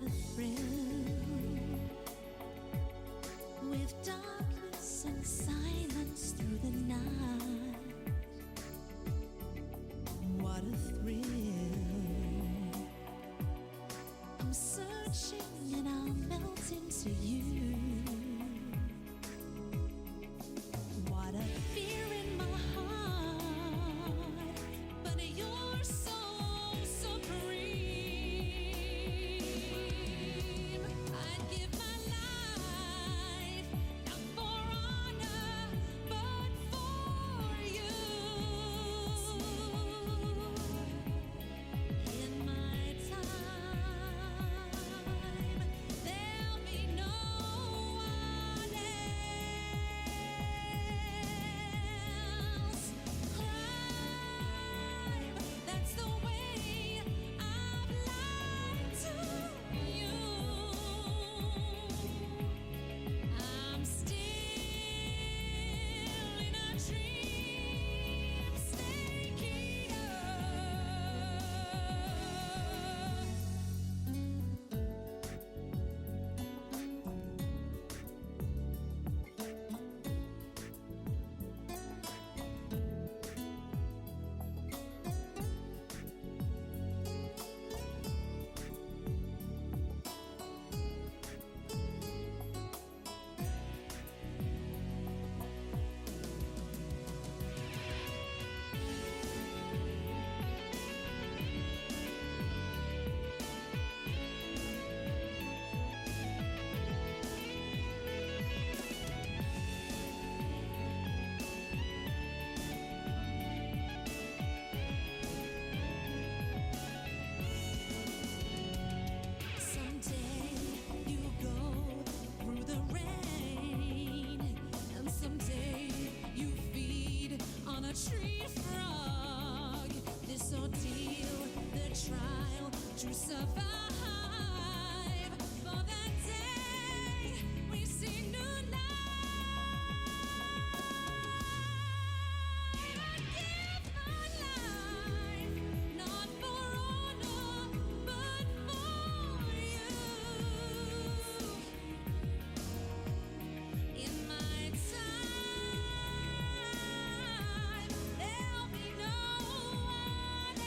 What a thrill, with darkness and silence through the night. What a thrill, I'm searching and I'll melt into you. What a fear in my heart, but you're so supreme. I'd give my life, not for honor, but for you. In my time, there'll be no one else. Climb, that's the way I've lied to you. I'm still in a dream state. Someday you go through the rain, and someday you feed on a tree frog. This ordeal, the trial to survive, for that day we see new life. I'd give my life, not for honor, but for you. In my time, there'll be no one else.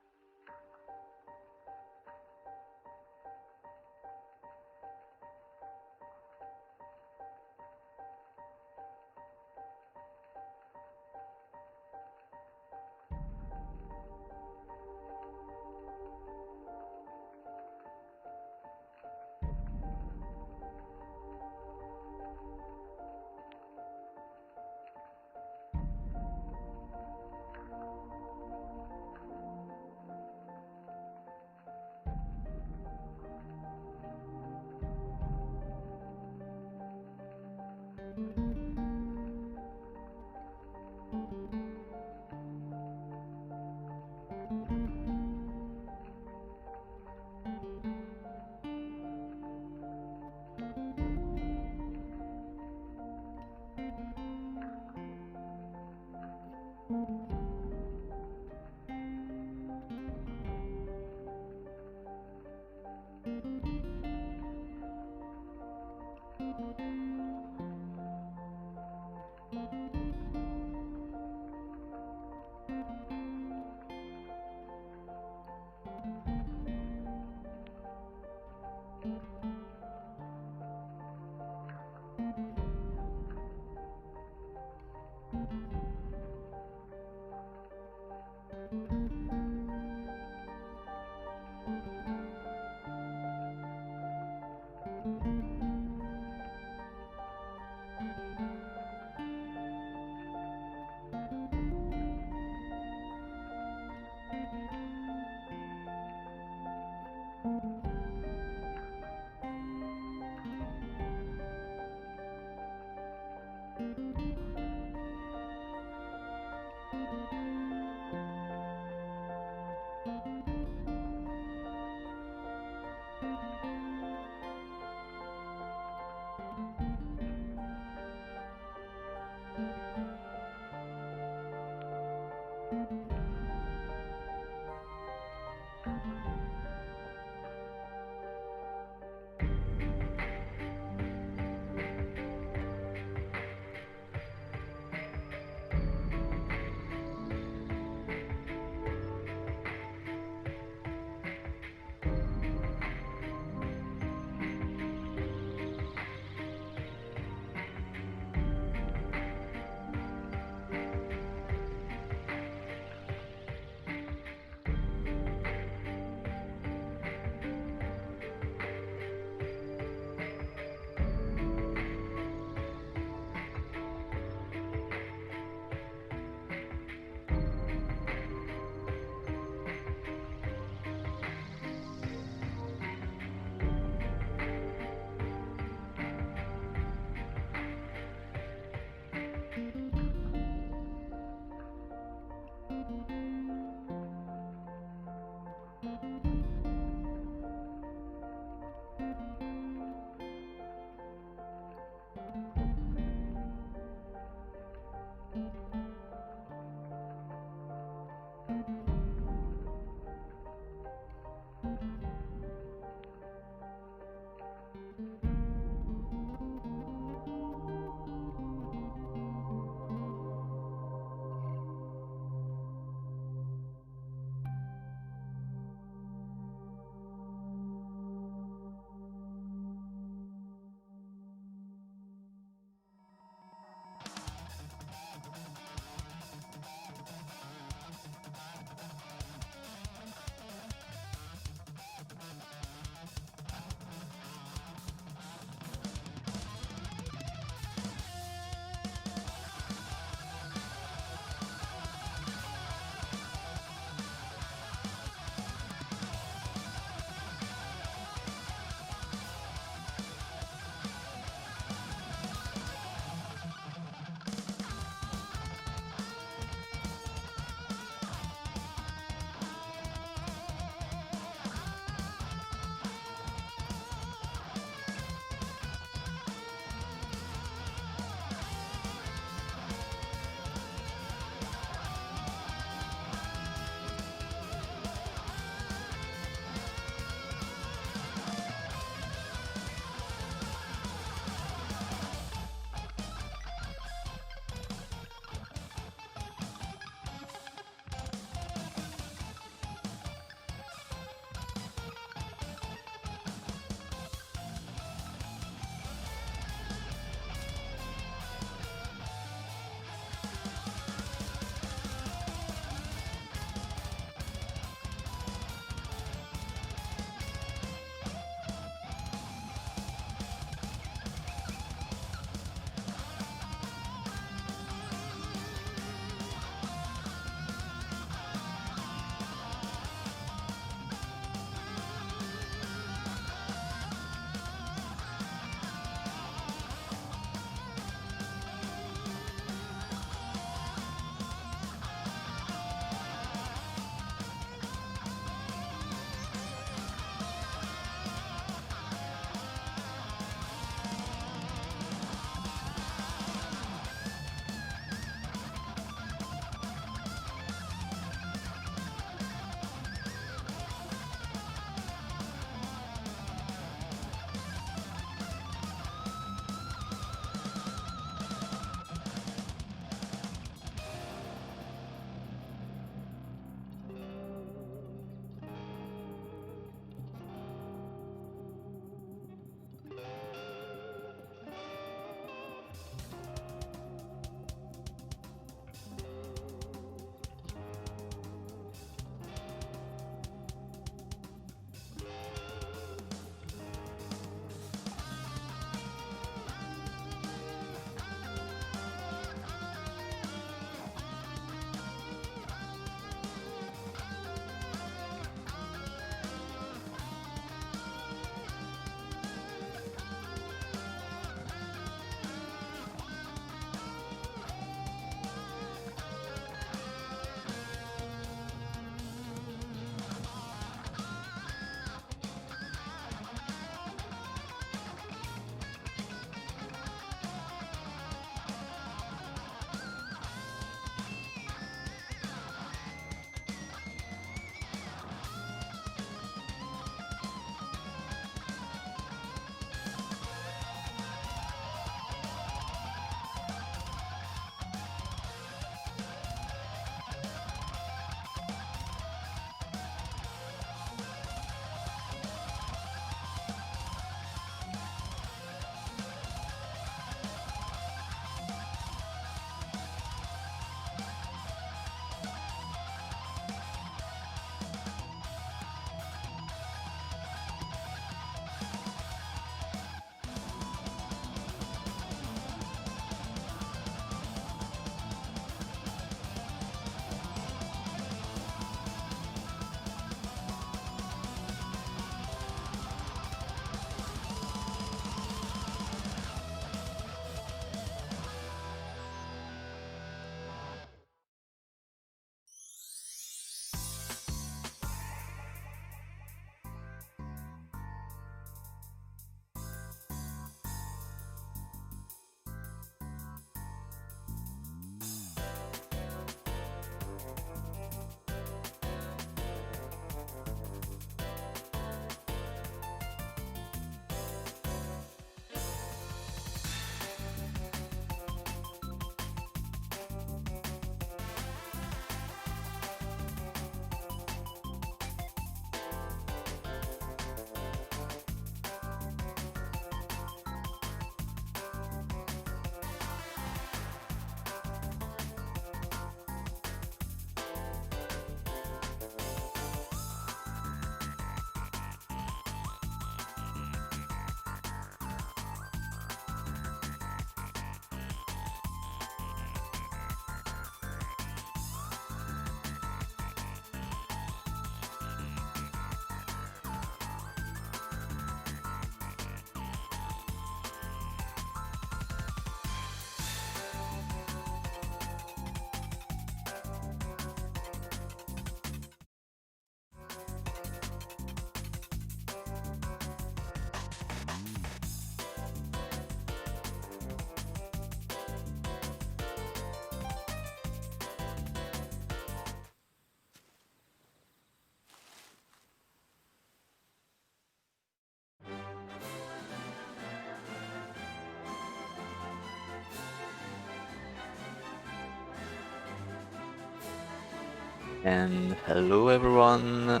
And hello everyone,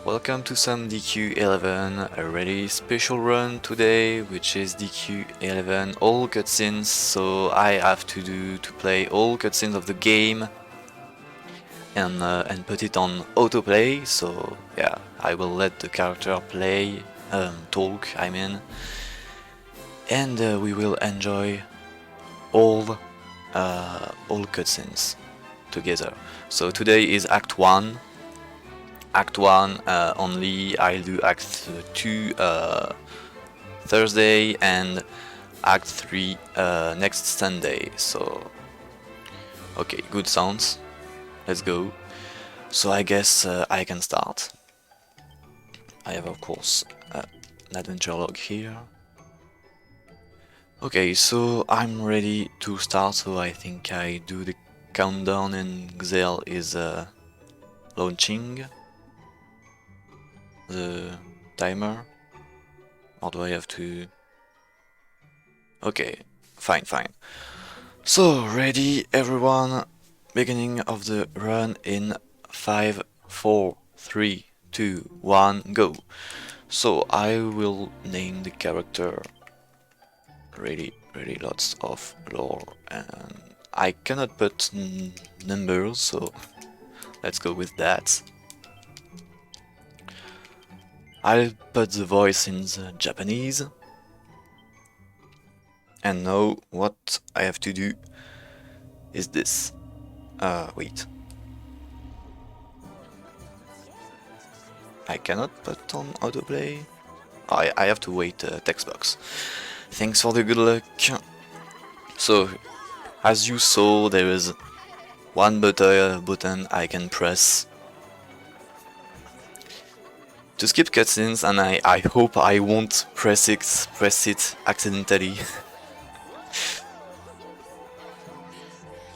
welcome to some DQ11, a really special run today, which is DQ11 all cutscenes, so I have to play all cutscenes of the game and put it on autoplay, so yeah, I will let the character play, talk I mean, and we will enjoy all cutscenes together. So today is Act 1. Act 1 only, I'll do Act 2 Thursday and Act 3 next Sunday, so okay, good sounds, let's go. So I guess I can start. I have of course an adventure log here. Okay, so I'm ready to start, so I think I do the countdown and Xel is launching the timer. Or do I have to... Okay, fine. So, ready everyone, beginning of the run in 5, 4, 3, 2, 1, go. So I will name the character, really lots of lore, and I cannot put numbers, so let's go with that. I'll put the voice in the Japanese. And now what I have to do is this. Wait. I cannot put on autoplay. I have to wait text box. Thanks for the good luck. So, as you saw, there is one button I can press to skip cutscenes, and I hope I won't press it accidentally.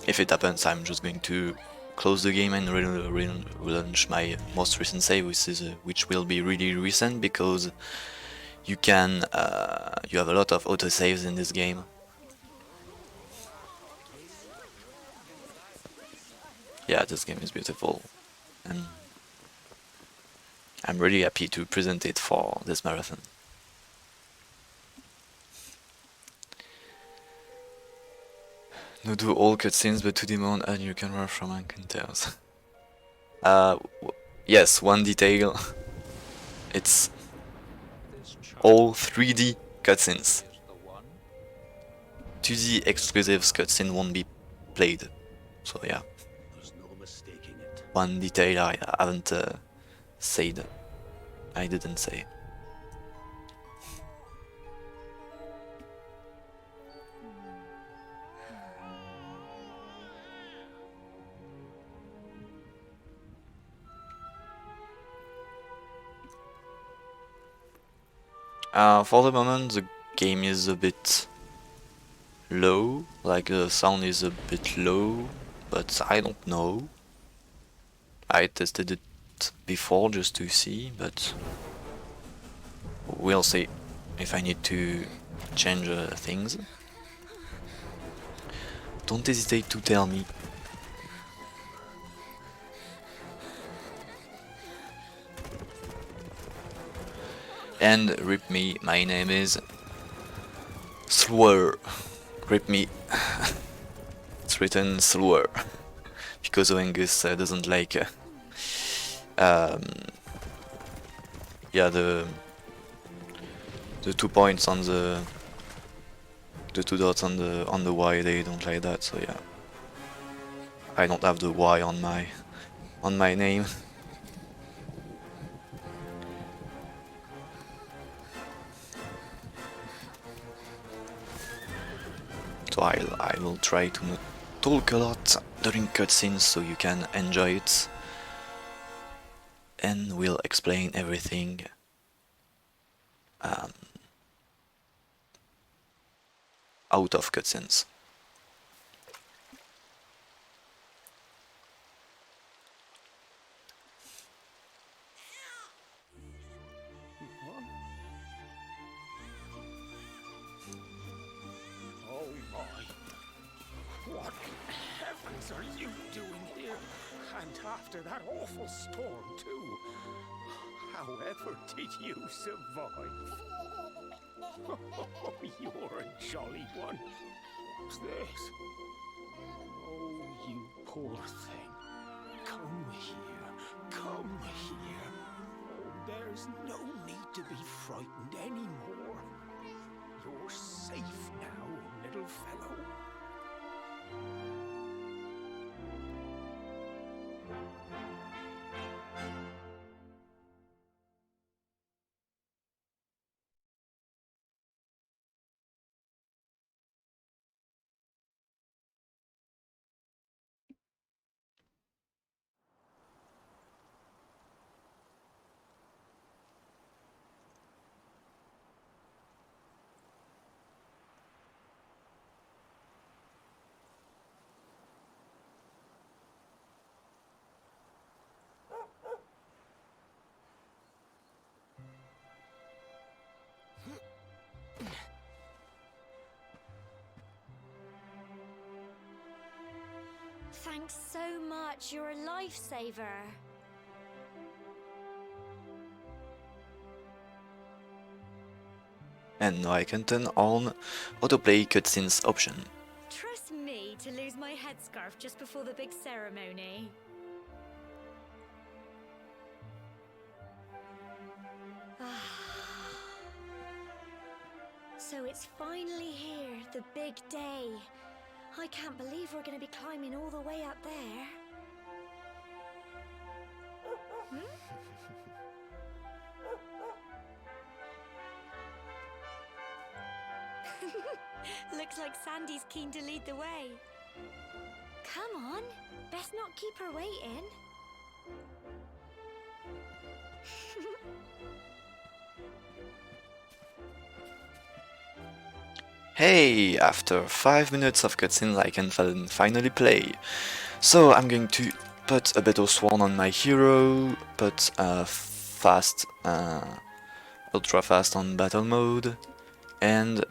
If it happens, I'm just going to close the game and relaunch my most recent save, which will be really recent because you can you have a lot of autosaves in this game. Yeah, this game is beautiful, and I'm really happy to present it for this marathon. No do all cutscenes, but to demand a new camera from encounters. Yes, one detail. It's all 3D cutscenes. 2D exclusives cutscene won't be played. So yeah. One detail I haven't said. I didn't say. For the moment, the game is a bit low, like the sound is a bit low, but I don't know. I tested it before just to see, but we'll see if I need to change things. Don't hesitate to tell me. And rip me, my name is Sylwer. Rip me. It's written Sylwer because Oengus doesn't like yeah, the 2 points on the 2 dots on the Y, they don't like that, so yeah. I don't have the Y on my name. So I will try to not talk a lot during cutscenes so you can enjoy it. And we'll explain everything out of cutscenes. Oh my. What in heavens are you doing here? And after that awful storm, too. However did you survive? Oh, you're a jolly one. What's this? Oh, you poor thing. Come here. Come here. Oh, there's no need to be frightened anymore. You're safe now, little fellow. Thanks so much. You're a lifesaver. And now I can turn on autoplay cutscenes option. Trust me to lose my headscarf just before the big ceremony. So it's finally here, the big day. I can't believe we're going to be climbing all the way up there. Looks like Sandy's keen to lead the way. Come on, best not keep her waiting. Hey, after 5 minutes of cutscenes I can finally play. So I'm going to put a better sworn on my hero, put fast, ultra fast on battle mode, and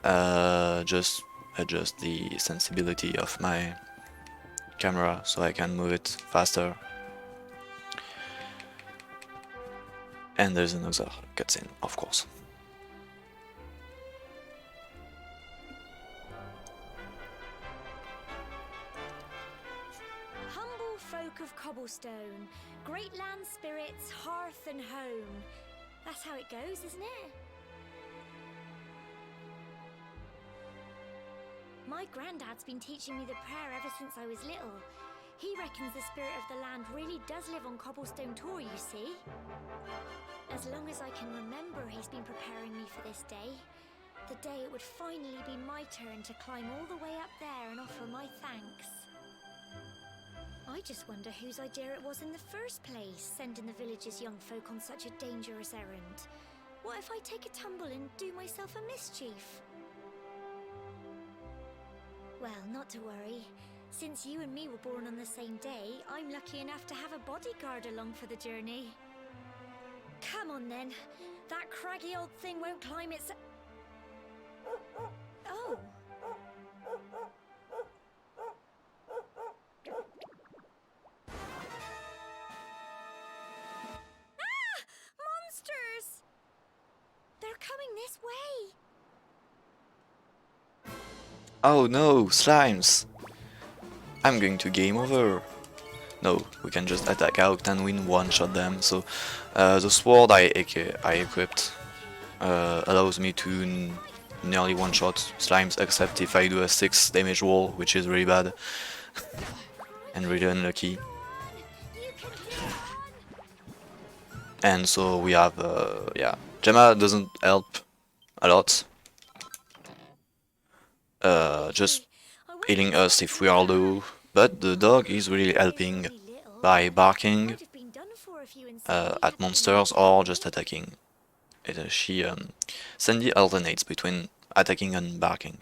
just adjust the sensibility of my camera so I can move it faster. And there's another cutscene, of course. Humble folk of Cobblestone, great land spirits, hearth and home. That's how it goes, isn't it? My granddad's been teaching me the prayer ever since I was little. He reckons the spirit of the land really does live on Cobblestone Tor, you see. As long as I can remember, he's been preparing me for this day. The day it would finally be my turn to climb all the way up there and offer my thanks. I just wonder whose idea it was in the first place, sending the village's young folk on such a dangerous errand. What if I take a tumble and do myself a mischief? Well, not to worry. Since you and me were born on the same day, I'm lucky enough to have a bodyguard along for the journey. Come on then. That craggy old thing won't climb its... Oh. Ah! Monsters! They're coming this way. Oh no, slimes! I'm going to game over. No, we can just attack out and win one-shot them. So the sword I equipped allows me to nearly one-shot slimes, except if I do a 6 damage roll, which is really bad and really unlucky. And so we have, yeah, Gemma doesn't help a lot. Just healing us if we are low, but the dog is really helping by barking at monsters or just attacking. Sandy alternates between attacking and barking.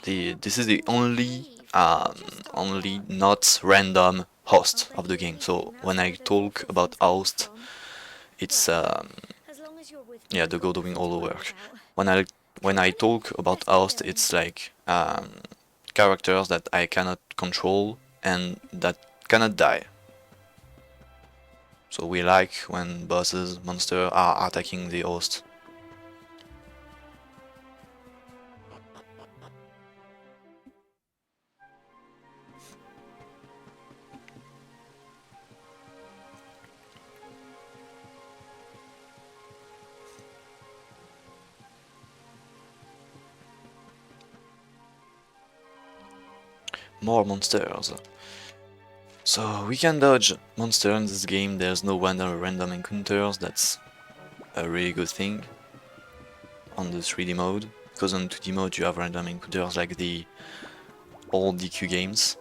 This is the only not random host of the game. So when I talk about host, it's yeah, the God doing all the work. When I talk about host, it's like characters that I cannot control and that cannot die. So we like when bosses, monsters are attacking the host. More monsters. So we can dodge monster in this game, there's no random encounters, that's a really good thing on the 3D mode, because on 2D mode you have random encounters like the old DQ games.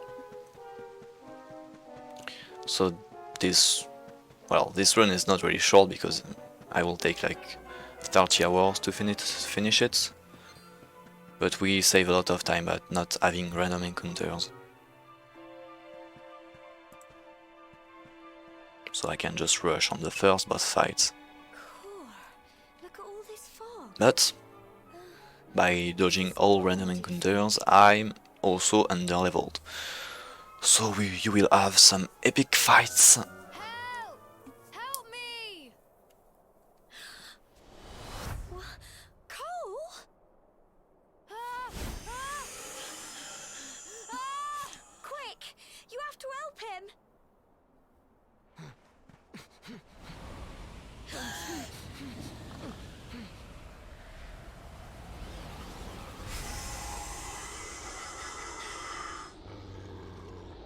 So this run is not really short because I will take like 30 hours to finish it, but we save a lot of time by not having random encounters. So I can just rush on the first boss fight. Cool. Look at all this fog. But by dodging all random encounters, I'm also underleveled. So you will have some epic fights. Help! Help me! Cole? Ah! Ah! Ah! Quick! You have to help him!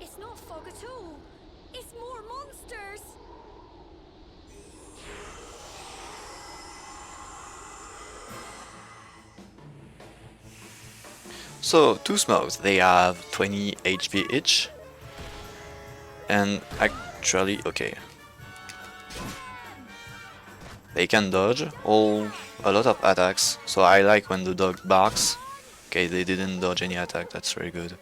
It's not fog at all. It's more monsters. So, two smokes, they have 20 HP each. And actually, okay. They can dodge a lot of attacks, so I like when the dog barks. Okay, they didn't dodge any attack, that's very good.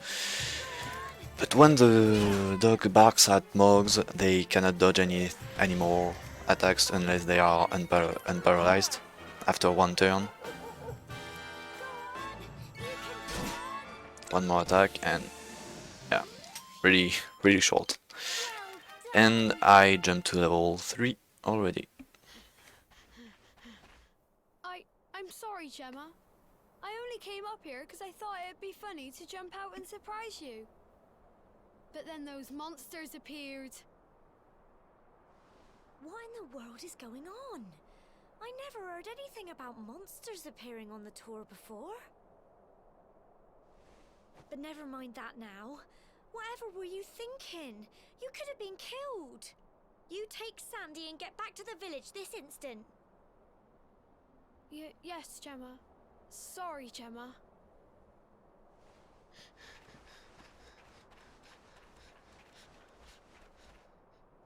But when the dog barks at Mogs, they cannot dodge any more attacks unless they are unparalyzed after one turn. One more attack and yeah, really short. And I jumped to level 3 already. I'm sorry, Gemma. I only came up here because I thought it'd be funny to jump out and surprise you. But then those monsters appeared. What in the world is going on? I never heard anything about monsters appearing on the tour before. But never mind that now. Whatever were you thinking? You could have been killed. You take Sandy and get back to the village this instant. Yes, Gemma. Sorry, Gemma.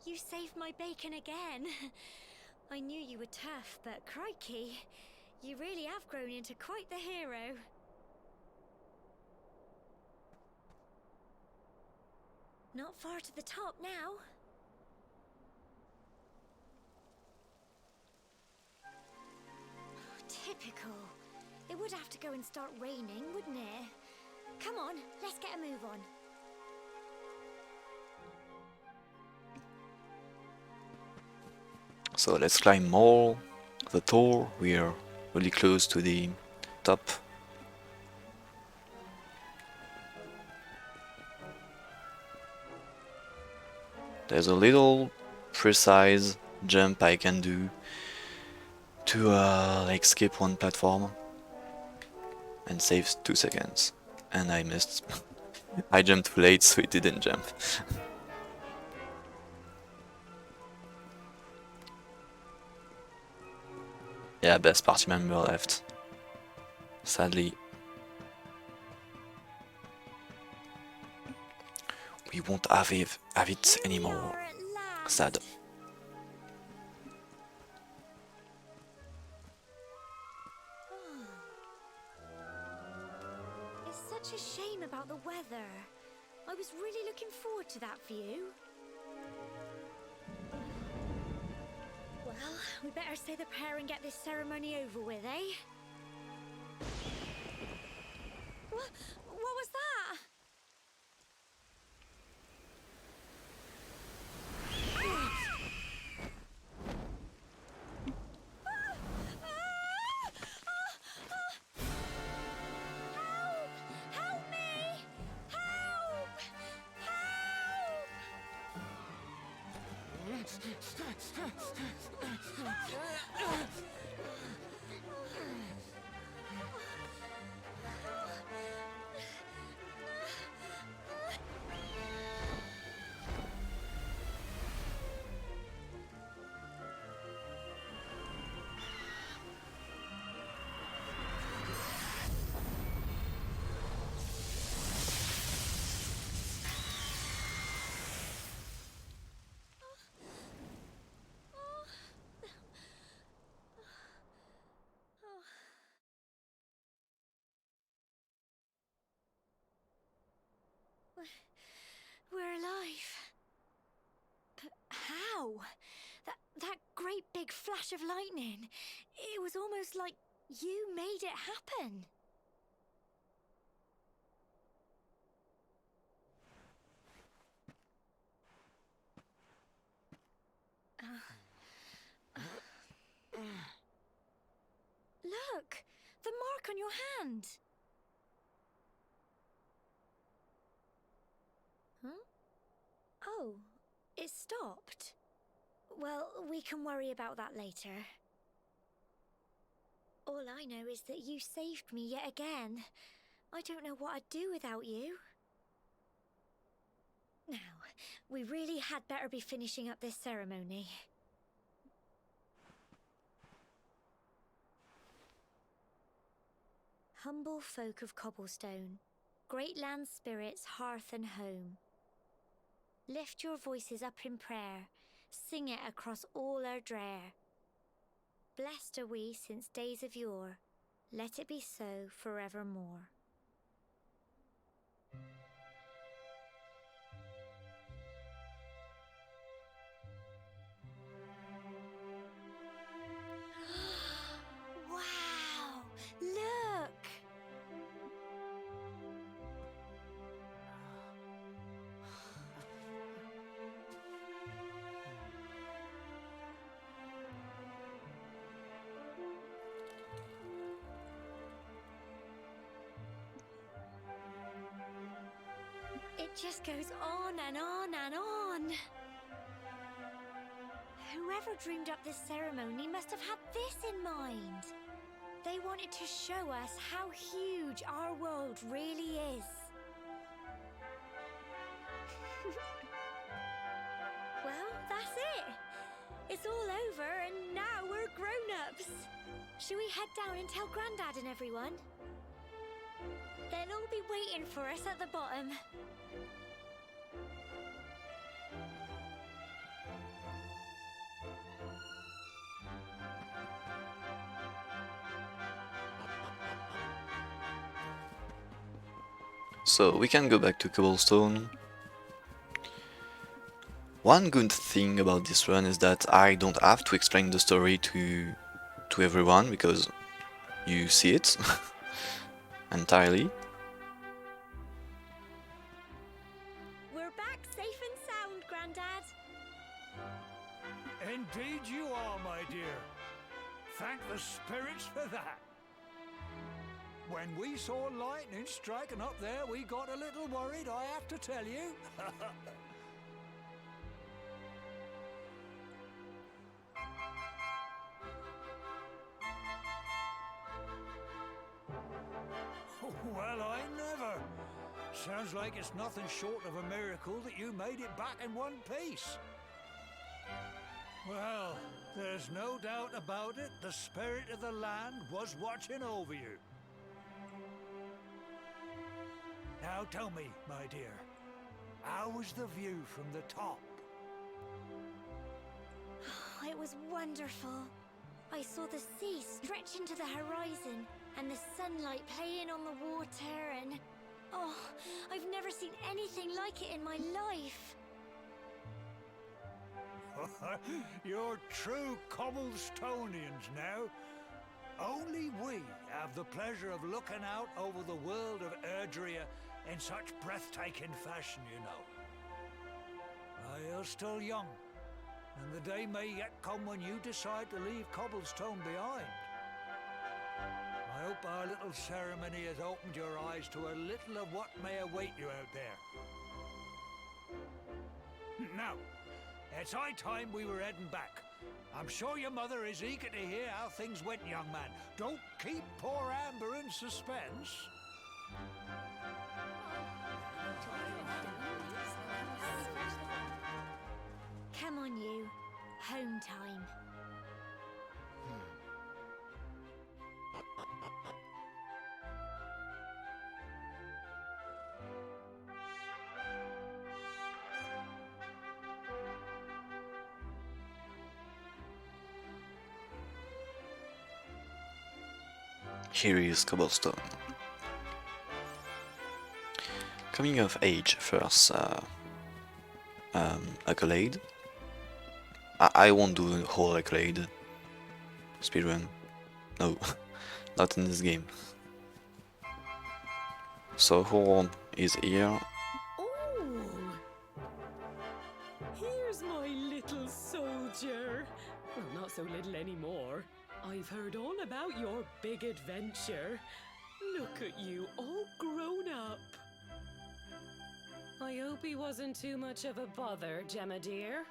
You saved my bacon again. I knew you were tough, but crikey, you really have grown into quite the hero. Not far to the top now. Typical. It would have to go and start raining, wouldn't it? Come on, let's get a move on. So let's climb more the tower. We are really close to the top. There's a little precise jump I can do to like skip one platform and saves 2 seconds, and I missed. I jumped too late, so it didn't jump. Yeah, best party member left. Sadly. We won't have it anymore. RRLAT. Sad. It's such a shame about the weather. I was really looking forward to that view. Well, we better say the prayer and get this ceremony over with, eh? What was that? We're alive. But how? That great big flash of lightning. It was almost like you made it happen. Look! The mark on your hand! Huh? Oh, it stopped. Well, we can worry about that later. All I know is that you saved me yet again. I don't know what I'd do without you. Now, we really had better be finishing up this ceremony. Humble folk of Cobblestone, great land spirits, hearth and home. Lift your voices up in prayer, sing it across all our drear. Blessed are we since days of yore, let it be so forevermore. Wow! Look! It just goes on and on and on. Whoever dreamed up this ceremony must have had this in mind. They wanted to show us how huge our world really is. Well, that's it. It's all over and now we're grown-ups. Shall we head down and tell Grandad and everyone? They'll all be waiting for us at the bottom. So we can go back to Cobblestone. One good thing about this run is that I don't have to explain the story to everyone because you see it entirely. We're back safe and sound, Grandad. Indeed you are, my dear. Thank the spirits for that. When we saw lightning striking up there, we got a little worried, I have to tell you. Well, I never. Sounds like it's nothing short of a miracle that you made it back in one piece. Well, there's no doubt about it, the spirit of the land was watching over you. Now tell me, my dear, how was the view from the top? It was wonderful. I saw the sea stretch into the horizon and the sunlight playing on the water and... Oh, I've never seen anything like it in my life. You're true Cobblestonians now. Only we have the pleasure of looking out over the world of Erdrea in such breathtaking fashion, you know. You're still young, and the day may yet come when you decide to leave Cobblestone behind. I hope our little ceremony has opened your eyes to a little of what may await you out there. Now, It's high time we were heading back. I'm sure your mother is eager to hear how things went, young man. Don't keep poor Amber in suspense. Come on, you. Home time. Here is Cobblestone. Coming of age first, accolade. I won't do the whole accolade. Speedrun. No, not in this game. So Horn is here. Oh, here's my little soldier. Well, not so little anymore. I've heard all about your big adventure. Look at you, all grown up. I hope he wasn't too much of a bother, Gemma dear.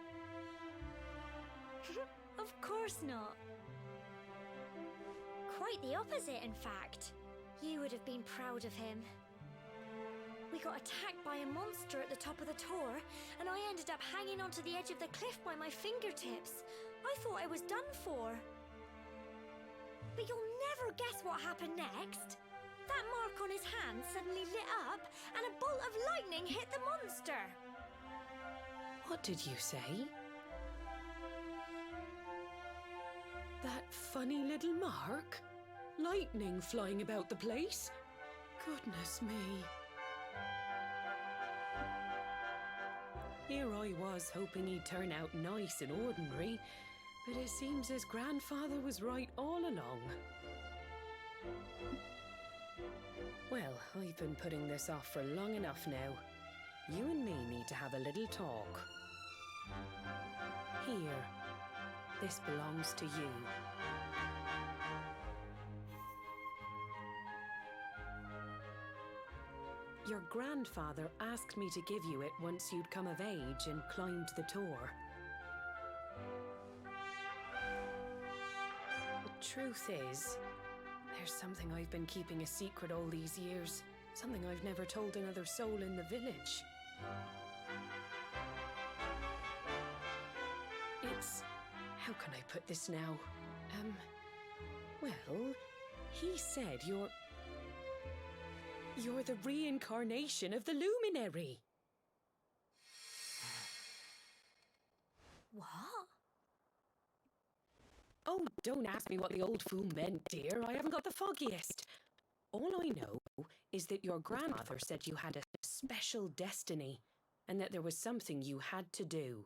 Of course not. Quite the opposite, in fact. You would have been proud of him. We got attacked by a monster at the top of the tower, and I ended up hanging onto the edge of the cliff by my fingertips. I thought I was done for. But you'll never guess what happened next. That mark on his hand suddenly lit up, and a bolt of lightning hit the monster. What did you say? That funny little mark? Lightning flying about the place? Goodness me. Here I was hoping he'd turn out nice and ordinary, but it seems his grandfather was right all along. Well, I've been putting this off for long enough now. You and me need to have a little talk. Here. This belongs to you. Your grandfather asked me to give you it once you'd come of age and climbed the tower. The truth is, there's something I've been keeping a secret all these years. Something I've never told another soul in the village. It's... how can I put this now? Well, he said you're the reincarnation of the luminary. What? Oh, don't ask me what the old fool meant, dear. I haven't got the foggiest. All I know is that your grandmother said you had a special destiny and that there was something you had to do.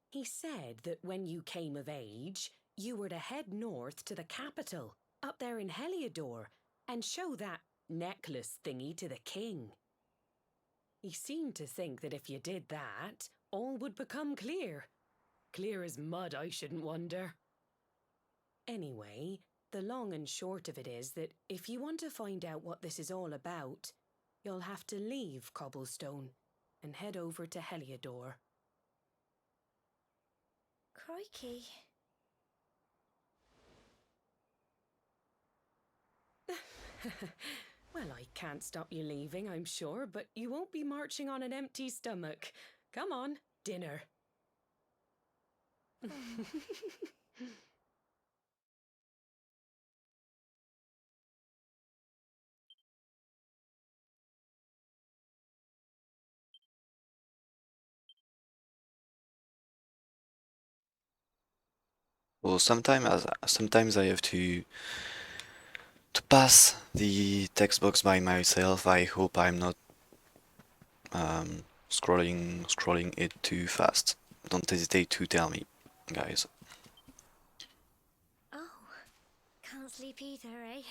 He said that when you came of age, you were to head north to the capital, up there in Heliodor, and show that necklace thingy to the king. He seemed to think that if you did that, all would become clear. Clear as mud, I shouldn't wonder. Anyway, the long and short of it is that if you want to find out what this is all about, you'll have to leave Cobblestone and head over to Heliodor. Crikey. Well, I can't stop you leaving, I'm sure, but you won't be marching on an empty stomach. Come on, dinner. Well, sometimes I have to pass the text box by myself. I hope I'm not scrolling it too fast. Don't hesitate to tell me, guys. Oh, can't sleep either, eh?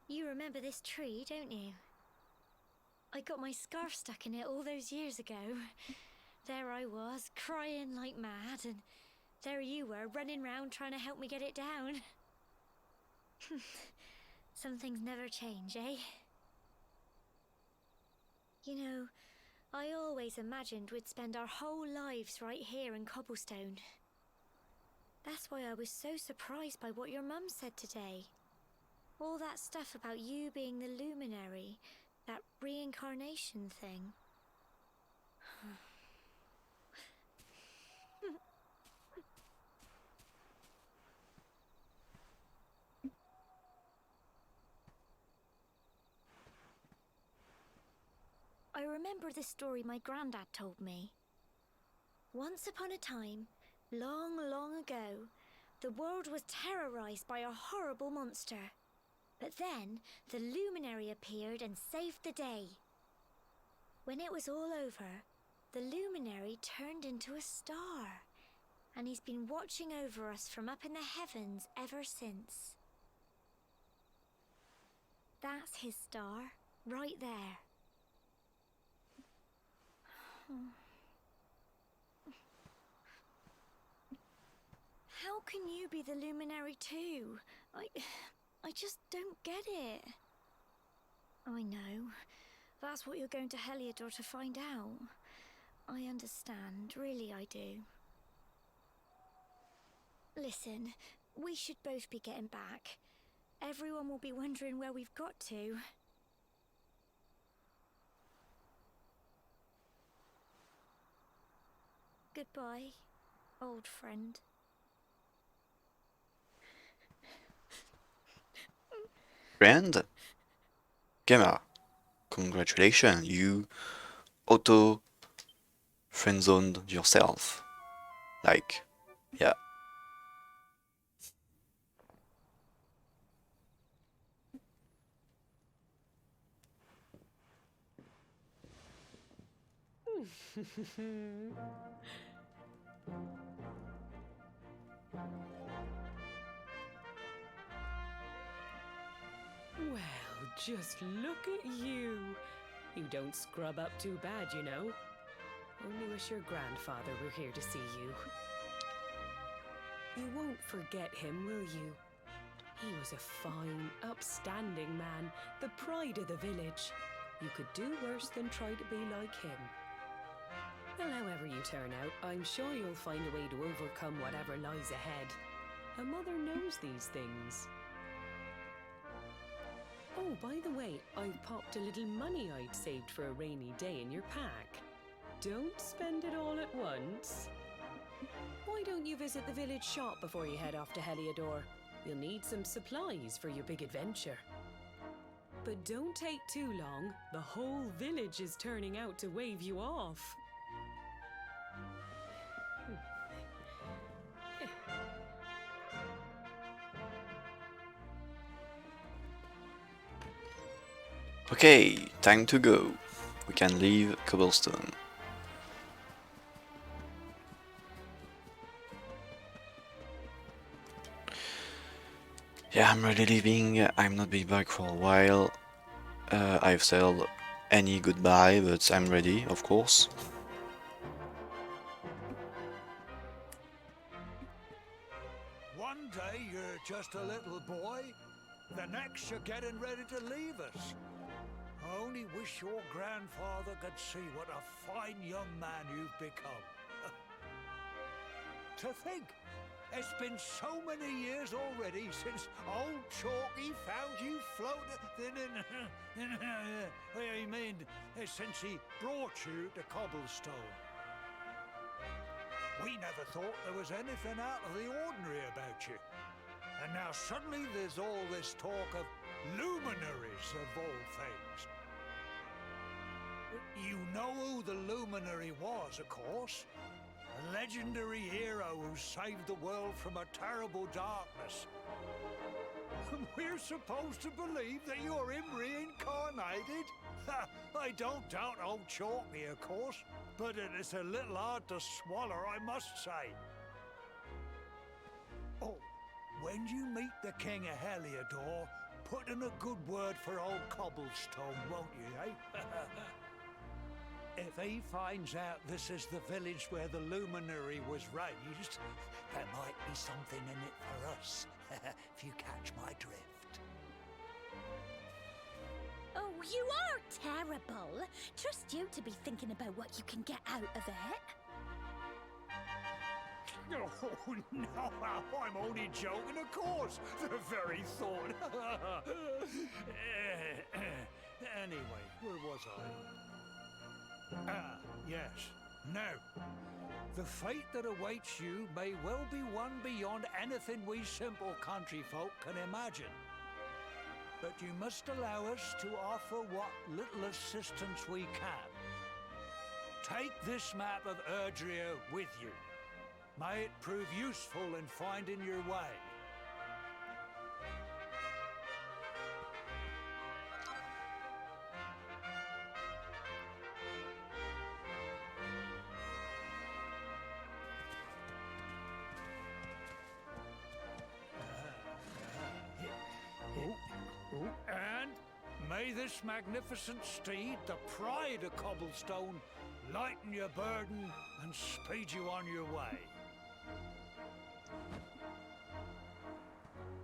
You remember this tree, don't you? I got my scarf stuck in it all those years ago. There I was, crying like mad, and there you were, running round trying to help me get it down. Some things never change, eh? You know, I always imagined we'd spend our whole lives right here in Cobblestone. That's why I was so surprised by what your mum said today. All that stuff about you being the luminary, that reincarnation thing. I remember the story my granddad told me. Once upon a time, long, long ago, the world was terrorized by a horrible monster. But then, the luminary appeared and saved the day. When it was all over, the luminary turned into a star. And he's been watching over us from up in the heavens ever since. That's his star, right there. How can you be the luminary too? I just don't get it. I know. That's what you're going to Heliodor to find out. I understand, really I do. Listen, we should both be getting back. Everyone will be wondering where we've got to. Goodbye, old friend. Friend? Gemma, congratulations, you auto-friendzoned yourself. Like, yeah. Well, just look at you. You don't scrub up too bad, you know. Only wish your grandfather were here to see you. You won't forget him, will you? He was a fine, upstanding man, the pride of the village. You could do worse than try to be like him. Well, however you turn out, I'm sure you'll find a way to overcome whatever lies ahead. A mother knows these things. Oh, by the way, I've popped a little money I'd saved for a rainy day in your pack. Don't spend it all at once. Why don't you visit the village shop before you head off to Heliodor? You'll need some supplies for your big adventure. But don't take too long. The whole village is turning out to wave you off. Okay, time to go. We can leave Cobblestone. Yeah, I'm really leaving. I'm not be back for a while. I've said any goodbye, but I'm ready, of course. One day you're just a little boy, the next you're getting ready to leave us. I only wish your grandfather could see what a fine young man you've become. To think, it's been so many years already since old Chalky found you floating I mean, since he brought you to Cobblestone. We never thought there was anything out of the ordinary about you. And now suddenly there's all this talk of luminaries of all things. You know who the luminary was, of course. A legendary hero who saved the world from a terrible darkness. And we're supposed to believe that you're him reincarnated? I don't doubt old Chalky, of course, but it is a little hard to swallow, I must say. Oh, when you meet the King of Heliodor, put in a good word for old Cobblestone, won't you, eh? If he finds out this is the village where the luminary was raised, there might be something in it for us, if you catch my drift. Oh, Oh, you are terrible. Trust you to be thinking about what you can get out of it. Oh, no, I'm only joking, of course. The very thought. Anyway, where was I? Ah, yes. Now, the fate that awaits you may well be one beyond anything we simple country folk can imagine. But you must allow us to offer what little assistance we can. Take this map of Erdrea with you. May it prove useful in finding your way. And may this magnificent steed, the pride of Cobblestone, lighten your burden and speed you on your way.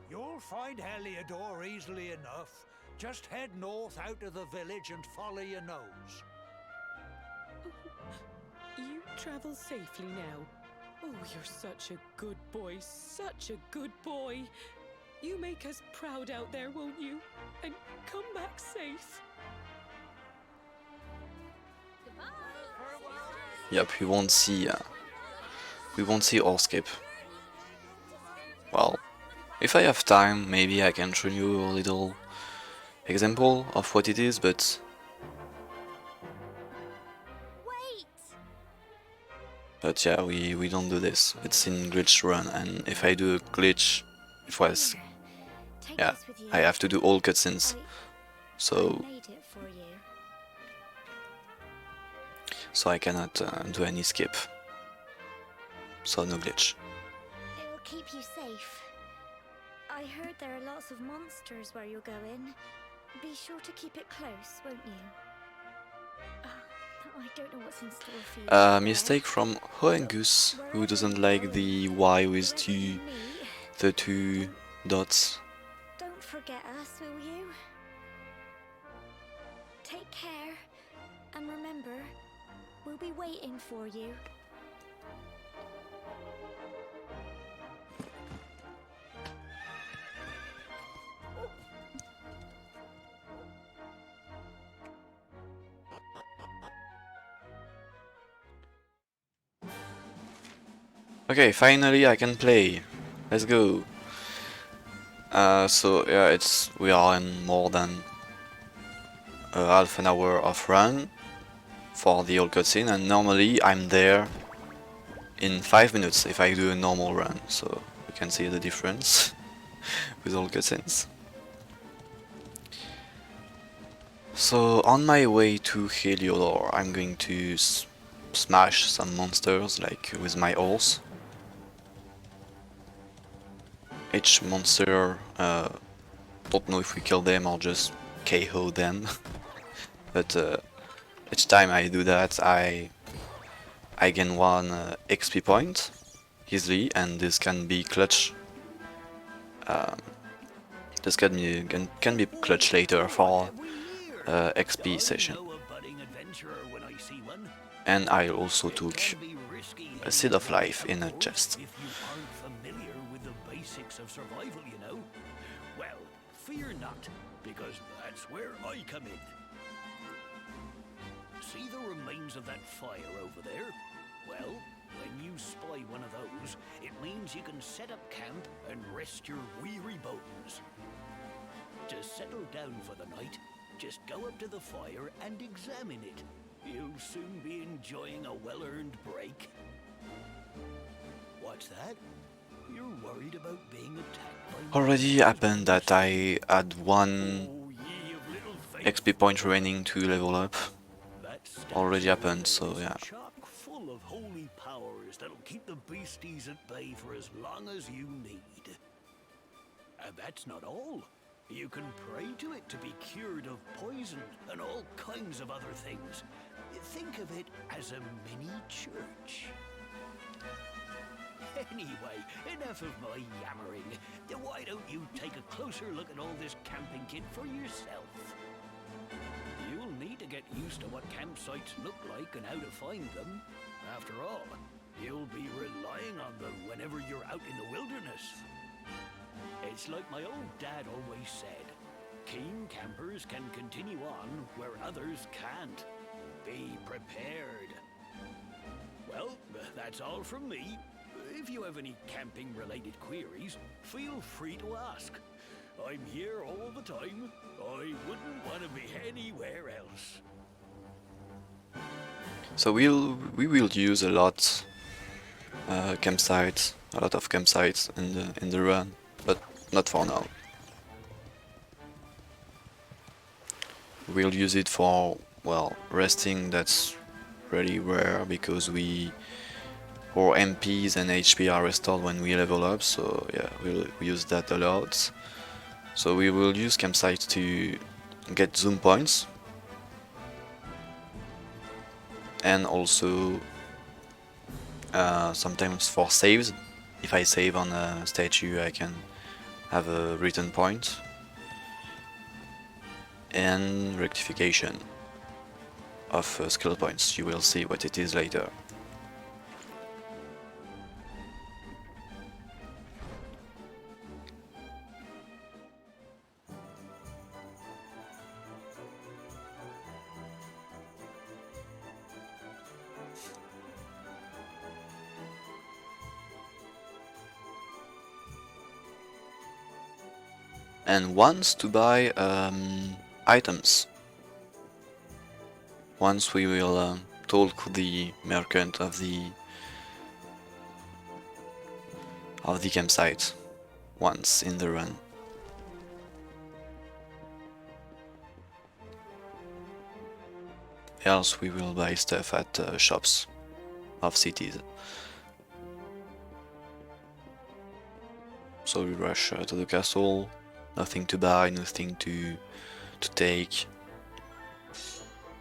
You'll find Heliodor easily enough. Just head north out of the village and follow your nose. You travel safely now. Oh, you're such a good boy, such a good boy. You make us proud out there, won't you? And come back safe. Yep, we won't see Orskip. Well, if I have time, maybe I can show you a little example of what it is, but yeah, we don't do this. It's in glitch run, and if I do a glitch, it was, yeah, I have to do all cutscenes, so I cannot do any skip, so no glitch. It'll keep you safe. I heard there are lots of monsters where you're going. Be sure to keep it close, won't you? I don't know what's in store for you. Mistake from Hoengus, who doesn't like the Y with the two dots. Don't forget us, will you? Take care, and remember, we'll be waiting for you. Okay, finally I can play. Let's go. So yeah, we are in more than half an hour of run for the old cutscene, and normally I'm there in 5 minutes if I do a normal run. So you can see the difference with old cutscenes. So on my way to Heliodor, I'm going to smash some monsters, like with my horse. Each monster, don't know if we kill them or just KO them, but each time I do that I gain 1 XP point easily, and this can be clutch. This can be clutch later for XP session. And I also took a seed of life in a chest. Of survival, you know. Well, fear not, because that's where I come in. See the remains of that fire over there? Well, when you spy one of those, it means you can set up camp and rest your weary bones. To settle down for the night, just go up to the fire and examine it. You'll soon be enjoying a well-earned break. What's that? You're worried about being attacked by... Already happened that I had 1 XP point remaining to level up. Already happened, so yeah. Chock full of holy powers that'll keep the beasties at bay for as long as you need. And that's not all. You can pray to it to be cured of poison and all kinds of other things. Think of it as a mini church. Anyway, enough of my yammering. Why don't you take a closer look at all this camping kit for yourself? to get used to what campsites look like and how to find them. After all, you'll be relying on them whenever you're out in the wilderness. It's like my old dad always said, keen campers can continue on where others can't. Be prepared. Well, that's all from me. If you have any camping-related queries, feel free to ask. I'm here all the time. I wouldn't want to be anywhere else. So we will use a lot campsites, a lot of campsites in the run, but not for now. We'll use it for, well, resting. That's really rare because our MPs and HP are restored when we level up, so yeah, we'll use that a lot. So we will use campsites to get zoom points, and also sometimes for saves. If I save on a statue, I can have a return point, and rectification of skill points. You will see what it is later. And once to buy items. Once we will talk the merchant of the campsite once in the run. Else we will buy stuff at shops of cities. So we rush to the castle. Nothing to buy, nothing to take.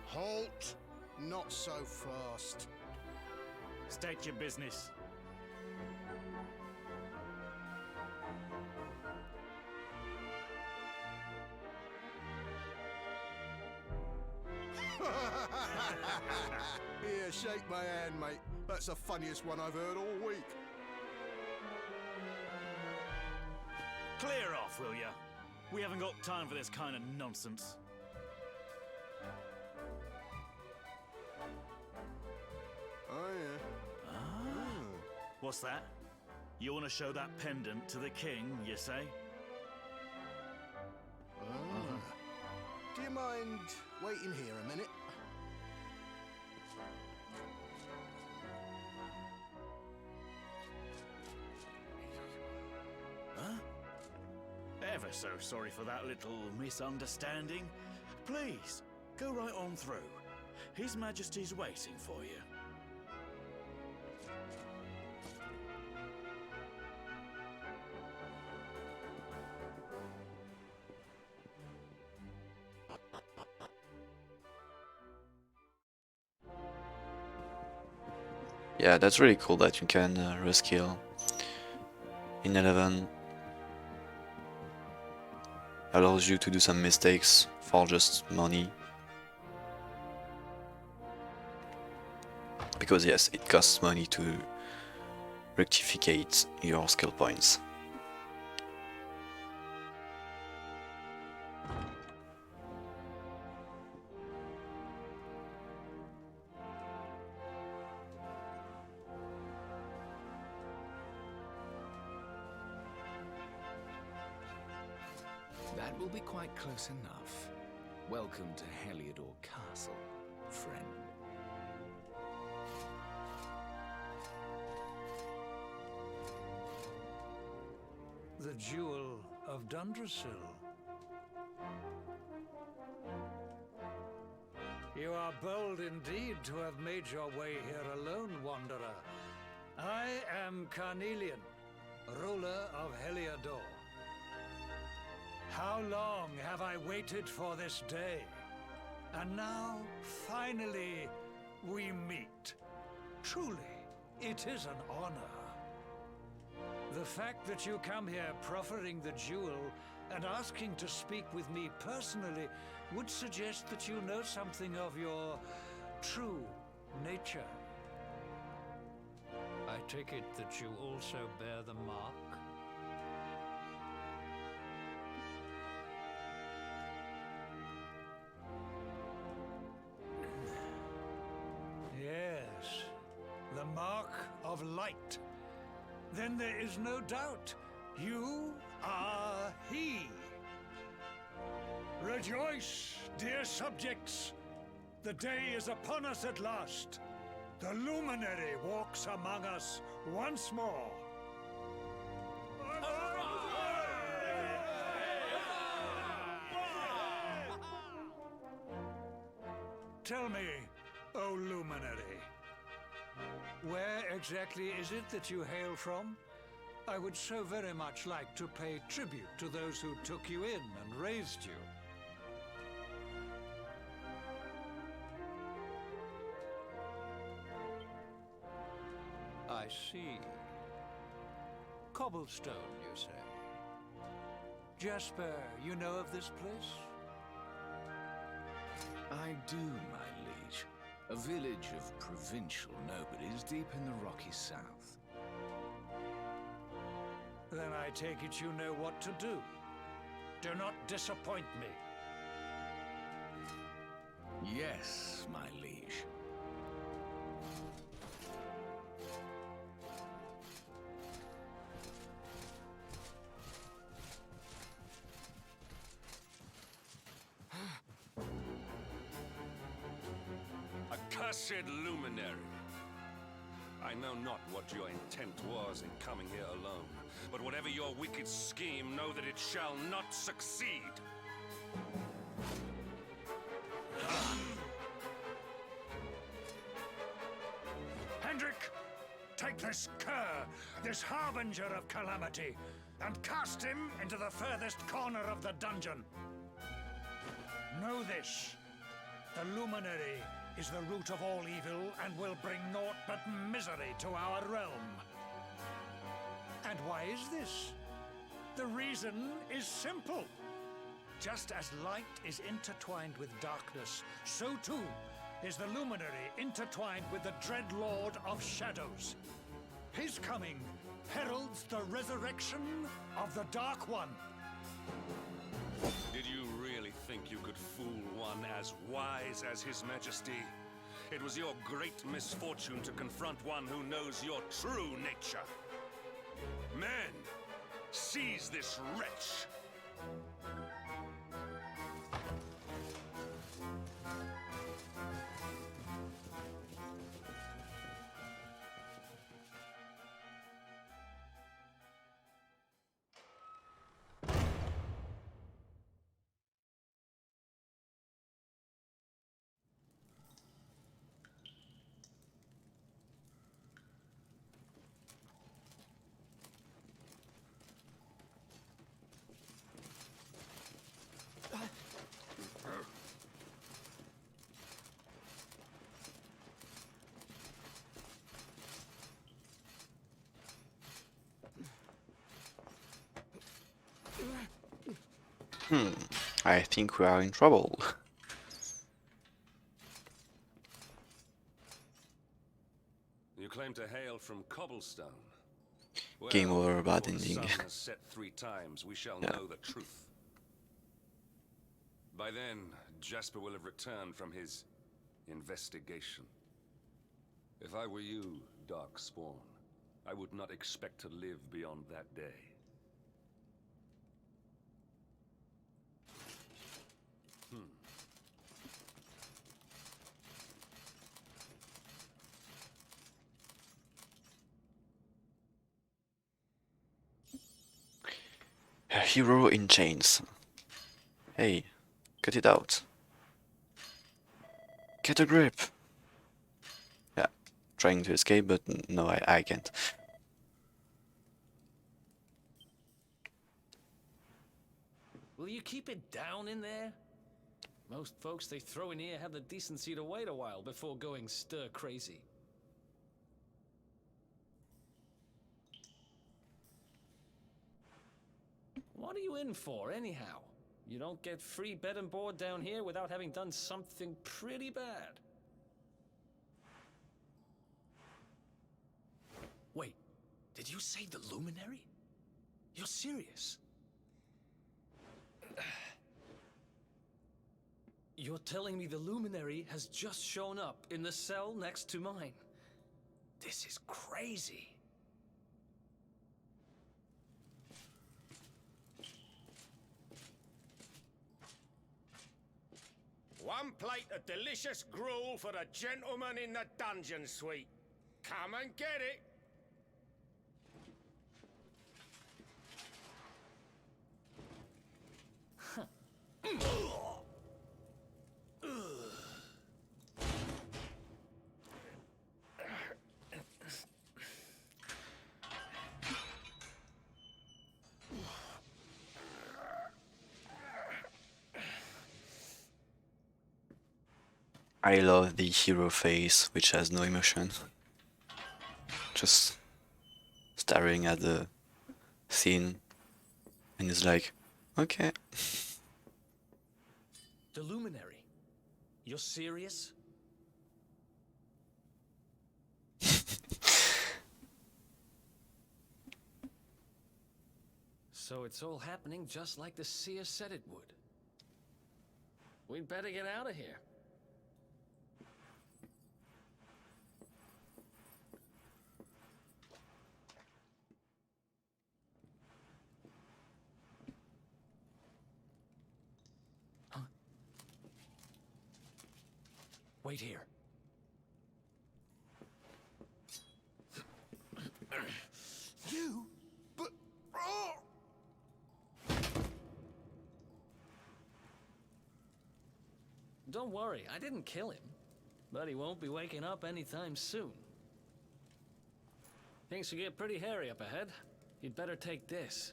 Halt! Not so fast. State your business. Here, shake my hand, mate. That's the funniest one I've heard all week. Clear off, will ya? We haven't got time for this kind of nonsense. Oh, yeah. What's that? You want to show that pendant to the king, you say? Do you mind waiting here a minute? Ever so sorry for that little misunderstanding. Please, go right on through. His Majesty's waiting for you. Yeah, that's really cool that you can reskill in 11. Allows you to do some mistakes for just money. Because yes, it costs money to rectificate your skill points. That will be quite close enough. Welcome to Heliodor Castle, friend. The Jewel of Dundrasil. You are bold indeed to have made your way here alone, Wanderer. I am Carnelian, ruler of Heliodor. How long have I waited for this day? And now, finally, we meet. Truly, it is an honor. The fact that you come here proffering the jewel and asking to speak with me personally would suggest that you know something of your true nature. I take it that you also bear the mark? Yes, the mark of light. Then there is no doubt. You are he. Rejoice, dear subjects. The day is upon us at last. The luminary walks among us once more. Tell me, O luminary, where exactly is it that you hail from? I would so very much like to pay tribute to those who took you in and raised you. I see. Cobblestone, you say? Jasper, you know of this place? I do, my liege. A village of provincial nobodies deep in the rocky south. Then I take it you know what to do. Do not disappoint me. Yes, my liege. Accursed luminary! I know not what your intent was in coming here alone, but whatever your wicked scheme, know that it shall not succeed! Hendrik, take this cur, this harbinger of calamity, and cast him into the furthest corner of the dungeon. Know this, the luminary is the root of all evil and will bring naught but misery to our realm. And why is this? The reason is simple. Just as light is intertwined with darkness, so too is the luminary intertwined with the dread Lord of Shadows. His coming heralds the resurrection of the Dark One. Did you really think you could fool one as wise as His Majesty? It was your great misfortune to confront one who knows your true nature. Men, seize this wretch! I think we are in trouble. You claim to hail from Cobblestone. Well, Game over, bad before the ending. sun has set 3 times, we shall know the truth. By then, Jasper will have returned from his investigation. If I were you, Darkspawn, I would not expect to live beyond that day. A hero in chains. Hey, cut it out. Get a grip. Yeah, trying to escape, but no, I can't. Will you keep it down in there? Most folks they throw in here have the decency to wait a while before going stir crazy. What are you in for, anyhow? You don't get free bed and board down here without having done something pretty bad. Wait, did you say the Luminary? You're serious? You're telling me the Luminary has just shown up in the cell next to mine? This is crazy. One plate of delicious gruel for the gentleman in the dungeon suite. Come and get it. I love the hero face, which has no emotion. Just staring at the scene, and it's like, okay. The Luminary? You're serious? So it's all happening just like the seer said it would. We'd better get out of here. Wait here. You? But... Oh! Don't worry, I didn't kill him. But he won't be waking up anytime soon. Things will get pretty hairy up ahead. You'd better take this.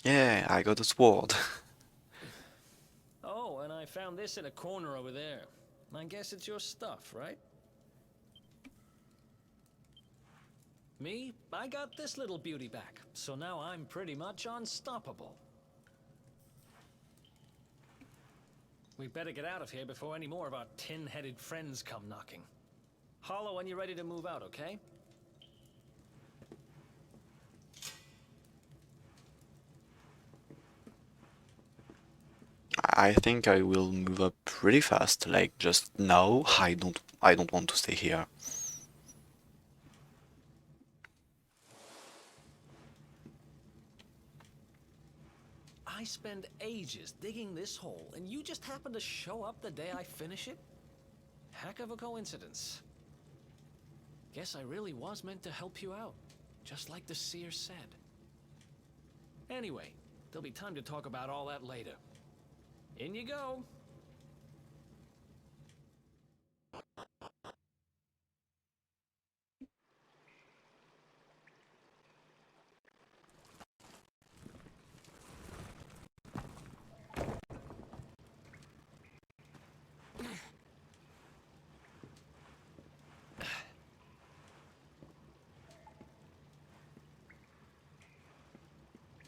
Yeah, I got a sword. Oh, and I found this in a corner over there. I guess it's your stuff, right? Me? I got this little beauty back, so now I'm pretty much unstoppable. We better get out of here before any more of our tin-headed friends come knocking. Holler when you're ready to move out, okay? I think I will move up pretty fast, like just now. I don't want to stay here. I spend ages digging this hole, and you just happen to show up the day I finish it? Heck of a coincidence. Guess I really was meant to help you out, just like the seer said. Anyway, there'll be time to talk about all that later. In you go.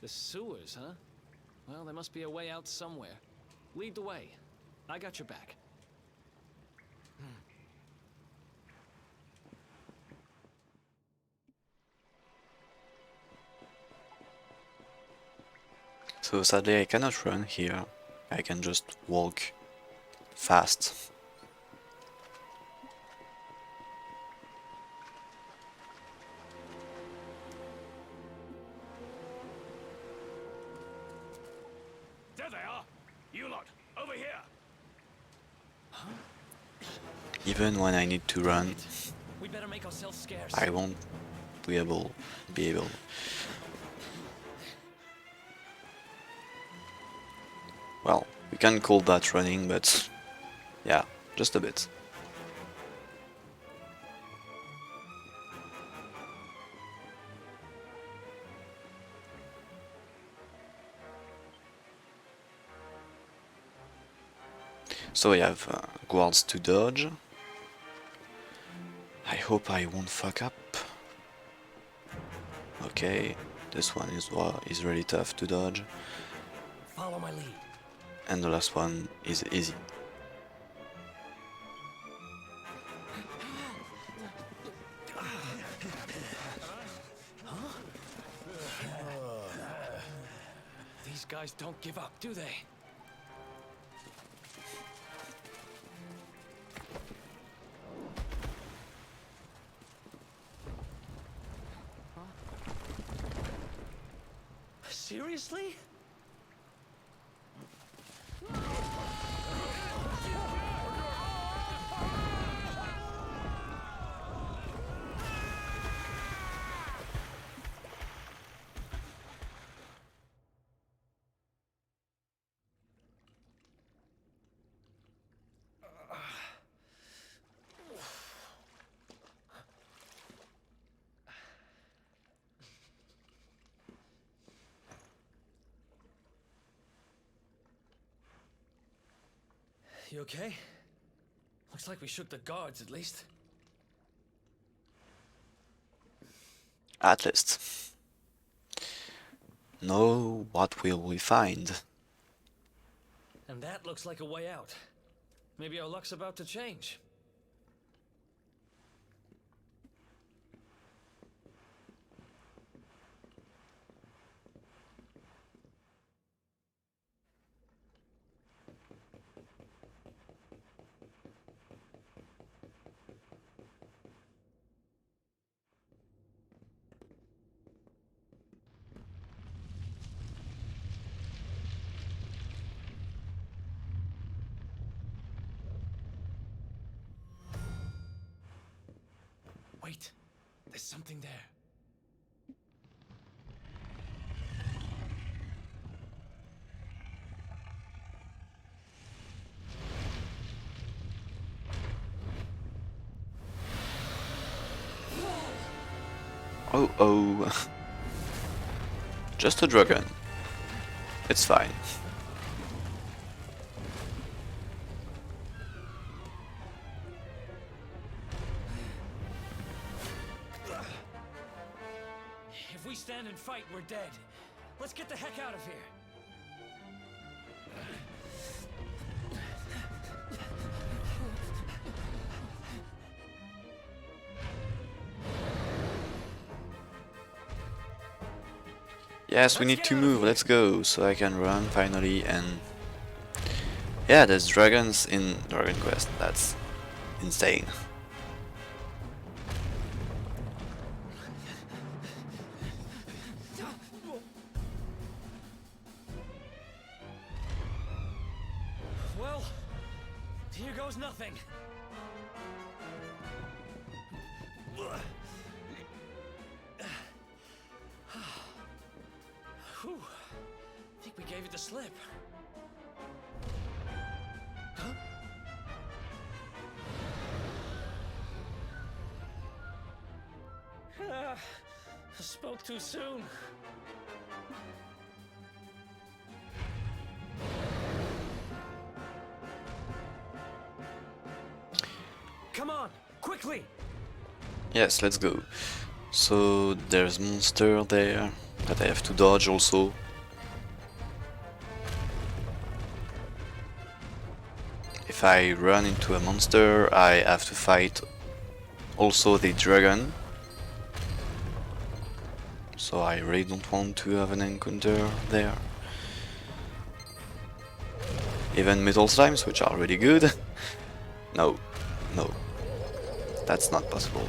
The sewers, huh? Well, there must be a way out somewhere. Lead the way. I got your back. So sadly I cannot run here. I can just walk fast. There they are! You lot, over here! Even when I need to run, We better make ourselves scarce. I won't be able. Well, we can call that running, but yeah, just a bit. So we have guards to dodge. I hope I won't fuck up. Okay, this one is really tough to dodge. Follow my lead. And the last one is easy. These guys don't give up, do they? Seriously? You okay? Looks like we shook the guards, at least. At least. Now, what will we find? And that looks like a way out. Maybe our luck's about to change. Wait, there's something there. Oh oh. Just a dragon. It's fine. If we stand and fight, we're dead. Let's get the heck out of here. Yes, we need to move, let's go, so I can run finally. And yeah, there's dragons in Dragon Quest, that's insane. Well, here goes nothing. Whew. I think we gave it the slip. Huh? I spoke too soon. Come on, quickly! Yes, let's go. So there's monster there that I have to dodge also. If I run into a monster, I have to fight also the dragon. So I really don't want to have an encounter there. Even metal slimes, which are really good. No, no, that's not possible.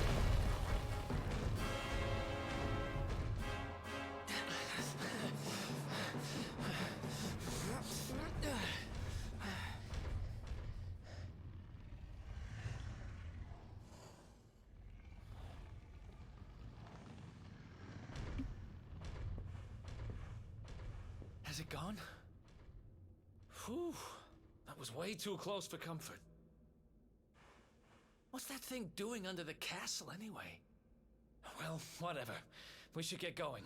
Has it gone? Whew, that was way too close for comfort. What's that thing doing under the castle anyway? Well, whatever. We should get going.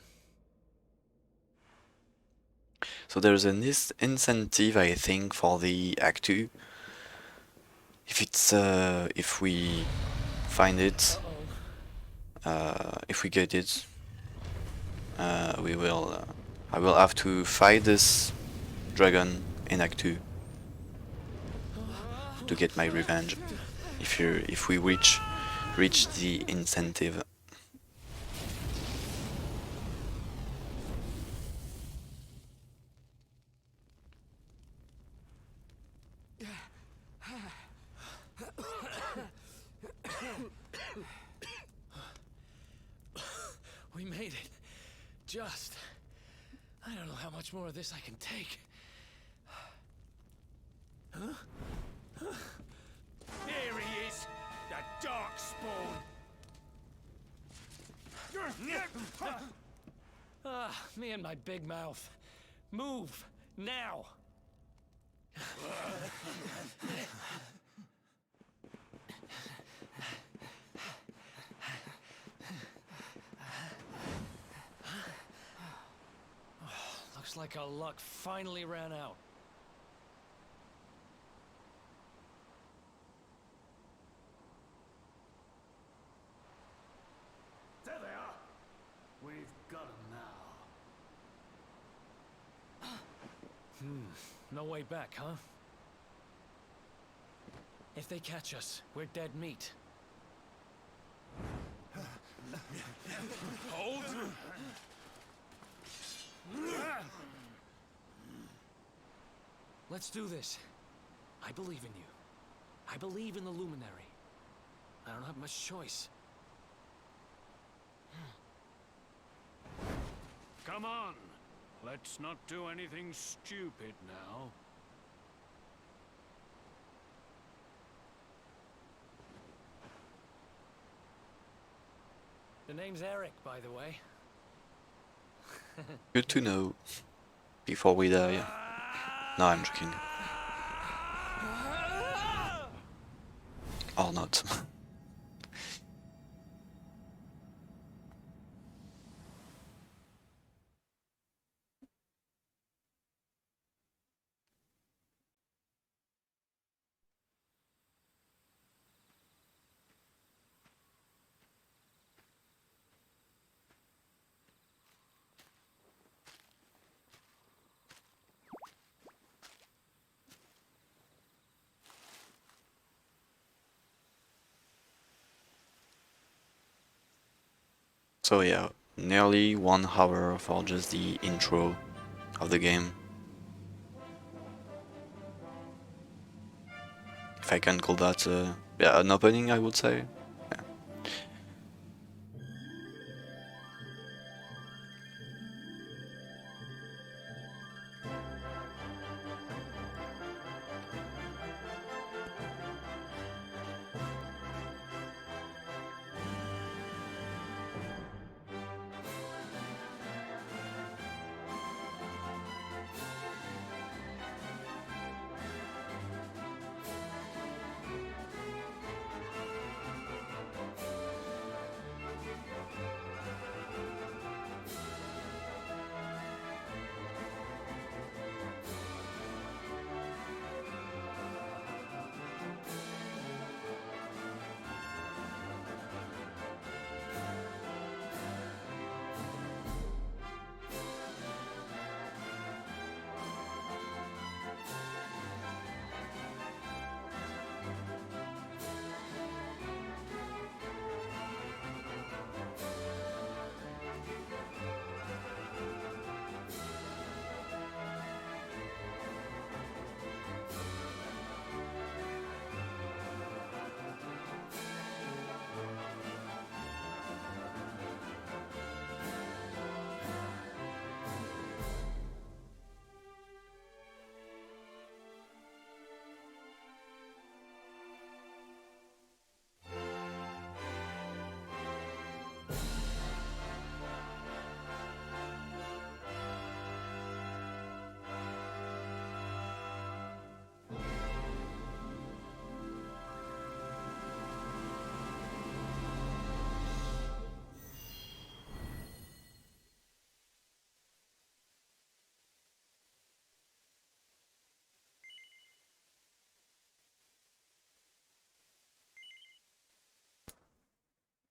So there's an incentive, I think, for the Act 2. If it's if we find it, if we get it, I will have to fight this dragon in Act 2 to get my revenge. If we reach the incentive. We made it. Just. I don't know how much more of this I can take. Huh? Here he is, the dark spawn. Me and my big mouth. Move, now! Looks like our luck finally ran out. There they are. We've got them now. No way back, huh? If they catch us, we're dead meat. Hold! Let's do this. I believe in you. I believe in the Luminary. I don't have much choice. Come on. Let's not do anything stupid now. The name's Eric, by the way. Good to know. Before we die. No, I'm joking. Or not. So yeah, nearly 1 hour for just the intro of the game. If I can call that yeah, an opening, I would say. Yeah.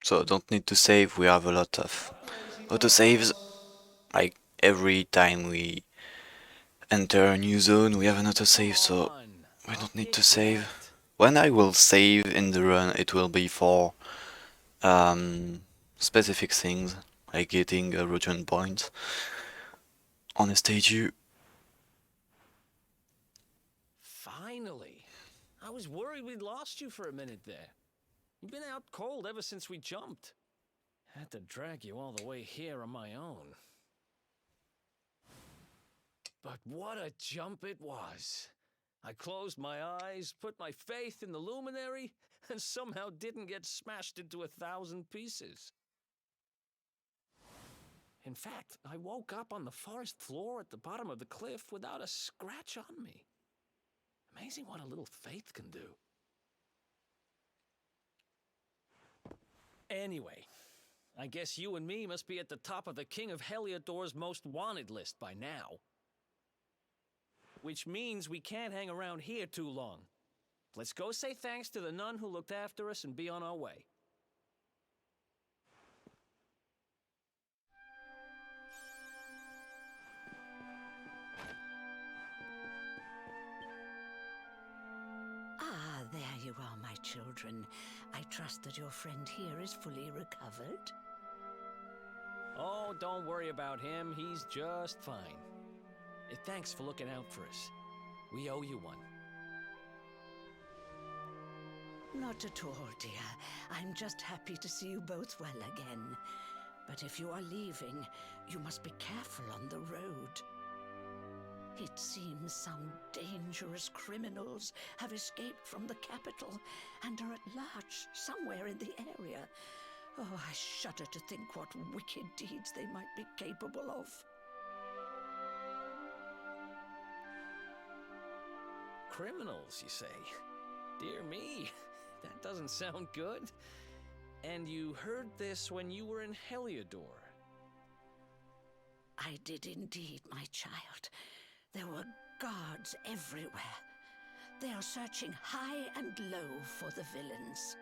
So don't need to save, we have a lot of auto saves. like every time we enter a new zone we have an autosave, so we don't need to save. When I will save in the run, it will be for specific things, like getting a region point on a statue. Finally! I was worried we'd lost you for a minute there. You've been out cold ever since we jumped. Had to drag you all the way here on my own. But what a jump it was! I closed my eyes, put my faith in the luminary, and somehow didn't get smashed into 1,000 pieces. In fact, I woke up on the forest floor at the bottom of the cliff without a scratch on me. Amazing what a little faith can do. Anyway, I guess you and me must be at the top of the King of Heliodor's most wanted list by now. Which means we can't hang around here too long. Let's go say thanks to the nun who looked after us and be on our way. Ah, there you are, my children. I trust that your friend here is fully recovered. Oh, don't worry about him. He's just fine. Thanks for looking out for us. We owe you one. Not at all, dear. I'm just happy to see you both well again. But if you are leaving, you must be careful on the road. It seems some dangerous criminals have escaped from the capital and are at large somewhere in the area. Oh, I shudder to think what wicked deeds they might be capable of. Criminals, you say? Dear me, that doesn't sound good. And you heard this when you were in Heliodor? I did indeed, my child. There were guards everywhere. They are searching high and low for the villains.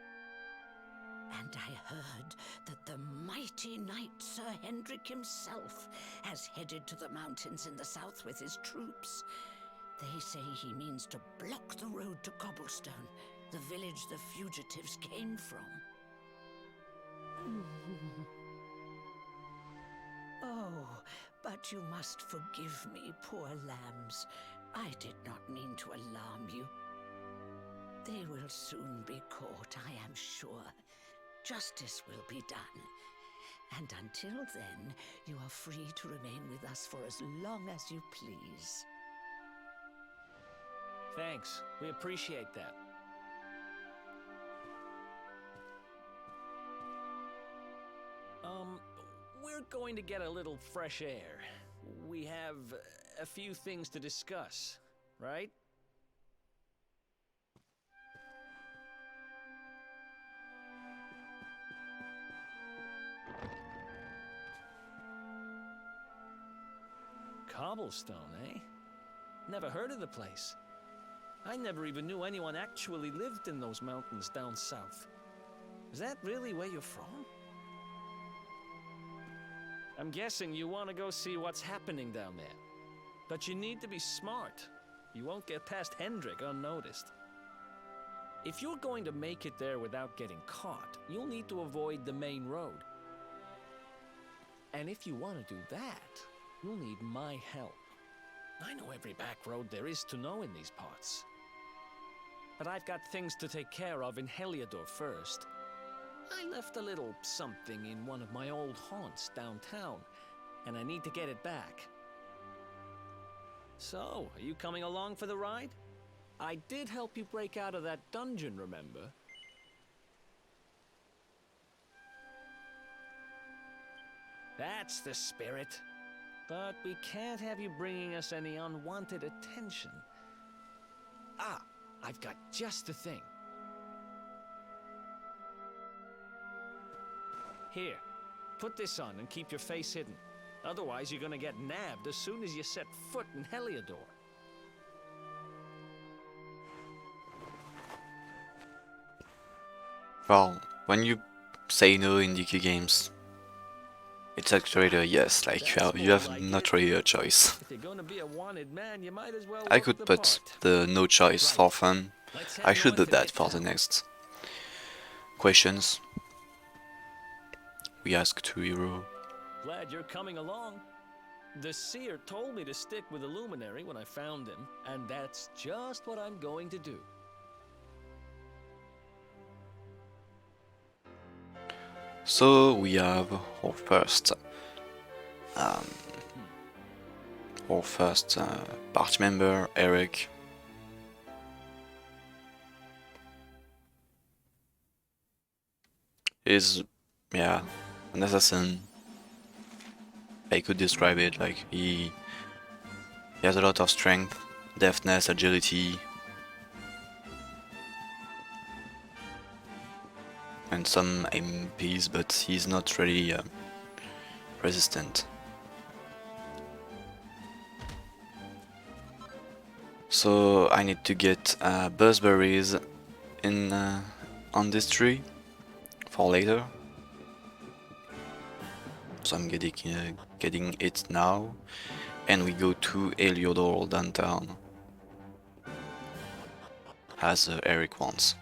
And I heard that the mighty knight Sir Hendrik himself has headed to the mountains in the south with his troops. They say he means to block the road to Cobblestone, the village the fugitives came from. Oh, but you must forgive me, poor lambs. I did not mean to alarm you. They will soon be caught, I am sure. Justice will be done. And until then, you are free to remain with us for as long as you please. Thanks. We appreciate that. We're going to get a little fresh air. We have a few things to discuss, right? Cobblestone, eh? Never heard of the place. I never even knew anyone actually lived in those mountains down south. Is that really where you're from? I'm guessing you want to go see what's happening down there. But you need to be smart. You won't get past Hendrik unnoticed. If you're going to make it there without getting caught, you'll need to avoid the main road. And if you want to do that, you'll need my help. I know every back road there is to know in these parts. But I've got things to take care of in Heliodor first. I left a little something in one of my old haunts downtown, and I need to get it back. So, are you coming along for the ride? I did help you break out of that dungeon, remember? That's the spirit. But we can't have you bringing us any unwanted attention. Ah, I've got just the thing. Here, put this on and keep your face hidden. Otherwise, you're gonna get nabbed as soon as you set foot in Heliodor. Well, when you say no in DQ games, It's actually a yes, like you have not really a choice. If you're gonna be a wanted man, you might as well I look could the put part. the no choice for fun. Let's I head should do north and that get for the down. next questions we ask to hero. Glad you're coming along. The seer told me to stick with the luminary when I found him, and that's just what I'm going to do. So we have our first party member, Eric. Is, yeah, an assassin. I could describe it like he has a lot of strength, deftness, agility, and some MPs, but he's not really resistant. So I need to get buzzberries in on this tree for later. So I'm getting it now, and we go to Heliodor downtown, as Eric wants.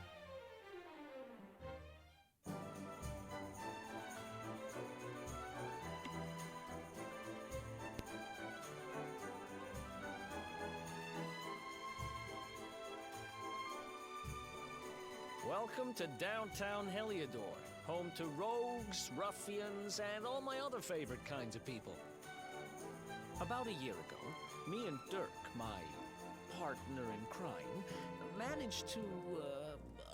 Welcome to downtown Heliodor, home to rogues, ruffians, and all my other favorite kinds of people. About a year ago, me and Dirk, my partner in crime, managed to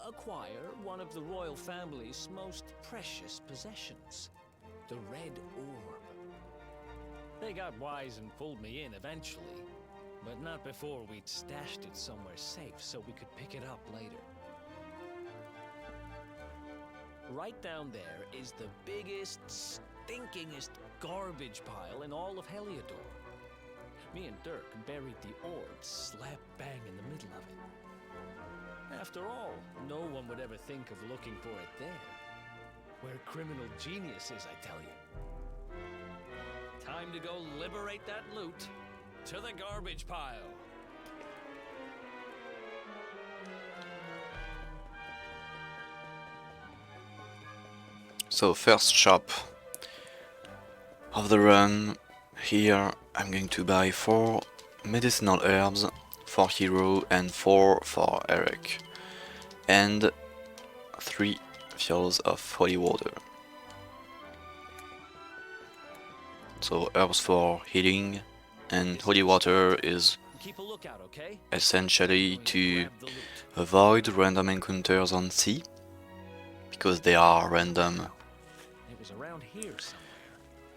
acquire one of the royal family's most precious possessions, the Red Orb. They got wise and pulled me in eventually, but not before we'd stashed it somewhere safe so we could pick it up later. Right down there is the biggest, stinkingest garbage pile in all of Heliodor. Me and Dirk buried the orb slap bang in the middle of it. After all, no one would ever think of looking for it there. We're criminal geniuses, I tell you. Time to go liberate that loot. To the garbage pile. So first shop of the run. Here I'm going to buy 4 medicinal herbs for Hero and 4 for Eric, and 3 vials of holy water. So herbs for healing, and holy water is essentially to avoid random encounters on sea, because they are random It was around here somewhere.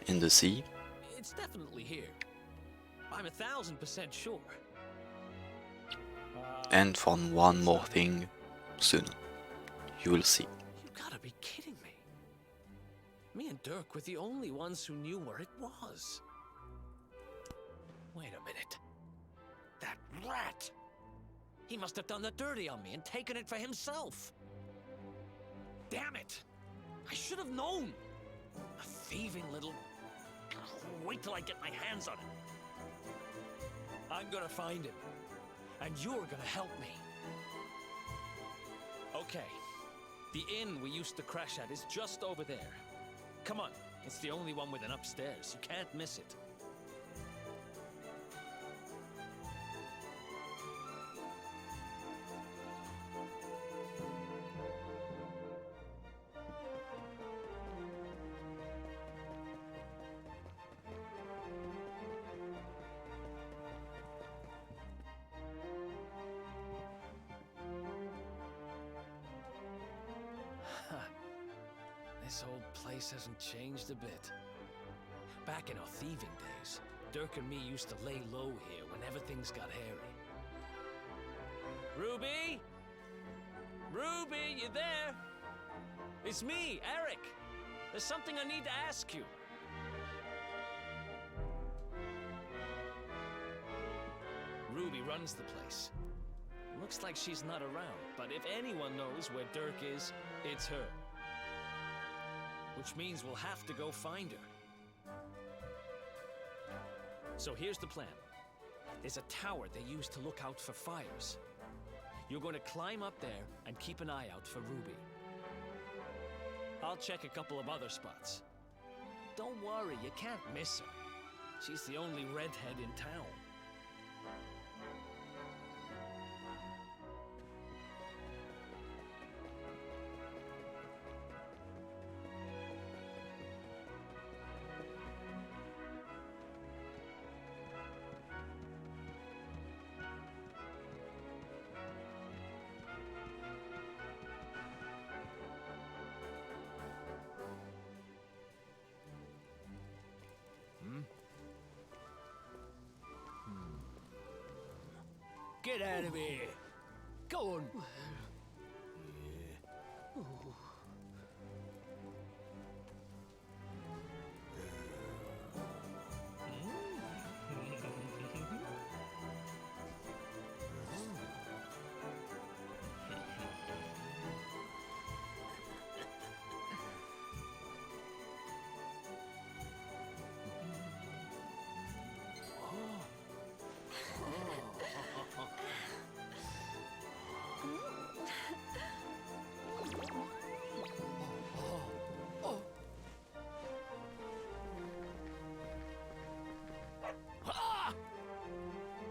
in the sea. It's definitely here. I'm 1000% sure. And for one more thing, soon. You will see. You gotta be kidding me. Me and Dirk were the only ones who knew where it was. Wait a minute. That rat! He must have done the dirty on me and taken it for himself. Damn it! I should have known! A thieving little... Wait till I get my hands on him. I'm gonna find him. And you're gonna help me. Okay. The inn we used to crash at is just over there. Come on. It's the only one with an upstairs. You can't miss it. This old place hasn't changed a bit. Back in our thieving days, Dirk and me used to lay low here whenever things got hairy. Ruby? Ruby, you there? It's me, Eric. There's something I need to ask you. Ruby runs the place. Looks like she's not around, but if anyone knows where Dirk is, it's her. Which means we'll have to go find her. So here's the plan. There's a tower they use to look out for fires. You're going to climb up there and keep an eye out for Ruby. I'll check a couple of other spots. Don't worry, you can't miss her. She's the only redhead in town. Get out of here! Go on!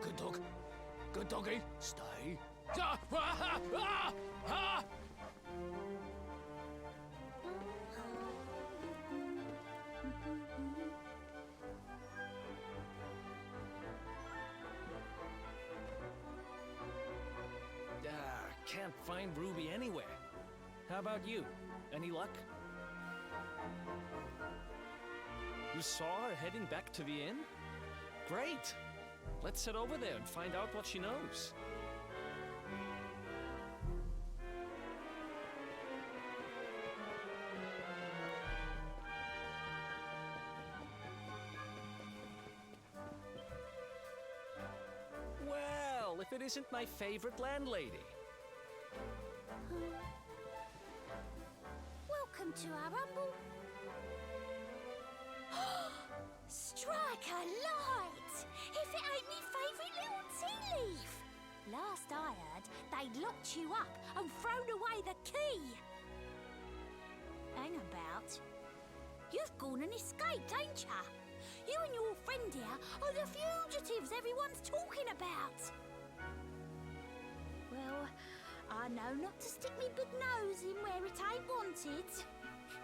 Good dog. Good doggy. Stay. Can't find Ruby anywhere. How about you? Any luck? You saw her heading back to the inn? Great! Let's head over there and find out what she knows. Well, if it isn't my favorite landlady. Welcome to our rumble. Strike a light! If it ain't me favourite little tea leaf! Last I heard, they'd locked you up and thrown away the key. Hang about. You've gone and escaped, ain't ya? You and your friend here are the fugitives everyone's talking about. Well, I know not to stick me big nose in where it ain't wanted.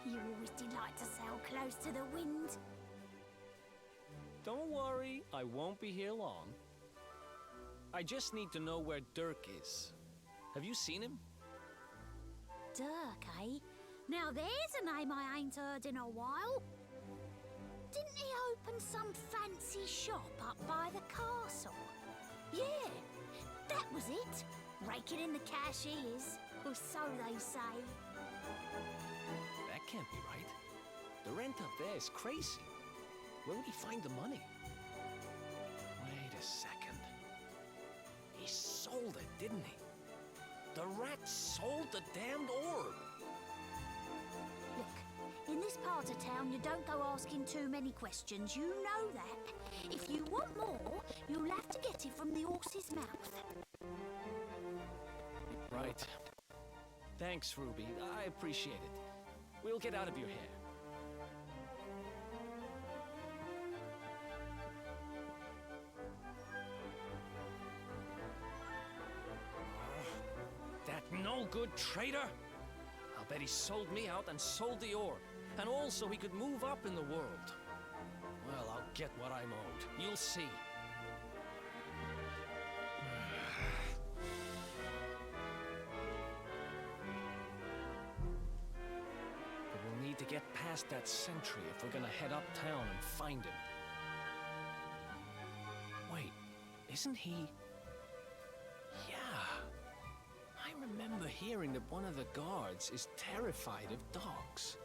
You always delight to sail close to the wind. Don't worry, I won't be here long. I just need to know where Dirk is. Have you seen him? Dirk, eh? Now there's a name I ain't heard in a while. Didn't he open some fancy shop up by the castle? Yeah, that was it. Raking in the cash he is, or so they say. That can't be right. The rent up there is crazy. Where would he find the money? Wait a second. He sold it, didn't he? The rat sold the damned orb. Look, in this part of town you don't go asking too many questions, you know that. If you want more, you'll have to get it from the horse's mouth. Right. Thanks, Ruby. I appreciate it. We'll get out of your hair. That no-good traitor! I'll bet he sold me out and sold the orb. And also he could move up in the world. Well, I'll get what I'm owed. You'll see. But we'll need to get past that sentry if we're gonna head uptown and find him. Wait, isn't he... I remember hearing that one of the guards is terrified of dogs.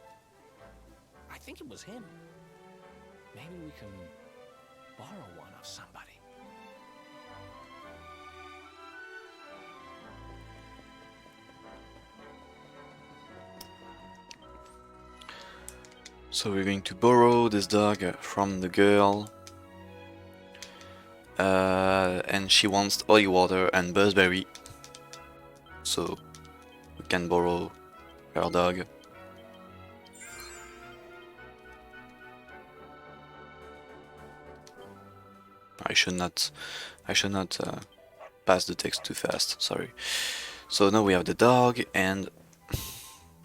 I think it was him. Maybe we can borrow one of somebody. So we're going to borrow this dog from the girl. and she wants holy water and buzzberry, so we can borrow her dog. I should not pass the text too fast, sorry. So now we have the dog, and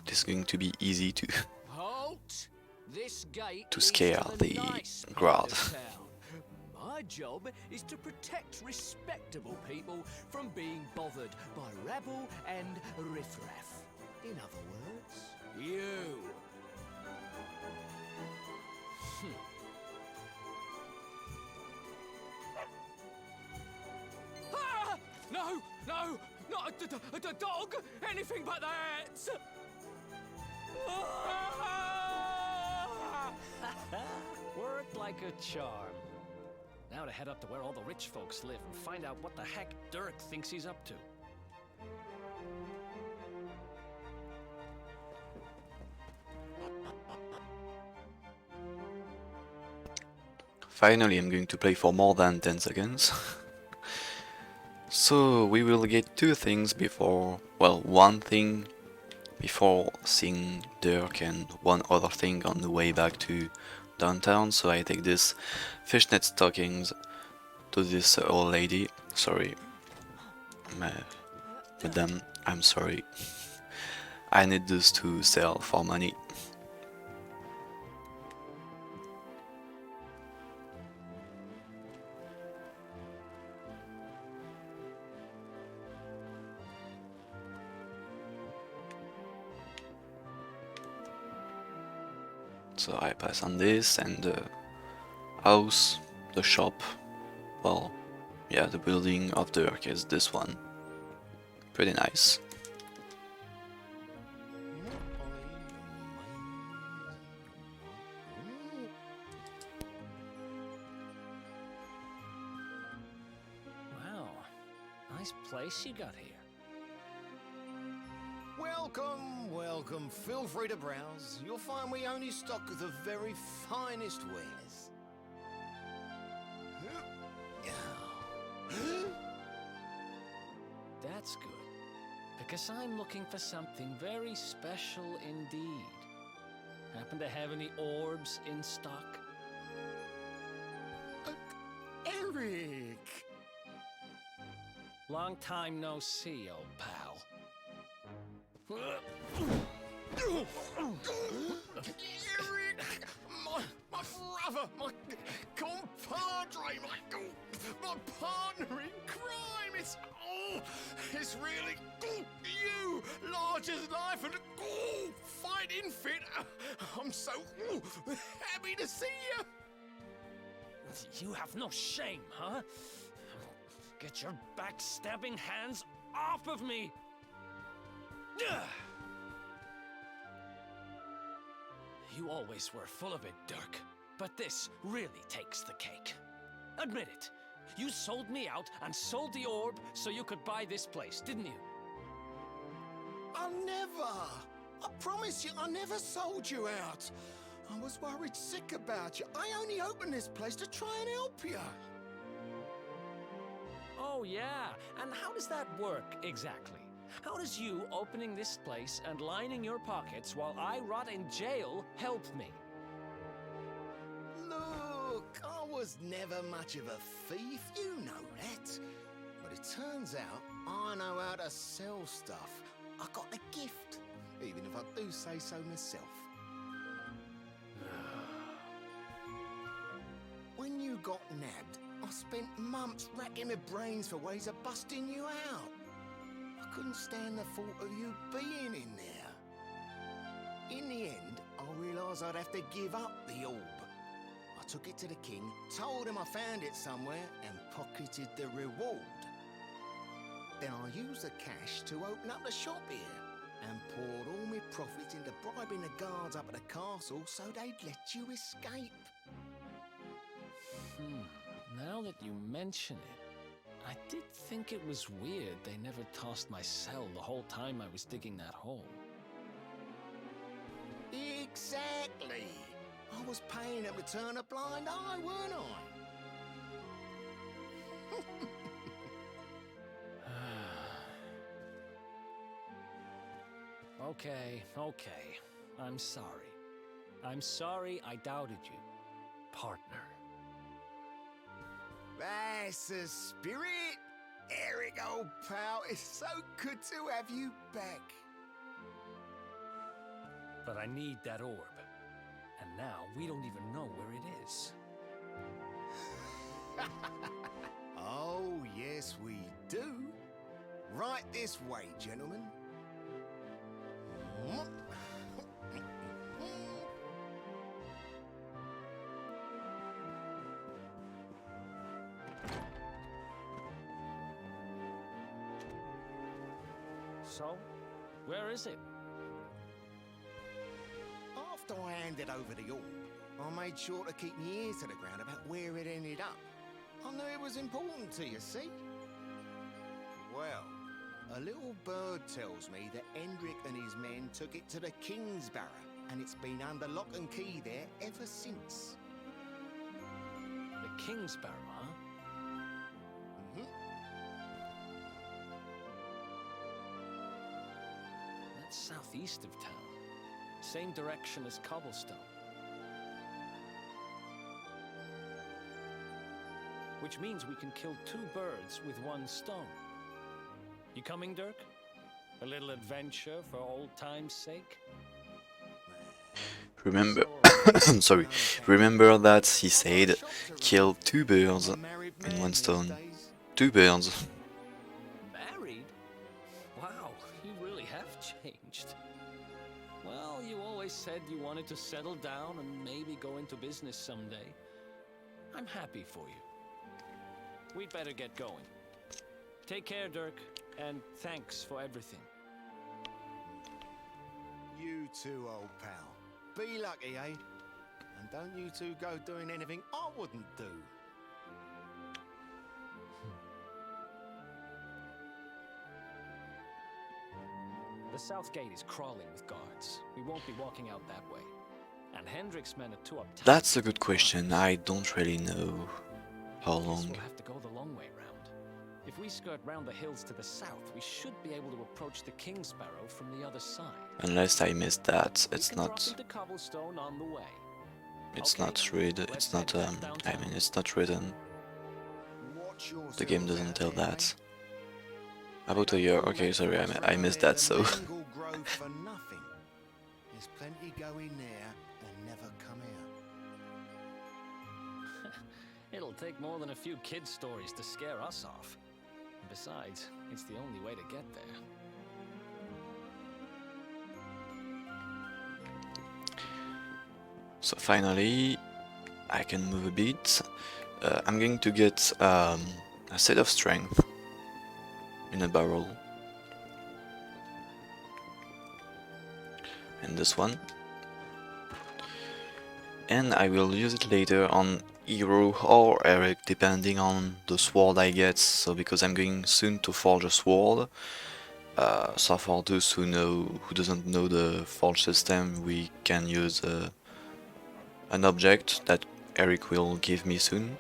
this is going to be easy to Halt! This gate to leads scare to the nice part guard. of town. My job is to protect respectable people from being bothered by rabble and riffraff. In other words, you. Ah! No, no, not the dog. Anything but that. Worked like a charm. Now to head up to where all the rich folks live and find out what the heck Dirk thinks he's up to. Finally, I'm going to play for more than 10 seconds. So we will get two things before, well, one thing before seeing Dirk, and one other thing on the way back to downtown. So I take this fishnet stockings to this old lady. Sorry, madam, I'm sorry. I need this to sell for money. So I pass on this, and the house, the shop, well, yeah, the building of Dirk is this one. Pretty nice. Wow, nice place you got here. Welcome, welcome. Feel free to browse. You'll find we only stock the very finest wares. That's good, because I'm looking for something very special indeed. Happen to have any orbs in stock? Eric! Long time no see, old pal. Eric! My brother, my compadre, my partner in crime! It's really you! Large as life and fighting fit! I'm so happy to see you! You have no shame, huh? Get your backstabbing hands off of me! You always were full of it, Dirk, but this really takes the cake. Admit it, you sold me out and sold the orb so you could buy this place, didn't you? I never! I promise you, I never sold you out! I was worried sick about you. I only opened this place to try and help you. Oh yeah, and how does that work exactly? How does you opening this place and lining your pockets while I rot in jail help me? Look, I was never much of a thief, you know that. But it turns out I know how to sell stuff. I got the gift, even if I do say so myself. When you got nabbed, I spent months racking my brains for ways of busting you out. I couldn't stand the thought of you being in there. In the end, I realised I'd have to give up the orb. I took it to the king, told him I found it somewhere, and pocketed the reward. Then I used the cash to open up the shop here, and poured all my profits into bribing the guards up at the castle so they'd let you escape. Now that you mention it, I did think it was weird they never tossed my cell the whole time I was digging that hole. Exactly! I was paying them to turn a blind eye, weren't I? Okay, okay. I'm sorry. I'm sorry I doubted you, partner. That's the spirit! Eric, old pal, it's so good to have you back. But I need that orb. And now we don't even know where it is. Oh, yes, we do. Right this way, gentlemen. So, where is it? After I handed over the orb, I made sure to keep my ears to the ground about where it ended up. I knew it was important to you, see? Well, a little bird tells me that Hendrik and his men took it to the King's Barrow, and it's been under lock and key there ever since. The King's Barrow, huh? That's southeast of town. Same direction as Cobblestone. Which means we can kill 2 birds with 1 stone. You coming, Dirk? A little adventure for old time's sake? Remember, sorry, remember that he said, kill 2 birds in 1 stone. 2 birds. Married? Wow, you really have changed. Well, you always said you wanted to settle down and maybe go into business someday. I'm happy for you. We'd better get going. Take care, Dirk, and thanks for everything. You too, old pal. Be lucky, eh? And don't you two go doing anything I wouldn't do. The south gate is crawling with guards. We won't be walking out that way. And Hendrik's men are too uptight. That's a good question. I don't really know how long. We'll have to go the long way round. If we skirt round the hills to the south, we should be able to approach the King's Barrow from the other side. Unless I missed that, it's not. Drop into Cobblestone on the way. It's not read. It's not. I mean, it's not written. The game doesn't tell that. About a year. Okay, sorry, I missed that. So. There's plenty go in there and never come out. It'll take more than a few kid stories to scare us off. And besides, it's the only way to get there. So finally, I can move a bit. I'm going to get a set of strength in a barrel. And this one. And I will use it later on Hero or Eric, depending on the sword I get. So because I'm going soon to forge a sword. So for those who doesn't know the forge system, we can use an object that Eric will give me soon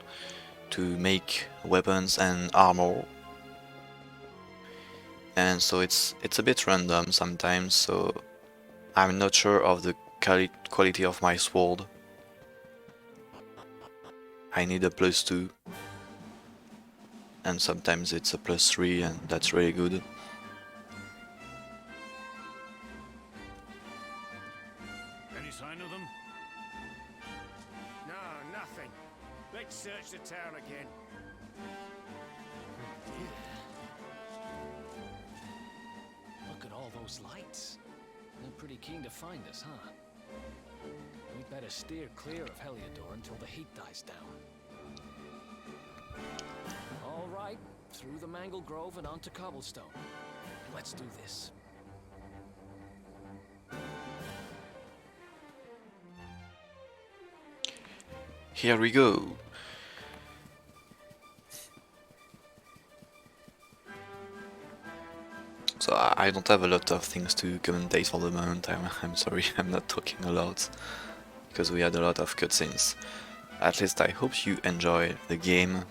to make weapons and armor. And so it's a bit random sometimes, so I'm not sure of the quality of my sword. I need a +2, and sometimes it's a +3, and that's really good. Any sign of them? No, nothing. Let's search the town again. Look at all those lights. They're pretty keen to find us, huh? We'd better steer clear of Heliodor until the heat dies down. All right, through the Mangle Grove and onto Cobblestone. Let's do this. Here we go. So I don't have a lot of things to commentate for the moment. I'm sorry, I'm not talking a lot because we had a lot of cutscenes. At least I hope you enjoy the game.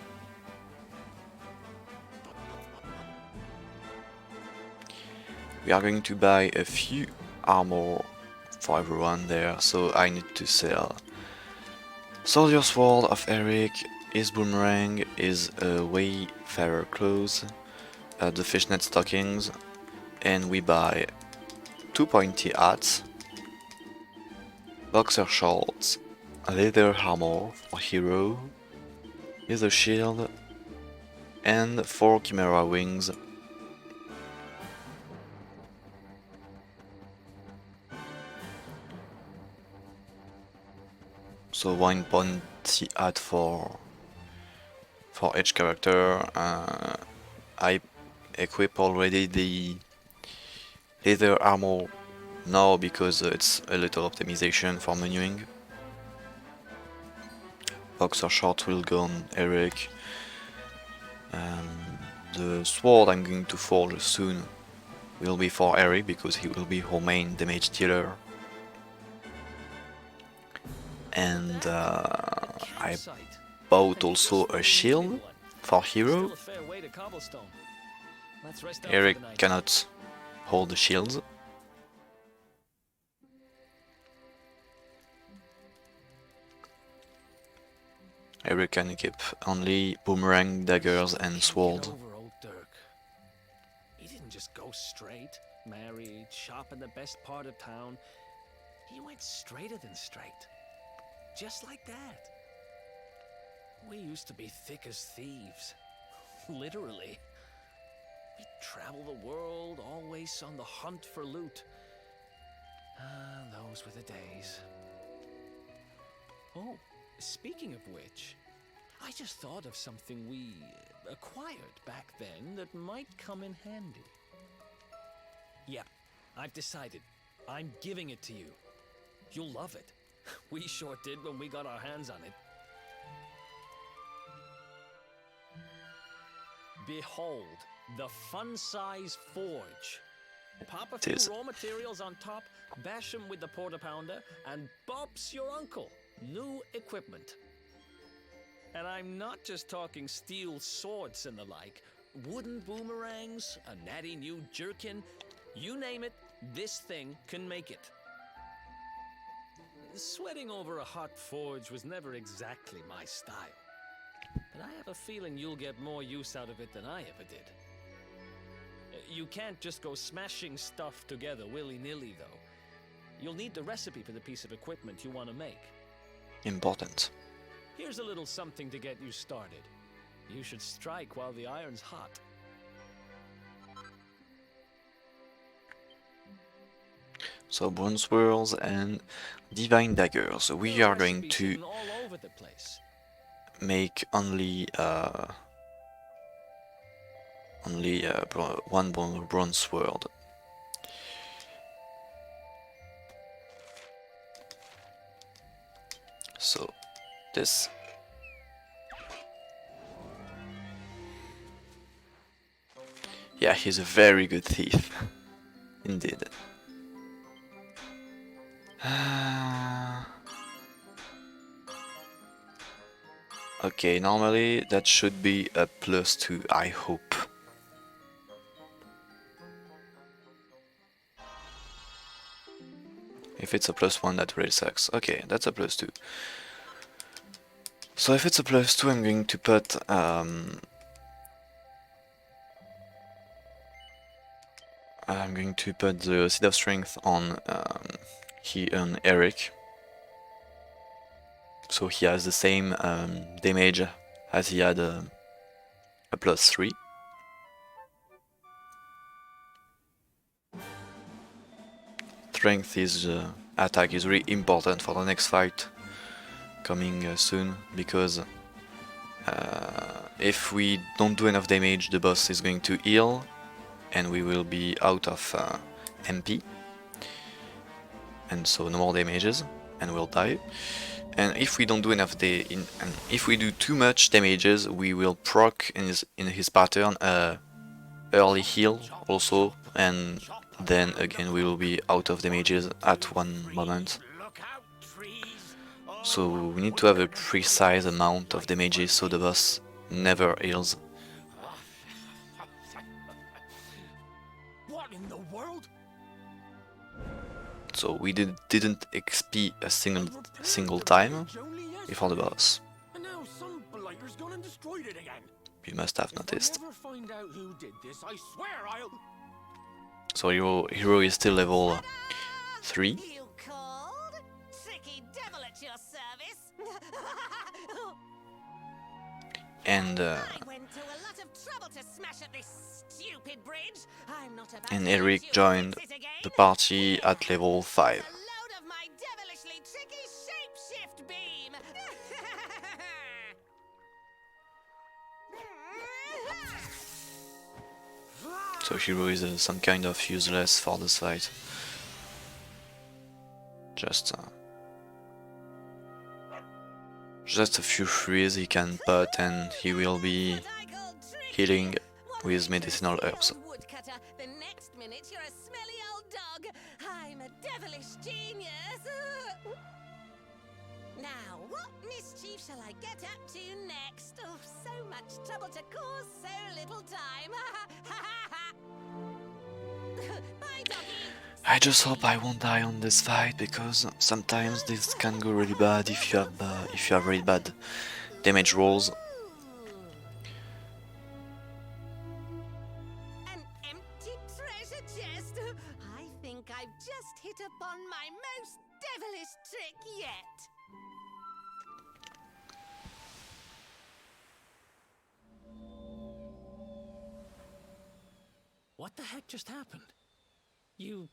We are going to buy a few armor for everyone there, so I need to sell Soldier Sword of Eric, his boomerang, his Wayfarer clothes, the fishnet stockings, and we buy 2 pointy hats, boxer shorts, leather armor for hero, leather shield, and 4 chimera wings. So 1 pointy hat for each character. I equip already the leather armor now because it's a little optimization for menuing. Boxer short will go on Eric. The sword I'm going to forge soon will be for Eric because he will be our main damage dealer. And I bought also a shield for hero. Eric cannot hold the shields. Eric can equip only boomerang, daggers, and sword. He didn't just go straight, married, shop in the best part of town. He went straighter than straight. Just like that. We used to be thick as thieves. Literally. We'd travel the world, always on the hunt for loot. Ah, those were the days. Oh, speaking of which, I just thought of something we acquired back then that might come in handy. Yeah, I've decided. I'm giving it to you. You'll love it. We sure did when we got our hands on it. Behold, the fun-size forge. Pop a few raw materials on top, bash them with the porta-pounder, and bop's your uncle. New equipment. And I'm not just talking steel swords and the like. Wooden boomerangs, a natty new jerkin. You name it, this thing can make it. Sweating over a hot forge was never exactly my style. But I have a feeling you'll get more use out of it than I ever did. You can't just go smashing stuff together willy-nilly, though. You'll need the recipe for the piece of equipment you want to make. Important. Here's a little something to get you started. You should strike while the iron's hot. So bronze swirls and divine daggers. So we are going to make only one bronze sword. So this. Yeah, he's a very good thief. Indeed. Okay, normally that should be a +2, I hope. If it's a +1, that really sucks. Okay, that's a +2. So if it's a +2, I'm going to put the Seed of Strength on Eric. So he has the same damage as he had a +3. Strength is attack is really important for the next fight coming soon, because if we don't do enough damage, the boss is going to heal and we will be out of MP, and so no more damages and we'll die. And if we don't do enough and if we do too much damages, we will proc in his pattern early heal also, and then again we will be out of damages at one moment. So we need to have a precise amount of damages so the boss never heals. What in the world? So we didn't XP a single time before the boss. And now some blighter's gone and destroyed it again. You must have noticed. If I ever find out who did this, I swear I'll... So hero is still level 3. You called? Tricky devil at your service. And I went to a lot of trouble to smash at this stupid bridge. I'm not about and to Eric let you joined fix it again. the party at level 5. A load of my devilishly tricky shapeshift beam. So hero is some kind of useless for this fight. Just a few freeze he can put and he will be healing with medicinal herbs. Woodcutter, the next minute you're a smelly old dog. I'm a devilish genius. Now, what mischief shall I get up to next? Oh, so much trouble to cause so little time. Bye, doggy. I just hope I won't die on this fight, because sometimes this can go really bad if you have really bad damage rolls. An empty treasure chest. I think I've just hit upon my most devilish trick yet. What the heck just happened? You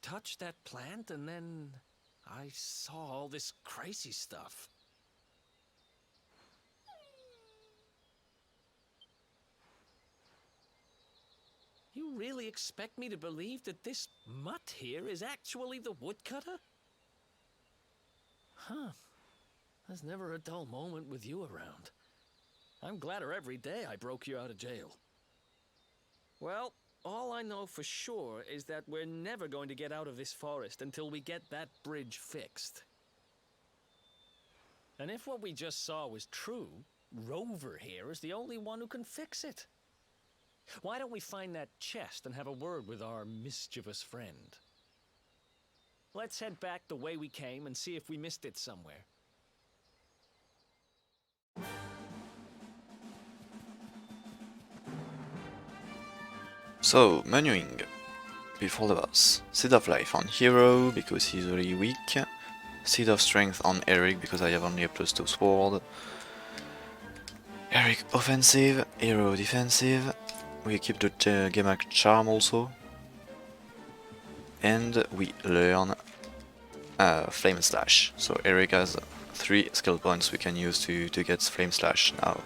touched that plant and then I saw all this crazy stuff. You really expect me to believe that this mutt here is actually the woodcutter? Huh. There's never a dull moment with you around. I'm gladder every day I broke you out of jail. Well, all I know for sure is that we're never going to get out of this forest until we get that bridge fixed. And if what we just saw was true, Rover here is the only one who can fix it. Why don't we find that chest and have a word with our mischievous friend? Let's head back the way we came and see if we missed it somewhere. So, menuing before the boss. Seed of Life on Hero, because he's really weak. Seed of Strength on Eric, because I have only a +2 sword. Eric offensive, Hero defensive. We keep the Gemak Charm also. And we learn Flame Slash. So Eric has 3 skill points we can use to get Flame Slash now.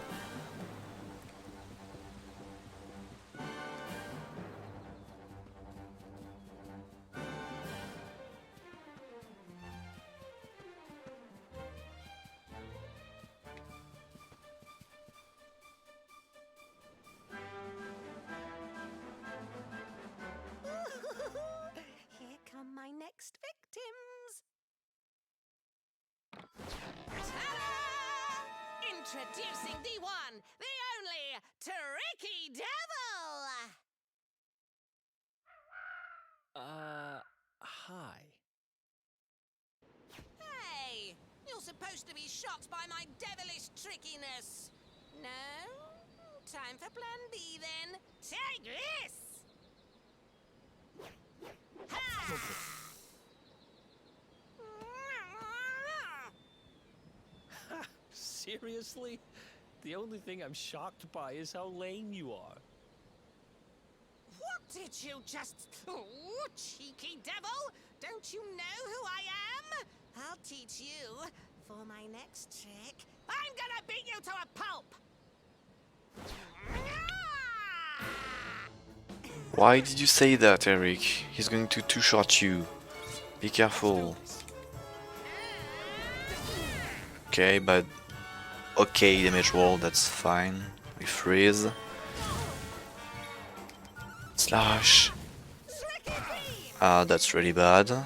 Here come my next victims. Ta-da! Introducing the one, the only, Tricky Devil! Hi. Hey, you're supposed to be shocked by my devilish trickiness. No? Time for plan B then. Take this! Ha! Seriously? The only thing I'm shocked by is how lame you are. What did you just... Oh, cheeky devil! Don't you know who I am? I'll teach you. For my next trick, I'm gonna beat you to a pulp! Why did you say that, Eric? He's going to two-shot you. Be careful. Okay, but... Okay, damage roll, that's fine. We freeze. Slash. That's really bad.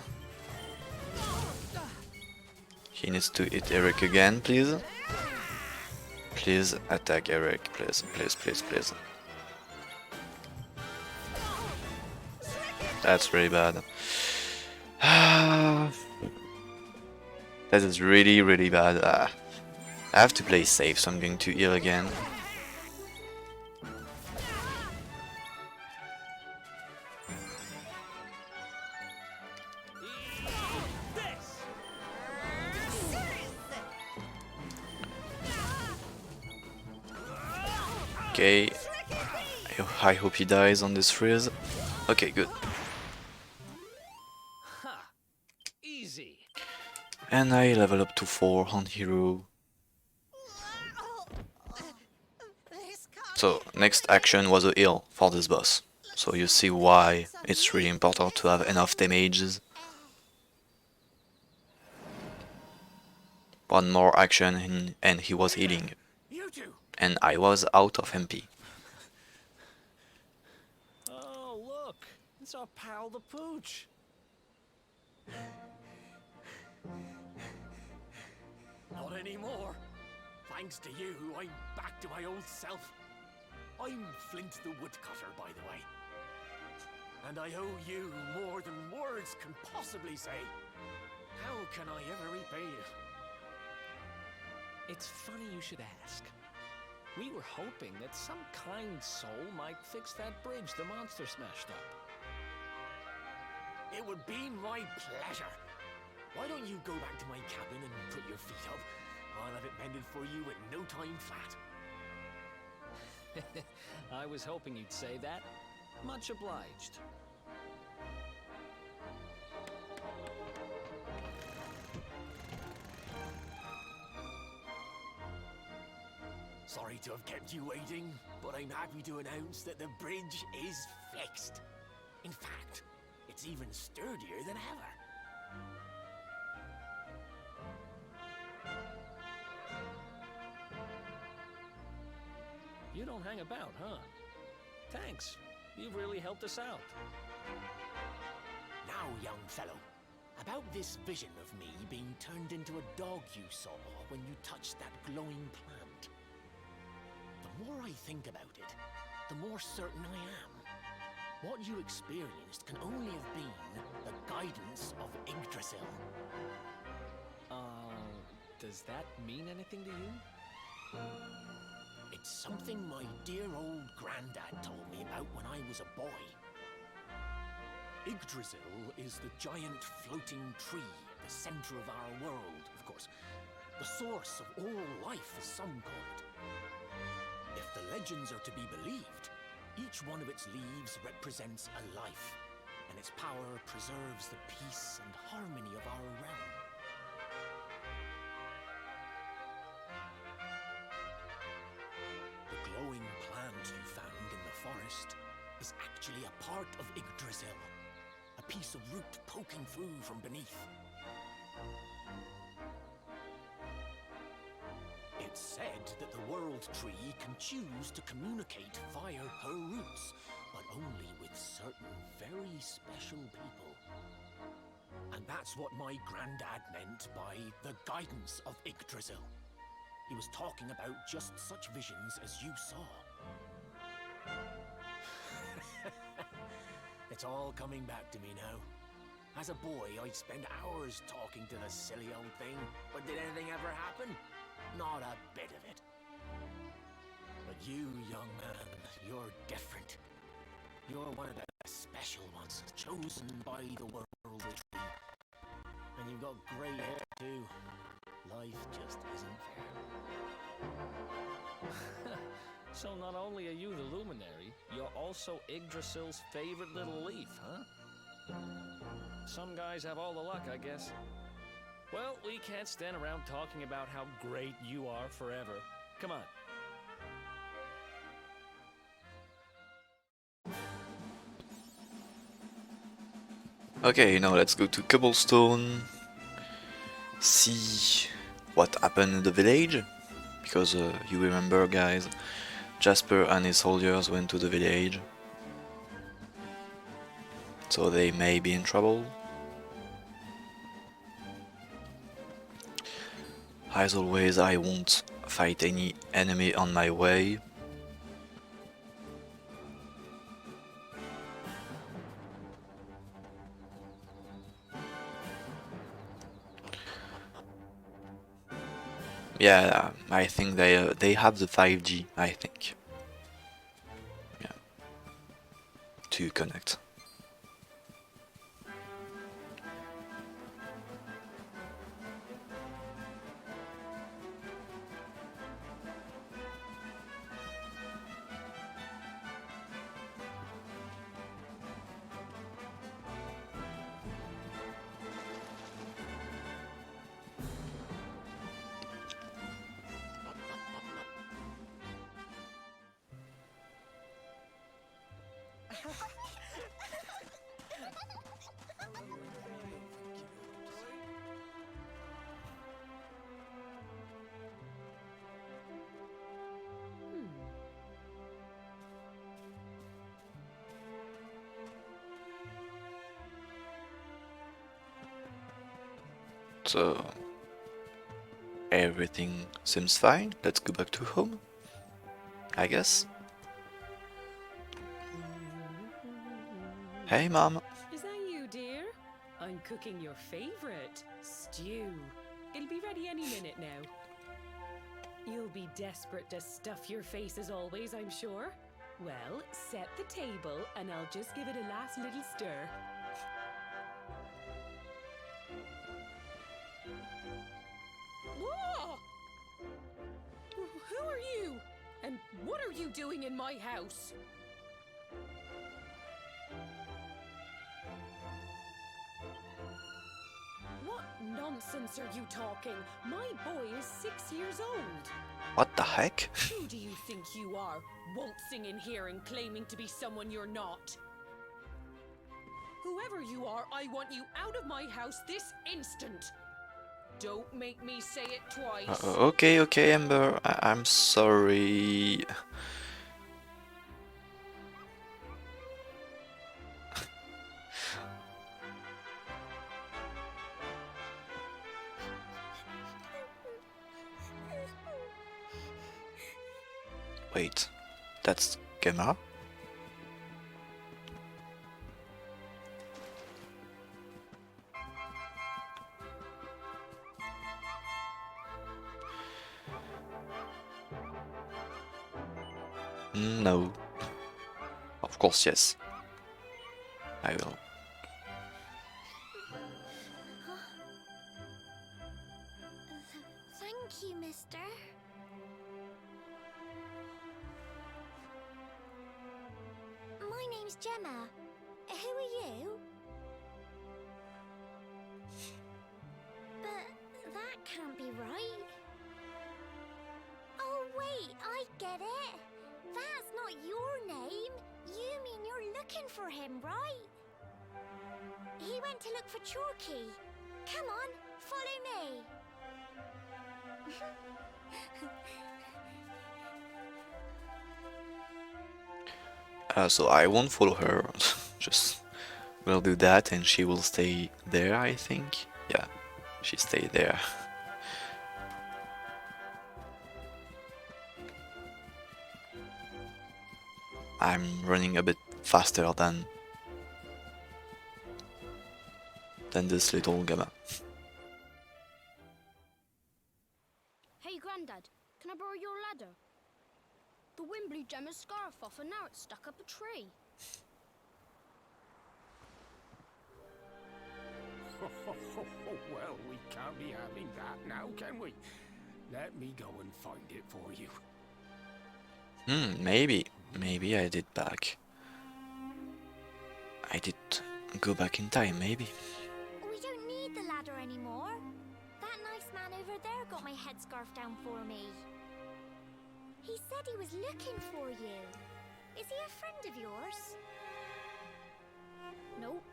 He needs to hit Eric again, please. Please attack Eric, please, please, please, please. That's really bad. That is really, really bad. I have to play safe, so I'm going to heal again. Okay, I hope he dies on this freeze. Okay, good. Easy. And I level up to 4 on hero. So, next action was a heal for this boss. So you see why it's really important to have enough damages. One more action and he was healing. And I was out of MP. Oh, look! It's our pal the Pooch! Not anymore. Thanks to you, I'm back to my old self. I'm Flint the Woodcutter, by the way. And I owe you more than words can possibly say. How can I ever repay you? It's funny you should ask. We were hoping that some kind soul might fix that bridge the monster smashed up. It would be my pleasure. Why don't you go back to my cabin and put your feet up? I'll have it mended for you in no time flat. I was hoping you'd say that. Much obliged. Sorry to have kept you waiting, but I'm happy to announce that the bridge is fixed. In fact, it's even sturdier than ever. You don't hang about, huh? Thanks. You've really helped us out. Now, young fellow, about this vision of me being turned into a dog you saw when you touched that glowing plant. The more I think about it, the more certain I am. What you experienced can only have been the guidance of Yggdrasil. Does that mean anything to you? It's something my dear old granddad told me about when I was a boy. Yggdrasil is the giant floating tree, the center of our world, of course. The source of all life, as some call it. If the legends are to be believed, each one of its leaves represents a life, and its power preserves the peace and harmony of our realm. The glowing plant you found in the forest is actually a part of Yggdrasil, a piece of root poking through from beneath. It's said that the World Tree can choose to communicate via her roots, but only with certain very special people. And that's what my granddad meant by the guidance of Yggdrasil. He was talking about just such visions as you saw. It's all coming back to me now. As a boy, I'd spend hours talking to the silly old thing, but did anything ever happen? Not a bit of it. But you, young man, you're different. You're one of the special ones, chosen by the World Tree. And you've got grey hair too. Life just isn't fair. So not only are you the luminary, you're also Yggdrasil's favorite little leaf, huh? Some guys have all the luck, I guess. Well, we can't stand around talking about how great you are forever. Come on. Okay, now let's go to Cobblestone. See what happened in the village. Because you remember, guys, Jasper and his soldiers went to the village. So they may be in trouble. As always, I won't fight any enemy on my way. Yeah, I think they have the 5G, I think. Yeah. To connect. So everything seems fine. Let's go back to home, I guess. Hey, Mom. Is that you, dear? I'm cooking your favorite stew. It'll be ready any minute now. You'll be desperate to stuff your face as always, I'm sure. Well, set the table and I'll just give it a last little stir. Whoa! Who are you? And what are you doing in my house? What nonsense are you talking? My boy is 6 years old. What the heck? Who do you think you are, waltzing in here and claiming to be someone you're not? Whoever you are, I want you out of my house this instant. Don't make me say it twice. Okay, Amber. I'm sorry. Wait, that's Gemma? No. Of course, yes. I will. Thank you, mister. My name's Gemma. Who are you? But that can't be right. Oh, wait, I get it. That's not your name. You mean you're looking for him, right? He went to look for Chalky. Come on, follow me. So I won't follow her. Just we'll do that and she will stay there, I think. Yeah, she stayed there. I'm running a bit faster than this little Gamma. Hey, Grandad, can I borrow your ladder? The wind blew Gemma's scarf off and now it's stuck up a tree. Well, we can't be having that now, can we? Let me go and find it for you. Maybe I did back. I did go back in time, maybe. We don't need the ladder anymore. That nice man over there got my headscarf down for me. He said he was looking for you. Is he a friend of yours? Nope.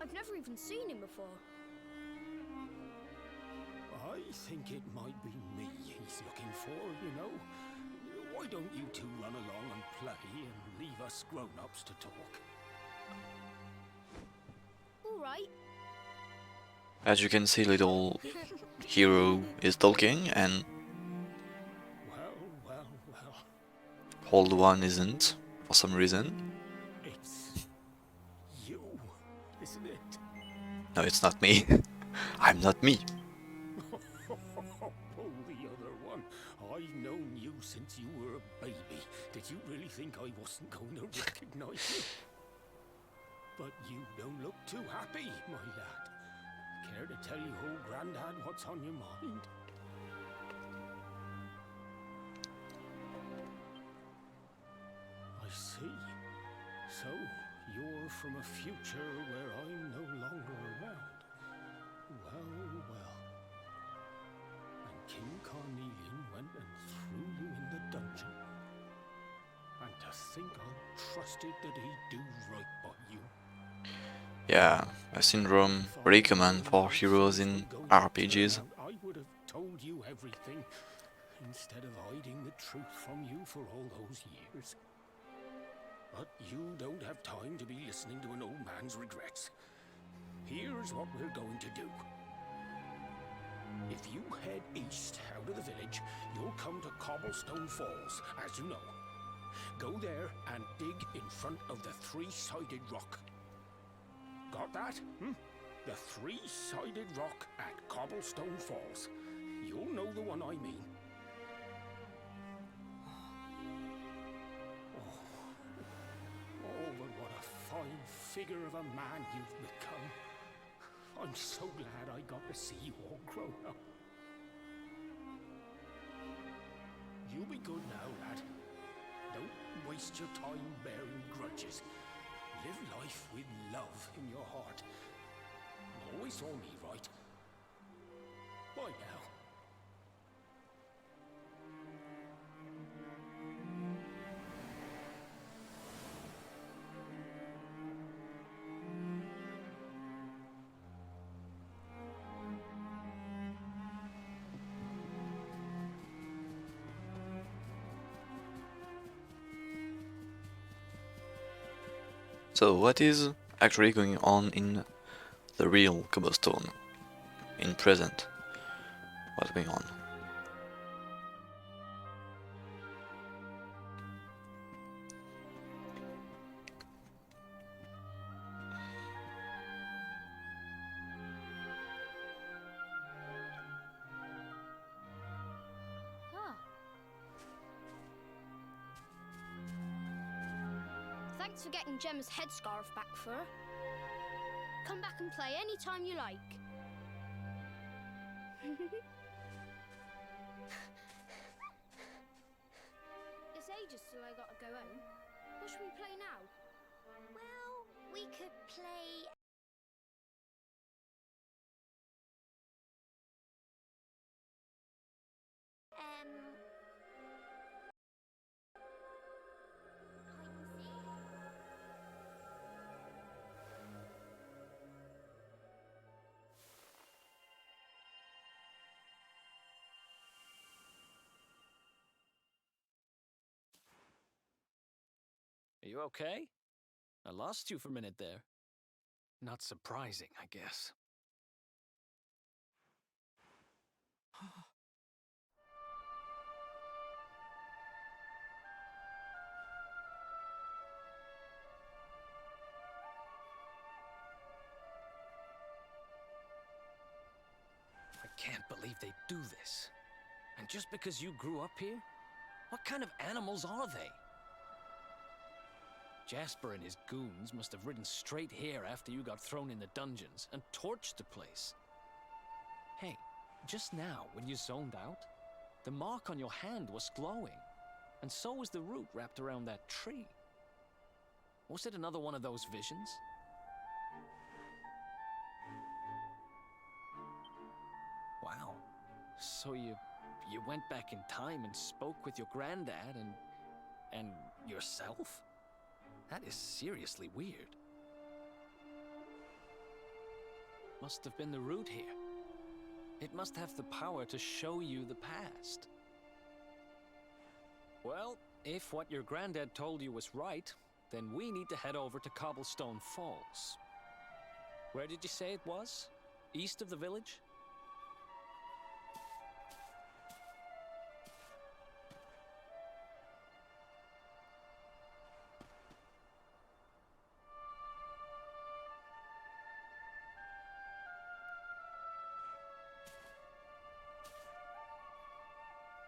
I've never even seen him before. I think it might be me he's looking for, you know. Why don't you two run along and play and leave us grown-ups to talk? All right. As you can see, little hero is talking and Well. old one isn't, for some reason. It's you, isn't it? No, it's not me. I'm not me. Pull the other you really think I wasn't going to recognize you? But you don't look too happy, my lad. Care to tell your old granddad what's on your mind? I see. So, you're from a future where I'm no longer around. Well, well. And King Carnelian went and threw you in the dungeon. And to think I trusted that he'd do right by you. Yeah, a syndrome really common for heroes in RPGs. I would have told you everything, instead of hiding the truth from you for all those years. But you don't have time to be listening to an old man's regrets. Here's what we're going to do. If you head east out of the village, you'll come to Cobblestone Falls, as you know. Go there and dig in front of the three-sided rock. Got that? The three-sided rock at Cobblestone Falls. You'll know the one I mean. Oh, but what a fine figure of a man you've become. I'm so glad I got to see you all grown up. You be good now, lad. Don't waste your time bearing grudges. Live life with love in your heart. Always saw me right. Bye now. So what is actually going on in the real Cobblestone? In present? What's going on? Thanks for getting Gemma's headscarf back for her. Come back and play any time you like. It's ages till I gotta go home. What should we play now? Well, we could play... Are you okay? I lost you for a minute there. Not surprising, I guess. I can't believe they do this. And just because you grew up here? What kind of animals are they? Jasper and his goons must have ridden straight here after you got thrown in the dungeons and torched the place. Hey, just now when you zoned out, the mark on your hand was glowing, and so was the root wrapped around that tree. Was it another one of those visions? Wow. So you went back in time and spoke with your granddad and yourself? That is seriously weird. Must have been the root here. It must have the power to show you the past. Well, if what your granddad told you was right, then we need to head over to Cobblestone Falls. Where did you say it was? East of the village?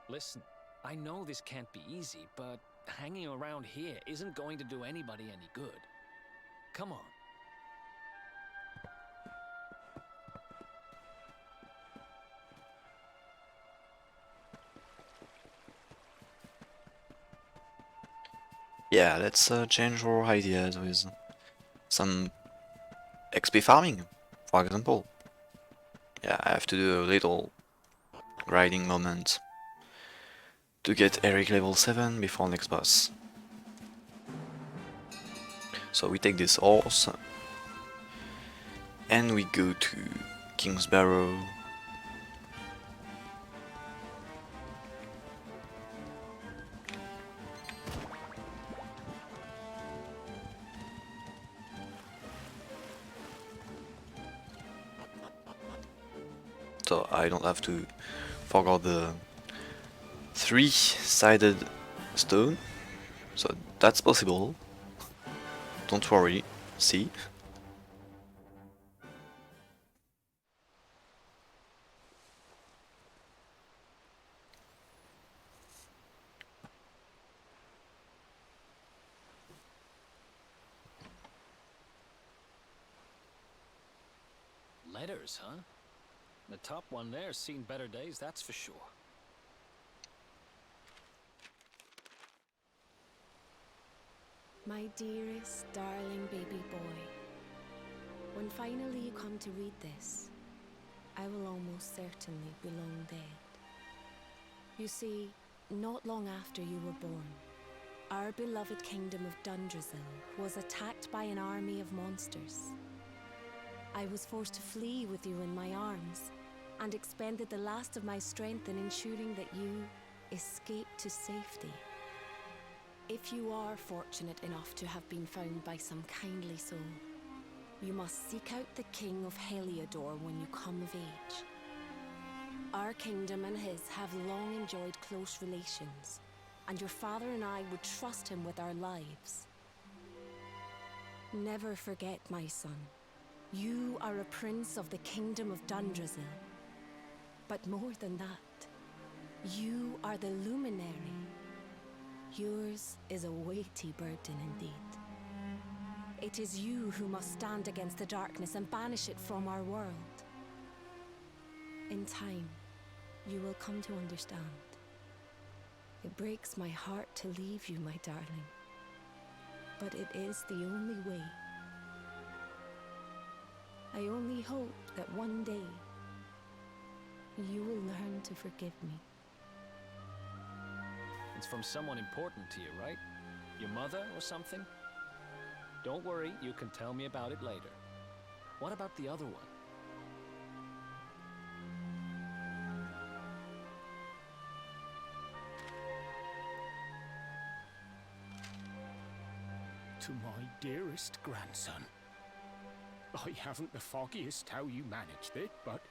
Listen, I know this can't be easy, but hanging around here isn't going to do anybody any good. Come on. Yeah, let's change our ideas with some XP farming, for example. Yeah, I have to do a little grinding moment to get Eric level 7 before next boss. So we take this horse and we go to King's Barrow. So I don't have to forget the 3-sided stone, so that's possible. Don't worry, see? Letters, huh? The top one there's seen better days, that's for sure. My dearest, darling baby boy, when finally you come to read this, I will almost certainly be long dead. You see, not long after you were born, our beloved kingdom of Dundrasil was attacked by an army of monsters. I was forced to flee with you in my arms, and expended the last of my strength in ensuring that you escaped to safety. If you are fortunate enough to have been found by some kindly soul, you must seek out the king of Heliodor when you come of age. Our kingdom and his have long enjoyed close relations, and your father and I would trust him with our lives. Never forget, my son, you are a prince of the kingdom of Dundrasil. But more than that, you are the luminary. Yours is a weighty burden indeed. It is you who must stand against the darkness and banish it from our world. In time, you will come to understand. It breaks my heart to leave you, my darling, but it is the only way. I only hope that one day you will learn to forgive me. It's from someone important to you, right? Your mother or something? Don't worry, you can tell me about it later. What about the other one? To my dearest grandson. I haven't the foggiest how you managed it, but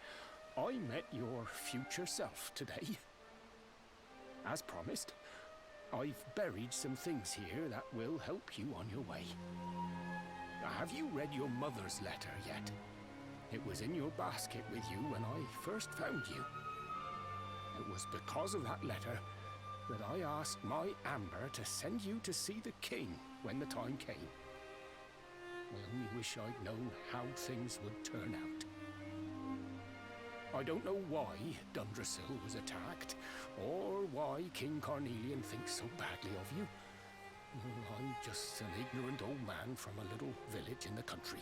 I met your future self today. As promised, I've buried some things here that will help you on your way. Have you read your mother's letter yet? It was in your basket with you when I first found you. It was because of that letter that I asked my Amber to send you to see the king when the time came. I only wish I'd known how things would turn out. I don't know why Dundrasil was attacked, or why King Carnelian thinks so badly of you. I'm just an ignorant old man from a little village in the country.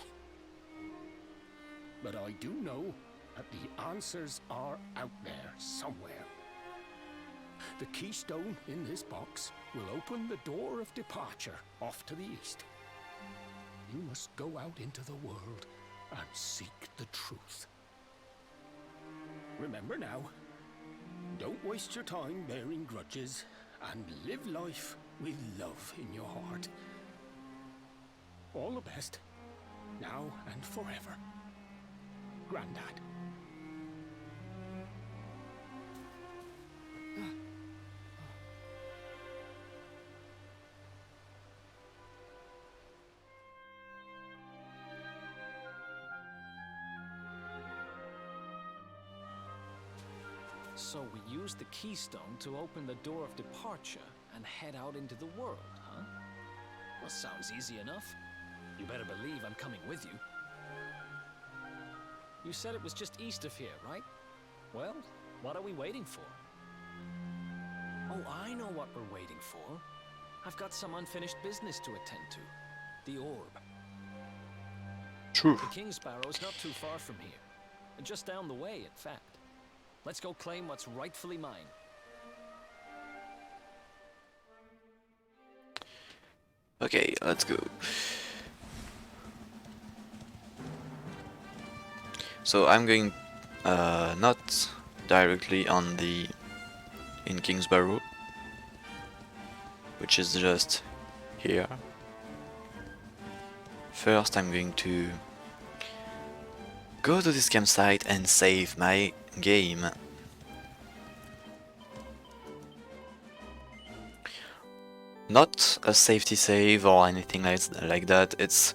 But I do know that the answers are out there somewhere. The keystone in this box will open the door of departure off to the east. You must go out into the world and seek the truth. Remember now, don't waste your time bearing grudges, and live life with love in your heart. All the best, now and forever. Grandad. So we used the keystone to open the door of departure, and head out into the world, huh? Well, sounds easy enough. You better believe I'm coming with you. You said it was just east of here, right? Well, what are we waiting for? Oh, I know what we're waiting for. I've got some unfinished business to attend to. The orb. True. The King Sparrow's not too far from here. Just down the way, in fact. Let's go claim what's rightfully mine. Okay, let's go. So I'm going not directly on the in Kingsbarrow, which is just here. First I'm going to go to this campsite and save my game. Not a safety save or anything like that, it's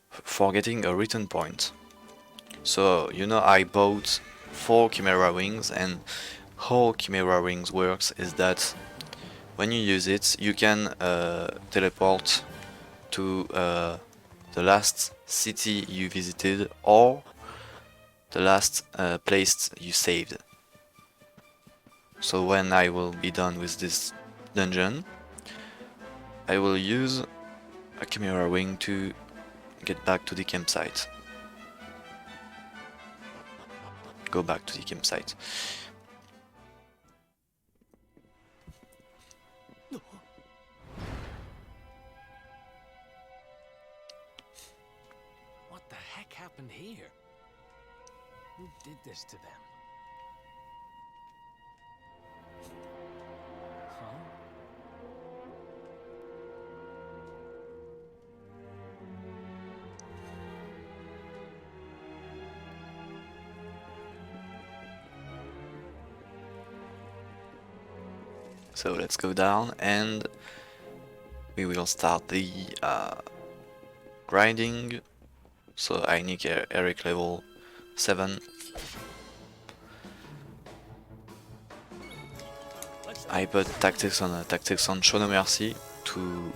for getting a return point. So, you know, I bought 4 Chimera Wings, and how Chimera Wings works is that when you use it, you can teleport to the last city you visited or the last place you saved. So when I will be done with this dungeon, I will use a Chimera Wing to get back to the campsite. Go back to the campsite. What the heck happened here? Who did this to them? Huh? So let's go down and we will start the grinding. So I need Eric level 7. I put tactics on Show No Mercy to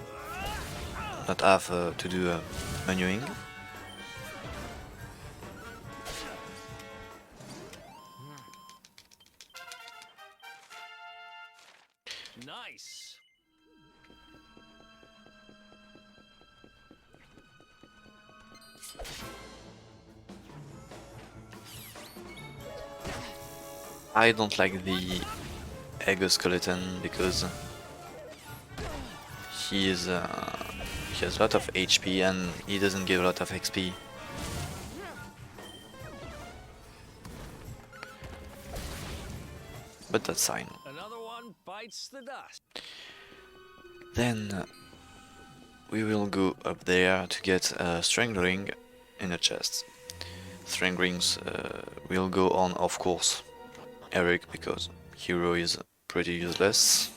not have to do menuing. Nice. I don't like the Exoskeleton because he has a lot of HP and he doesn't give a lot of XP. But that's fine. Another one bites the dust. Then we will go up there to get a strength ring in a chest. Strength rings will go on, of course, Eric, because hero is pretty useless.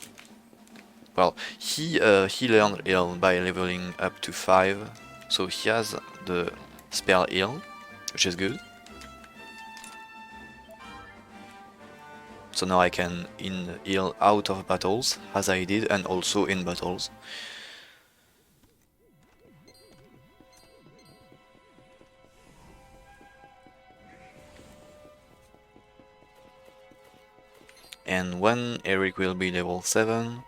Well, he learned heal by leveling up to 5, so he has the spell heal, which is good. So now I can heal out of battles, as I did, and also in battles. And when Eric will be level 7,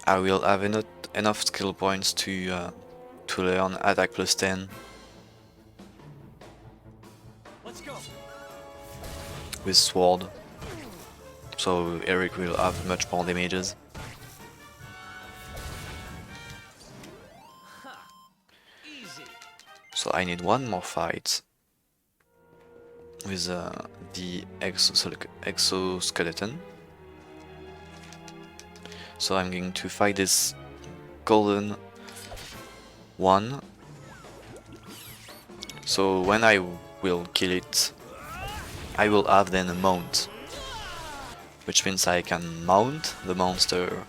I will have enough skill points to learn attack plus 10. Let's go. With sword, so Eric will have much more damages. Easy. So I need one more fight with the exoskeleton. So I'm going to fight this golden one. So when I will kill it, I will have then a mount, which means I can mount the monster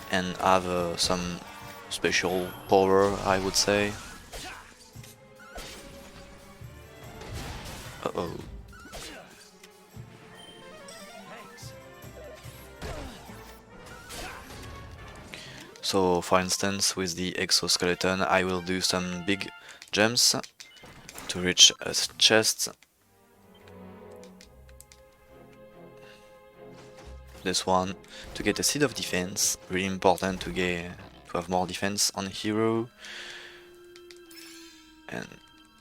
and have some special power, I would say. Uh-oh. Thanks. So for instance, with the exoskeleton I will do some big jumps to reach a chest. This one to get a seed of defense, really important to have more defense on hero, and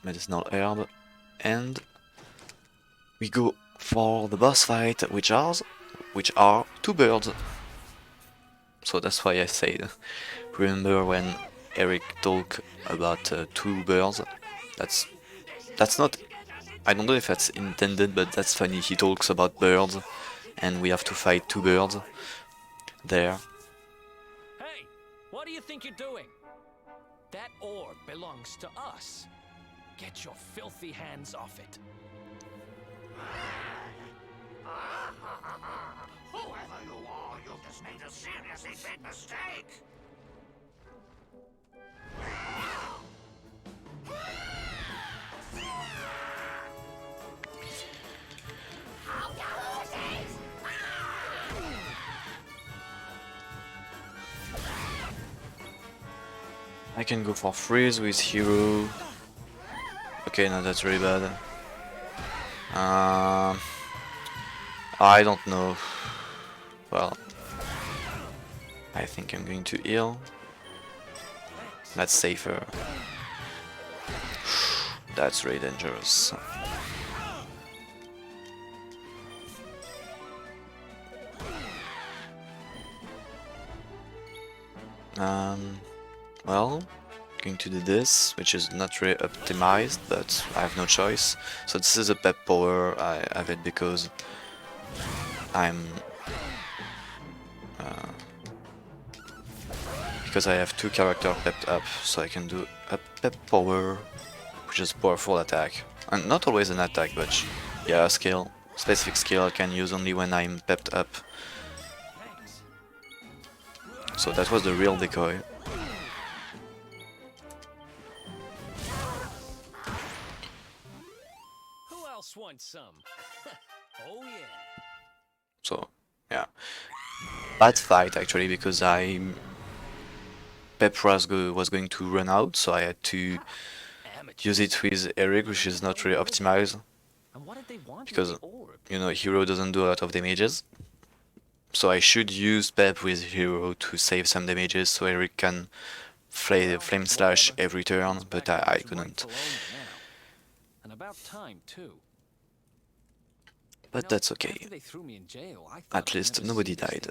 medicinal herb, and we go for the boss fight, which are two birds. So that's why I said, remember when Eric talked about two birds? That's not, I don't know if that's intended, but that's funny. He talks about birds, and we have to fight two birds there. Hey, what do you think you're doing? That orb belongs to us. Get your filthy hands off it. Whoever you are, you've just made a seriously big mistake. I can go for freeze with hero. Okay, no, that's really bad. I don't know. Well, I think I'm going to heal. That's safer. That's really dangerous. Well, going to do this, which is not really optimized, but I have no choice. So this is a pep power. I have it because because I have two characters pepped up, so I can do a pep power, which is powerful attack, and not always an attack, but yeah, a skill, specific skill I can use only when I'm pepped up. So that was the real decoy. Who else wants some? Oh yeah. So yeah, bad fight actually, because Pep was going to run out, so I had to use it with Eric, which is not really optimized, because you know hero doesn't do a lot of damages. So I should use Pep with hero to save some damages, so Eric can flame slash every turn, but I couldn't. And about time too. But that's okay. At least nobody died.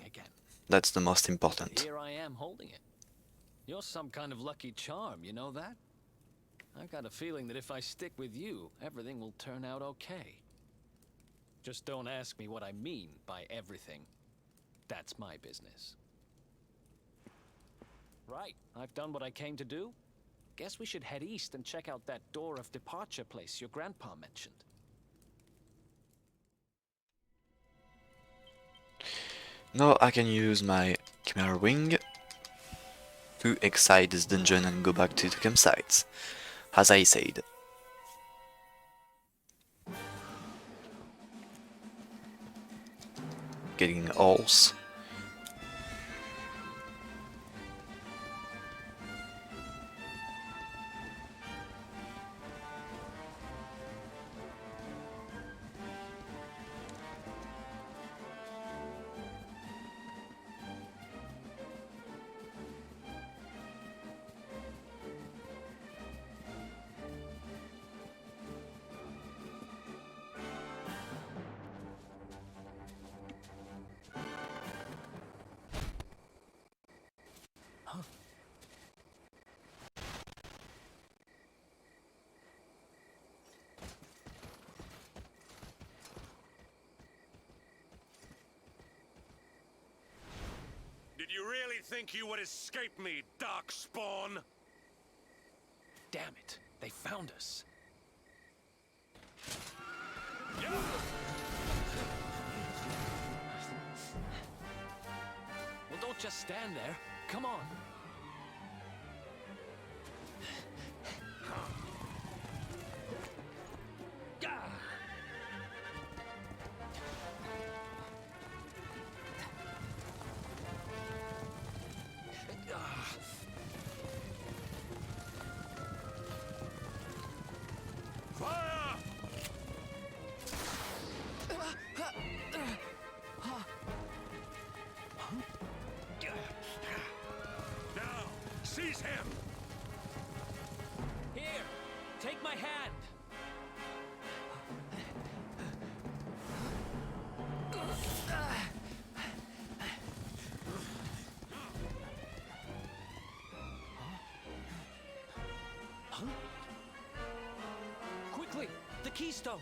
That's the most important. Here I am holding it. You're some kind of lucky charm, you know that? I've got a feeling that if I stick with you, everything will turn out okay. Just don't ask me what I mean by everything. That's my business. Right, I've done what I came to do. Guess we should head east and check out that door of departure place your grandpa mentioned. Now I can use my Chimera Wing to excite this dungeon and go back to the campsite, as I said. Getting horse. Did you really think you would escape me, Darkspawn? Damn it, they found us. Well, don't just stand there. Come on. Seize him! Here, take my hand. Huh? Quickly, the keystone.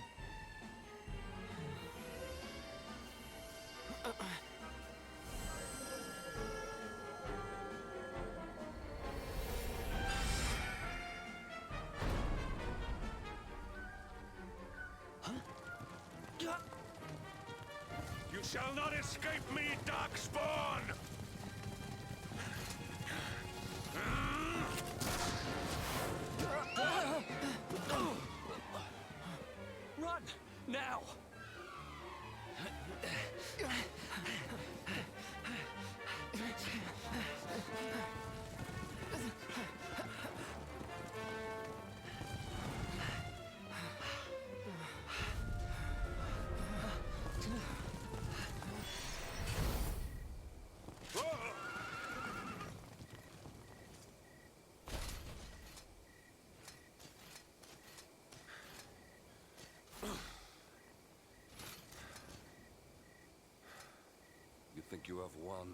You shall not escape me, Darkspawn! Run! Now! You think you have won?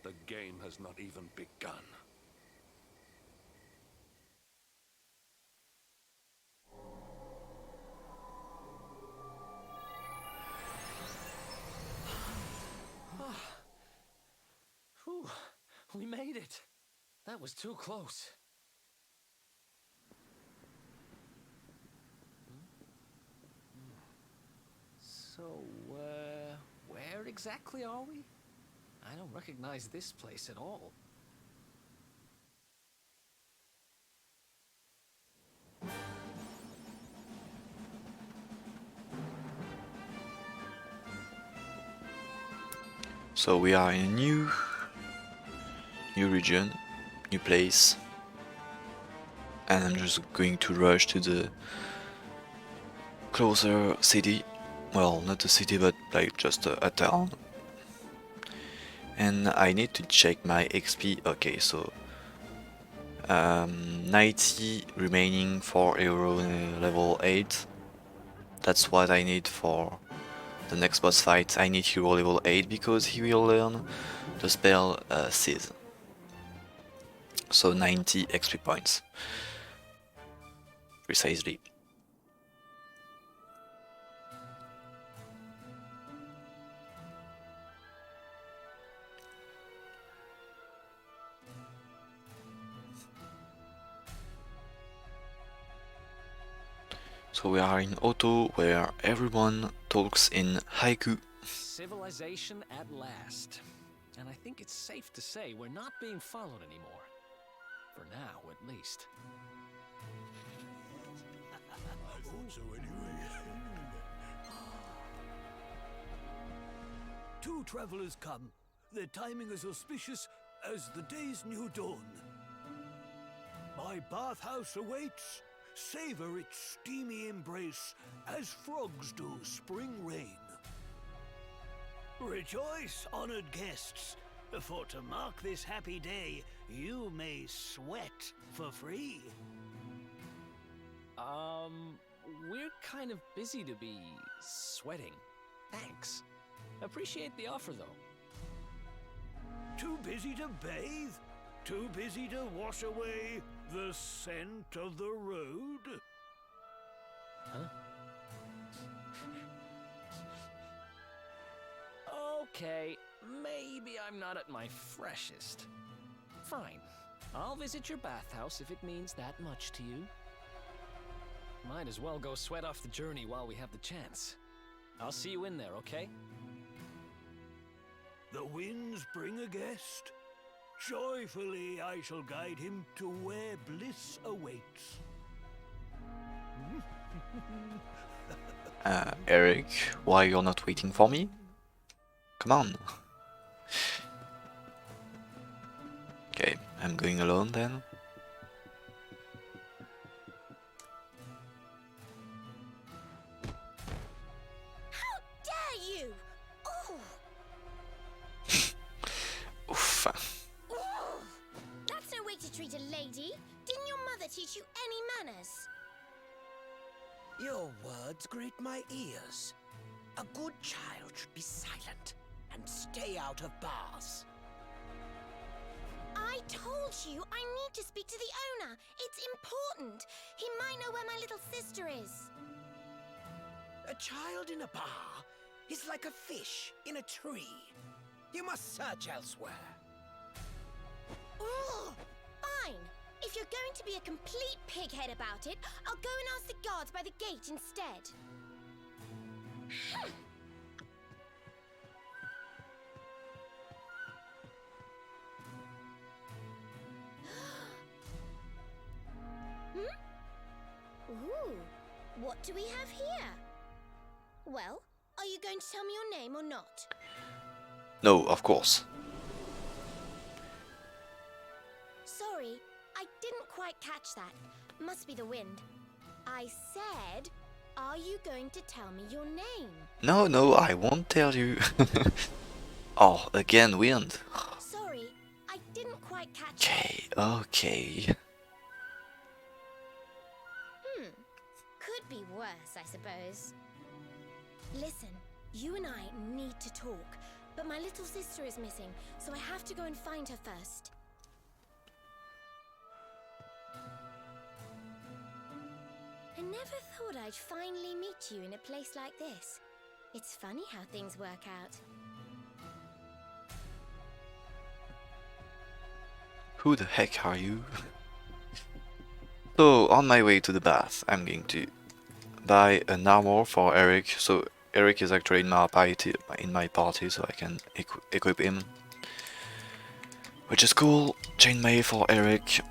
The game has not even begun. Whew, we made it. That was too close. So, where exactly are we? I don't recognize this place at all. So we are in a new region, new place, and I'm just going to rush to the closer city. Well, not a city, but like just a town. And I need to check my XP. Okay, so 90 remaining for hero level 8. That's what I need for the next boss fight. I need hero level 8 because he will learn the spell Seize. So 90 XP points. Precisely. So we are in Otto, where everyone talks in haiku. Civilization at last. And I think it's safe to say we're not being followed anymore. For now, at least. I thought so anyway. Two travelers come. Their timing is auspicious as the day's new dawn. My bathhouse awaits. Savor its steamy embrace as frogs do spring rain. Rejoice, honored guests, for to mark this happy day, you may sweat for free. We're kind of busy to be sweating. Thanks. Appreciate the offer, though. Too busy to bathe? Too busy to wash away the scent of the road? Huh? Okay, maybe I'm not at my freshest. Fine. I'll visit your bathhouse if it means that much to you. Might as well go sweat off the journey while we have the chance. I'll see you in there, okay? The winds bring a guest. Joyfully I shall guide him to where bliss awaits. Eric, why you're not waiting for me? Come on. Okay, I'm going alone then. How dare you! Oh! Oof. Oh! That's no way to treat a lady. Didn't your mother teach you any manners? Your words grate my ears. A good child should be silent and stay out of bars. I told you I need to speak to the owner. It's important. He might know where my little sister is. A child in a bar is like a fish in a tree. You must search elsewhere. Ugh, fine. If you're going to be a complete pighead about it, I'll go and ask the guards by the gate instead. Ooh, what do we have here? Well, are you going to tell me your name or not? No, of course. Sorry, I didn't quite catch that. Must be the wind. I said, are you going to tell me your name? No, no, I won't tell you. Oh, again wind. Sorry, I didn't quite catch Okay, okay. Could be worse, I suppose. Listen, you and I need to talk, but my little sister is missing, so I have to go and find her first. I never thought I'd finally meet you in a place like this. It's funny how things work out. Who the heck are you? So, on my way to the bath, I'm going to buy an armor for Eric. So, Eric is actually in my party, so I can equip him. Which is cool. Chainmail for Eric.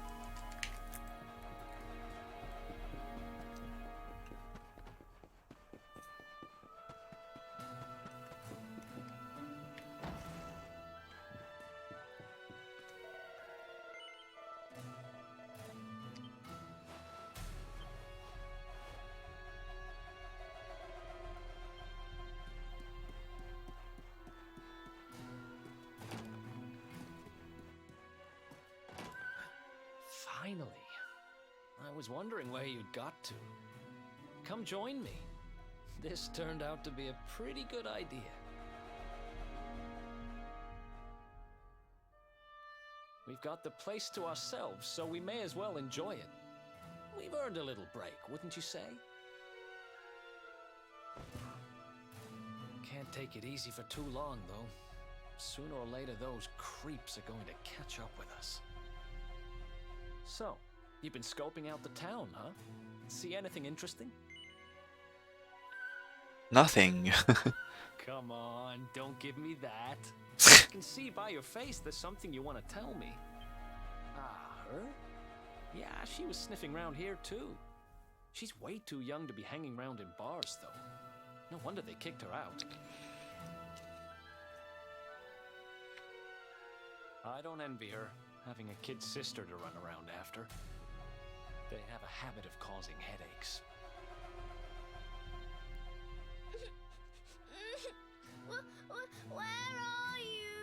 Finally. I was wondering where you'd got to. Come join me. This turned out to be a pretty good idea. We've got the place to ourselves, so we may as well enjoy it. We've earned a little break, wouldn't you say? Can't take it easy for too long, though. Sooner or later, those creeps are going to catch up with us. So, you've been scoping out the town, huh? See anything interesting? Nothing. Come on, don't give me that. I can see by your face there's something you want to tell me. Ah, her? Yeah, she was sniffing around here too. She's way too young to be hanging around in bars, though. No wonder they kicked her out. I don't envy her, having a kid sister to run around after. They have a habit of causing headaches. Where are you?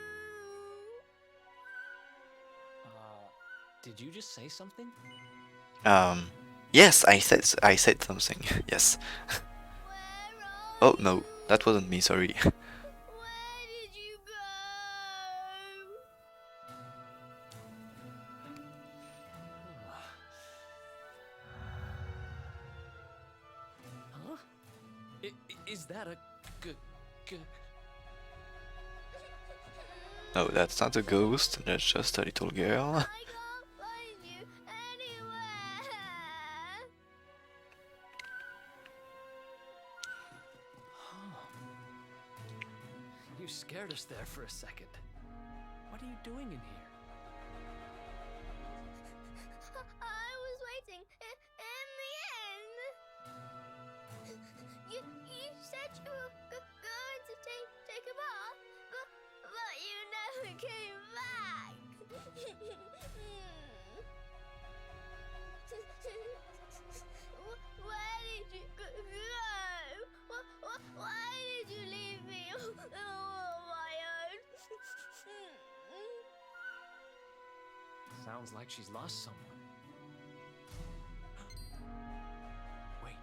Did you just say something? Yes, I said something. Yes. Oh no, that wasn't me, sorry. Huh? Is that a No, that's not a ghost, that's just a little girl. You scared us there for a second. What are you doing in here? I was waiting in the end. You said you were going to take a bath, but you never came back. Where did you go? Why did you leave me all on my own? like she's lost someone. Wait.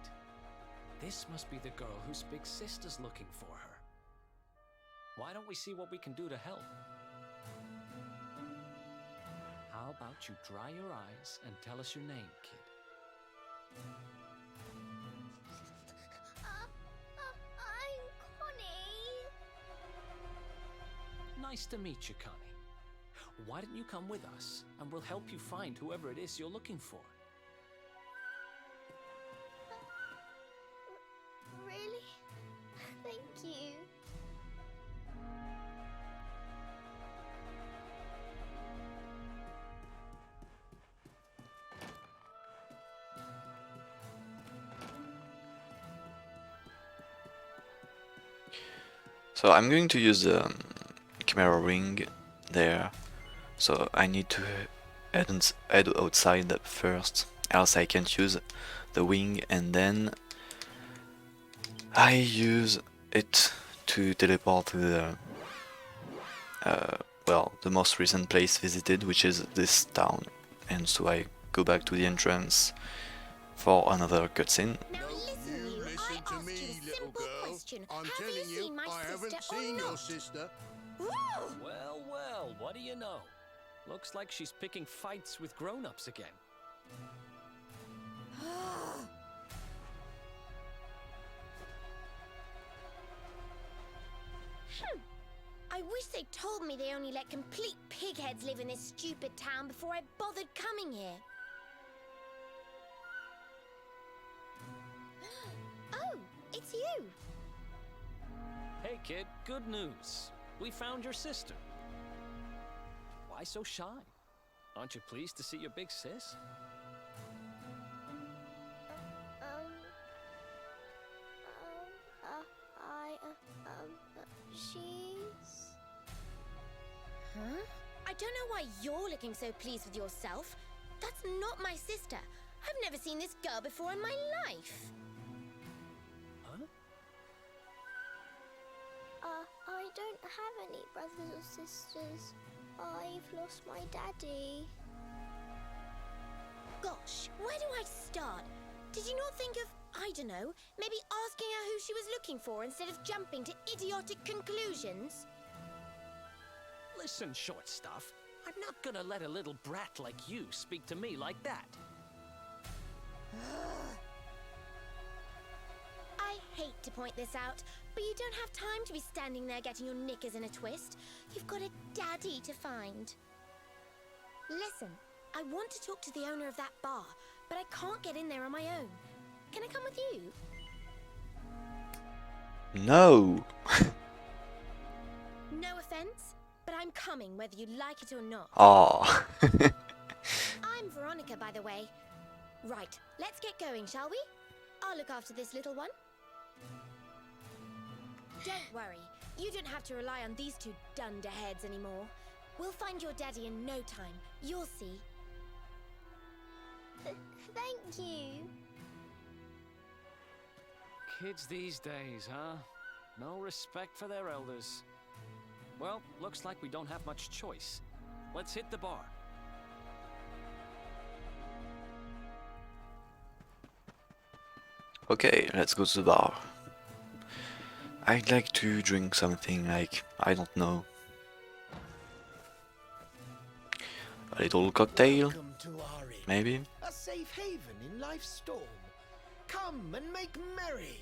This must be the girl whose big sister's looking for her. Why don't we see what we can do to help? How about you dry your eyes and tell us your name, kid? I'm Connie. Nice to meet you, Connie. Why don't you come with us, and we'll help you find whoever it is you're looking for. Really? Thank you. So I'm going to use the camera ring there. So I need to head outside first, else I can't use the wing, and then I use it to teleport to the well, the most recent place visited, which is this town, and so I go back to the entrance for another cutscene. Listen to me, little girl. I'm telling you, I haven't seen your sister. Well, well, what do you know? Looks like she's picking fights with grown-ups again. I wish they'd told me they only let complete pigheads live in this stupid town before I bothered coming here. Oh, it's you. Hey kid, good news. We found your sister. Why so shy? Aren't you pleased to see your big sis? She's... Huh? I don't know why you're looking so pleased with yourself. That's not my sister. I've never seen this girl before in my life. Huh? I don't have any brothers or sisters. I've lost my daddy. Gosh, where do I start? Did you not think of, I don't know, maybe asking her who she was looking for instead of jumping to idiotic conclusions? Listen, short stuff. I'm not gonna let a little brat like you speak to me like that. I hate to point this out, but you don't have time to be standing there getting your knickers in a twist. You've got a daddy to find. Listen, I want to talk to the owner of that bar, but I can't get in there on my own. Can I come with you? No! No offense, but I'm coming whether you like it or not. Oh. I'm Veronica, by the way. Right, let's get going, shall we? I'll look after this little one. Don't worry, you don't have to rely on these two dunderheads anymore. We'll find your daddy in no time. You'll see. Thank you. Kids these days, huh? No respect for their elders. Well, looks like we don't have much choice. Let's hit the bar. Okay, let's go to the bar. I'd like to drink something like, I don't know, a little cocktail, maybe? A safe haven in life's storm. Come and make merry.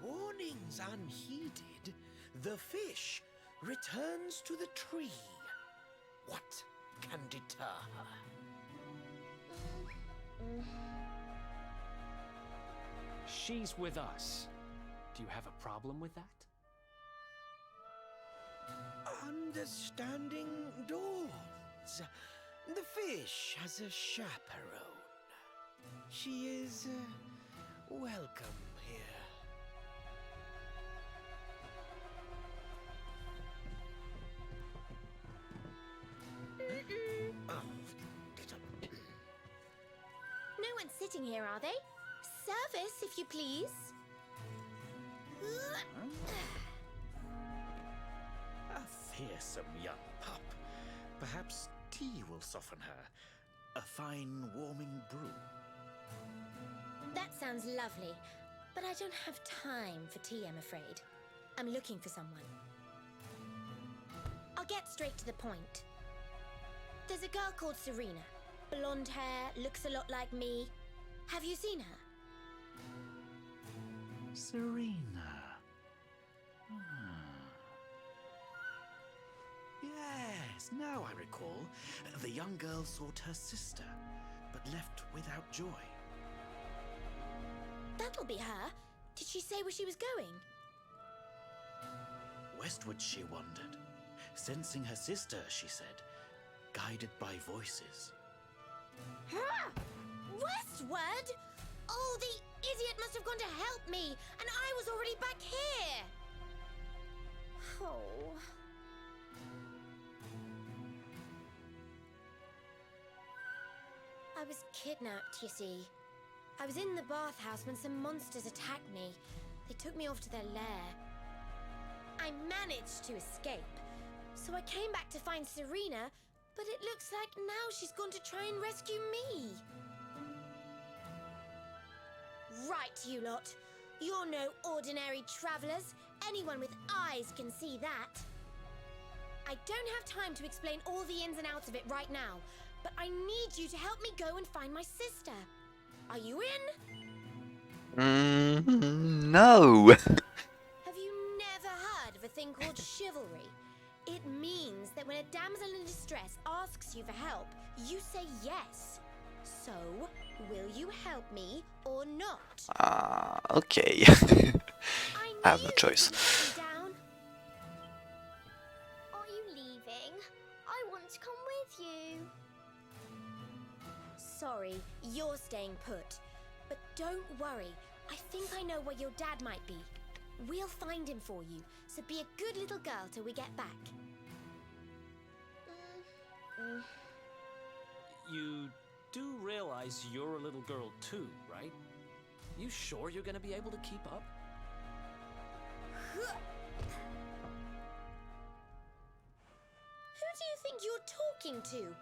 Warnings unheeded, the fish returns to the tree. What can deter her? She's with us. Do you have a problem with that? Understanding dawns. The fish has a chaperone. She is welcome here. No one's sitting here, are they? Service, if you please. A fearsome young pup. Perhaps tea will soften her. A fine, warming brew. That sounds lovely, but I don't have time for tea, I'm afraid. I'm looking for someone. I'll get straight to the point. There's a girl called Serena. Blonde hair, looks a lot like me. Have you seen her? Serena. Yes, now I recall. The young girl sought her sister, but left without joy. That'll be her. Did she say where she was going? Westward she wandered, sensing her sister, she said, guided by voices. Westward? Oh, the idiot must have gone to help me, and I was already back here. Oh. I was kidnapped, you see. I was in the bathhouse when some monsters attacked me. They took me off to their lair. I managed to escape, so I came back to find Serena, but it looks like now she's gone to try and rescue me. Right, you lot. You're no ordinary travelers. Anyone with eyes can see that. I don't have time to explain all the ins and outs of it right now, but I need you to help me go and find my sister. Are you in? No. Have you never heard of a thing called chivalry? It means that when a damsel in distress asks you for help, you say yes. So, will you help me or not? Okay. I have no choice. Are you leaving? I want to come with you. Sorry, you're staying put. But don't worry, I think I know where your dad might be. We'll find him for you, so be a good little girl till we get back. You do realize you're a little girl too, right? You sure you're gonna be able to keep up? Who do you think you're talking to?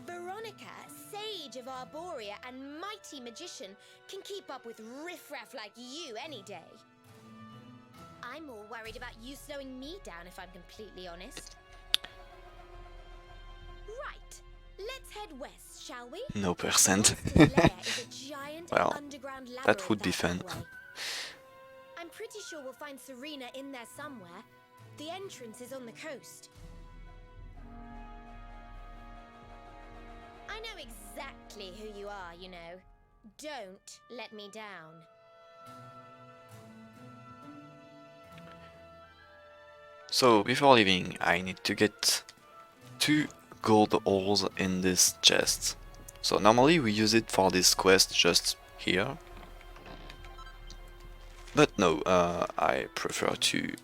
Veronica, sage of Arborea and mighty magician, can keep up with riffraff like you any day. I'm more worried about you slowing me down, if I'm completely honest. Right, let's head west, shall we? No percent. Well, that would be fun. I'm pretty sure we'll find Serena in there somewhere. The entrance is on the coast. I know exactly who you are, you know. Don't let me down. So, before leaving, I need to get 2 gold ores in this chest. So, normally we use it for this quest just here. But no, I prefer to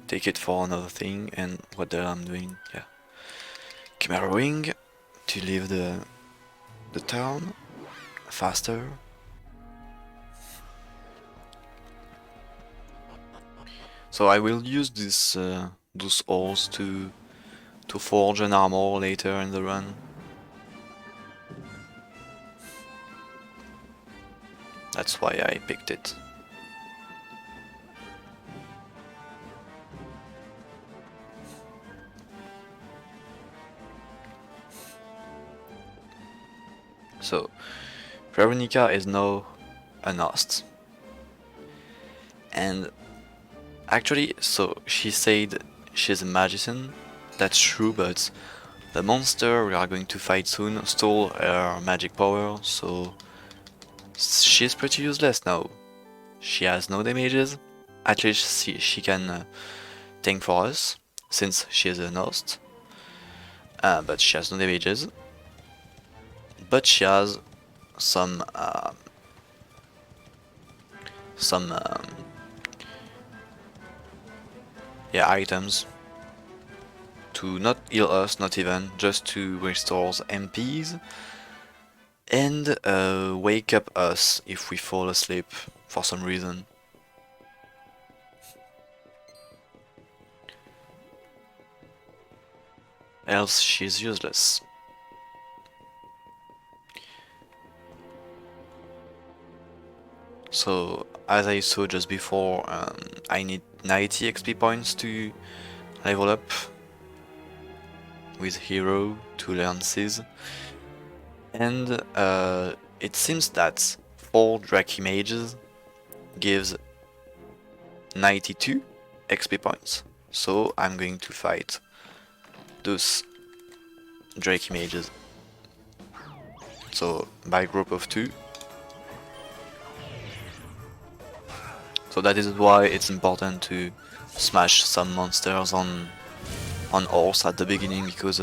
take it for another thing, and what the hell I'm doing, yeah. Camera wing to leave the town faster. So I will use this those ores to forge an armor later in the run. That's why I picked it. So, Veronica is now a host. And actually, so she said she's a magician. That's true, but the monster we are going to fight soon stole her magic power, so she's pretty useless now. She has no damages. At least she can tank for us, since she is a host. But she has no damages. But she has some items to not heal us, not even, just to restore MPs and wake up us if we fall asleep for some reason. else she's useless. So, as I saw just before, I need 90 XP points to level up with Hero to learn Seize. And it seems that 4 Draki Mages gives 92 XP points. So I'm going to fight those Draki Mages. So by group of 2. So that is why it's important to smash some monsters on horse at the beginning, because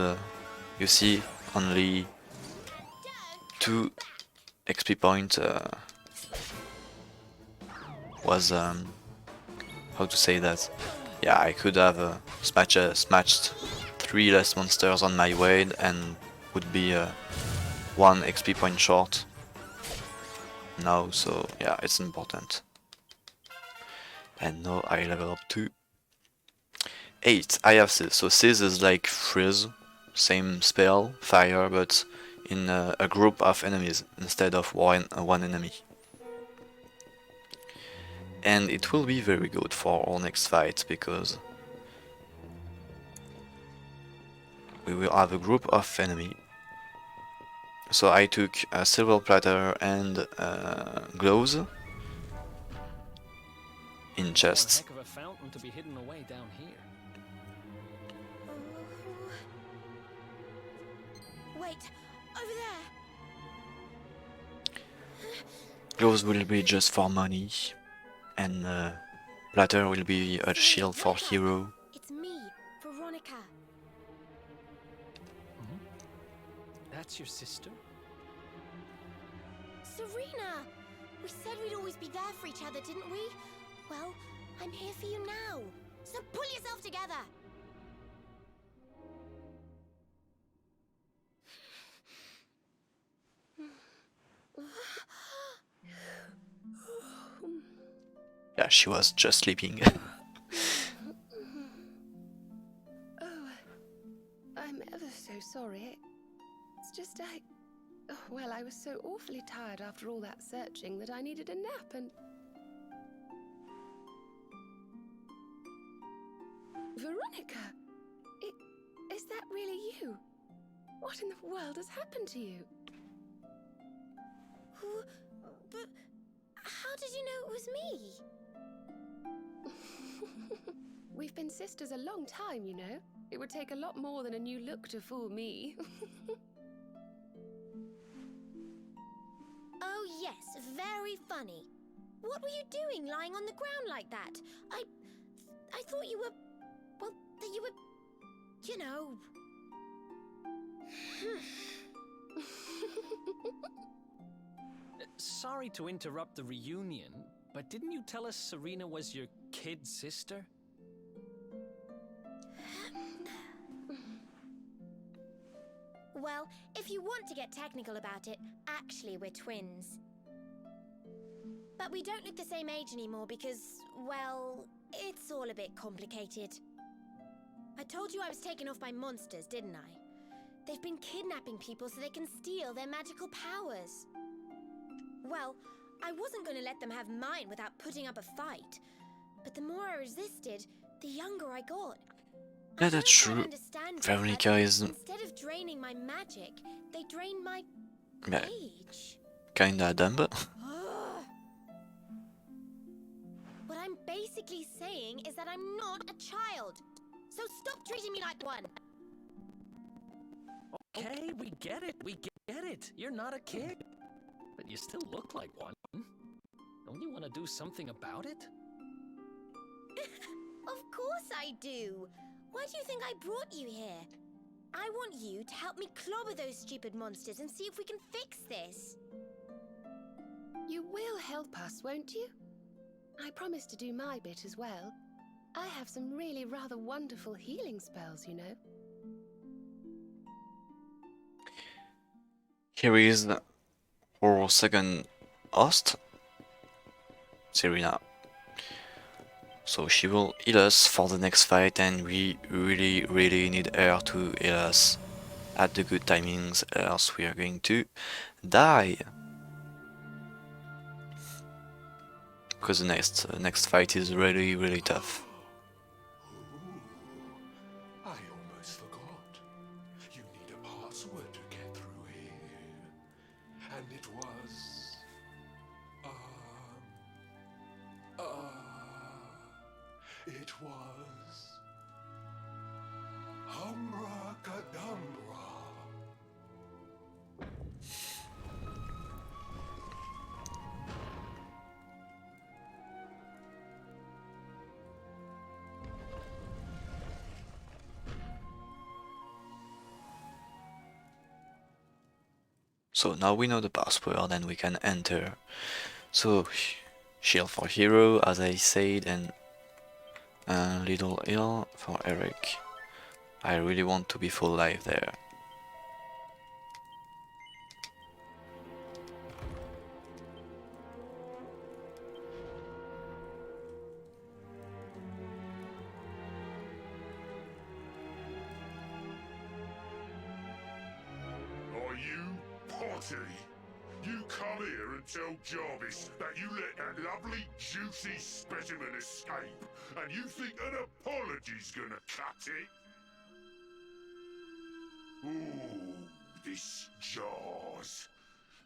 you see only 2 XP point was how to say that? Yeah, I could have smashed 3 less monsters on my way and would be 1 XP point short now, so yeah, it's important. And now I level up to 8. I have Seize. So Seize is like Freeze, same spell, fire, but in a group of enemies instead of one enemy. And it will be very good for our next fight, because we will have a group of enemy. So I took a silver platter and gloves in chests. Heck of a fountain to be hidden away down here. Wait, over there. Gloves will be just for money, and platter will be a shield for Hero. It's me, Veronica. That's your sister? Serena! We said we'd always be there for each other, didn't we? Well, I'm here for you now. So pull yourself together. Yeah, she was just sleeping. Oh, I'm ever so sorry. It's just well, I was so awfully tired after all that searching that I needed a nap and... Veronica! Is that really you? What in the world has happened to you? But how did you know it was me? We've been sisters a long time, you know. It would take a lot more than a new look to fool me. Oh yes, very funny. What were you doing lying on the ground like that? I thought you were... well, that you were... you know... Sorry to interrupt the reunion, but didn't you tell us Serena was your kid sister? Well, if you want to get technical about it, actually we're twins. But we don't look the same age anymore because, well, it's all a bit complicated. I told you I was taken off by monsters, didn't I? They've been kidnapping people so they can steal their magical powers. Well, I wasn't going to let them have mine without putting up a fight. But the more I resisted, the younger I got. Yeah, that's true. Veronica is... instead of draining my magic, they drain my age. kinda dumb. What I'm basically saying is that I'm not a child. So stop treating me like one. Okay, we get it, You're not a kid. But you still look like one. Don't you want to do something about it? Of course I do. Why do you think I brought you here? I want you to help me clobber those stupid monsters and see if we can fix this. You will help us, won't you? I promise to do my bit as well. I have some really rather wonderful healing spells, you know. Here is our second host, Serena. So she will heal us for the next fight, and we really need her to heal us at the good timings, else we are going to die. Because the next fight is really tough. I almost forgot. You need a password to get through here. And it was... it was... Humbracadabra. So now we know the password and we can enter. So shield for hero, as I said, and a little heal for Eric. I really want to be full life there. Are you Potty? You come here and tell Jarvis that you let that lovely juicy specimen escape, and you think an apology's gonna cut it? Ooh, this jars.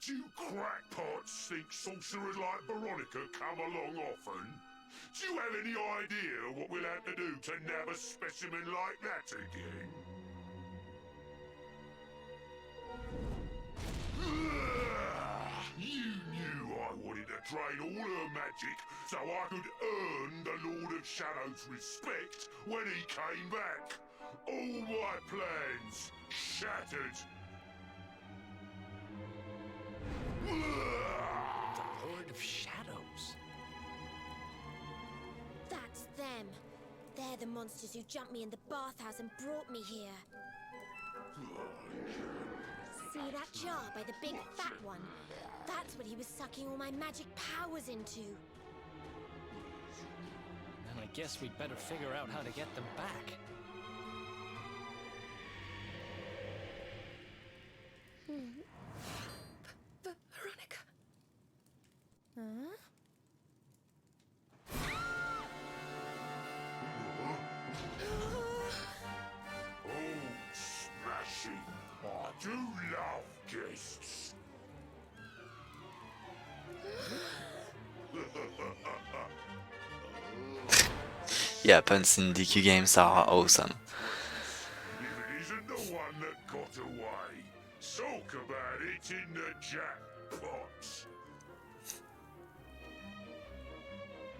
Do you crackpots think sorcerers like Veronica come along often? Do you have any idea what we'll have to do to nab a specimen like that again? You knew I wanted to drain all her magic so I could earn the Lord of Shadow's respect when he came back. All my plans shattered. The Lord of Shadows. That's them. They're the monsters who jumped me in the bathhouse and brought me here. See that jar by the big fat one? That's what he was sucking all my magic powers into. Then I guess we'd better figure out how to get them back. Veronica. Huh? Oh, smashing. I do love guests. Yeah, puns in DQ games are awesome. If it isn't the one that got away, talk about it in the jackpot.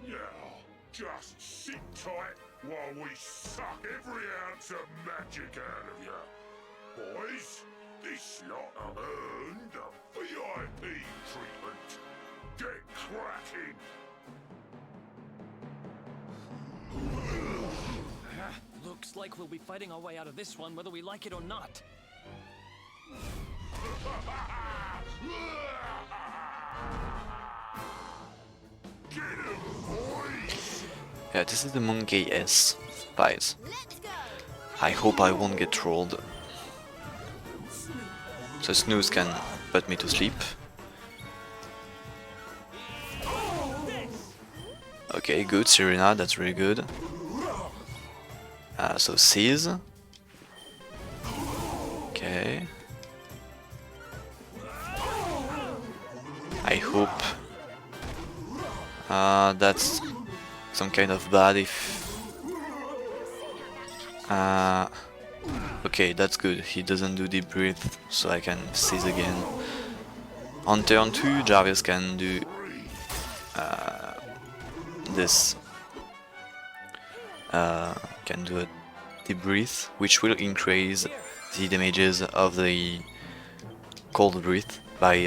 Now, just sit tight while we suck every ounce of magic out of you. Boys, this lot have earned a VIP treatment. Get cracking! Looks like we'll be fighting our way out of this one whether we like it or not. Get 'em, boys! Yeah, this is the Monkey S fight. I hope I won't get trolled. So snooze can put me to sleep. Okay, good, Serena, that's really good. So seize. Okay. I hope that's some kind of bad if... okay, that's good. He doesn't do deep breath, so I can seize again. On turn 2, Jarvis can do this. Can do a deep breath, which will increase the damages of the cold breath by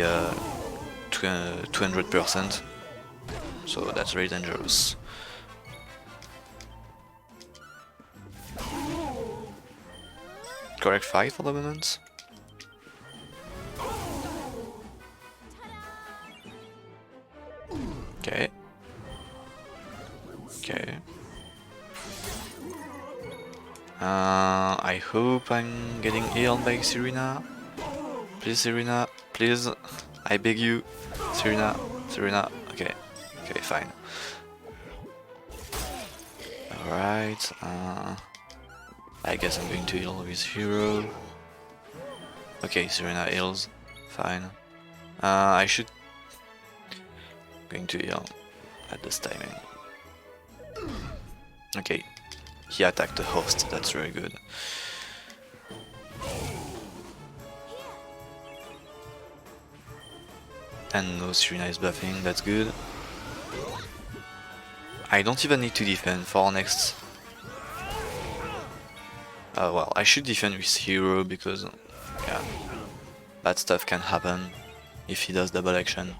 200%. So that's very dangerous. Correct fight for the moment. Okay. Okay. I hope I'm getting healed by Serena. Please, Serena, please. I beg you. Serena, Serena. Okay, okay, fine. Alright, I guess I'm going to heal with hero. Okay, Serena heals. Fine. I should... Going to heal at this timing. Okay, he attacked the host, that's very good. And no, Serena is buffing, that's good. I don't even need to defend for next. Well, I should defend with hero because, yeah, bad stuff can happen if he does double action.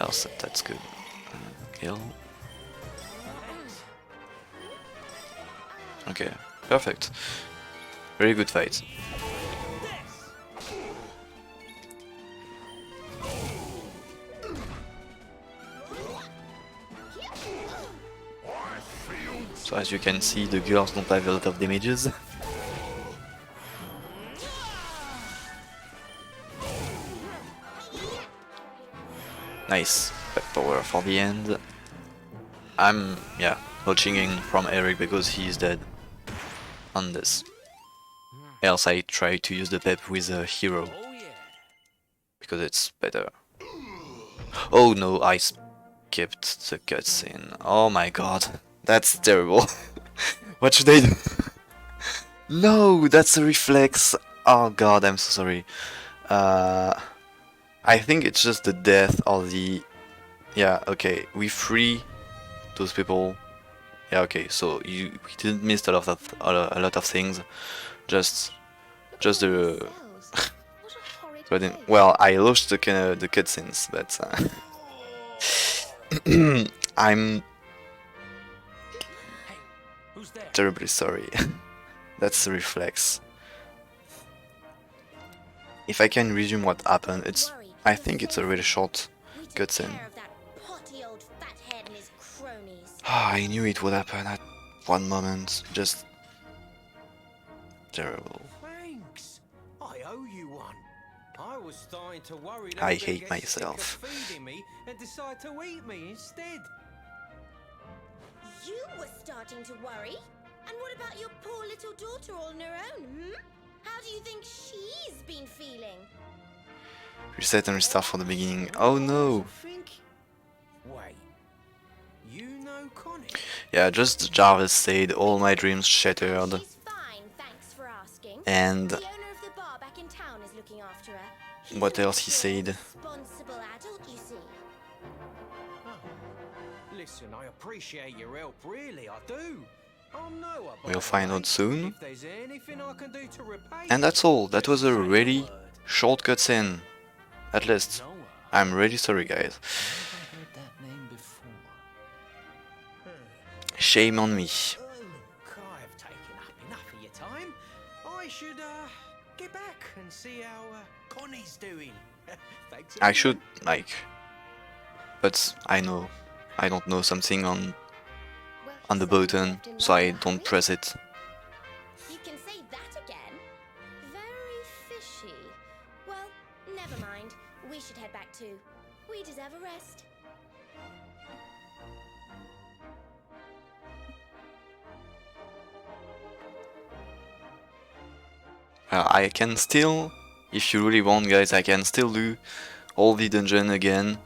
Else, that's good. Kill. Okay, perfect. Very good fight. So as you can see, the girls don't have a lot of damages. Nice, back power for the end. I'm, yeah, watching in from Eric because he is dead on this. Else I try to use the pep with a hero because it's better. Oh no, I skipped the cutscene. Oh my god, that's terrible. What should I do? No, that's a reflex. Oh god, I'm so sorry. I think it's just the death or the... Yeah, okay, we free those people. Yeah, okay, so we didn't miss a lot of things. Just the... But then, well, I lost the cutscenes, but I'm terribly sorry. That's a reflex. If I can resume what happened, it's... I think it's a really short cutscene. I knew it would happen at one moment. Just terrible. Thanks. I owe you one. I was starting to worry I hate myself. feeding me and decide to eat me instead. You were starting to worry? And what about your poor little daughter all on her own, hmm? How do you think she's been feeling? Reset and restart from the beginning. Oh no! Wait, you know Connie? Yeah, just Jarvis said all my dreams shattered. She's fine, thanks for asking. And The owner of the bar back in town is looking after her. what else he said? Responsible adult, you see. Listen, I appreciate your help, really, I do. I'm Noah, We'll find out soon. if there's anything I can do to repay And that's all. That was a really short cutscene. At least. I'm really sorry, guys. Shame on me. I've taken up enough of your time. I should get back and see how Connie's doing. Thanks. I should, like... But I know. I don't know something on the button, so I don't press it. You can say that again. Very fishy. Well, never mind. We should head back too. We deserve a rest. I can still, if you really want, guys, I can still do all the dungeon again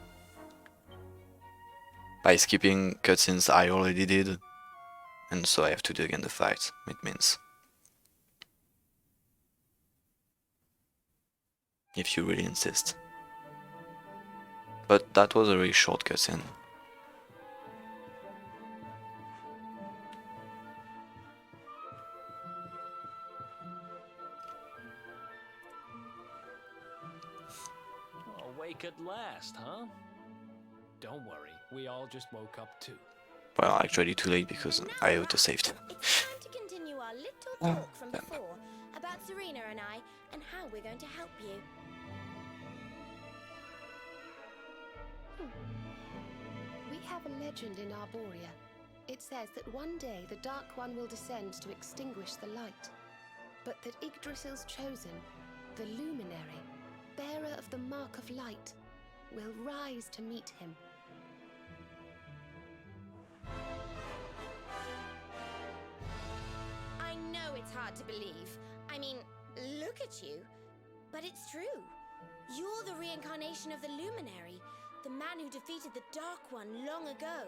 by skipping cutscenes I already did, and so I have to do again the fight, it means. If you really insist. But that was a really short cutscene. Awake at last, huh? Don't worry, we all just woke up too. Well, actually too late because I auto-saved. It's time to continue our little talk from before about Serena and I and how we're going to help you. We have a legend in Arborea. It says that one day the Dark One will descend to extinguish the light, but that Yggdrasil's chosen, the Luminary, bearer of the Mark of Light, will rise to meet him. I know it's hard to believe. I mean, look at you. But it's true. You're the reincarnation of the Luminary, the man who defeated the Dark One long ago.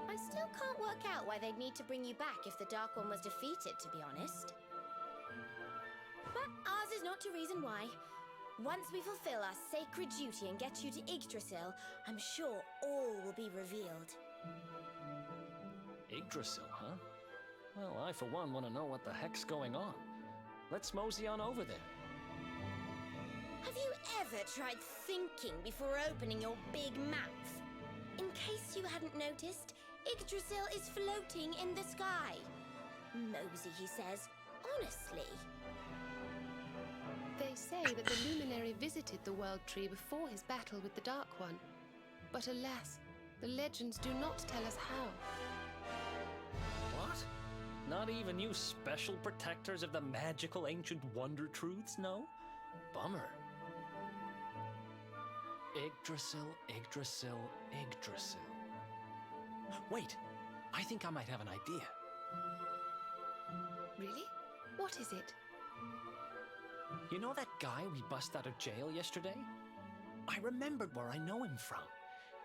I still can't work out why they'd need to bring you back if the Dark One was defeated, to be honest. But ours is not to reason why. Once we fulfill our sacred duty and get you to Yggdrasil, I'm sure all will be revealed. Yggdrasil, huh? Well, I for one want to know what the heck's going on. Let's mosey on over there. Have you ever tried thinking before opening your big mouth? In case you hadn't noticed, Yggdrasil is floating in the sky. Mosey, he says. Honestly. They say that the Luminary visited the World Tree before his battle with the Dark One. But alas, the legends do not tell us how. What? Not even you special protectors of the magical ancient wonder truths, no? Bummer. Yggdrasil, Yggdrasil, Yggdrasil. Wait, I think I might have an idea. Really? What is it? You know that guy we bust out of jail yesterday? I remembered where I know him from.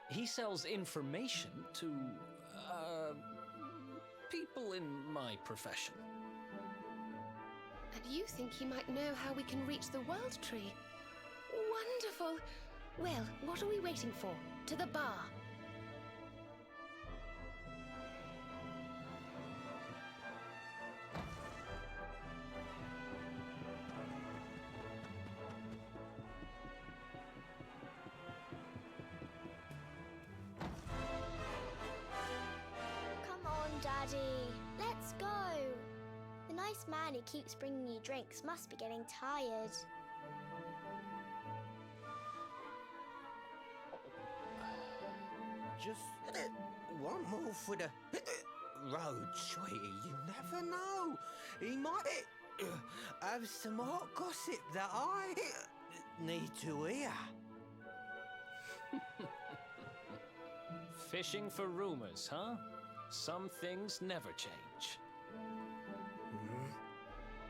He sells information to, people in my profession. And you think he might know how we can reach the World Tree? Wonderful! Well, what are we waiting for? To the bar! Come on, Daddy. Let's go. The nice man who keeps bringing you drinks must be getting tired. Just one more for the road, sweetie. You never know. He might have some hot gossip that I need to hear. Fishing for rumors, huh? Some things never change.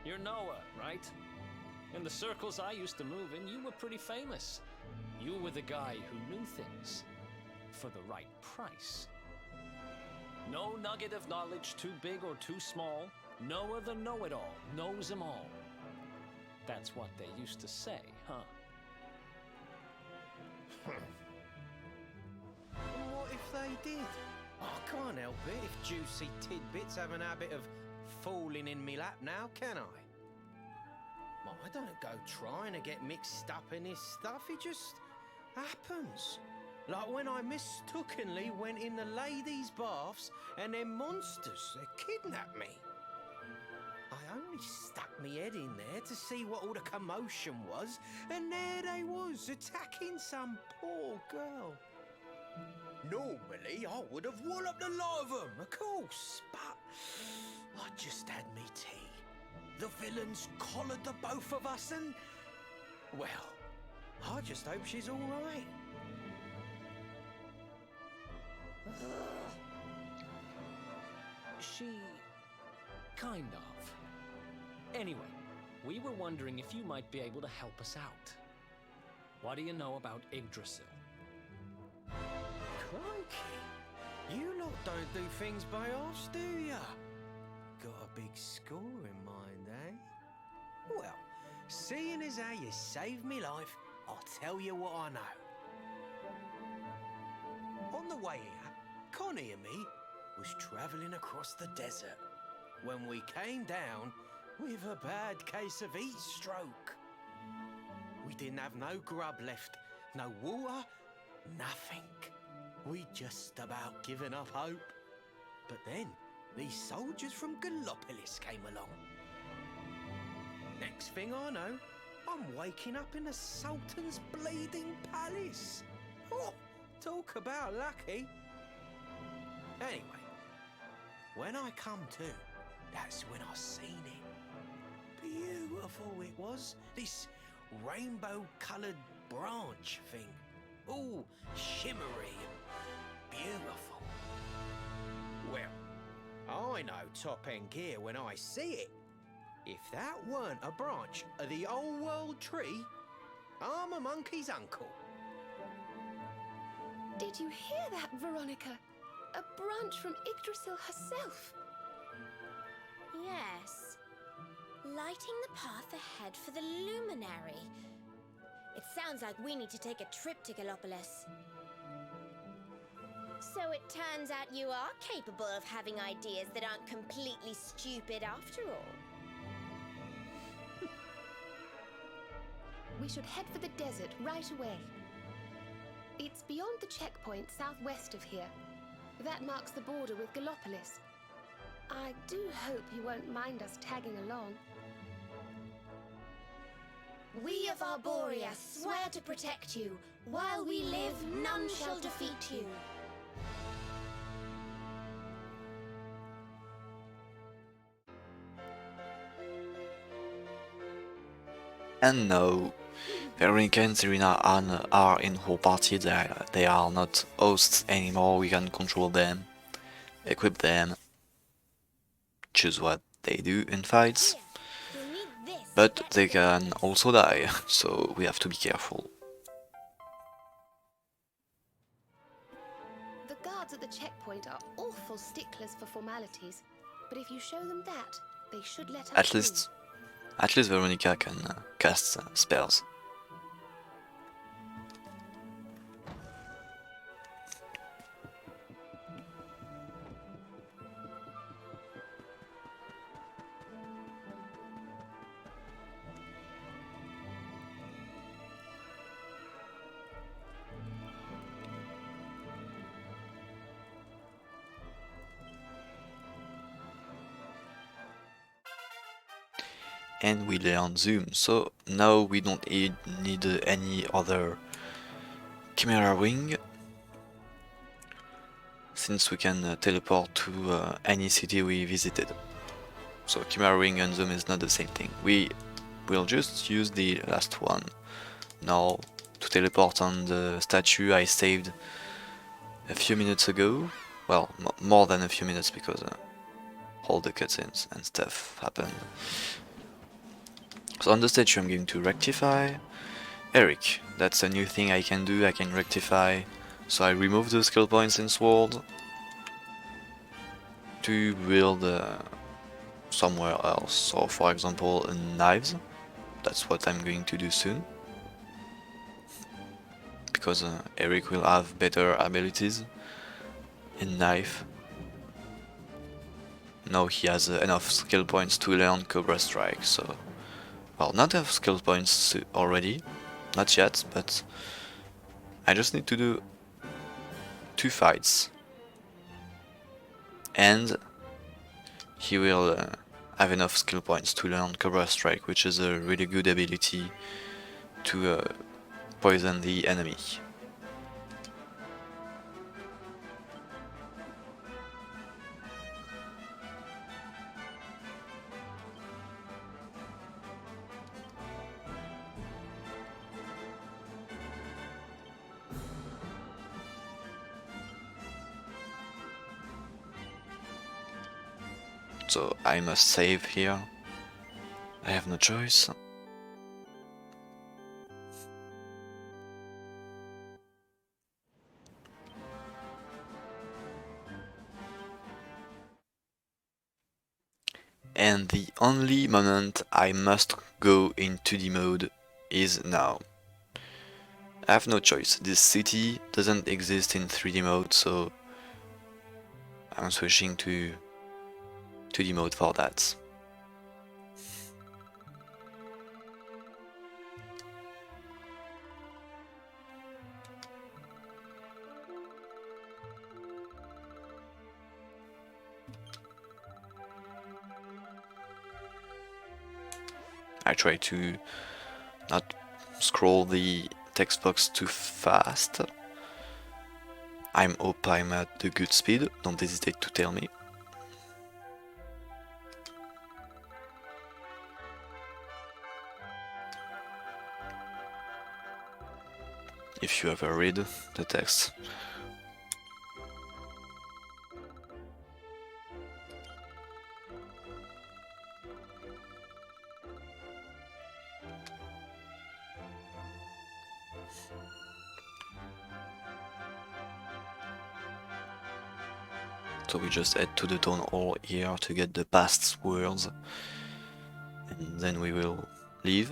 You're Noah, right? In the circles I used to move in, you were pretty famous. You were the guy who knew things. For the right price. No nugget of knowledge too big or too small. Noah the know-it-all knows them all. That's what they used to say, huh? What if they did? I can't help it if juicy tidbits have an habit of falling in me lap now, can I? Well, I don't go trying to get mixed up in this stuff, it just happens. Like when I mistakenly went in the ladies' baths and them monsters, they kidnapped me. I only stuck me head in there to see what all the commotion was, and there they was, attacking some poor girl. Normally, I would have walloped a lot of them, of course, but I just had me tea. The villains collared the both of us and, well, I just hope she's all right. She... kind of. Anyway, we were wondering if you might be able to help us out. What do you know about Yggdrasil? Crikey! You lot don't do things by halves, do ya? Got a big score in mind, eh? Well, seeing as how you saved me life, I'll tell you what I know. On the way here, Connie and me was travelling across the desert when we came down with a bad case of heat stroke. We didn't have no grub left, no water, nothing. We'd just about given up hope. But then, these soldiers from Gallopolis came along. Next thing I know, I'm waking up in the Sultan's bleeding palace. Oh, talk about lucky. Anyway, when I come to, that's when I seen it. Beautiful it was. This rainbow-coloured branch thing. All shimmery and beautiful. Well, I know top-end gear when I see it. If that weren't a branch of the old world tree, I'm a monkey's uncle. Did you hear that, Veronica? A branch from Yggdrasil herself. Yes. Lighting the path ahead for the luminary. It sounds like we need to take a trip to Gallopolis. So it turns out you are capable of having ideas that aren't completely stupid after all. We should head for the desert right away. It's beyond the checkpoint southwest of here. That marks the border with Gallopolis. I do hope you won't mind us tagging along. We of Arborea swear to protect you. While we live, none shall defeat you. And no, Veronica and Serena are in whole party. They are not hosts anymore. We can control them, equip them, choose what they do in fights. But they can also die, so we have to be careful. The guards at the checkpoint are awful sticklers for formalities, but if you show them that, they should let us At least Veronica can cast spells. And we learn zoom, so now we don't need any other chimera wing, since we can teleport to any city we visited. So chimera wing and zoom is not the same thing. We will just use the last one now to teleport on the statue I saved a few minutes ago. Well, more than a few minutes, because all the cutscenes and stuff happened. So on the statue I'm going to rectify. Eric, that's a new thing I can do, I can rectify. So I remove the skill points in sword to build somewhere else. So for example in knives, that's what I'm going to do soon. Because Eric will have better abilities in knife. Now he has enough skill points to learn Cobra Strike, so... Well, not enough skill points already, not yet, but I just need to do 2 fights. And he will have enough skill points to learn Cobra Strike, which is a really good ability to poison the enemy. So I must save here. I have no choice. And the only moment I must go in 2D mode is now. I have no choice. This city doesn't exist in 3D mode, so I'm switching to 2D mode for that. I try to not scroll the text box too fast. I hope I'm at the good speed, don't hesitate to tell me. If you ever read the text. So we just head to the town hall here to get the past words, and then we will leave.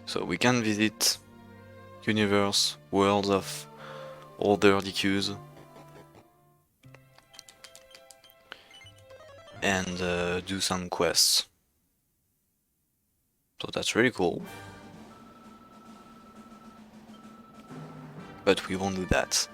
So we can visit universe, worlds of other DQs, and do some quests. So that's really cool. But we won't do that.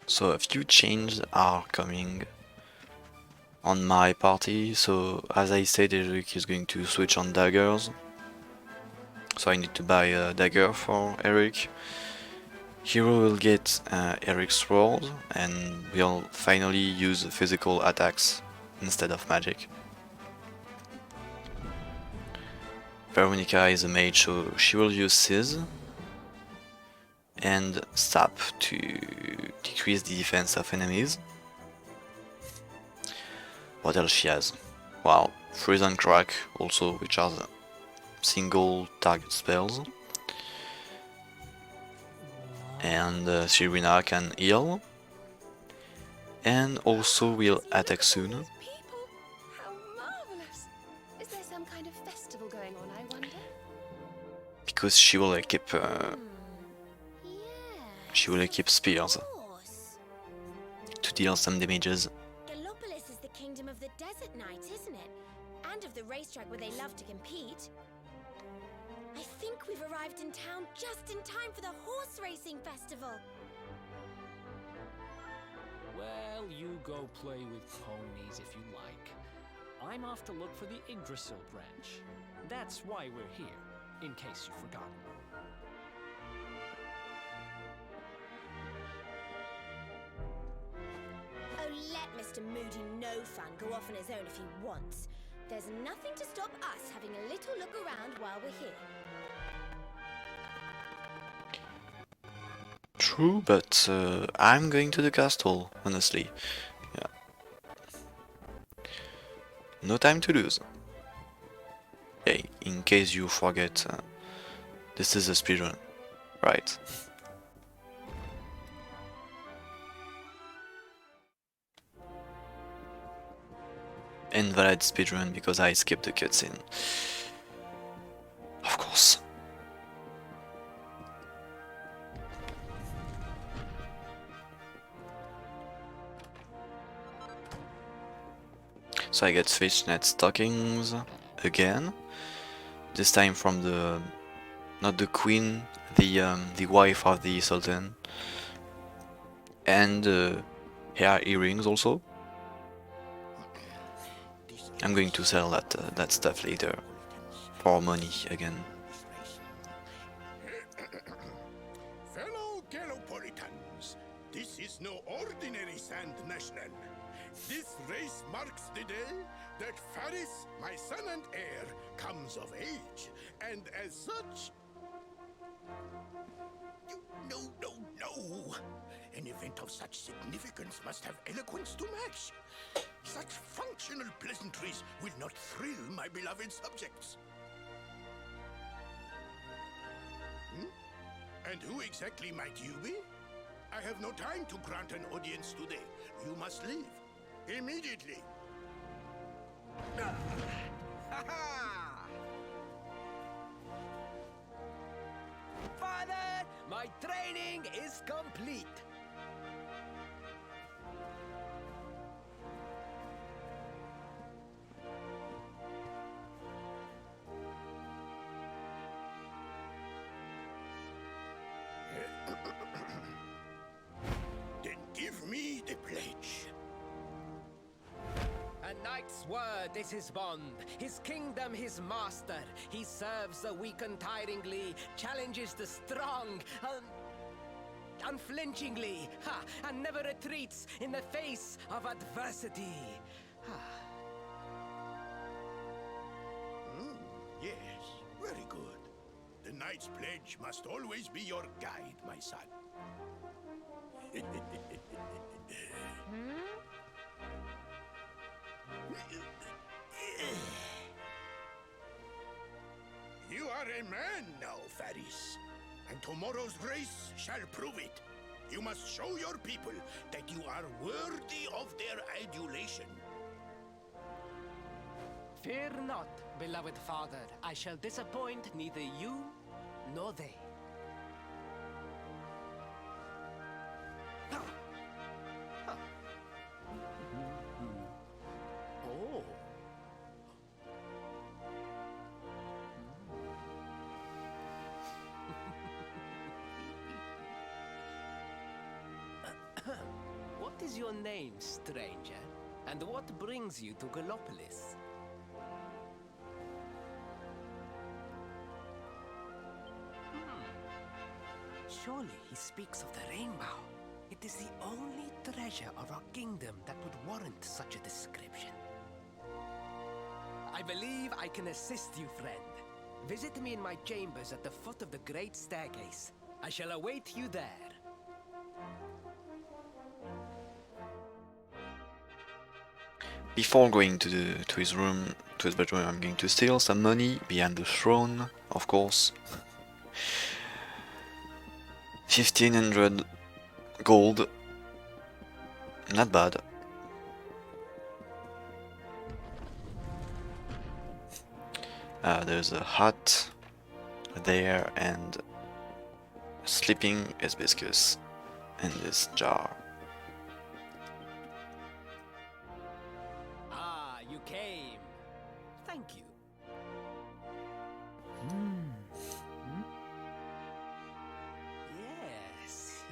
So a few changes are coming on my party. So as I said, Eric is going to switch on daggers. So I need to buy a dagger for Eric. Hero will get Eric's sword, and we'll finally use physical attacks instead of magic. Veronica is a mage, so she will use Seize and Sap to decrease the defense of enemies. What else she has? Well, Freeze and Crack also, which are single target spells. And Serena can heal. And also will attack soon. How marvelous! Is there some kind of festival going on, I wonder? Because she will equip spears to deal some damages. Gallopolis is the kingdom of the desert knight, isn't it? And of the racetrack where they love to compete. I think we've arrived in town just in time for the horse racing festival. Well, you go play with ponies if you like. I'm off to look for the Yggdrasil branch. That's why we're here, in case you've forgotten. Oh, let Mr. Moody No Fun go off on his own if he wants. There's nothing to stop us having a little look around while we're here. True, but I'm going to the castle, honestly. Yeah. No time to lose. Hey, in case you forget, this is a speedrun, right? invalid speedrun because I skipped the cutscene. Of course. So I get fishnet stockings again. This time from the not the queen, the wife of the sultan, and hair earrings also. I'm going to sell that stuff later for money again. Fellow Galopolitans, this is no ordinary Sand National. This race marks the day that Faris, my son and heir, comes of age, and as such... No. An event of such significance must have eloquence to match. Such functional pleasantries will not thrill my beloved subjects. And who exactly might you be? I have no time to grant an audience today. You must leave. Immediately. Father, my training is complete. Then give me the pledge. A knight's word is his bond, his kingdom his master. He serves the weak untiringly, challenges the strong unflinchingly, and never retreats in the face of adversity. Yes, very good. The knight's pledge must always be your guide, my son. You are a man now, Faris. And tomorrow's race shall prove it. You must show your people that you are worthy of their adulation. Fear not, beloved father. I shall disappoint neither you nor they. Oh. What is your name, stranger? And what brings you to Gallopolis? Surely he speaks of the rainbow. It is the only treasure of our kingdom that would warrant such a description. I believe I can assist you, friend. Visit me in my chambers at the foot of the great staircase. I shall await you there. Before going to his room, to his bedroom, I'm going to steal some money behind the throne, of course. 1500 gold. Not bad. There's a hut there and sleeping hibiscus in this jar. Ah, you came. Thank you.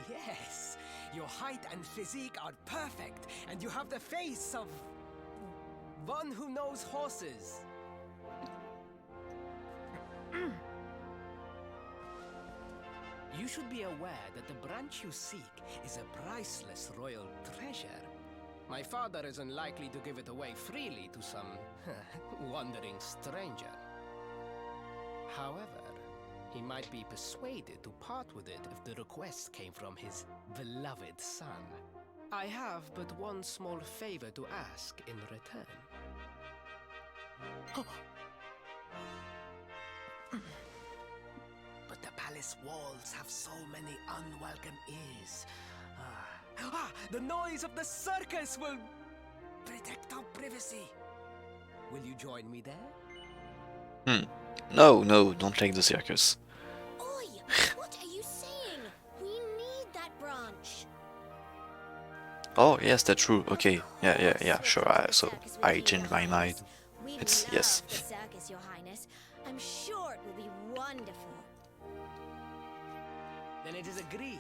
Yes. Your height and physique are perfect, and you have the face of one who knows horses. You should be aware that the branch you seek is a priceless royal treasure. My father is unlikely to give it away freely to some wandering stranger. However, he might be persuaded to part with it if the request came from his beloved son. I have but one small favor to ask in return. But the palace walls have so many unwelcome ears. The noise of the circus will protect our privacy. Will you join me there? No, no, don't like the circus. Oi! What are you saying? We need that branch. Oh, yes, that's true. Okay, yeah, sure. So I changed my mind. We It's love yes. the circus, Your Highness. I'm sure it will be wonderful. Then it is agreed.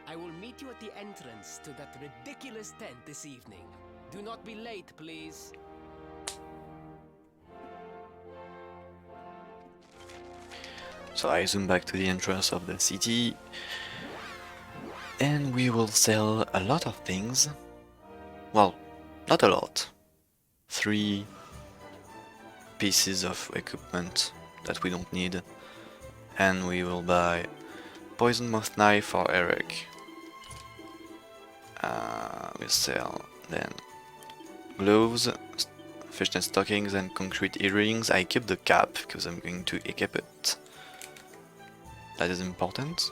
I will meet you at the entrance to that ridiculous tent this evening. Do not be late, please. So I zoom back to the entrance of the city, and we will sell a lot of things. Well, not a lot. 3 pieces of equipment that we don't need, and we will buy poison moth knife for Eric. We'll sell then gloves, fishnet stockings, and concrete earrings. I keep the cap because I'm going to equip it. That is important.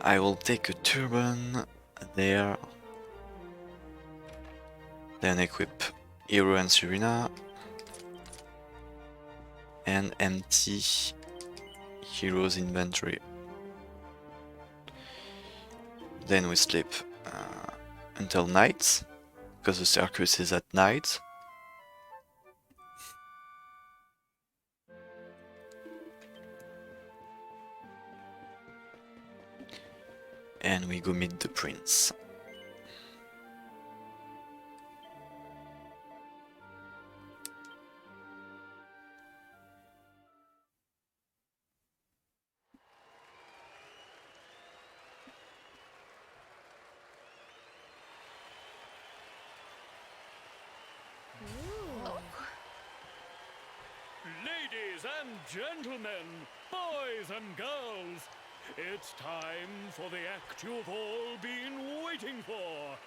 I will take a turban there. Then equip Hero and Serena. And empty Hero's inventory. Then we sleep until night, because the circus is at night. And we go meet the prince. Ladies and gentlemen, boys and girls, it's time for the act you've all been waiting for.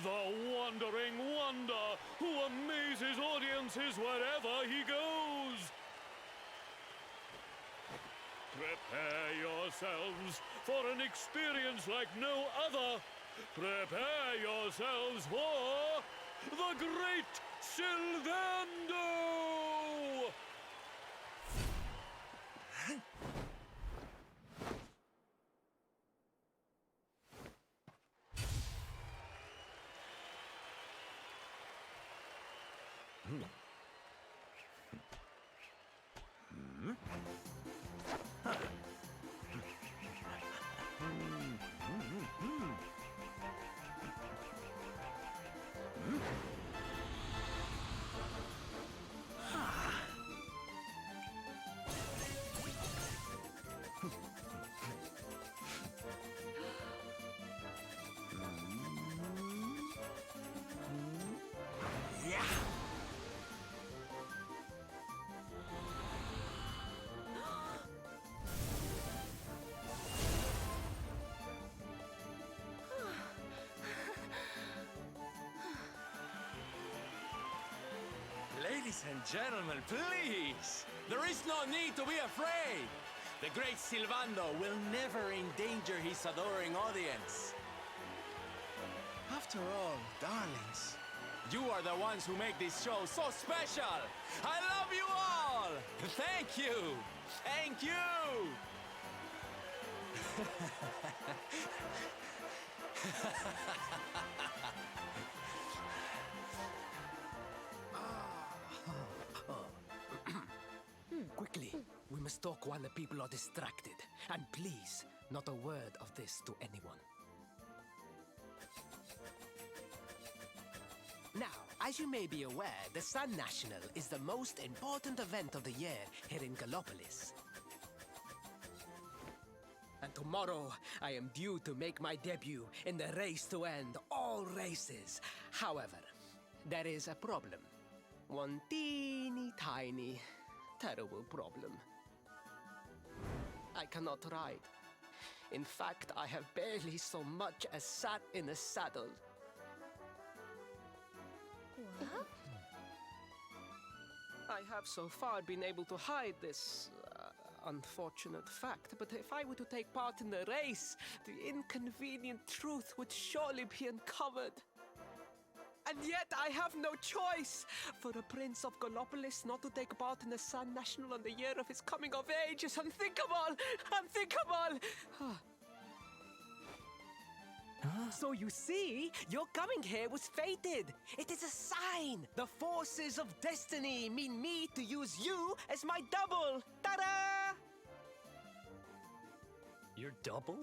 The Wandering Wonder who amazes audiences wherever he goes. Prepare yourselves for an experience like no other. Prepare yourselves for the Great Sylvando! Ladies and gentlemen, please! There is no need to be afraid! The great Sylvando will never endanger his adoring audience. After all, darlings, you are the ones who make this show so special! I love you all! Thank you! Thank you! Quickly, we must talk while the people are distracted. And please, not a word of this to anyone. Now, as you may be aware, the Sun National is the most important event of the year here in Gallopolis. And tomorrow, I am due to make my debut in the race to end all races. However, there is a problem. One teeny tiny, terrible problem. I cannot ride. In fact, I have barely so much as sat in a saddle. What? I have so far been able to hide this unfortunate fact, but if I were to take part in the race, the inconvenient truth would surely be uncovered. And yet I have no choice. For a prince of Gallopolis not to take part in the Sun National on the year of his coming of age is unthinkable! Unthinkable! So you see, your coming here was fated. It is a sign. The forces of destiny mean me to use you as my double. Ta-da! Your double?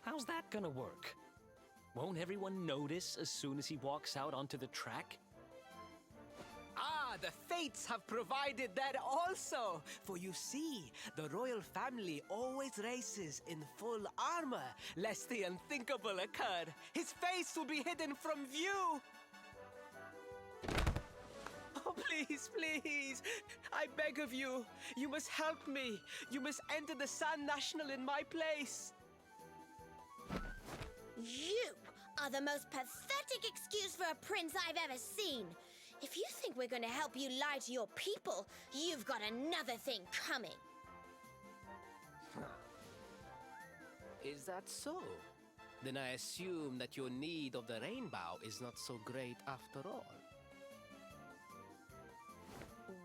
How's that gonna work? Won't everyone notice as soon as he walks out onto the track? Ah, the fates have provided that also. For you see, the royal family always races in full armor, lest the unthinkable occur. His face will be hidden from view. Oh, please, please. I beg of you. You must help me. You must enter the Sun National in my place. You are the most pathetic excuse for a prince I've ever seen. If you think we're going to help you lie to your people, you've got another thing coming. Is that so? Then I assume that your need of the rainbow is not so great after all.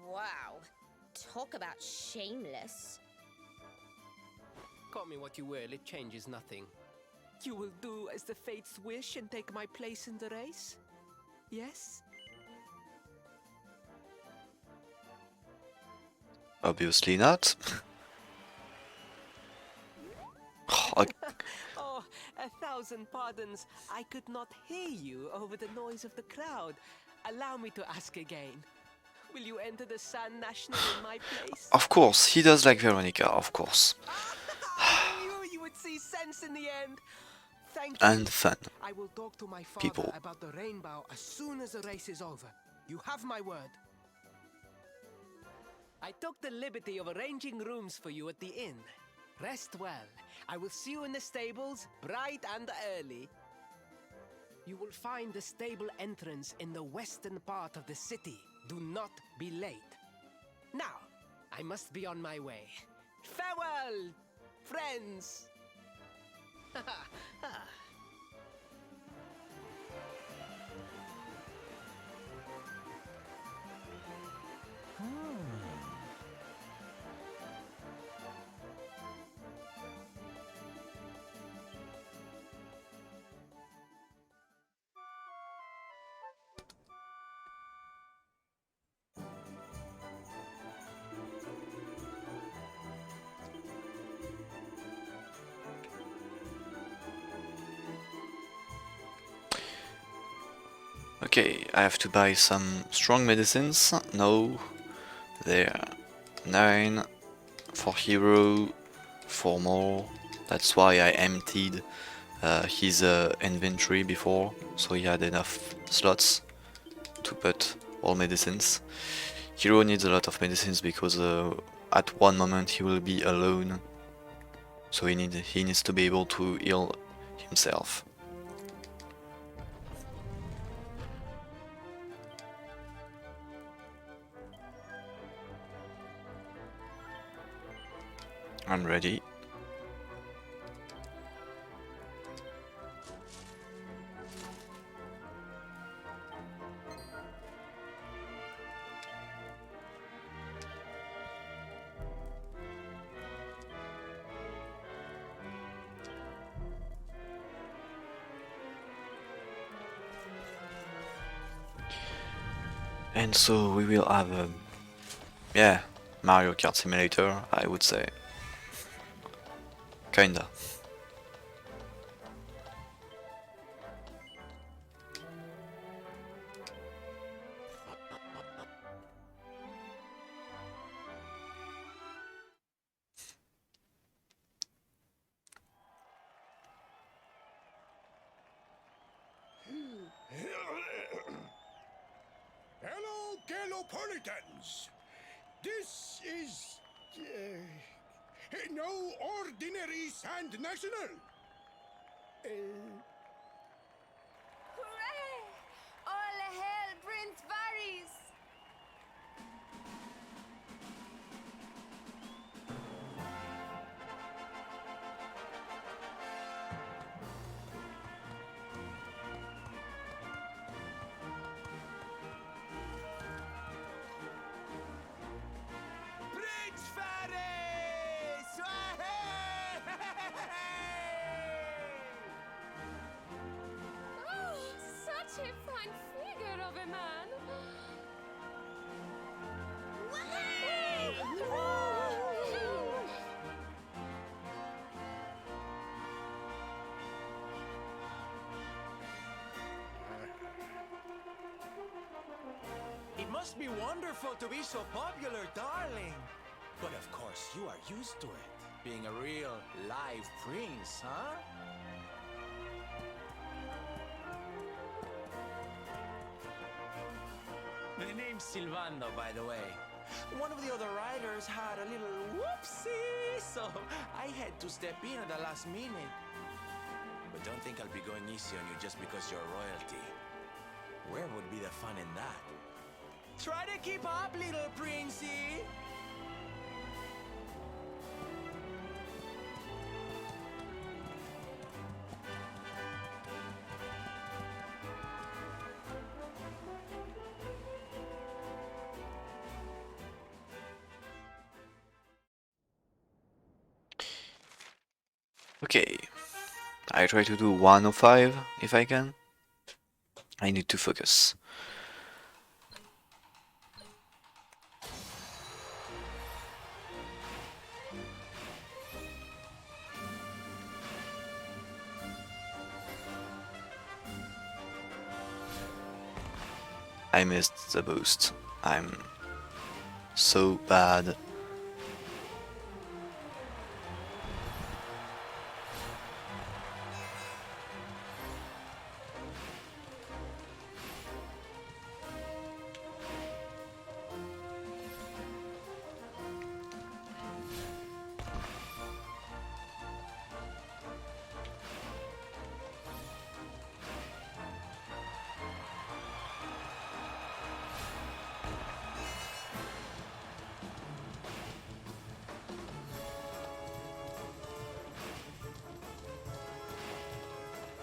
Wow. Talk about shameless. Call me what you will, it changes nothing. You will do as the fates wish and take my place in the race? Yes? Obviously not. Oh, 1,000 pardons. I could not hear you over the noise of the crowd. Allow me to ask again. Will you enter the Sun National in my place? Of course, he does like Veronica, of course. I knew you would see sense in the end. Thank And you. fun. I will talk to my father People. about the rainbow as soon as the race is over. You have my word. I took the liberty of arranging rooms for you at the inn. Rest well. I will see you in the stables, bright and early. You will find the stable entrance in the western part of the city. Do not be late. Now, I must be on my way. Farewell, friends! Okay, I have to buy some strong medicines. No, there. 9 for hero, 4 more. That's why I emptied his inventory before, so he had enough slots to put all medicines. Hero needs a lot of medicines because at one moment he will be alone, so he needs to be able to heal himself. I'm ready. And so we will have a, yeah, Mario Kart Simulator, I would say. Kinda. Hello, Gallopolitans! This is... no ordinary Sand National! Hooray! All hail Prince Varys! love it, man. It must be wonderful to be so popular, darling. But of course, you are used to it. Being a real live prince, huh? The name's Silvando, by the way. One of the other riders had a little whoopsie, so I had to step in at the last minute. But don't think I'll be going easy on you just because you're royalty. Where would be the fun in that? Try to keep up, little princey! Okay, I try to do 105 if I can. I need to focus. I missed the boost. I'm so bad.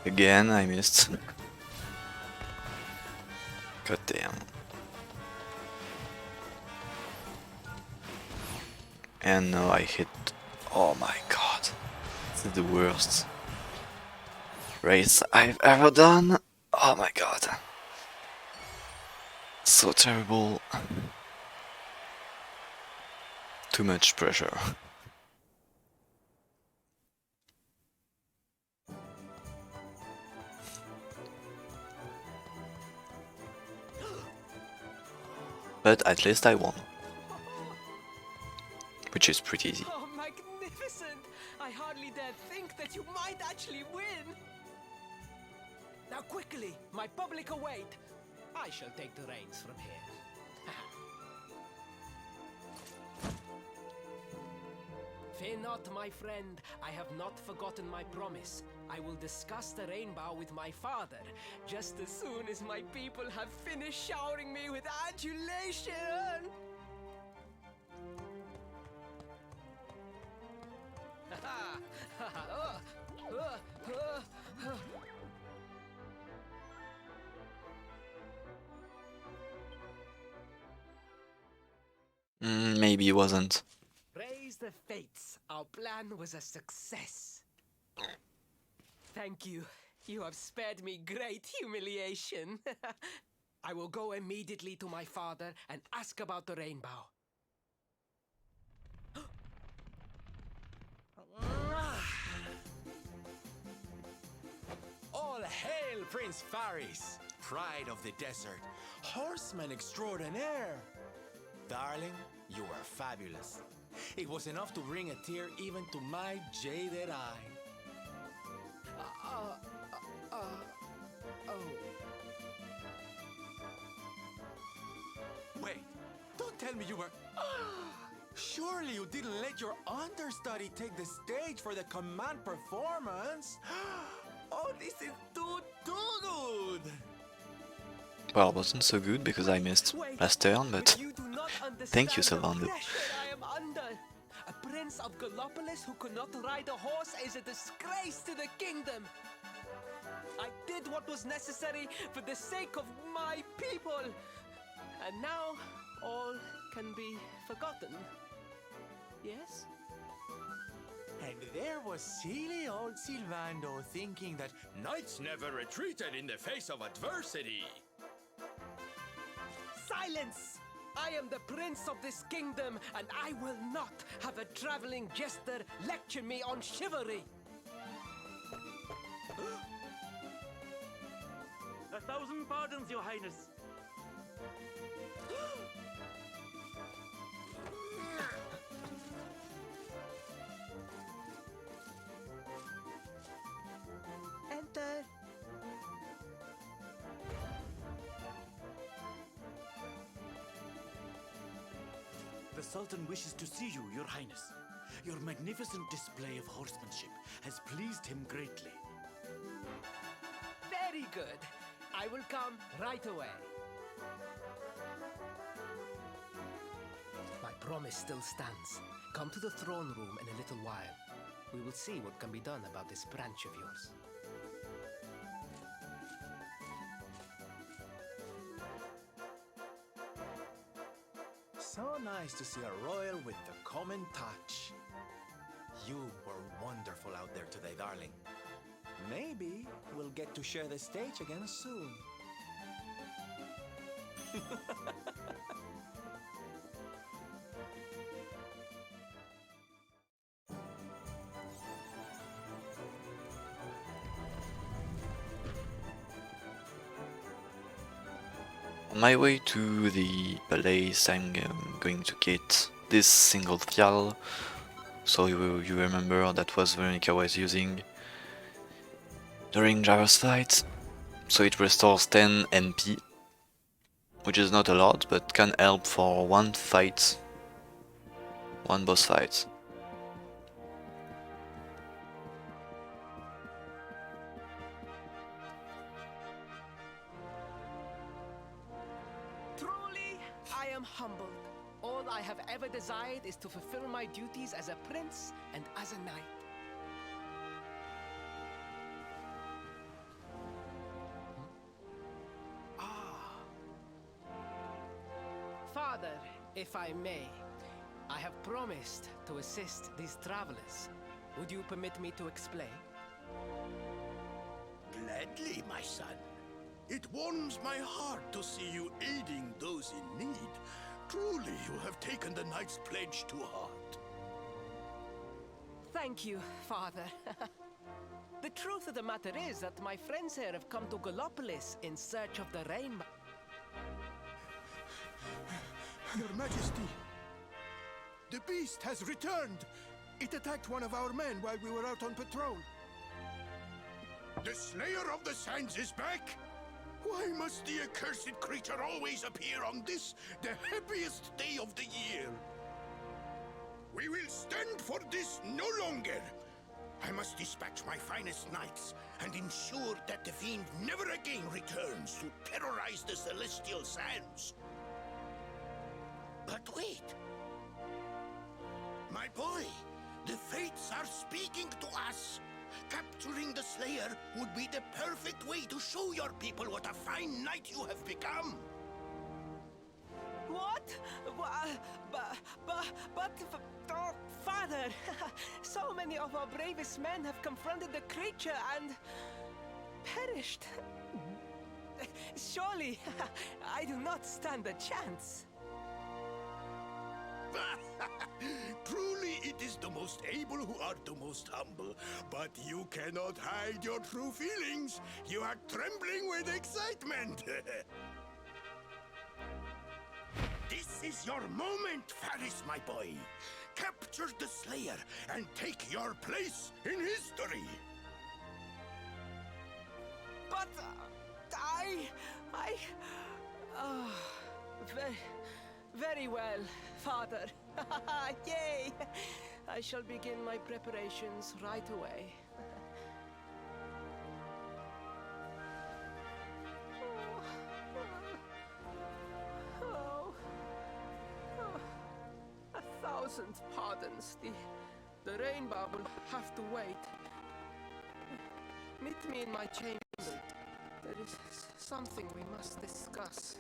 Again, I missed. God damn. And now I hit. Oh my god. This is the worst race I've ever done. Oh my god. So terrible. Too much pressure. But at least I won. Which is pretty easy. Oh, magnificent! I hardly dare think that you might actually win! Now quickly, my public await! I shall take the reins from here. Fear not, my friend. I have not forgotten my promise. I will discuss the rainbow with my father, just as soon as my people have finished showering me with adulation! Maybe it wasn't. Praise the fates. Our plan was a success. Thank you. You have spared me great humiliation. I will go immediately to my father and ask about the rainbow. All hail Prince Faris, pride of the desert, horseman extraordinaire. Darling, you were fabulous. It was enough to bring a tear even to my jaded eye. Wait, don't tell me you were... Surely you didn't let your understudy take the stage for the command performance? Oh, this is too good! Well, it wasn't so good because I missed last turn, but thank you, Sylvando. I am under. A prince of Gallopolis who could not ride a horse is a disgrace to the kingdom. I did what was necessary for the sake of my people. And now all can be forgotten. Yes? And there was silly old Sylvando thinking that knights never retreated in the face of adversity. Silence! I am the prince of this kingdom, and I will not have a traveling jester lecture me on chivalry. 1,000 pardons, Your Highness. Enter. The Sultan wishes to see you, Your Highness. Your magnificent display of horsemanship has pleased him greatly. Very good. I will come right away. My promise still stands. Come to the throne room in a little while. We will see what can be done about this branch of yours. So nice to see a royal with the common touch. You were wonderful out there today, darling. Maybe we'll get to share the stage again soon. On my way to the palace, I'm going to get this single fial. So you remember that was Veronica was using during Java's fight. So it restores 10 MP, which is not a lot, but can help for one fight, one boss fight. Truly, I am humbled. All I have ever desired is to fulfill my duties as a prince and as a knight. Father, if I may, I have promised to assist these travelers. Would you permit me to explain? Gladly, my son. It warms my heart to see you aiding those in need. Truly, you have taken the knight's pledge to heart. Thank you, Father. The truth of the matter is that my friends here have come to Gallopolis in search of the rainbow. Your Majesty, the beast has returned. It attacked one of our men while we were out on patrol. The Slayer of the Sands is back? Why must the accursed creature always appear on this, the happiest day of the year? We will stand for this no longer. I must dispatch my finest knights and ensure that the fiend never again returns to terrorize the Celestial Sands. But wait! My boy, the fates are speaking to us. Capturing the Slayer would be the perfect way to show your people what a fine knight you have become. What? Oh, Father, so many of our bravest men have confronted the creature and perished. Surely, I do not stand a chance. Truly, it is the most able who are the most humble. But you cannot hide your true feelings. You are trembling with excitement. This is your moment, Faris, my boy. Capture the Slayer and take your place in history. But oh, very well, Father. Yay! I shall begin my preparations right away. A thousand pardons. The rainbow will have to wait. Meet me in my chamber. There is something we must discuss.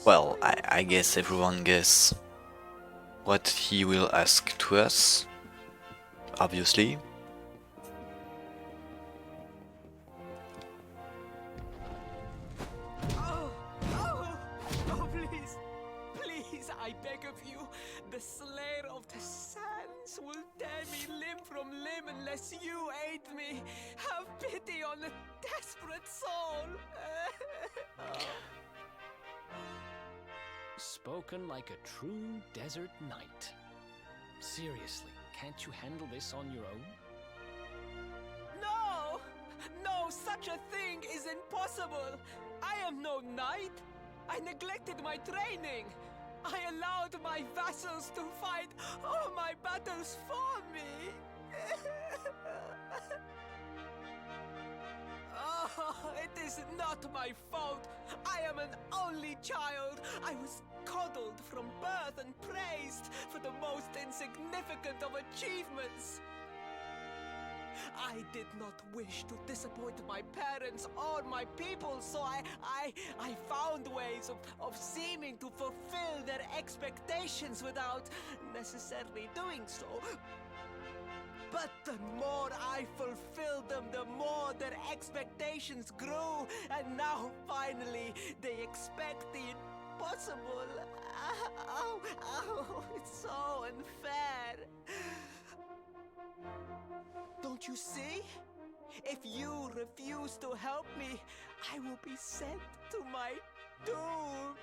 Well, I guess everyone guess what he will ask to us, obviously. I beg of you. The Slayer of the Sands will tear me limb from limb unless you aid me. Have pity on a desperate soul. Spoken like a true desert knight. Seriously, can't you handle this on your own? No! No, such a thing is impossible! I am no knight! I neglected my training! I allowed my vassals to fight all my battles for me! Oh, it is not my fault! I am an only child! I was coddled from birth and praised for the most insignificant of achievements! I did not wish to disappoint my parents or my people, so I found ways of seeming to fulfill their expectations without necessarily doing so. But the more I fulfilled them, the more their expectations grew, and now finally they expect the impossible. Ow, it's so unfair. Don't you see? If you refuse to help me, I will be sent to my doom,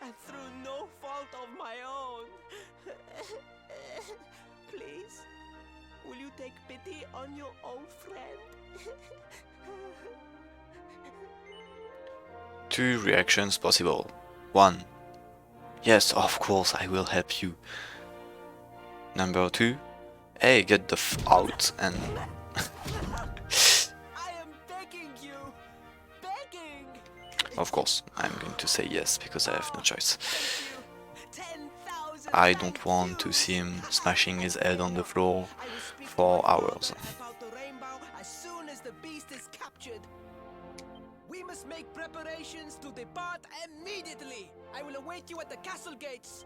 and through no fault of my own. Please, will you take pity on your old friend? Two reactions possible. 1. Yes, of course I will help you. Number 2. Hey, get the f out and... I am begging you! Begging! Of course, I'm going to say yes, because I have no choice. I don't want to see him smashing his head on the floor for hours. About the rainbow as soon as the beast is captured. We must make preparations to depart immediately. I will await you at the castle gates.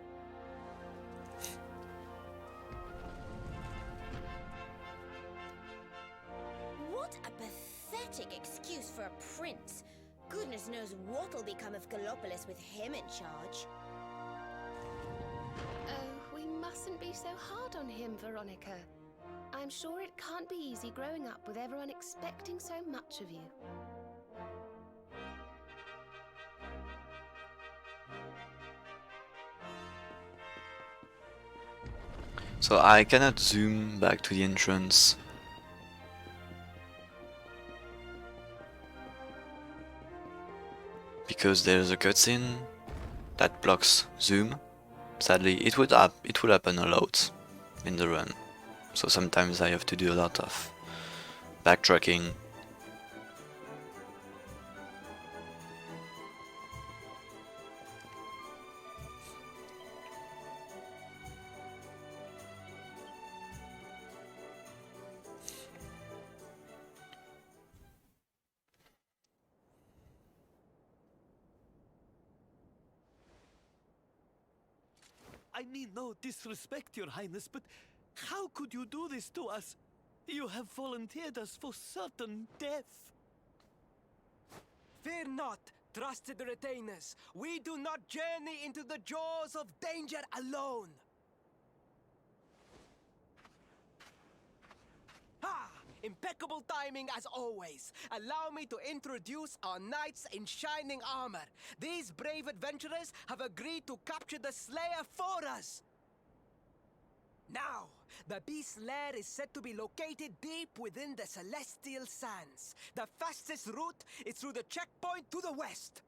What a pathetic excuse for a prince. Goodness knows what'll become of Gallopolis with him in charge. Oh, we mustn't be so hard on him, Veronica. I'm sure it can't be easy growing up with everyone expecting so much of you. So I cannot zoom back to the entrance. Because there's a cutscene that blocks zoom. Sadly, it will happen a lot in the run. So sometimes I have to do a lot of backtracking. I mean no disrespect, Your Highness, but how could you do this to us? You have volunteered us for certain death. Fear not, trusted retainers. We do not journey into the jaws of danger alone. Ha! Impeccable timing as always. Allow me to introduce our knights in shining armor. These brave adventurers have agreed to capture the Slayer for us. Now, the beast's lair is said to be located deep within the Celestial Sands. The fastest route is through the checkpoint to the west.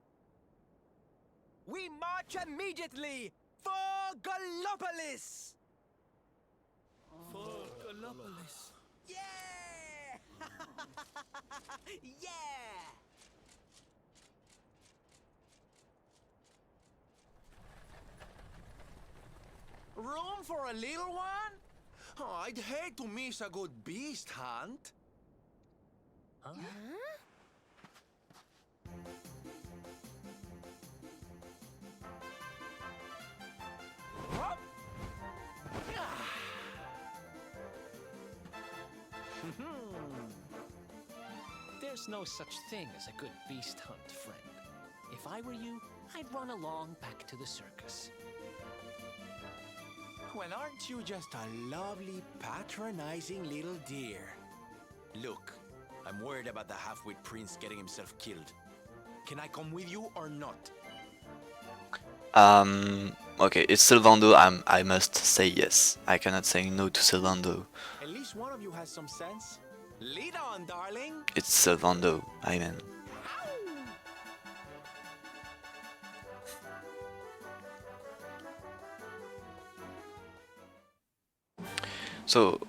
We march immediately for Gallopolis! For Gallopolis. Yeah! Yeah! Room for a little one? Oh, I'd hate to miss a good beast hunt. Huh? There's no such thing as a good beast hunt, friend. If I were you, I'd run along back to the circus. Well, aren't you just a lovely, patronizing little dear? Look, I'm worried about the half-wit prince getting himself killed. Can I come with you or not? Okay, it's Sylvando. I must say yes. I cannot say no to Sylvando. At least one of you has some sense. Lead on, darling. It's Sylvando, I mean. So,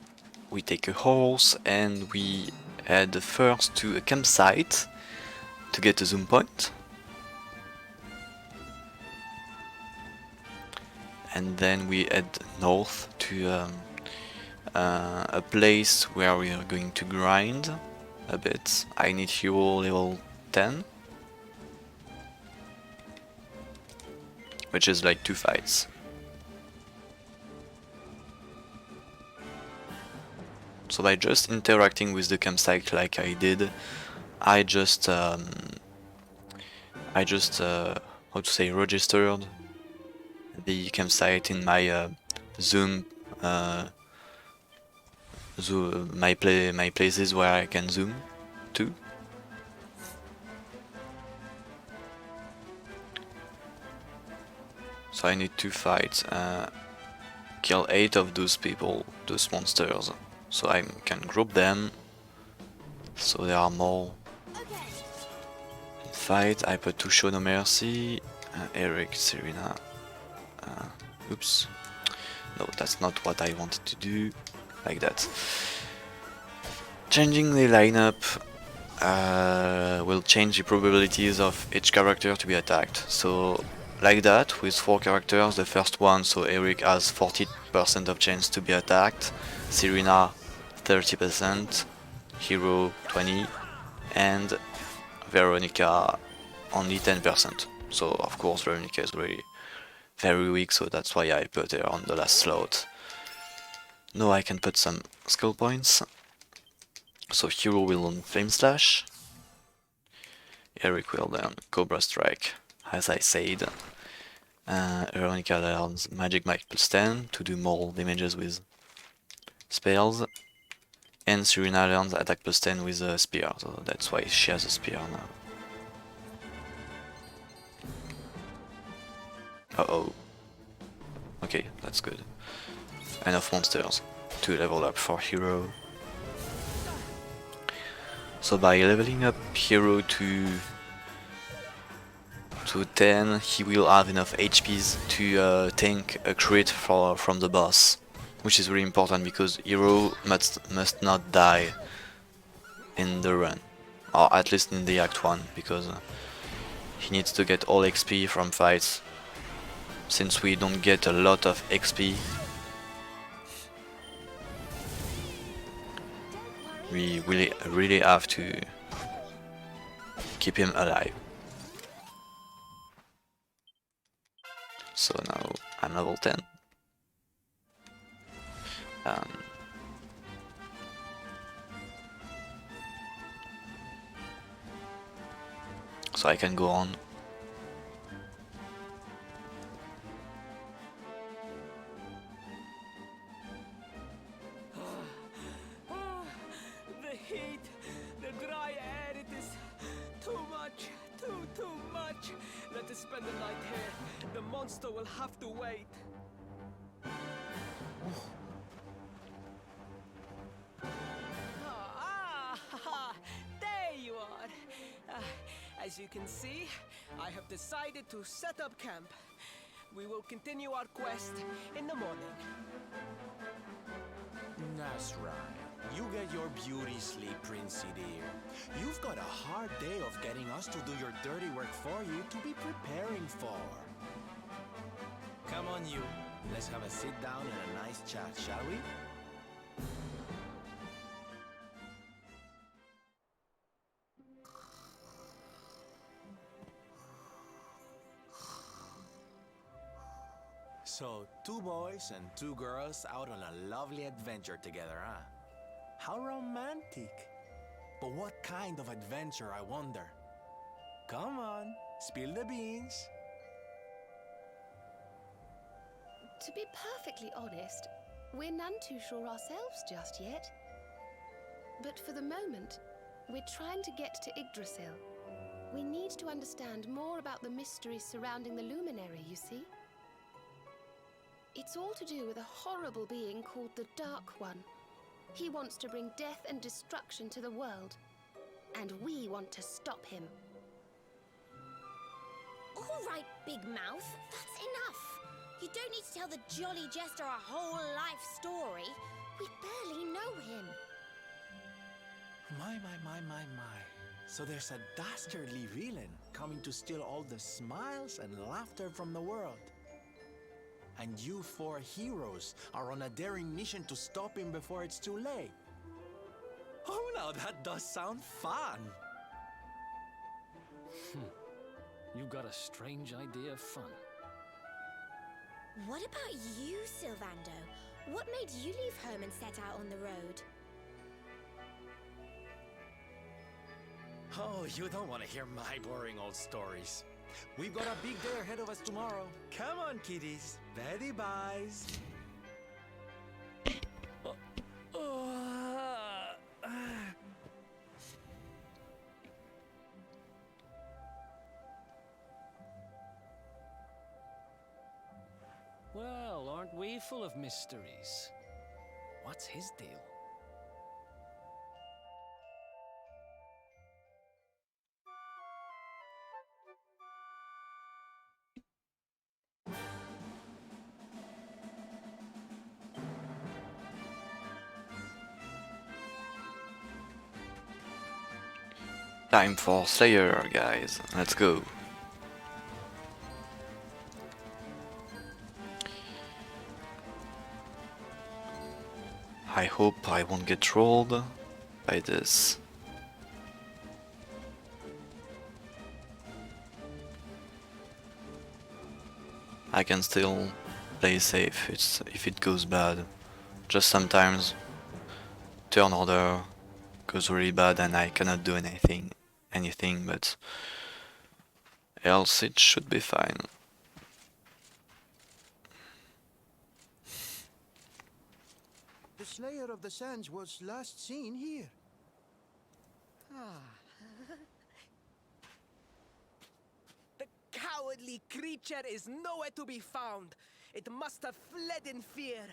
we take a horse and we head first to a campsite to get a zoom point. And then we head north to a place where we are going to grind a bit. I need hero level 10, which is like 2 fights. So by just interacting with the campsite like I did, I just how to say, registered the campsite in my zoom my places where I can zoom to. So I need to fight, kill 8 of those people, those monsters, so I can group them, so there are more. Fight, I put to show no mercy, Eric, Serena, oops, no, that's not what I wanted to do, like that. Changing the lineup will change the probabilities of each character to be attacked, so like that, with 4 characters, the first one, so Eric has 40% of chance to be attacked, Serena 30%, Hero 20%, and Veronica only 10%. So of course Veronica is really very weak, so that's why I put her on the last slot. Now I can put some skill points. So Hero will learn Flame Slash, Eric will learn Cobra Strike, as I said. Veronica learns Magic Mike plus 10 to do more damages with spells. And Serena learns attack plus 10 with a spear, so that's why she has a spear now. Uh-oh. Okay, that's good. Enough monsters to level up for Hero. So by leveling up Hero to 10, he will have enough HPs to tank a crit from the boss. Which is really important because Hero must not die in the run, or at least in the Act 1, because he needs to get all XP from fights. Since we don't get a lot of XP, we really have to keep him alive. So now I'm level 10. So I can go on. The heat, the dry air, it is too much, too much. Let us spend the night here. The monster will have to wait. There you are. As you can see, I have decided to set up camp. We will continue our quest in the morning. That's right. You get your beauty sleep, Princey dear. You've got a hard day of getting us to do your dirty work for you to be preparing for. Come on, you. Let's have a sit down and a nice chat, shall we? So, 2 boys and 2 girls out on a lovely adventure together, huh? How romantic. But what kind of adventure, I wonder? Come on, spill the beans. To be perfectly honest, we're none too sure ourselves just yet. But for the moment, we're trying to get to Yggdrasil. We need to understand more about the mysteries surrounding the luminary, you see? It's all to do with a horrible being called the Dark One. He wants to bring death and destruction to the world. And we want to stop him. All right, Big Mouth, that's enough. You don't need to tell the Jolly Jester a whole life story. We barely know him. My. So there's a dastardly villain coming to steal all the smiles and laughter from the world. And you four heroes are on a daring mission to stop him before it's too late. Oh, now that does sound fun. You got a strange idea of fun. What about you, Sylvando? What made you leave home and set out on the road? Oh, you don't want to hear my boring old stories. We've got a big day ahead of us tomorrow. Come on, kiddies. Betty buys. Well, aren't we full of mysteries? What's his deal? Time for Slayer, guys. Let's go. I hope I won't get trolled by this. I can still play safe if it goes bad. Just sometimes turn order goes really bad and I cannot do anything, but else it should be fine. The Slayer of the Sands was last seen here. The cowardly creature is nowhere to be found. It must have fled in fear.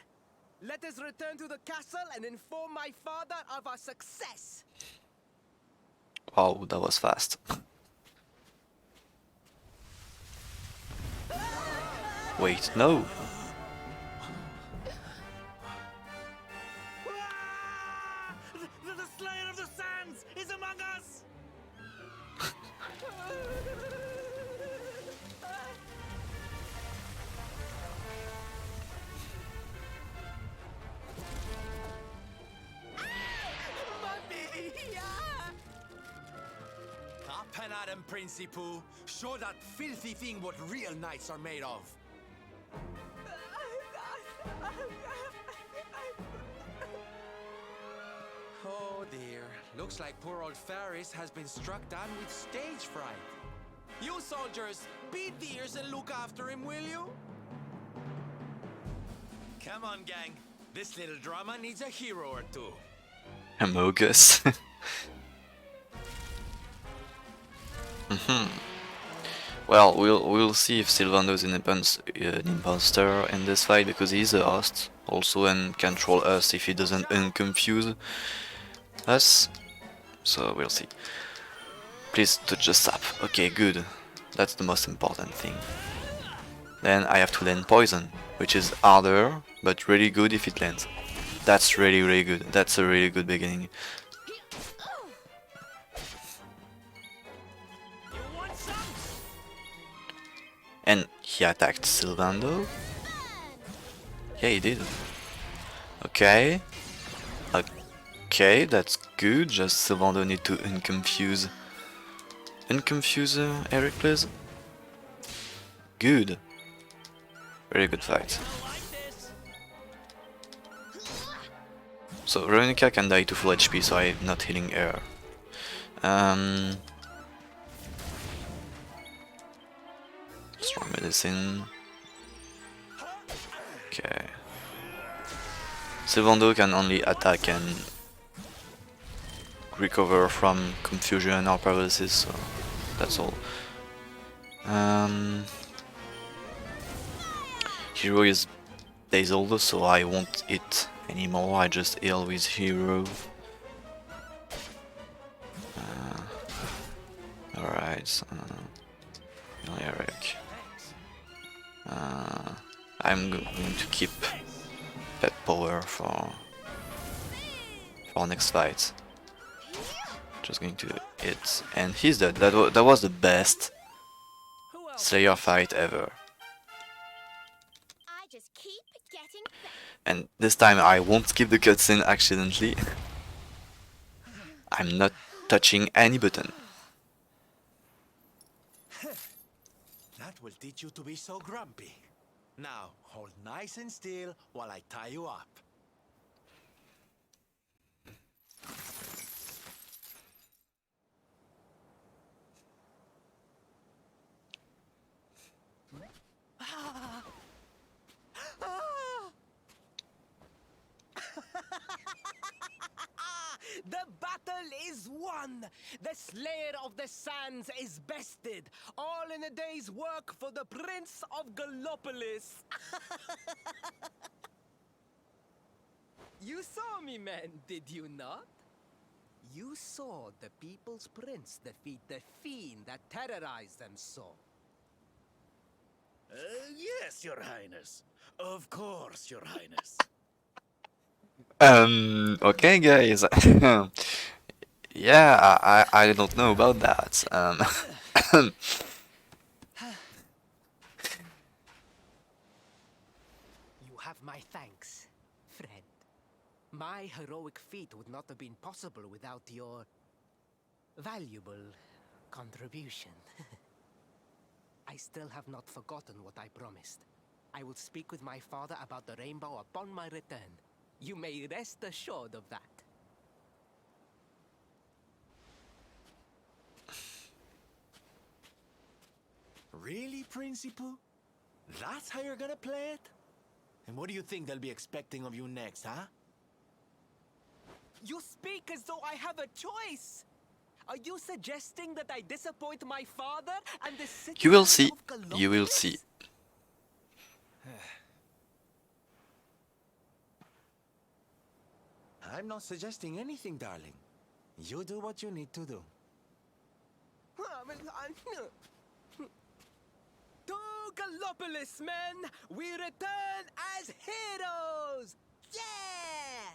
Let us return to the castle and inform my father of our success. Wow, that was fast. Wait, no! The Slayer of the Sands is among us! Up and at him, Principoo. Show that filthy thing what real knights are made of. Oh dear. Looks like poor old Faris has been struck down with stage fright. You soldiers, beat the ears and look after him, will you? Come on, gang. This little drama needs a hero or two. Amogus. Well, we'll see if Sylvando's an imposter in this fight, because he's a host also and can troll us if he doesn't unconfuse us. So we'll see. Please touch the sap. Okay, good. That's the most important thing. Then I have to land poison, which is harder, but really good if it lands. That's really good. That's a really good beginning. And he attacked Sylvando? Yeah, he did. Okay. Okay, that's good. Just Sylvando need to unconfuse. Unconfuse Eric, please. Good. Very good fight. So Veronica can die to full HP, so I'm not healing her. Strong medicine. Sylvando can only attack and recover from confusion or paralysis, so that's all. Hero is dazzled, so I won't hit anymore, I just heal with Hero. Alright, Eric. I'm going to keep Pet Power for next fight. Just going to hit, and he's dead. That was the best Slayer fight ever. And this time I won't skip the cutscene accidentally. I'm not touching any button. That will teach you to be so grumpy. Now, hold nice and still while I tie you up. The battle is won! The Slayer of the Sands is bested! All in a day's work for the Prince of Gallopolis! You saw me, men, did you not? You saw the People's Prince defeat the fiend that terrorized them so. Yes, Your Highness. Of course, Your Highness. Okay guys. Yeah, I don't know about that. You have my thanks, friend. My heroic feat would not have been possible without your valuable contribution. I still have not forgotten what I promised. I will speak with my father about the rainbow upon my return. You may rest assured of that. Really, Principal? That's how you're gonna play it? And what do you think they'll be expecting of you next, huh? You speak as though I have a choice! Are you suggesting that I disappoint my father and the city? You will see. You will see. I'm not suggesting anything, darling. You do what you need to do. To Gallopolis, men! We return as heroes! Yeah!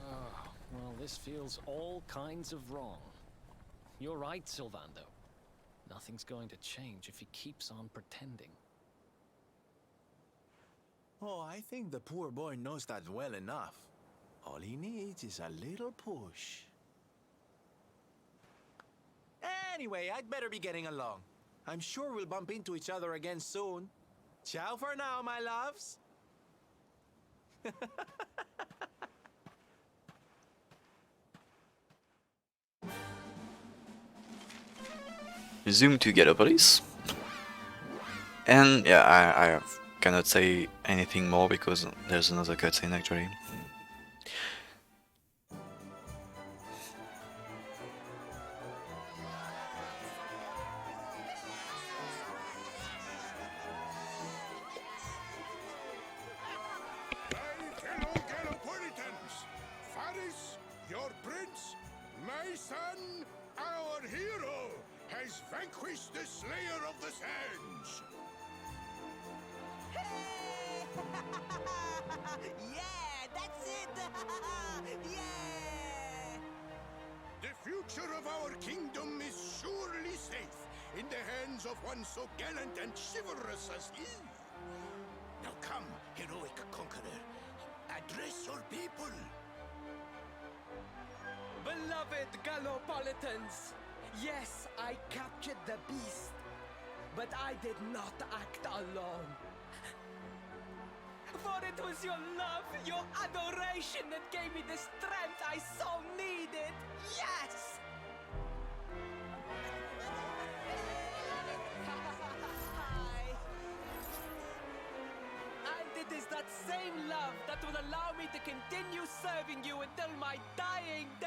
Oh, well, this feels all kinds of wrong. You're right, Sylvando. Nothing's going to change if he keeps on pretending. Oh, I think the poor boy knows that well enough. All he needs is a little push. Anyway, I'd better be getting along. I'm sure we'll bump into each other again soon. Ciao for now, my loves. Zoom to Gallopolis. And yeah, I cannot say anything more because there's another cutscene actually. Fellow Gallopolitans, Faris, your prince, my son, our hero, has vanquished the Slayer of the Sands. Yeah, that's it! Yeah! The future of our kingdom is surely safe in the hands of one so gallant and chivalrous as he. Now come, heroic conqueror, address your people. Beloved Gallopolitans, yes, I captured the beast, but I did not act alone. For it was your love, your adoration that gave me the strength I so needed. Yes! continue serving you until my dying day.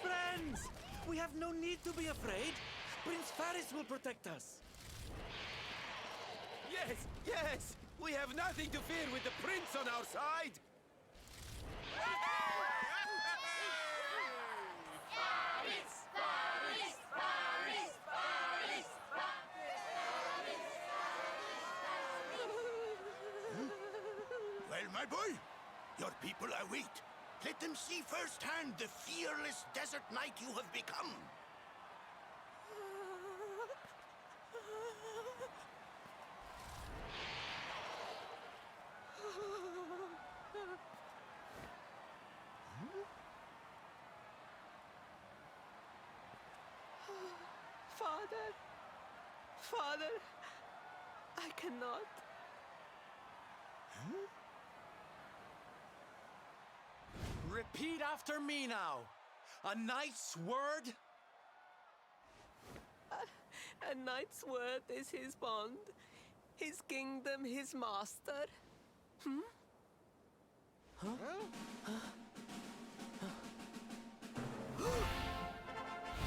Friends! We have no need to be afraid. Prince Faris will protect us. Yes, yes! We have nothing to fear with the prince on our side! Well, my boy, your people await. Let them see firsthand the fearless desert knight you have become. Father, Father, I cannot. Repeat after me now. A knight's word? A knight's word is his bond, his kingdom, his master. Hmm? Huh?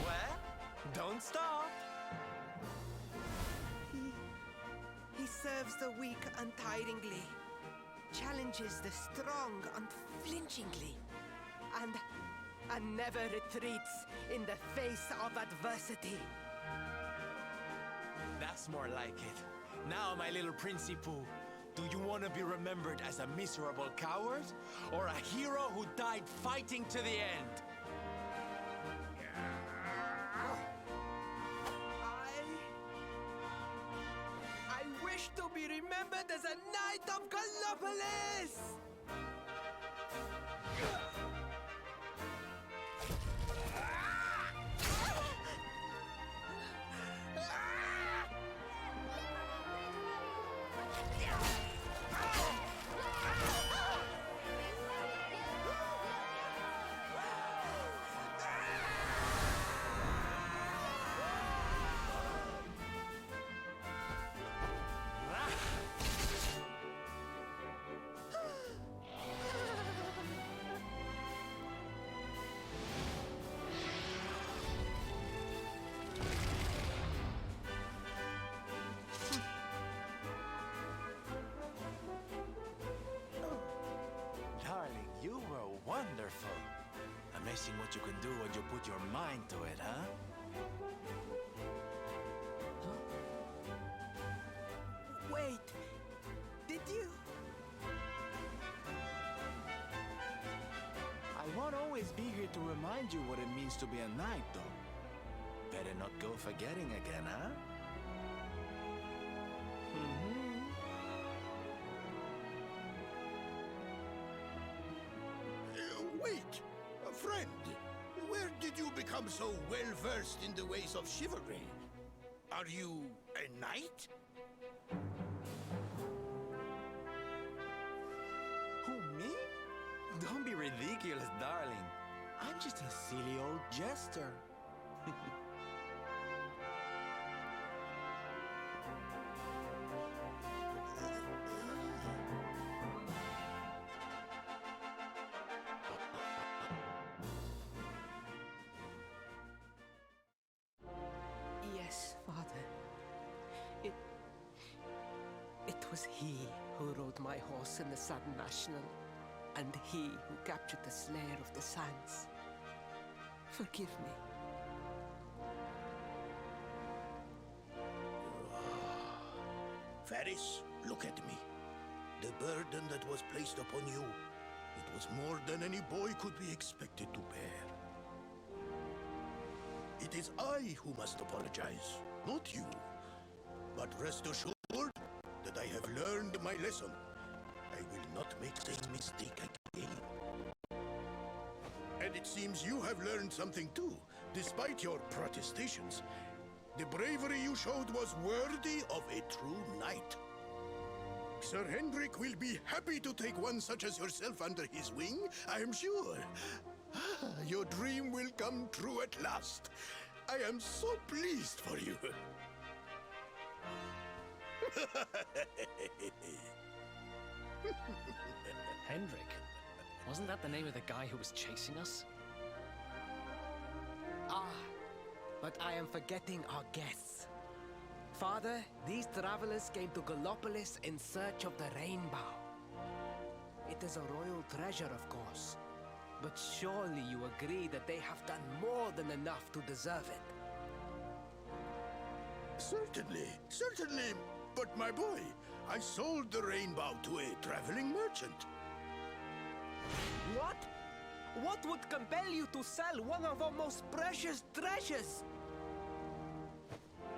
Well, don't stop. He serves the weak untiringly, challenges the strong unflinchingly, and never retreats in the face of adversity. That's more like it. Now, my little Princey Pooh, do you want to be remembered as a miserable coward or a hero who died fighting to the end? I wish to be remembered as a knight of Gallopolis! Darling, you were wonderful. Amazing what you can do when you put your mind to it, huh? Wait, did you? I won't always be here to remind you what it means to be a knight, though. Better not go forgetting again, huh? Wait, friend. Where did you become so well-versed in the ways of chivalry? Are you a knight? Who, me? Don't be ridiculous, darling. I'm just a silly old jester. Yes, Father. It was he who rode my horse in the Sun National, and he who captured the Slayer of the Sands. Forgive me. Faris, look at me. The burden that was placed upon you, it was more than any boy could be expected to bear. It is I who must apologize, not you. But rest assured that I have learned my lesson. I will not make the same mistake again. And it seems you have learned something too, despite your protestations. The bravery you showed was worthy of a true knight. Sir Hendrik will be happy to take one such as yourself under his wing, I am sure. Your dream will come true at last. I am so pleased for you. Hendrik? Wasn't that the name of the guy who was chasing us? Ah, but I am forgetting our guests. Father, these travelers came to Gallopolis in search of the rainbow. It is a royal treasure, of course. But surely you agree that they have done more than enough to deserve it. Certainly, certainly. But my boy, I sold the rainbow to a traveling merchant. What? What would compel you to sell one of our most precious treasures?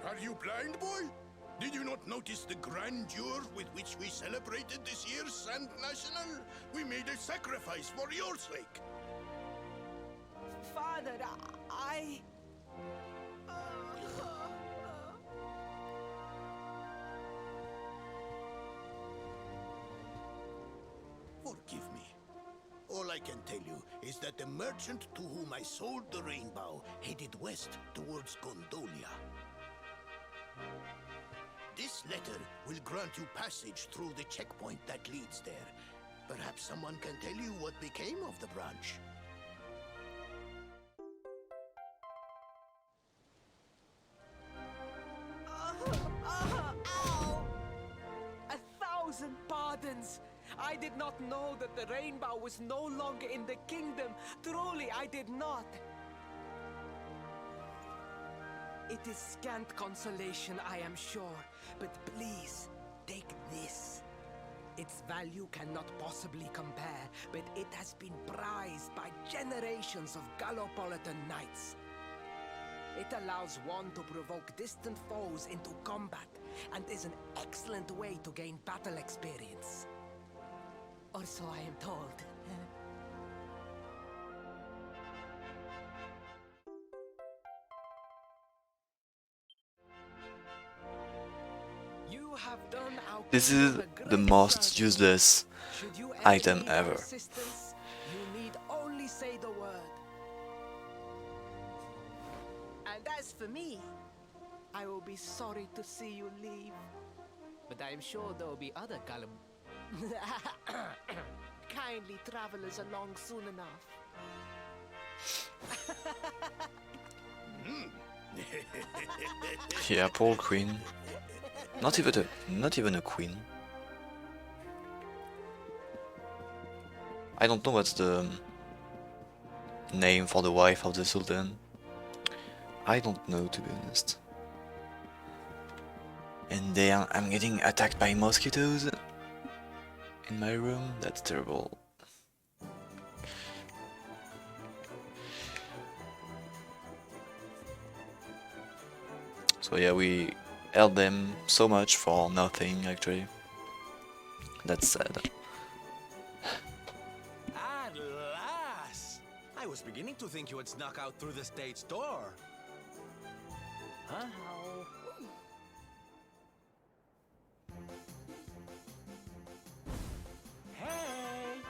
Are you blind, boy? Did you not notice the grandeur with which we celebrated this year's Sand National? We made a sacrifice for your sake. Father, I... Forgive me. All I can tell you is that the merchant to whom I sold the rainbow headed west towards Gondolia. This letter will grant you passage through the checkpoint that leads there. Perhaps someone can tell you what became of the branch. Ow! 1,000 pardons! I did not know that the rainbow was no longer in the kingdom. Truly, I did not. It is scant consolation, I am sure. But please, take this. Its value cannot possibly compare, but it has been prized by generations of Gallopolitan knights. It allows one to provoke distant foes into combat, and is an excellent way to gain battle experience. Or so I am told. You have done our This is the most useless item ever. You need only say the word. And as for me, I will be sorry to see you leave. But I am sure there will be other kindly travelers along soon enough. Yeah, poor queen. Not even a queen. I don't know what's the name for the wife of the Sultan. I don't know, to be honest. And then I'm getting attacked by mosquitoes in my room. That's terrible. So yeah, we held them so much for nothing, actually. That's sad. At last! I was beginning to think you had snuck out through the stage door. Huh? Hey!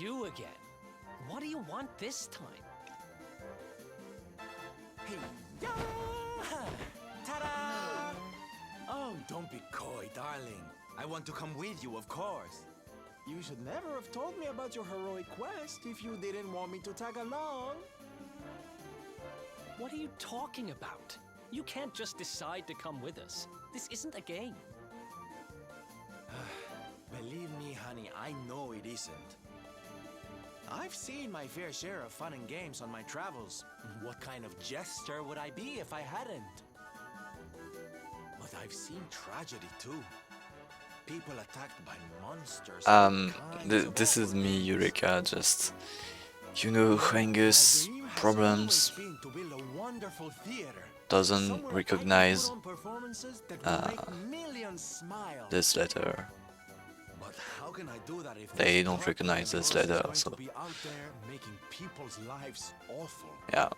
You again. What do you want this time? Hey, yeah! Ta-da! Oh, don't be coy, darling. I want to come with you, of course. You should never have told me about your heroic quest if you didn't want me to tag along. What are you talking about? You can't just decide to come with us. This isn't a game. Believe me, honey, I know it isn't. I've seen my fair share of fun and games on my travels. What kind of jester would I be if I hadn't? But I've seen tragedy too. People attacked by monsters. This is me, Eureka, just... You know, Angus problems doesn't recognize this letter. But how can I do that if they don't recognize this letter, so be out there making people's lives awful? Yeah.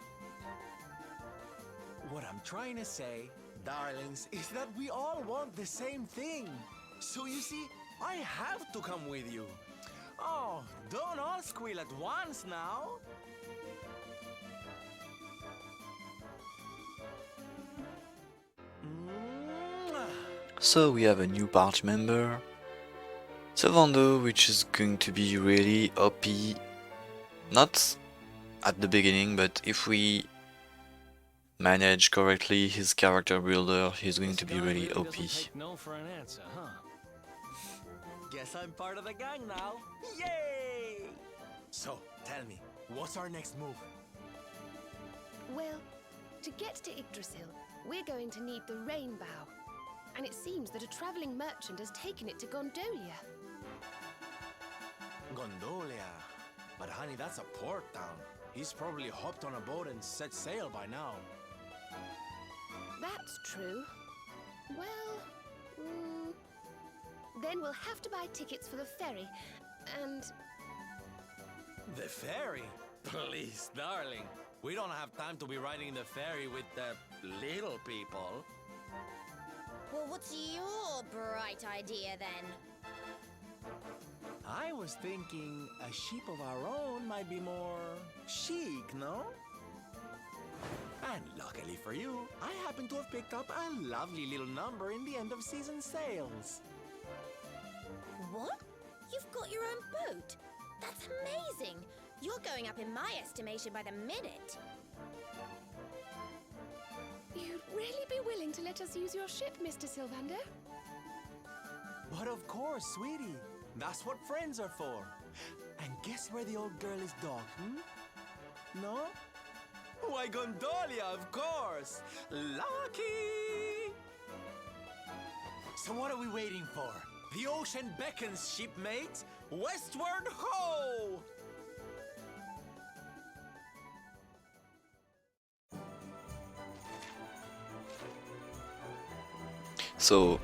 What I'm trying to say, darlings, is that we all want the same thing. So you see, I have to come with you. Oh, don't all squeal at once now. So we have a new party member, Sylvando, which is going to be really OP. Not at the beginning, but if we manage correctly his character builder, he's going to be really OP. No for an answer, huh? Guess I'm part of the gang now. Yay! So, tell me, what's our next move? Well, to get to Yggdrasil, we're going to need the Rainbow. And it seems that a traveling merchant has taken it to Gondolia. Gondolia? But honey, that's a port town. He's probably hopped on a boat and set sail by now. That's true. Well, then we'll have to buy tickets for the ferry, and... The ferry? Please, darling. We don't have time to be riding the ferry with the little people. Well, what's your bright idea then? I was thinking a ship of our own might be more chic, no? And luckily for you, I happen to have picked up a lovely little number in the end of season sales. What? You've got your own boat? That's amazing! You're going up in my estimation by the minute. You'd really be willing to let us use your ship, Mr. Sylvando? But of course, sweetie. That's what friends are for. And guess where the old girl is docked, No? Why, Gondolia, of course! Lucky! So what are we waiting for? The ocean beckons, shipmate! Westward ho! So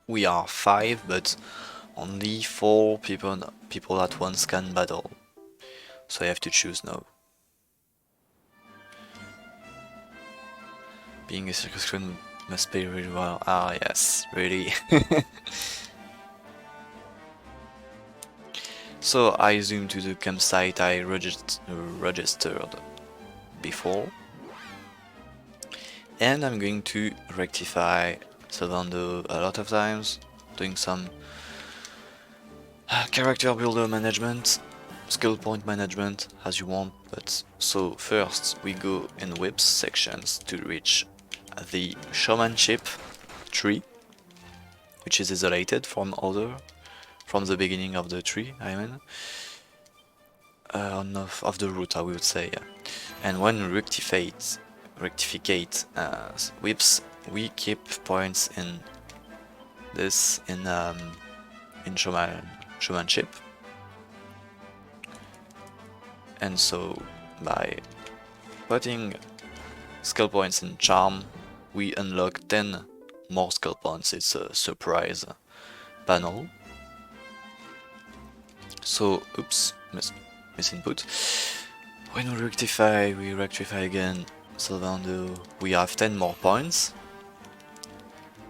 we are 5, but only 4 people at once can battle. So I have to choose now. Being a circus queen must pay really well. Ah yes, really. So I zoom to the campsite I registered before. And I'm going to rectify Sylvando a lot of times, doing some character builder management, skill point management, as you want. But so first we go in whips sections to reach the showmanship tree, which is isolated from the beginning of the tree, I mean, of the route, I would say. Yeah. And when we rectificate whips, we keep points in this in showmanship. And so by putting skill points in charm, we unlock 10 more skill points. It's a surprise panel. So, oops, misinput. When we rectify again Sylvando, we have 10 more points.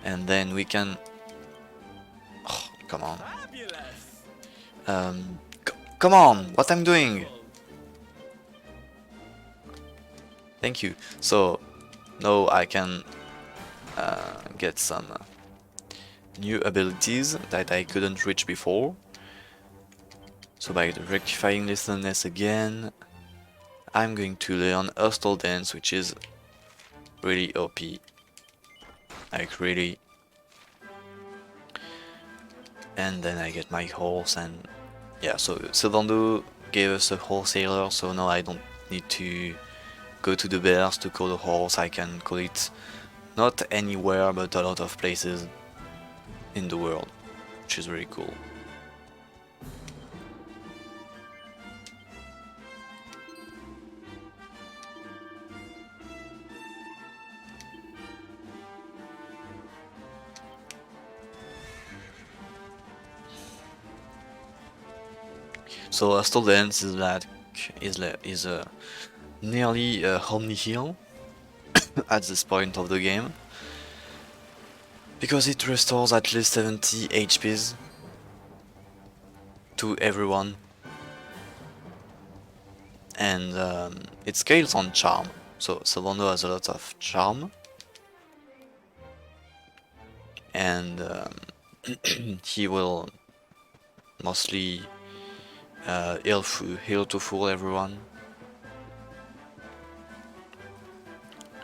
And then we can... Oh, come on. Come on, what I'm doing? Thank you. So, now I can get some new abilities that I couldn't reach before. So by rectifying listenerness again, I'm going to learn Hostile Dance, which is really OP. Like really. And then I get my horse, and yeah, so Sylvando gave us a wholesaler, so now I don't need to go to the bears to call a horse. I can call it not anywhere but a lot of places in the world, which is really cool. So Hostile Dance is nearly Omni Heal at this point of the game. because it restores at least 70 HPs to everyone, and it scales on charm, so Sylvando has a lot of charm, and he will mostly heal to full everyone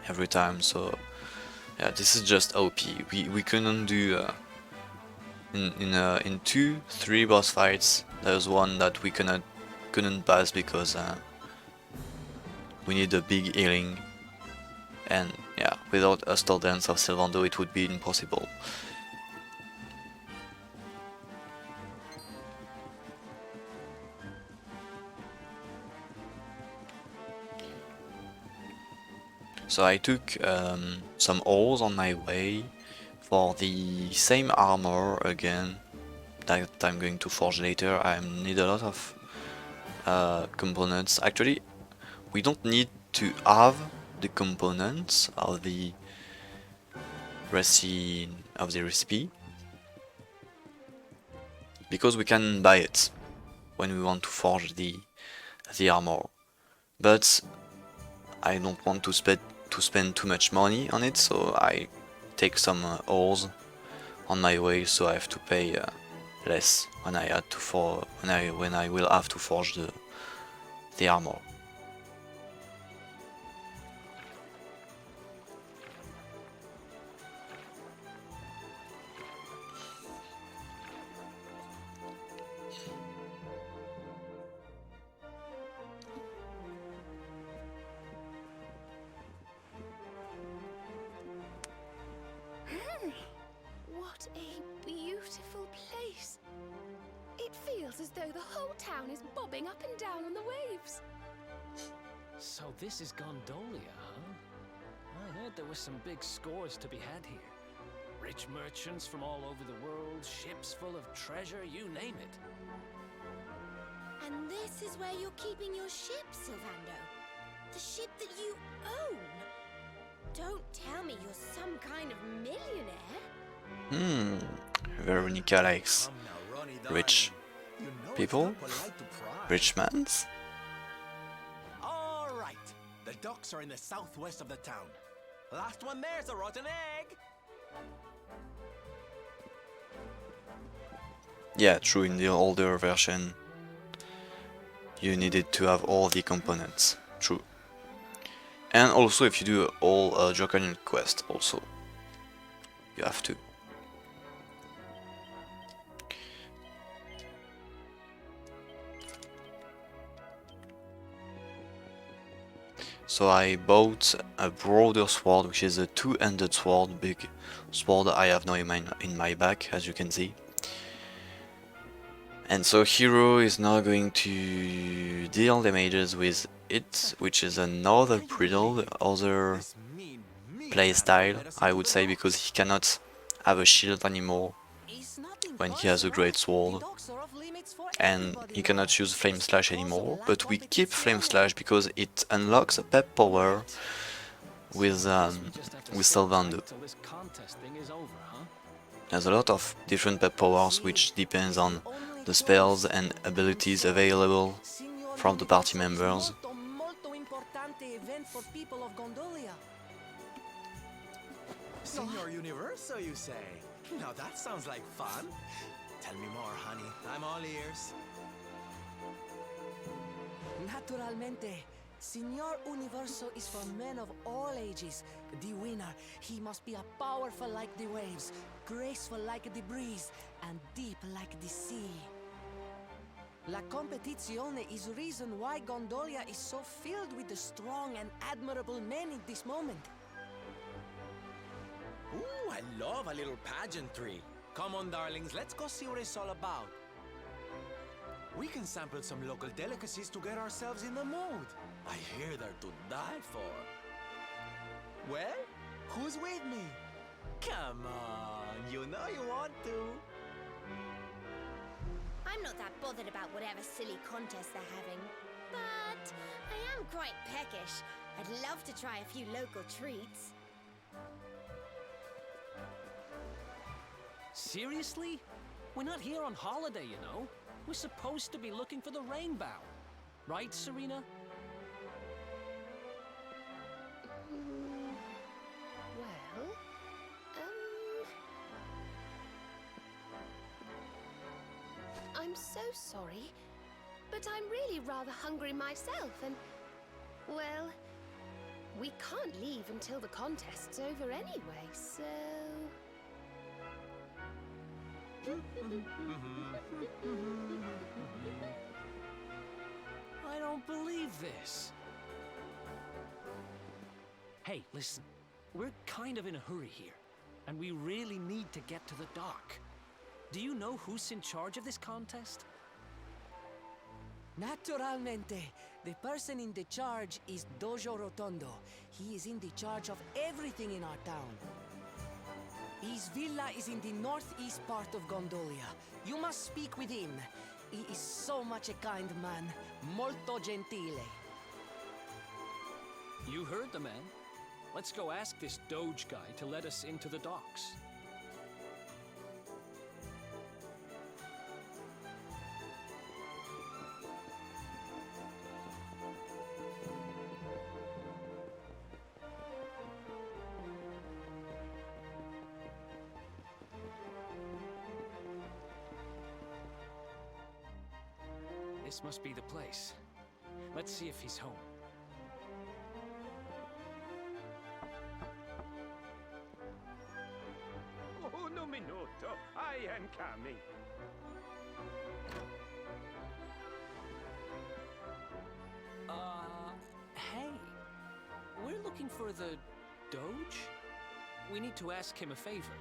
every time. So yeah, this is just OP. We couldn't do in 2-3 boss fights. There's one that we couldn't pass because we need a big healing, and yeah, without Hostile Dance of Sylvando it would be impossible. So I took some ores on my way for the same armor again that I'm going to forge later. I need a lot of components. Actually, we don't need to have the components of the recipe because we can buy it when we want to forge the armor. But I don't want to spend too much money on it, so I take some ores on my way, so I have to pay less when I will have to forge the armor. What a beautiful place. It feels as though the whole town is bobbing up and down on the waves. So this is Gondolia, huh? I heard there was some big scores to be had here. Rich merchants from all over the world, ships full of treasure, you name it. And this is where you're keeping your ship, Sylvando? The ship that you own? Don't tell me you're some kind of millionaire. Veronica likes rich people, rich mans. All right, the docks are in the southwest of the town. Last one there's a rotten egg. Yeah, true, in the older version you needed to have all the components, true. And also if you do all Draconian quest also, you have to. So I bought a broader sword, which is a two-handed sword, big sword I have now in my back, as you can see. And so Hero is now going to deal damages with it, which is another brittle, other playstyle, I would say, because he cannot have a shield anymore when he has a great sword, and he cannot use Flame Slash anymore, but we keep Flame Slash because it unlocks a pep power with Sylvando. There's a lot of different pep powers which depends on the spells and abilities available from the party members. Signor Universo, you say? Now that sounds like fun. Tell me more, honey. I'm all ears. Naturalmente. Signor Universo is for men of all ages. The winner, he must be powerful like the waves, graceful like the breeze, and deep like the sea. La competizione is reason why Gondolia is so filled with the strong and admirable men in this moment. Ooh, I love a little pageantry. Come on, darlings, let's go see what it's all about. We can sample some local delicacies to get ourselves in the mood. I hear they're to die for. Well, who's with me? Come on, you know you want to. I'm not that bothered about whatever silly contest they're having, but I am quite peckish. I'd love to try a few local treats. Seriously? We're not here on holiday, you know. We're supposed to be looking for the rainbow. Right, Serena? Well, I'm so sorry, but I'm really rather hungry myself, and, well, we can't leave until the contest's over anyway, so... I don't believe this. Hey, listen. We're kind of in a hurry here, and we really need to get to the dock. Do you know who's in charge of this contest? Naturalmente. The person in the charge is Dojo Rotondo. He is in the charge of everything in our town. His villa is in the northeast part of Gondolia. You must speak with him. He is so much a kind man. Molto gentile. You heard the man. Let's go ask this Doge guy to let us into the docks. This must be the place. Let's see if he's home. Oh, no minuto. I am coming. Hey. We're looking for the Doge? We need to ask him a favor.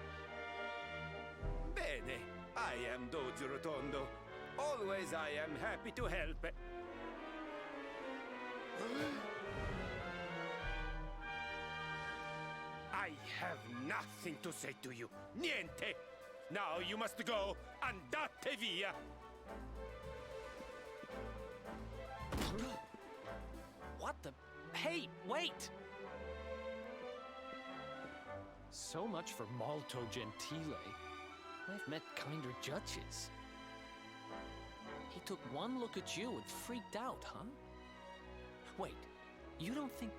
Bene. I am Doge Rotondo. Always I am happy to help. I have nothing to say to you. Niente. Now you must go. Andate via. What the? Hey, wait! So much for molto gentile. I've met kinder judges. He took one look at you and freaked out, huh? Wait, you don't think...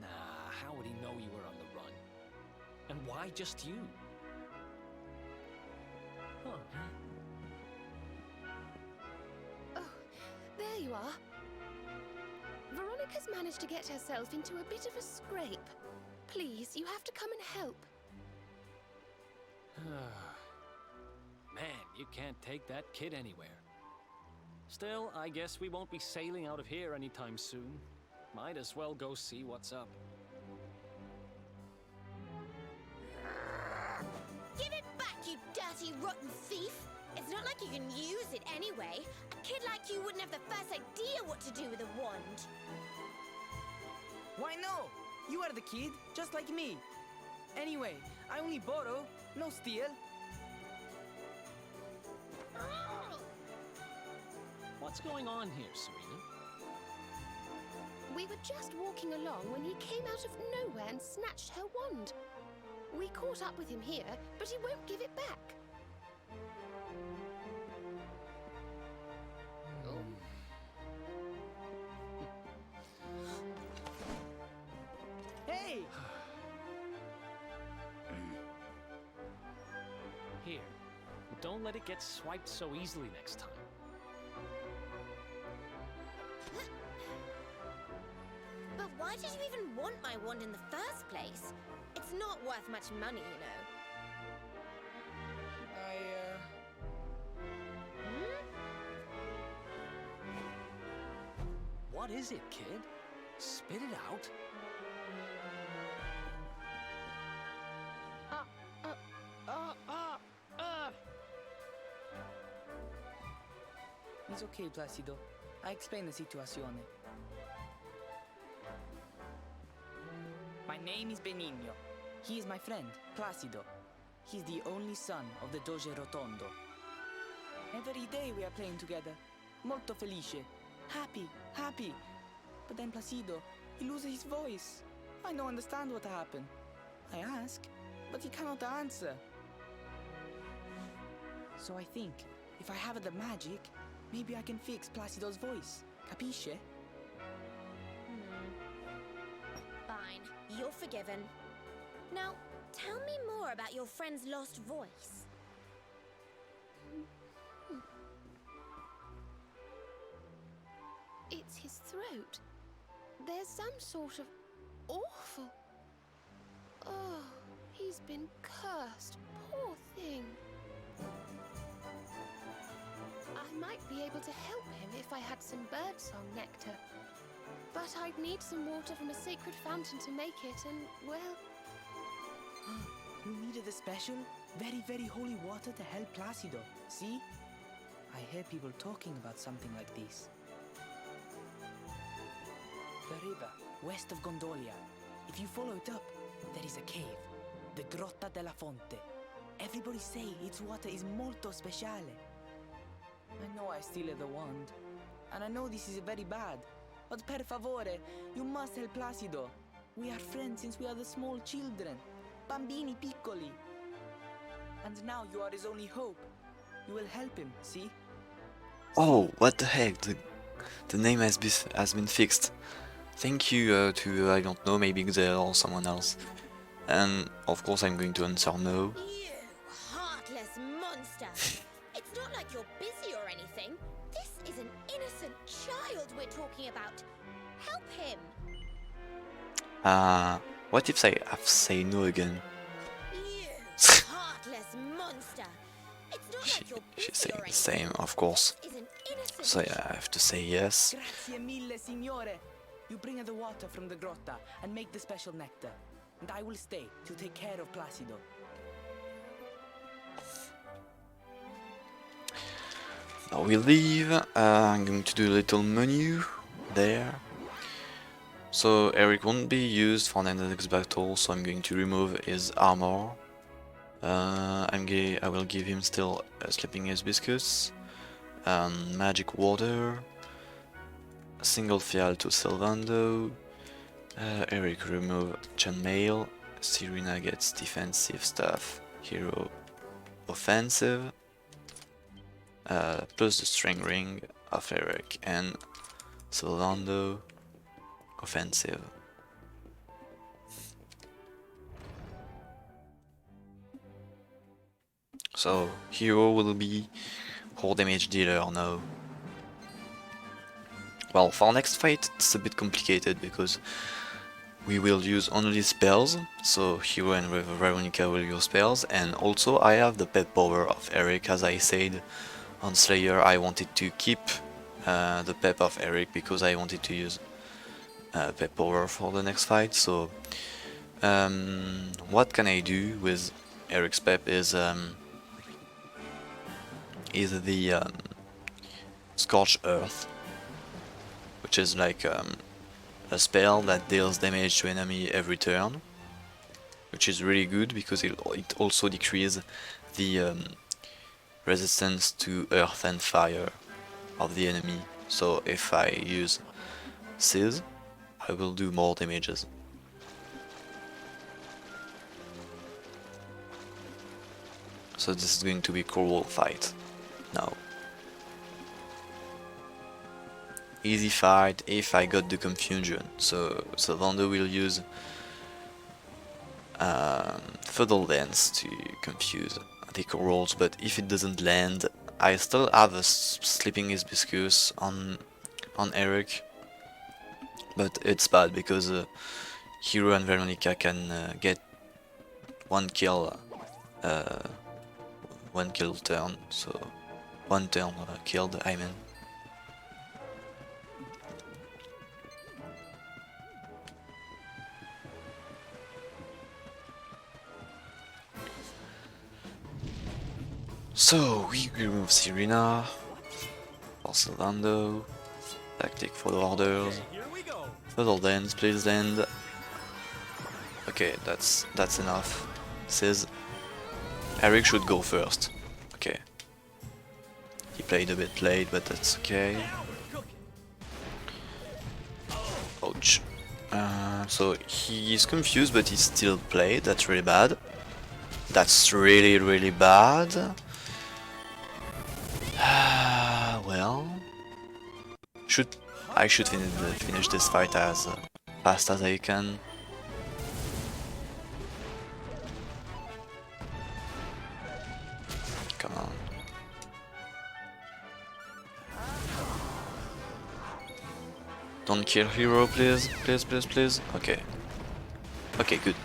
Nah, how would he know you were on the run? And why just you? Huh. Oh, there you are. Veronica's managed to get herself into a bit of a scrape. Please, you have to come and help. Man, you can't take that kid anywhere. Still, I guess we won't be sailing out of here anytime soon. Might as well go see what's up. Give it back, you dirty, rotten thief! It's not like you can use it anyway. A kid like you wouldn't have the first idea what to do with a wand. Why no? You are the kid, just like me. Anyway, I only borrow, no steal. What's going on here, Serena? We were just walking along when he came out of nowhere and snatched her wand. We caught up with him here, but he won't give it back. Hey! Here, don't let it get swiped so easily next time. But why did you even want my wand in the first place? It's not worth much money, you know. What is it, kid? Spit it out. It's okay, Placido. I explain the situation. My name is Benigno. He is my friend, Placido. He's the only son of the Doge Rotondo. Every day we are playing together. Molto felice. Happy, happy. But then Placido, he loses his voice. I don't understand what happened. I ask, but he cannot answer. So I think, if I have the magic, maybe I can fix Placido's voice. Capisce? Fine, you're forgiven. Now, tell me more about your friend's lost voice. It's his throat. There's some sort of awful... Oh, he's been cursed. Poor thing. I might be able to help him if I had some birdsong nectar. But I'd need some water from a sacred fountain to make it, and, well... You needed a special, very, very holy water to help Placido, see? I hear people talking about something like this. The river, west of Gondolia. If you follow it up, there is a cave, the Grotta della Fonte. Everybody say its water is molto speciale. I know I stole the wand, and I know this is very bad, but per favore, you must help Placido. We are friends since we are the small children, bambini piccoli. And now you are his only hope. You will help him, see? Oh, what the heck? The name has been fixed. Thank you to, I don't know, maybe Xel or someone else. And of course I'm going to answer no. You heartless monster! It's not like you're busy or anything. This is an innocent child we're talking about. Help him! What if I have to say no again? You heartless monster! It's not like you're busy She's saying or the same, of course. This is an innocent So yeah, I have to say yes. Grazie mille, signore. You bring her the water from the grotta and make the special nectar. And I will stay to take care of Placido. Now we leave. I'm going to do a little menu there. So Eric won't be used for the next battle, so I'm going to remove his armor. I will give him still sleeping hibiscus, magic water, a single fial to Sylvando. Eric remove chainmail. Serena gets defensive stuff. Hero offensive. Plus the string ring of Eric, and Sylvando offensive. So hero will be 4 damage dealer now. Well, for next fight it's a bit complicated because we will use only spells, so hero and Veronica will use spells, and also I have the pet power of Eric. As I said on Slayer, I wanted to keep the pep of Eric because I wanted to use pep power for the next fight. So what can I do with Eric's pep is the Scorched Earth, which is like a spell that deals damage to enemy every turn, which is really good because it also decreases the resistance to earth and fire of the enemy. So if I use Sizz, I will do more damages. So this is going to be a cool fight now. Easy fight if I got the confusion. So Sylvando will use Feudal Dance to confuse the rolls, but if it doesn't land, I still have a sleeping hibiscus on Eric, but it's bad because Hero and Veronica can get one kill turn, so one turn killed, I mean. So we remove Serena for Sylvando, tactic for the orders, Feudal Dance, please land. Okay, that's enough. Says Eric should go first. Okay. He played a bit late, but that's okay. Ouch. So he's confused, but he still played. That's really bad. That's really bad. I should finish this fight as fast as I can. Come on. Don't kill hero, please, please, please, please. Okay. Okay, good.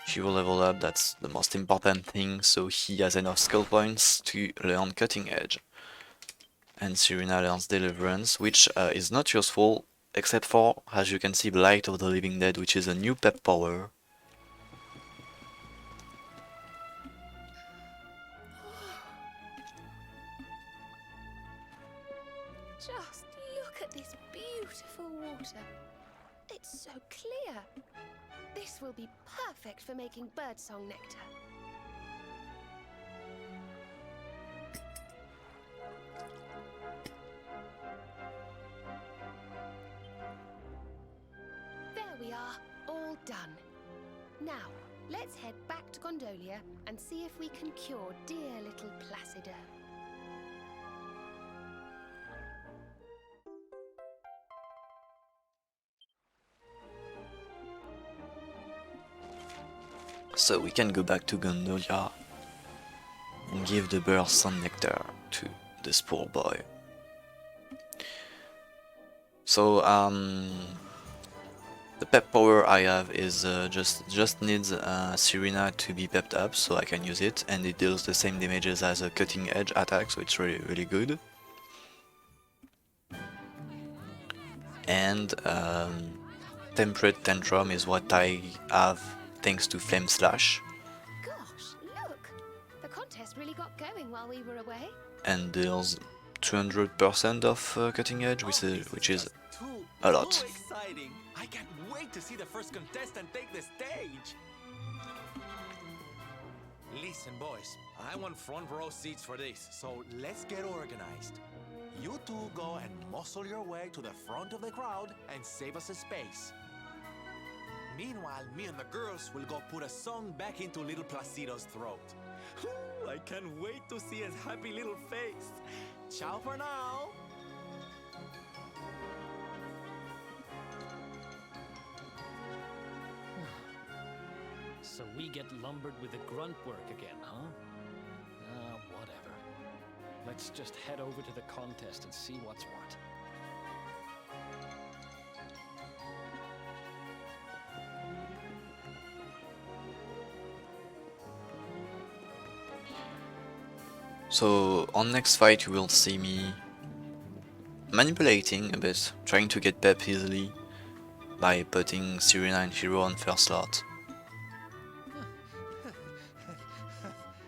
He will level up, that's the most important thing, so he has enough skill points to learn Cutting Edge. And Serena learns Deliverance, which is not useful, except for, as you can see, Blight of the Living Dead, which is a new pep power. Just look at this beautiful water. It's so clear. This will be perfect for making birdsong nectar. There we are, all done. Now, let's head back to Gondolia and see if we can cure dear little Placido. So we can go back to Gondolia and give the bird some nectar to this poor boy. So the pep power I have is just needs Serena to be pepped up, so I can use it, and it deals the same damages as a Cutting Edge attack, so it's really good. And Temperate Tantrum is what I have thanks to Flame Slash. Gosh, look! The contest really got going while we were away. And deals 200% of Cutting Edge, which is a lot. So exciting! I can't wait to see the first contestant take the stage! Listen, boys, I want front row seats for this, so let's get organized. You two go and muscle your way to the front of the crowd and save us a space. Meanwhile, me and the girls will go put a song back into little Placido's throat. Ooh, I can't wait to see his happy little face. Ciao for now! So we get lumbered with the grunt work again, huh? Whatever. Let's just head over to the contest and see what's what. So on next fight you will see me manipulating a bit, trying to get pep easily by putting Serena and Hero on first slot.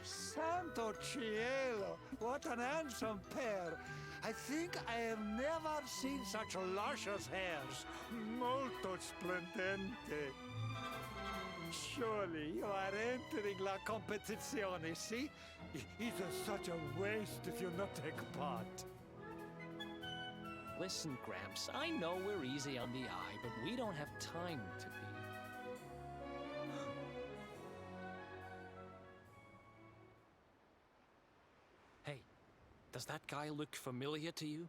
Santo cielo, what an handsome pair! I think I have never seen such luscious hairs. Molto splendente. Surely you are entering la competizione, see? It is such a waste if you not take part. Listen, Gramps, I know we're easy on the eye, but we don't have time to be. Hey, does that guy look familiar to you?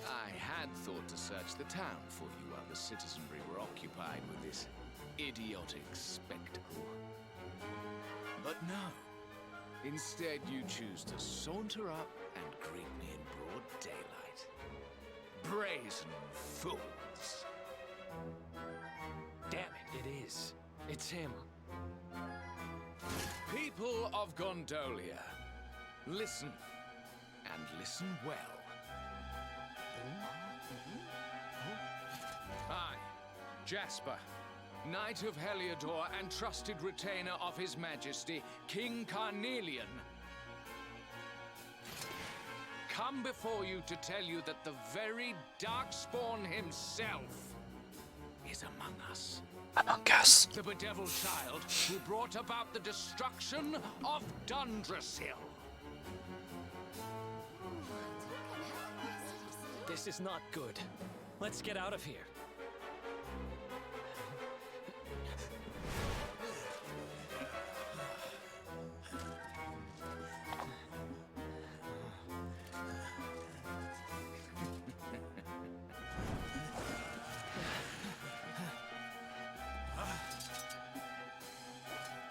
I had thought to search the town for you while the citizenry were occupied with this idiotic spectacle. But no. Instead, you choose to saunter up and greet me in broad daylight. Brazen fools. Damn it, it is. It's him. People of Gondolia, listen, and listen well. I, Jasper, Knight of Heliodor and trusted retainer of His Majesty, King Carnelian, come before you to tell you that the very Darkspawn himself is among us. Among us. The bedeviled child who brought about the destruction of Dundrasil. This is not good. Let's get out of here.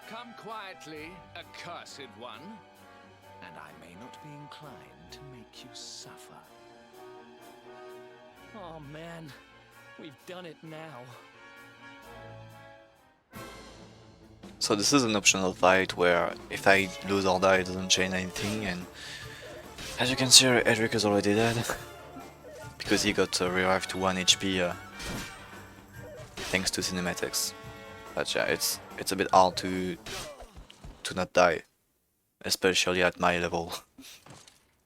Come quietly, accursed one, and I may not be inclined to make you suffer. Oh man, we've done it now. So this is an optional fight where if I lose or die it doesn't change anything, and as you can see Edric is already dead because he got revived to 1 HP thanks to cinematics. But yeah, it's a bit hard to not die, especially at my level.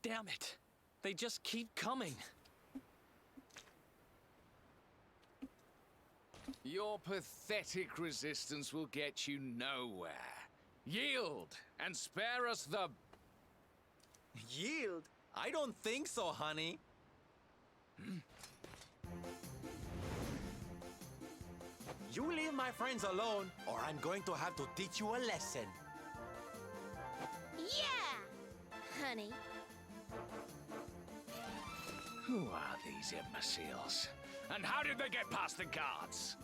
Damn it! They just keep coming. Your pathetic resistance will get you nowhere. Yield and spare us the... Yield? I don't think so, honey. You leave my friends alone, or I'm going to have to teach you a lesson. Yeah, honey. Who are these imbeciles? And how did they get past the guards?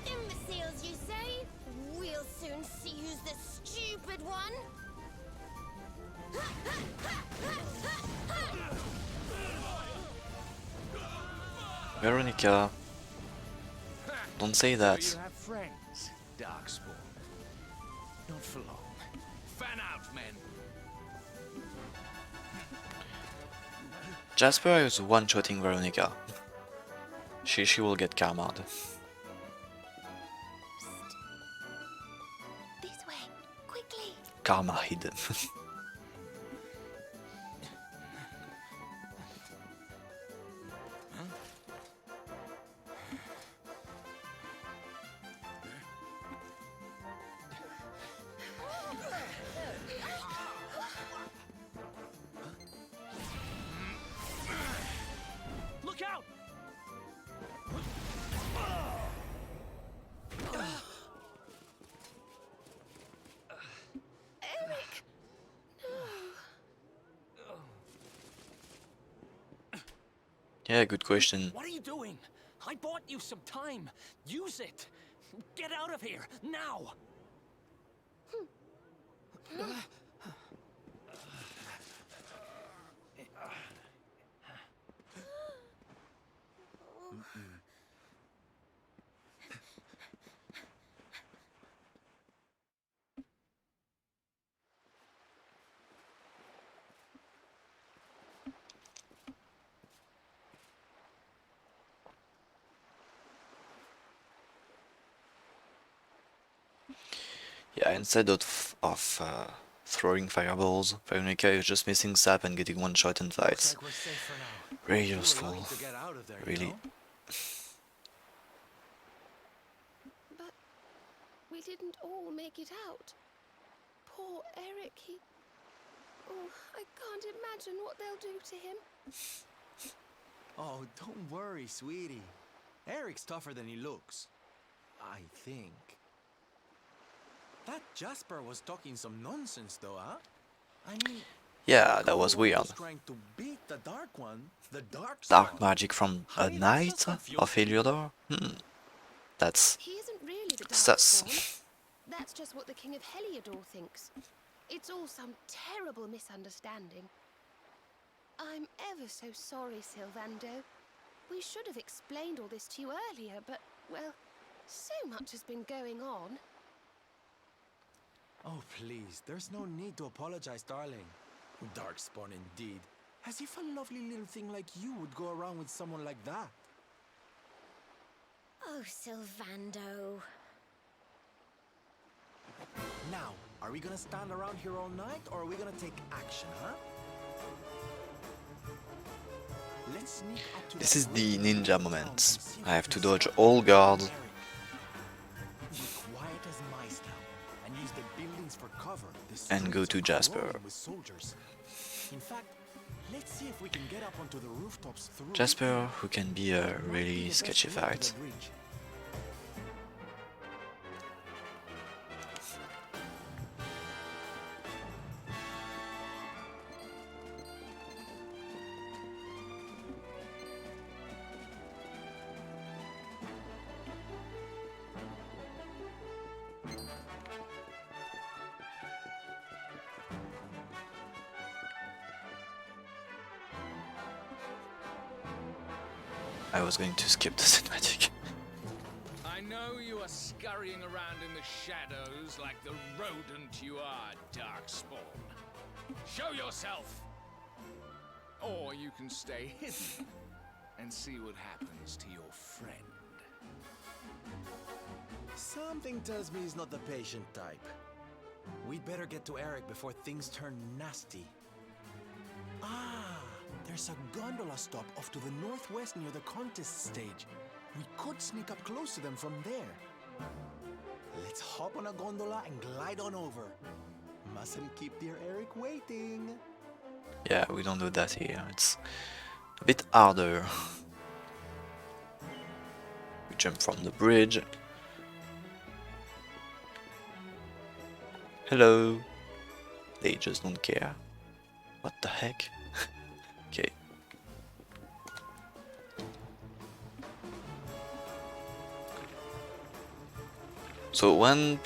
Imbeciles, you say? We'll soon see who's the stupid one. Veronica, don't say that. So you have friends, Darkspawn. Not for long. Fan out, men. Jasper is one-shotting Veronica. She will get karma'd. This way, quickly. Karma hidden. Look out! Eric! Yeah, good question. What are you doing? I bought you some time. Use it. Get out of here now. Yeah, instead of throwing fireballs, Veronica is just missing sap and getting one shot in fights. Very useful. Really. But we didn't all make it out. Poor Eric, he... Oh, I can't imagine what they'll do to him. Oh, don't worry, sweetie. Eric's tougher than he looks. I think. That Jasper was talking some nonsense though, huh? I mean... Yeah, that was weird. Trying to beat the Dark One, the Dark magic from a knight of Heliodor? That's He isn't really the sus. Darkspawn. That's just what the King of Heliodor thinks. It's all some terrible misunderstanding. I'm ever so sorry, Sylvando. We should have explained all this to you earlier, but, well, so much has been going on. Oh, please, there's no need to apologize, darling. Darkspawn indeed. As if a lovely little thing like you would go around with someone like that. Oh, Sylvando. Now, are we gonna stand around here all night, or are we gonna take action, huh? Let's sneak up to This is the ninja moment. I have to dodge all guards. Be quiet as mice now, and use the buildings for cover. And go to Jasper. With soldiers. In fact, let's see if we can get up onto the rooftops through. Jasper, who can be a really sketchy fight. I was going to skip the cinematic. I know you are scurrying around in the shadows like the rodent you are, Darkspawn. Show yourself! Or you can stay hidden and see what happens to your friend. Something tells me he's not the patient type. We'd better get to Eric before things turn nasty. Ah, there's a gondola stop off to the northwest near the contest stage. We could sneak up close to them from there. Let's hop on a gondola and glide on over. Mustn't keep dear Eric waiting. Yeah, we don't do that here. It's a bit harder. We jump from the bridge. Hello. They just don't care. What the heck? Okay. So when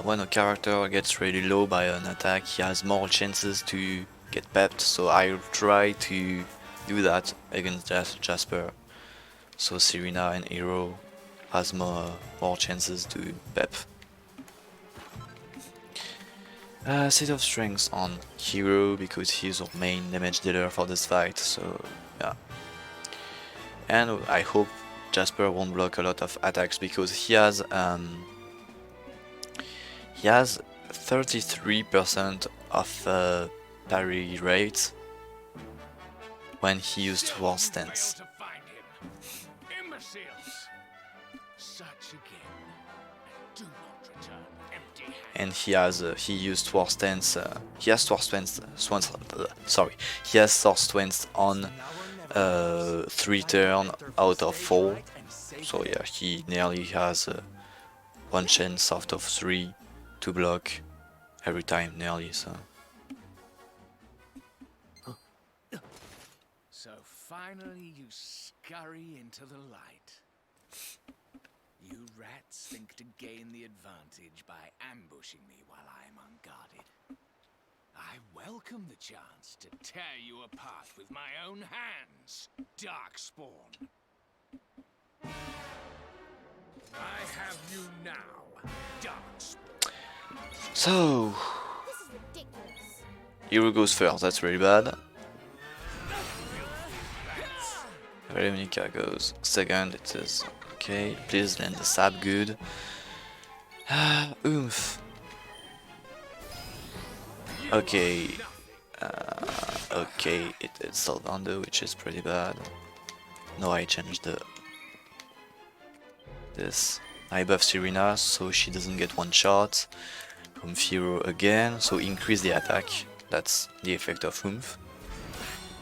when a character gets really low by an attack, he has more chances to get pepped. So I'll try to do that against Jasper. So Serena and Hero has more chances to pep. Set of strengths on Hero because he's our main damage dealer for this fight, so yeah. And I hope Jasper won't block a lot of attacks because he has 33% of parry rate when he used War Stance. And he used War Stance. He has Sword Stance on 3 turns out of 4. So yeah, he nearly has 1 chance out of 3 to block every time, nearly. So finally you scurry into the light. You rats think to gain the advantage by ambushing me while I am unguarded. I welcome the chance to tear you apart with my own hands, Darkspawn. I have you now, Darkspawn. So Hero goes first, that's really bad. Veronica goes second, it is okay. Please land the sap, good. Oomph. Okay. Okay, it's Salvando, which is pretty bad. No, I changed this. I buff Serena so she doesn't get one shot. Oomph Hero again, so increase the attack. That's the effect of Oomph.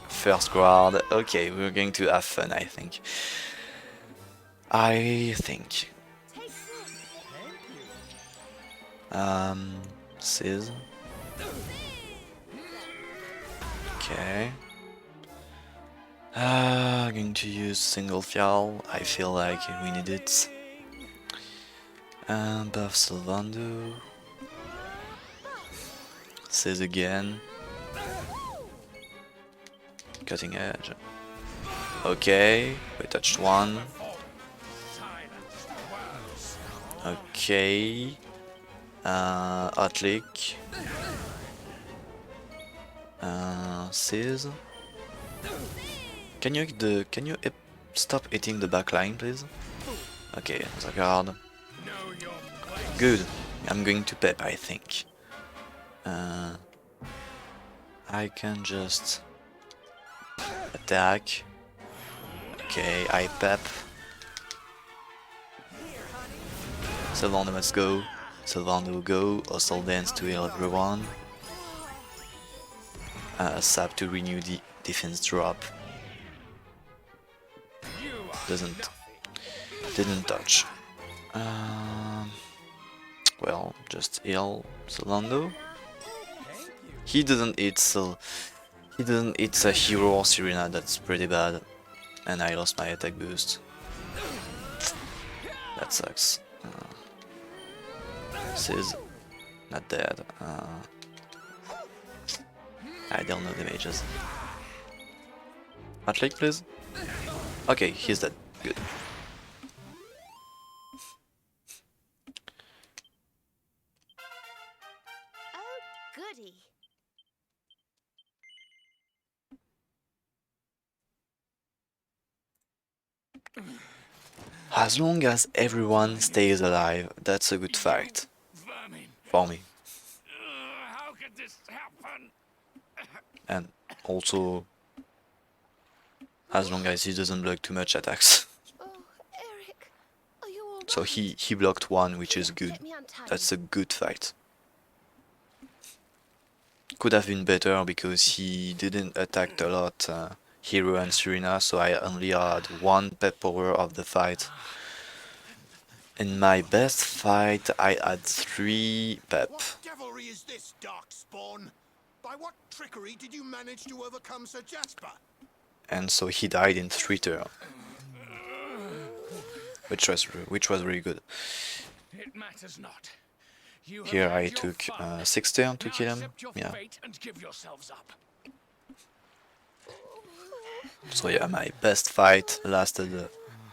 First guard. Okay, we're going to have fun, I think. Sizz. Okay. Going to use single fial. I feel like we need it. Buff Sylvando. Sizz again. Cutting edge. Okay, we touched one. Okay. Hotlick. Sizz. Can you stop hitting the back line, please? Okay, the guard. Good. I'm going to pep, I think. I can just attack. Okay, I pep. Sylvando, let's go. Sylvando, go. Hostile dance to heal everyone. Sap to renew the defense drop. Didn't touch. Well, just heal Sylvando. He didn't hit a Hero or Serena, that's pretty bad. And I lost my attack boost. That sucks. Sizz, not dead. I don't know the mages. Hotlick, please. Okay, he's dead. Good. Oh, goody. As long as everyone stays alive, that's a good fight. For me. How could this happen? And also, as long as he doesn't block too much attacks. So he blocked one, which is good. That's a good fight. Could have been better because he didn't attack a lot Hero and Serena, so I only had one pep power of the fight. In my best fight, I had 3 pep. What devilry is this, Darkspawn? By what trickery did you manage to overcome Sir Jasper? And so he died in 3 turns, which was really good. It matters not. You have Here had I your took fun. 6 turns to Now kill him. accept your Yeah. fate and give yourselves up. So yeah, my best fight lasted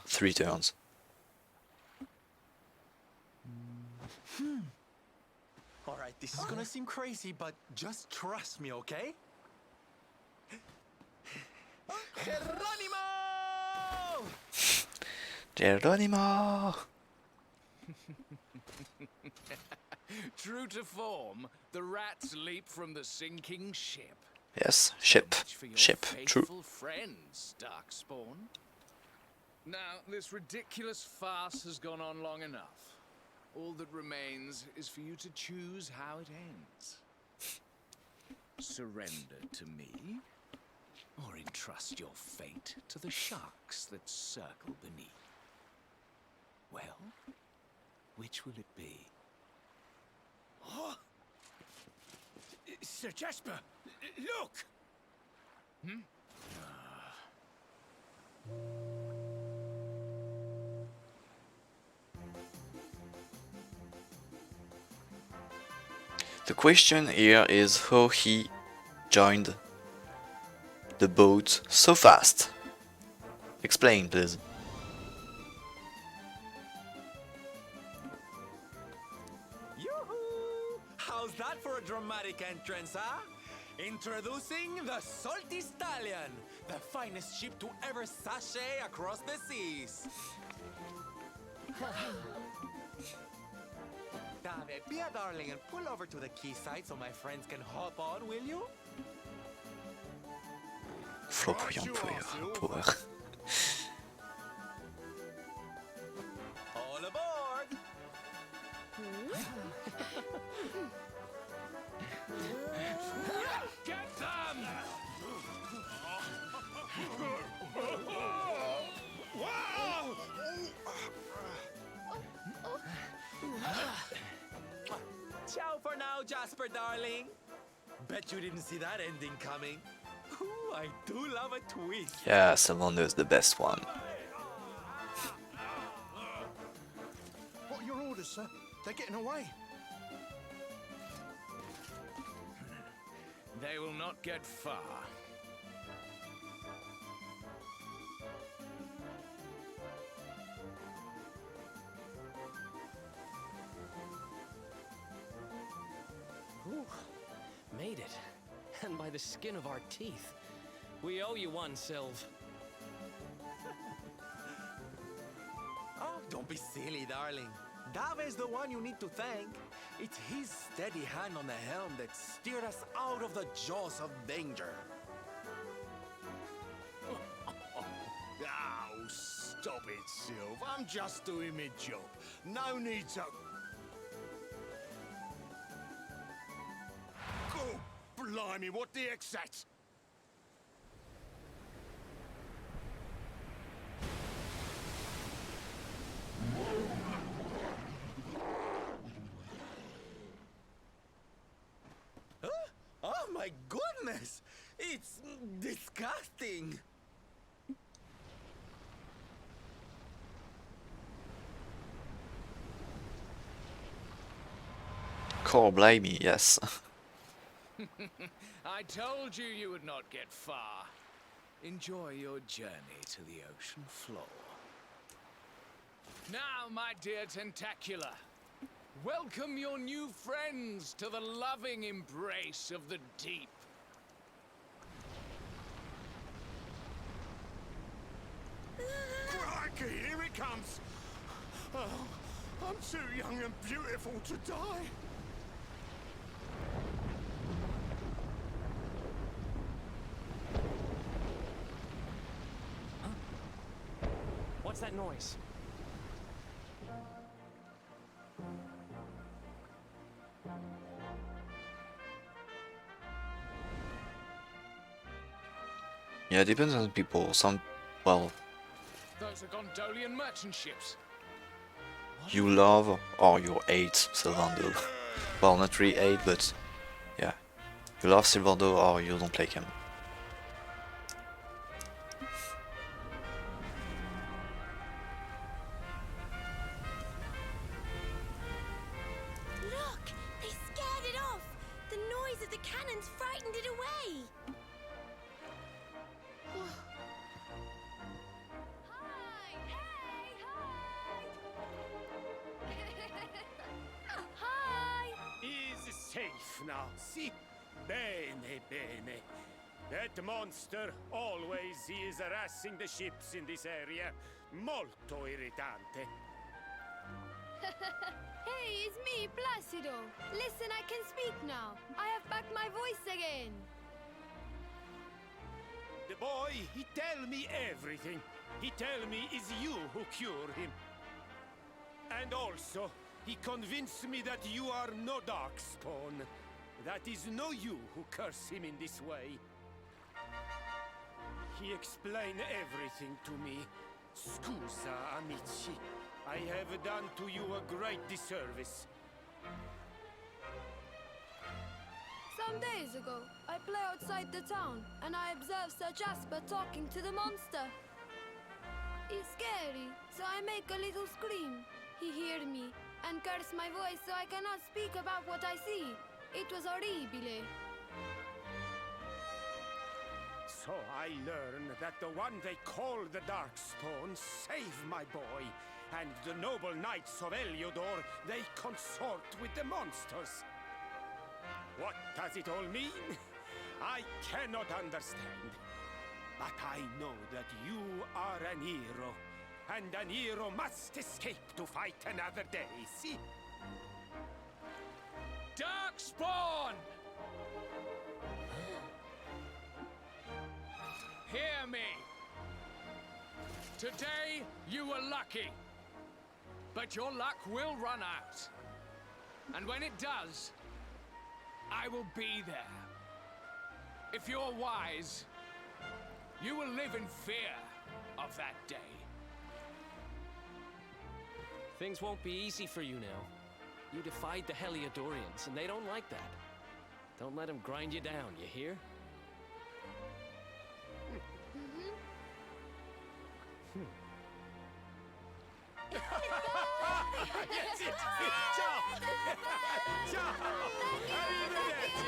3 turns. Alright, this is gonna seem crazy, but just trust me, okay? Geronimo! Geronimo! True to form, the rats leap from the sinking ship. Yes, ship. For your Ship, true. faithful friends, Darkspawn. Now, this ridiculous farce has gone on long enough. All that remains is for you to choose how it ends. Surrender to me, or entrust your fate to the sharks that circle beneath. Well, which will it be? Oh. Sir Jasper, look! Hmm? The question here is how he joined the boat so fast. Explain, please. Yoo-hoo! How's that for a dramatic entrance, huh? Introducing the Salty Stallion, the finest ship to ever sashay across the seas. Dave, be a darling and pull over to the quayside so my friends can hop on, will you? Flamboyant power. All aboard! Get them! Wow! Ciao for now, Jasper, darling. Bet you didn't see that ending coming. Ooh, I do love a twist. Yeah, Sylvander is the best one. What are your orders, sir? They're getting away. They will not get far. Ooh, made it. And by the skin of our teeth. We owe you one, Sylv. Oh, don't be silly, darling. Dave's the one you need to thank. It's his steady hand on the helm that steered us out of the jaws of danger. Oh, stop it, Sylv. I'm just doing my job. No need to... Oh, blimey, what the heck's that? Huh? Oh my goodness! It's disgusting! Core blimey, yes. I told you you would not get far. Enjoy your journey to the ocean floor. Now, my dear tentacular, welcome your new friends to the loving embrace of the deep. Crikey, here it comes! Oh, I'm too young and beautiful to die. What's that noise? Yeah, it depends on people. Some, well, Those are Gondolian merchant ships. you love or you hate Sylvando. Well, not really hate, but yeah, you love Sylvando or you don't like him. Look! They scared it off! The noise of the cannons frightened it away! Hi! Is safe now. See? Bene, bene. That monster always is harassing the ships in this area. Molto irritante. Hey, it's me, Placido. Listen, I can speak now. I have back my voice again. The boy, he tell me everything. He tell me it's you who cure him. And also, he convinced me that you are no darkspawn. That is no you who curse him in this way. He explained everything to me. Scusa, amici. I have done to you a great disservice. Some days ago, I play outside the town, and I observed Sir Jasper talking to the monster. It's scary, so I make a little scream. He heard me, and cursed my voice so I cannot speak about what I see. It was horribile. So I learned that the one they call the Darkspawn saved my boy, and the noble knights of Heliodor, they consort with the monsters. What does it all mean? I cannot understand. But I know that you are an hero, and an hero must escape to fight another day, see? Darkspawn! Hear me. Today, you were lucky. But your luck will run out. And when it does, I will be there. If you're wise, you will live in fear of that day. Things won't be easy for you now. You defied the Heliodorians, and they don't like that. Don't let them grind you down, you hear? That's it! Ciao! Ciao! Arrivederci!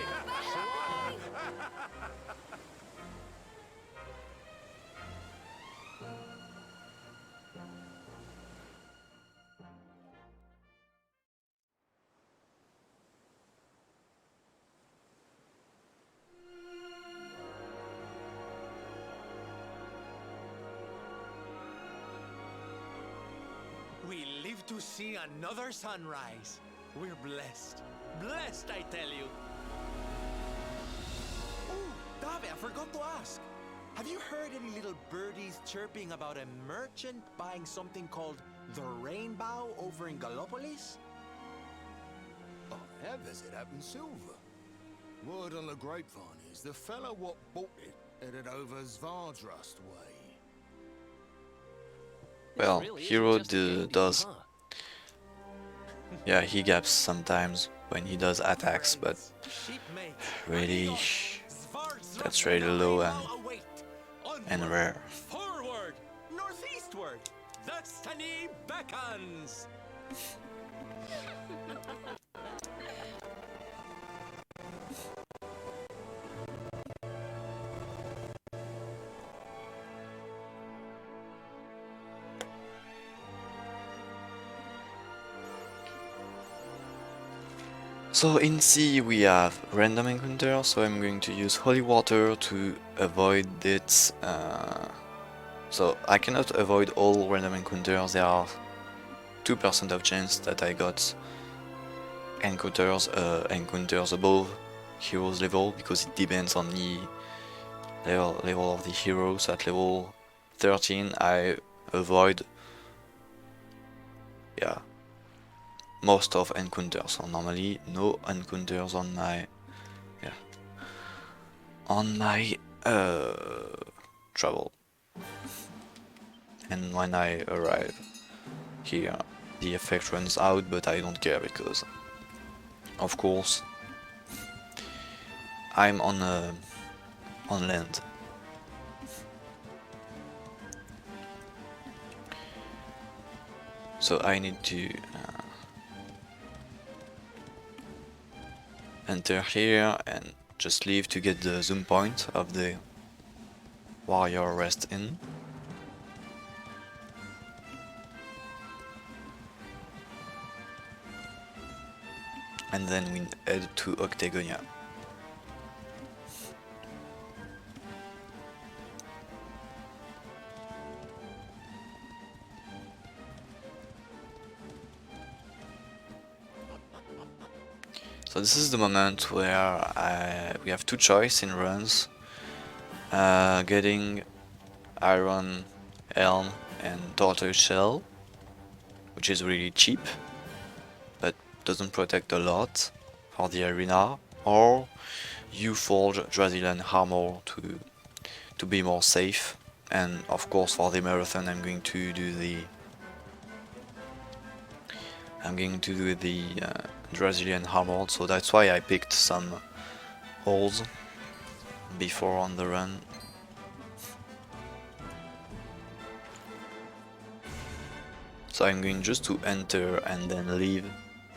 We live to see another sunrise. We're blessed. Blessed, I tell you. Oh, Dave, I forgot to ask. Have you heard any little birdies chirping about a merchant buying something called the Rainbow over in Gallopolis? I have as it happened, Sylwer. Word on the grapevine is the fellow what bought it headed over Svardrust way. Well, Hero does. Yeah, he gaps sometimes when he does attacks, but really, that's really low and rare. Forward! Northeastward! Destiny beckons! So in C we have random encounter, so I'm going to use holy water to avoid it. So I cannot avoid all random encounters. There are 2% of chance that I got encounters above heroes level, because it depends on the level of the hero. So at level 13 I avoid most of encounters, so normally no encounters on my travel. And when I arrive here the effect runs out, but I don't care because of course I'm on land. So I need to enter here and just leave to get the zoom point of the warrior rest in. And then we head to Octagonia. So this is the moment where we have two choices in runs, getting Iron Helm and Tortoise Shell, which is really cheap, but doesn't protect a lot for the arena, or you forge Brazilian armor to be more safe. And of course for the marathon I'm going to do the Brazilian armor, so that's why I picked some holes before on the run. So I'm going just to enter and then leave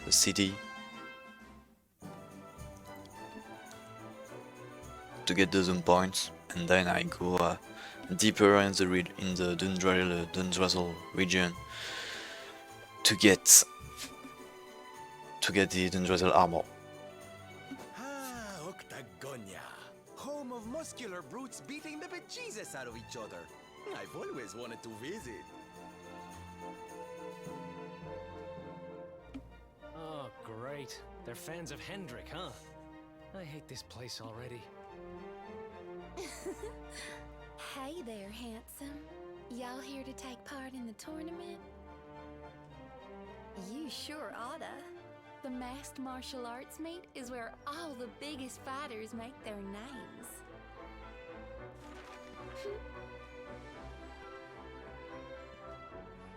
the city to get the zoom points, and then I go deeper in the Dundrazel region to get the Dundrazel armor. Ah, Octagonia, home of muscular brutes beating the bejesus out of each other. I've always wanted to visit. Oh, great. They're fans of Hendrik, huh? I hate this place already. Hey there, handsome. Y'all here to take part in the tournament? You sure oughta. The masked martial arts meet is where all the biggest fighters make their names.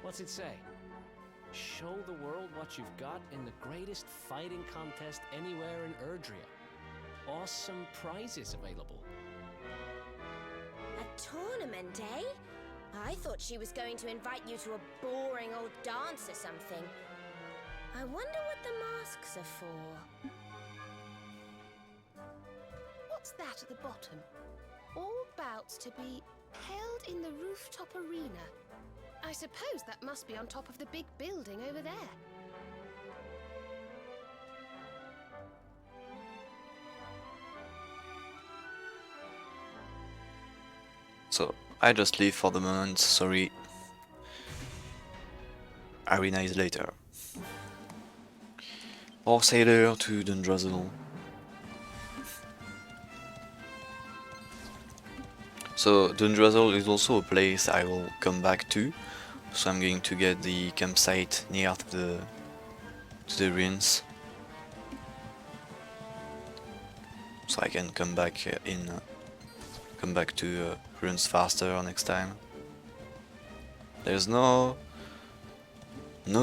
What's it say? Show the world what you've got in the greatest fighting contest anywhere in Erdrea. Awesome prizes available. A tournament, eh? I thought she was going to invite you to a boring old dance or something. I wonder what the masks are for. What's that at the bottom? All bouts to be held in the rooftop arena. I suppose that must be on top of the big building over there. So I just leave for the moment, sorry. Arena is later. Or sailor to Dundrazel. So Dundrazel is also a place I will come back to. So I'm going to get the campsite near to the ruins. So I can come back to ruins faster next time. There's no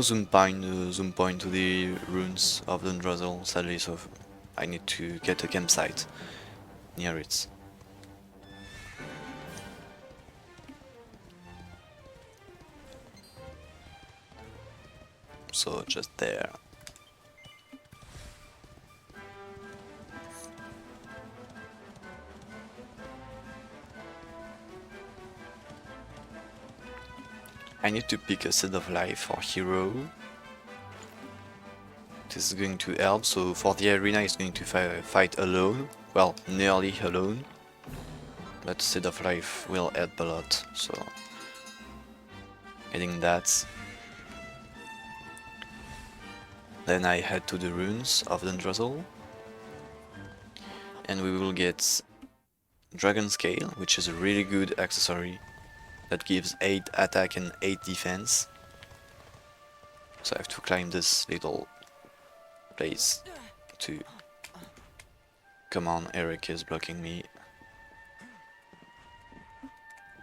zoom point to the ruins of Dundrazel, sadly, so I need to get a campsite near it. So just there. I need to pick a set of life for hero. this is going to help. So for the arena, he's going to fight alone. Well, nearly alone. But Seed of Life will help a lot. So getting that. Then I head to the runes of Dundrazel. And we will get Dragon Scale, which is a really good accessory that gives 8 attack and 8 defense. So I have to climb this little place to... Come on, Eric is blocking me.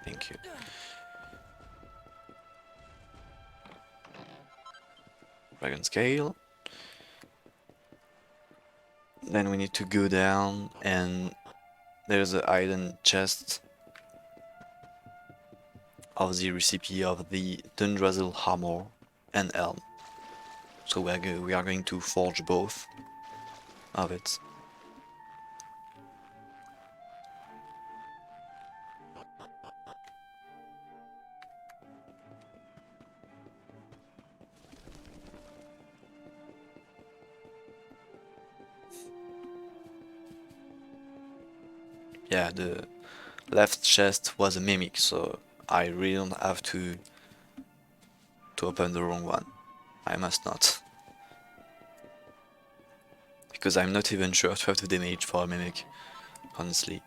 Thank you. Dragon Scale. Then we need to go down and there's a hidden chest of the recipe of the Dundrazel armor and helm. So we are going to forge both of it. Yeah, the left chest was a mimic, so I really don't have to open the wrong one. I must not. Because I'm not even sure to have the damage for a mimic, honestly.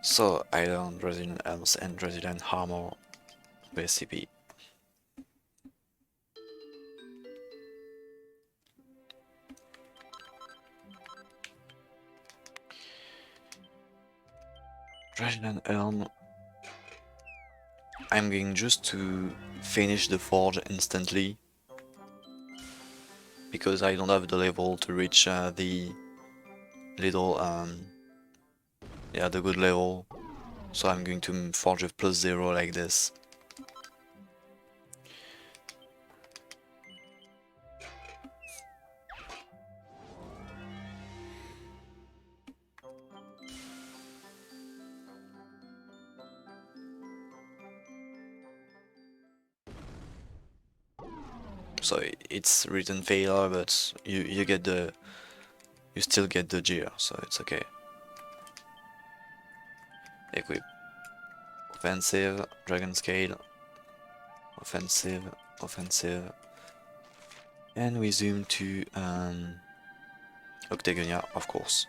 So I learned Brazilian Elms and Brazilian Armor recipe. Brazilian Elm. I'm going just to finish the forge instantly. Because I don't have the level to reach the little, yeah, the good level. So I'm going to forge a +0 like this. So it's written failure, but you get the, you still get the gear, so it's okay. Equip. Offensive, Dragon Scale. Offensive, offensive. And we zoom to Octagonia, of course.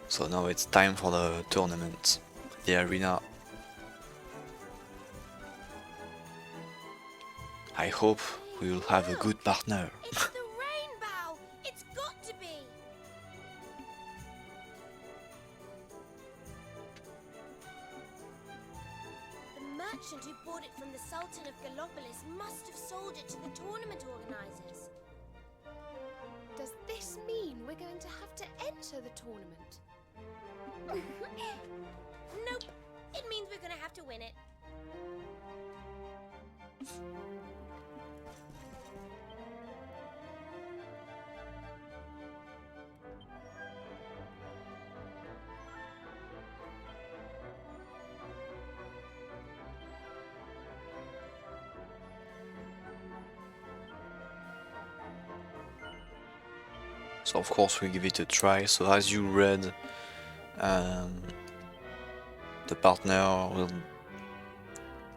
So now it's time for the tournament, the arena. I hope we will have a good partner. It's the rainbow! It's got to be! The merchant who bought it from the Sultan of Gallopolis must have sold it to the tournament organizers. Does this mean we're going to have to enter the tournament? Nope. It means we're gonna have to win it. So of course we give it a try. So as you read, the partner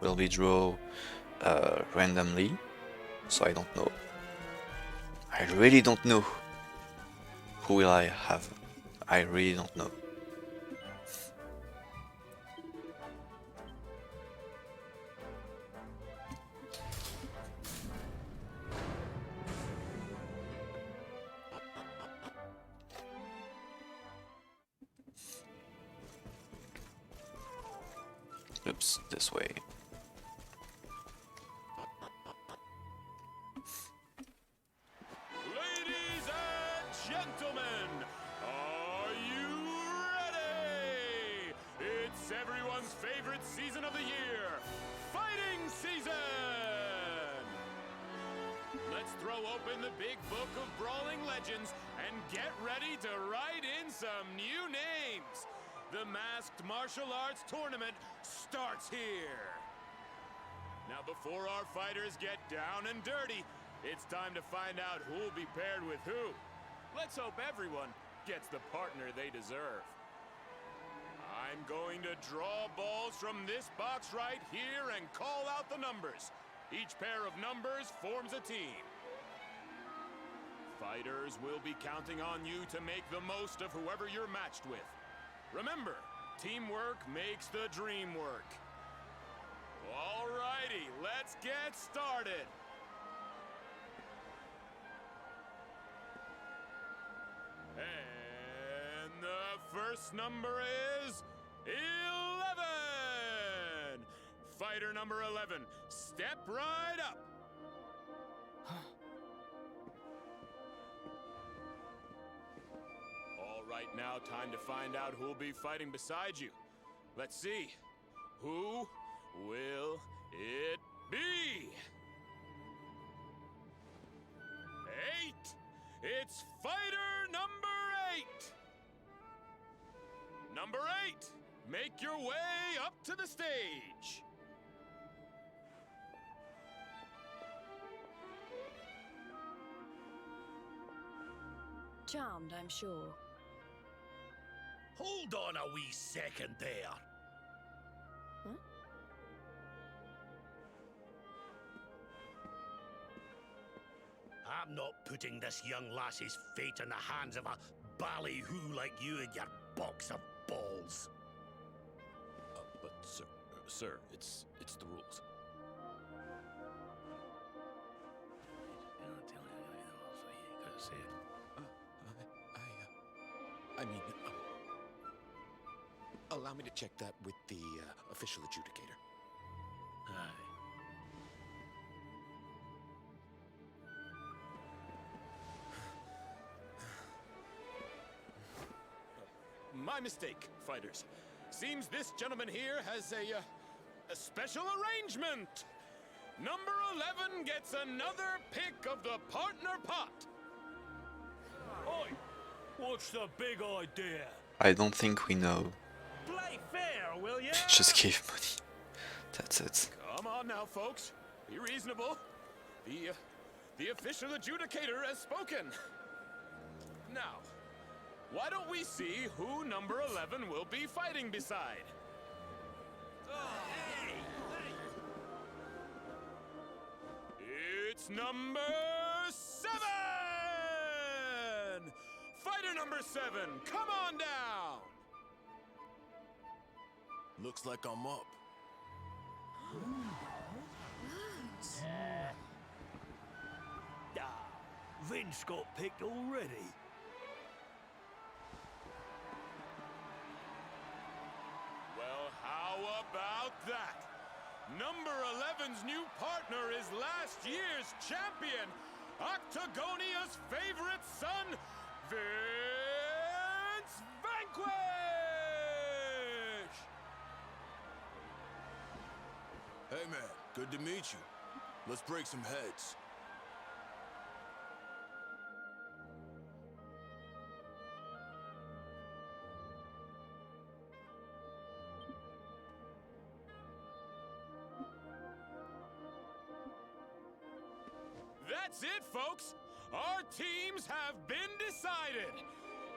will be drawn randomly. So I don't know. I really don't know. Who will I have? I really don't know. Oops, this way. Ladies and gentlemen, are you ready? It's everyone's favorite season of the year, fighting season! Let's throw open the big book of brawling legends And get ready to write in some new names. The Masked Martial Arts Tournament starts here. Now, before our fighters get down and dirty, it's time to find out who'll be paired with who. Let's hope everyone gets the partner they deserve. I'm going to draw balls from this box right here and call out the numbers. Each pair of numbers forms a team. Fighters will be counting on you to make the most of whoever you're matched with. Remember, teamwork makes the dream work. Alrighty, let's get started. And the first number is 11. Fighter number 11, step right up. All right, now time to find out who'll be fighting beside you. Let's see. Who will it be? 8. It's fighter number 8. Number 8, make your way up to the stage. Charmed, I'm sure. Hold on a wee second there. Huh? I'm not putting this young lassie's fate in the hands of a ballyhoo like you and your box of balls. But sir, it's the rules. I mean, allow me to check that with the official adjudicator. Aye. My mistake, fighters. Seems this gentleman here has a special arrangement. Number 11 gets another pick of the partner pot. Oi! What's the big idea? I don't think we know. Play fair, will ya? Just gave money. That's it. Come on now, folks. Be reasonable. The official adjudicator has spoken. Now, why don't we see who number 11 will be fighting beside? It's number 7! Fighter number 7, come on down! Looks like I'm up. Vince got picked already. Well, how about that? Number 11's new partner is last year's champion, Octagonia's favorite son, Vince Vanquish! Hey man, good to meet you. Let's break some heads. That's it, folks! Our teams have been decided!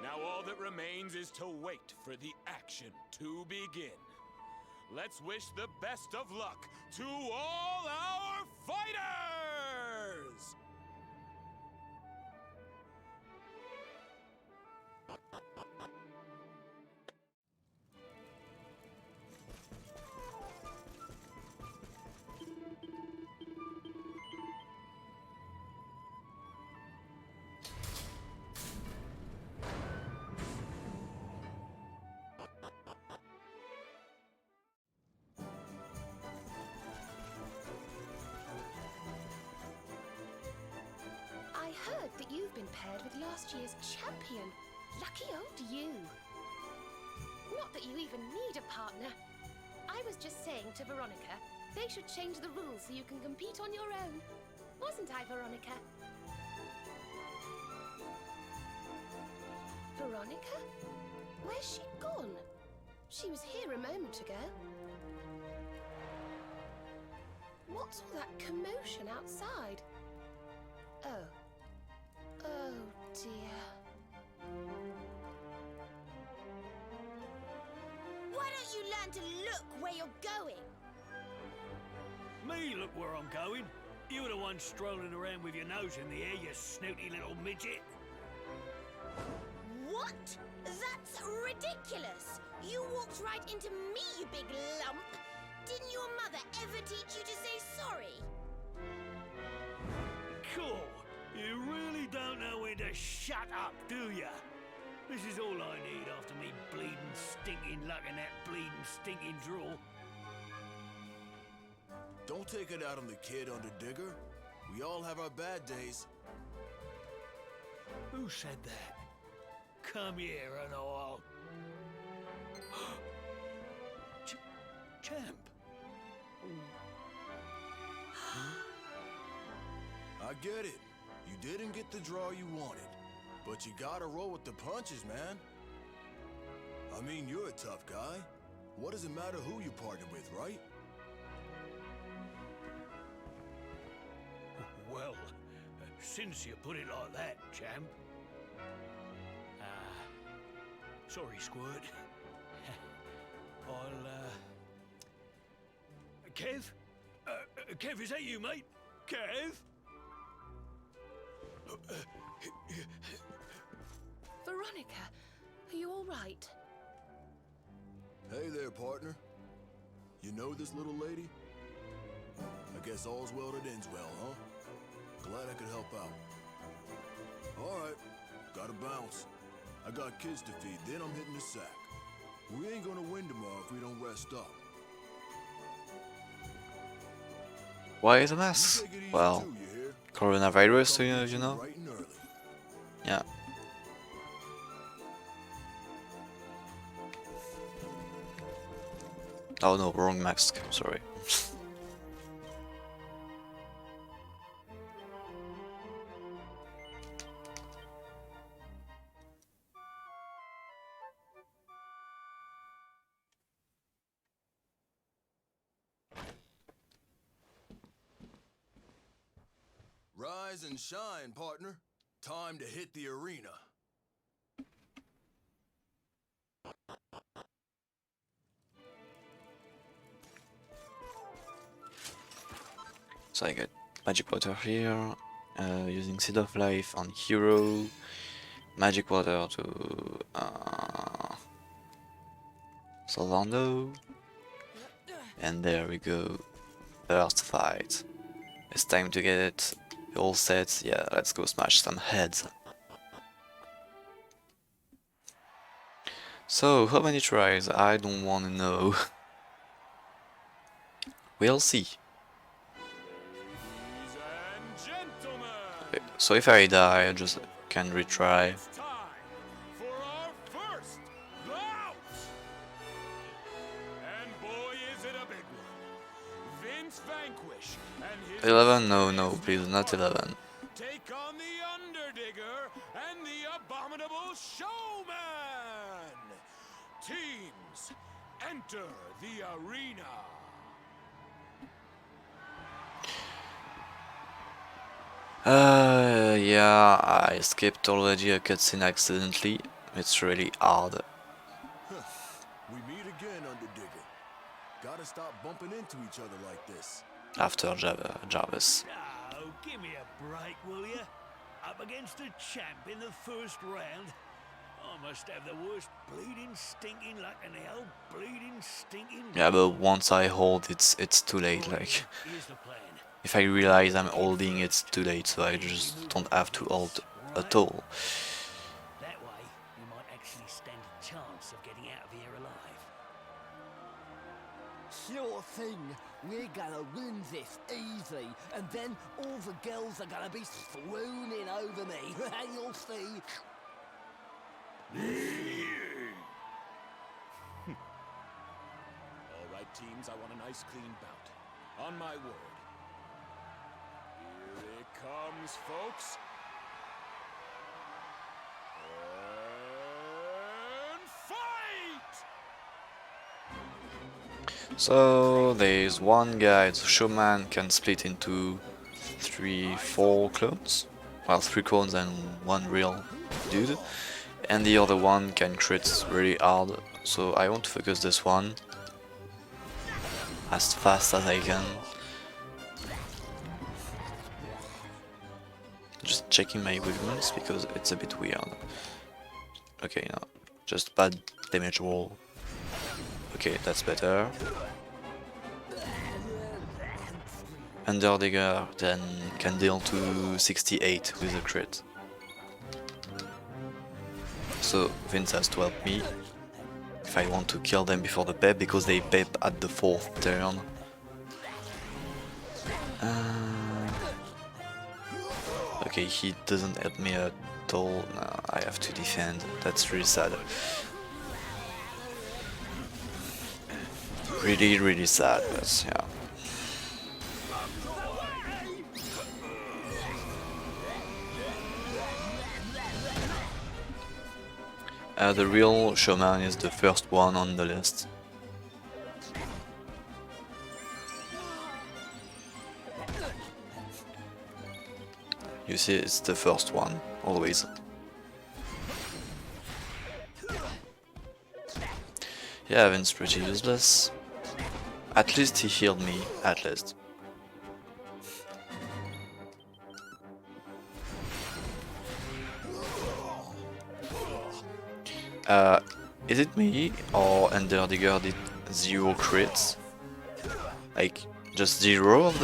Now all that remains is to wait for the action to begin. Let's wish the best of luck to all our fighters! I heard that you've been paired with last year's champion. Lucky old you. Not that you even need a partner. I was just saying to Veronica, they should change the rules so you can compete on your own. Wasn't I, Veronica? Veronica? Where's she gone? She was here a moment ago. What's all that commotion outside? Oh. Oh dear. Why don't you learn to look where you're going? Me look where I'm going. You're the one strolling around with your nose in the air, you snooty little midget. What? That's ridiculous! You walked right into me, you big lump! Didn't your mother ever teach you to say sorry? Cool. You really don't know when to shut up, do ya? This is all I need after me bleeding, stinking luck and that bleeding, stinking drool. Don't take it out on the kid, Underdigger. We all have our bad days. Who said that? Come here and I'll... Champ. I get it. You didn't get the draw you wanted. But you gotta roll with the punches, man. I mean, you're a tough guy. What does it matter who you partner with, right? Well, since you put it like that, champ. Sorry, Squirt. I'll, Kev? Kev, is that you, mate? Kev? Veronica, are you all right? Hey there, partner. You know this little lady? I guess all's well that ends well, huh? Glad I could help out. Alright, gotta bounce. I got kids to feed, then I'm hitting the sack. We ain't gonna win tomorrow if we don't rest up. Why is a mask? Well, coronavirus, you know? Yeah. Oh no, wrong mask, sorry. Rise and shine, partner. Time to hit the arena. So I got magic water here, using Seed of Life on hero, magic water to Solando, and there we go, first fight. It's time to get it all set. Yeah, let's go smash some heads. So, how many tries? I don't want to know. We'll see. Okay, so if I die, I just can retry. For our first bout! And boy is it a big one. Vince Vanquish and his 11? No, please, not 11. take on the Underdigger and the Abominable Showman! Teams, enter the arena! Yeah, I skipped already a cutscene accidentally. It's really hard. We meet again, Underdigger. Gotta stop bumping into each other like this. After Jarvis. Oh, give me a break, will you? Up against a champ in the first round? I must have the worst bleeding, stinking luck in the old bleeding, stinking... Yeah, but once I hold, it's too late, like... Here's the plan. If I realize I'm holding, it's too late, so I just don't have to hold at all. That way, you might actually stand a chance of getting out of here alive. Sure thing. We're gonna win this easy, and then all the girls are gonna be swooning over me. You'll see. Alright, teams, I want a nice clean bout. On my word. Here it comes, folks. So there's one guy, the showman can split into 4 clones. Well, 3 clones and 1 real dude. And the other one can crit really hard. So I want to focus this one as fast as I can. Just checking my weakness because it's a bit weird. Okay, no, just bad damage roll. Okay, that's better. Underdigger then can deal to 68 with a crit. So Vince has to help me if I want to kill them before the pep, because they pep at the 4th turn. Okay, he doesn't help me at all. No, I have to defend. That's really sad. Really sad, but yeah. The real showman is the first one on the list. You see, it's the first one, always. Yeah, Vin's pretty useless. At least he healed me, at least. Is it me or Underdigger did 0 crits? Like, just 0 of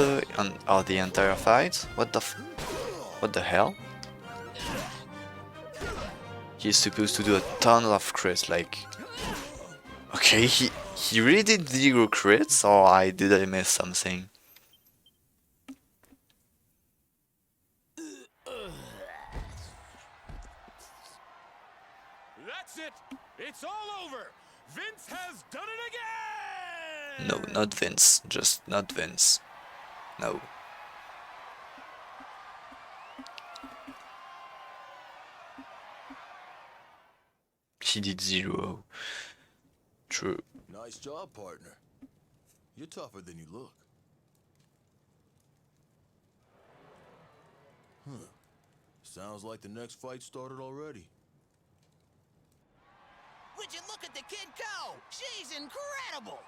the entire fight? What the hell? He's supposed to do a ton of crits, like... Okay, he really did 0 crits, or did I miss something? That's it! It's all over! Vince has done it again! No, not Vince. Just not Vince. No. He did 0. True. Nice job, partner. You're tougher than you look. Huh. Sounds like the next fight started already. Would you look at the kid go? She's incredible!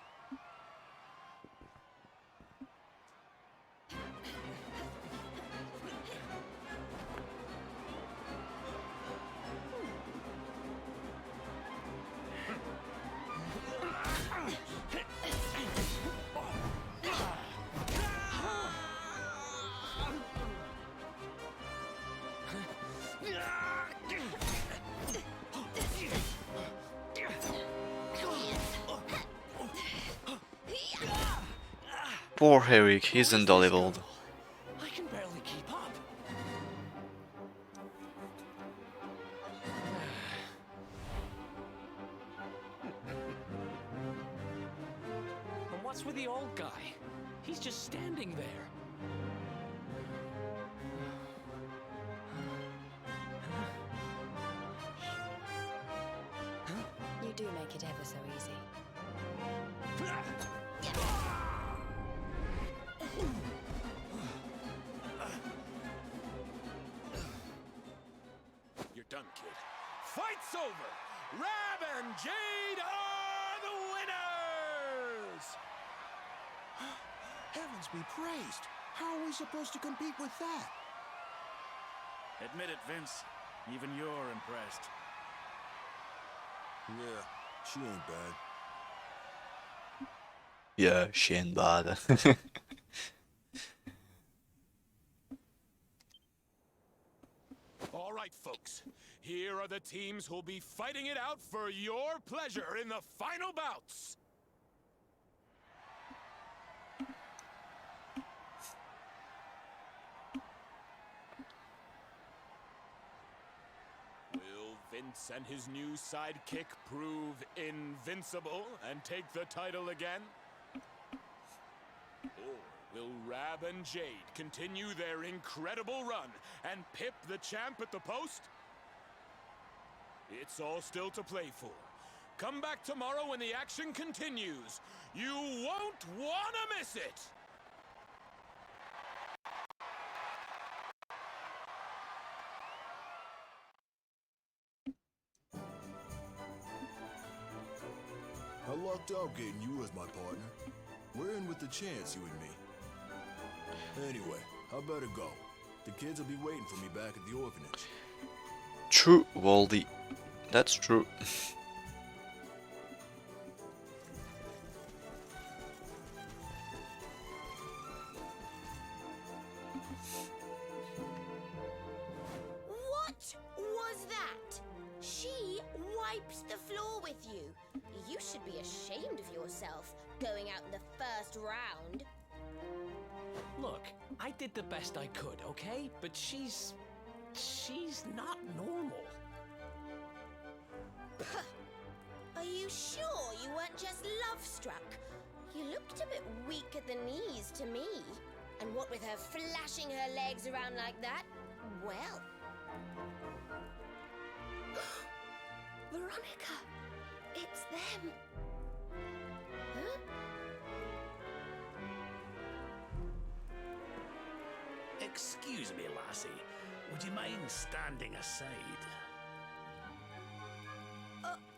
Poor Eric, he's underleveled. I can barely keep up. And what's with the old guy? He's just standing there. You do make it ever so easy. You're done, kid. Fight's over! Rab and Jade are the winners! Heavens be praised! How are we supposed to compete with that? Admit it, Vince. Even you're impressed. Yeah, she ain't bad. Yeah, she ain't bad. All right, folks. Here are the teams who'll be fighting it out for your pleasure in the final bouts. Will Vince and his new sidekick prove invincible and take the title again? Or will Rab and Jade continue their incredible run and pip the champ at the post? It's all still to play for. Come back tomorrow when the action continues. You won't want to miss it! I lucked out getting you as my partner. We're in with the chance, you and me. Anyway, I better go. The kids will be waiting for me back at the orphanage. True, Waldy. That's true. What was that? She wipes the floor with you. You should be ashamed of yourself, going out in the first round. Look, I did the best I could, okay? But she's not normal. Are you sure you weren't just love-struck? You looked a bit weak at the knees to me. And what with her flashing her legs around like that? Well... Veronica! It's them! Huh? Excuse me, lassie. Would you mind standing aside?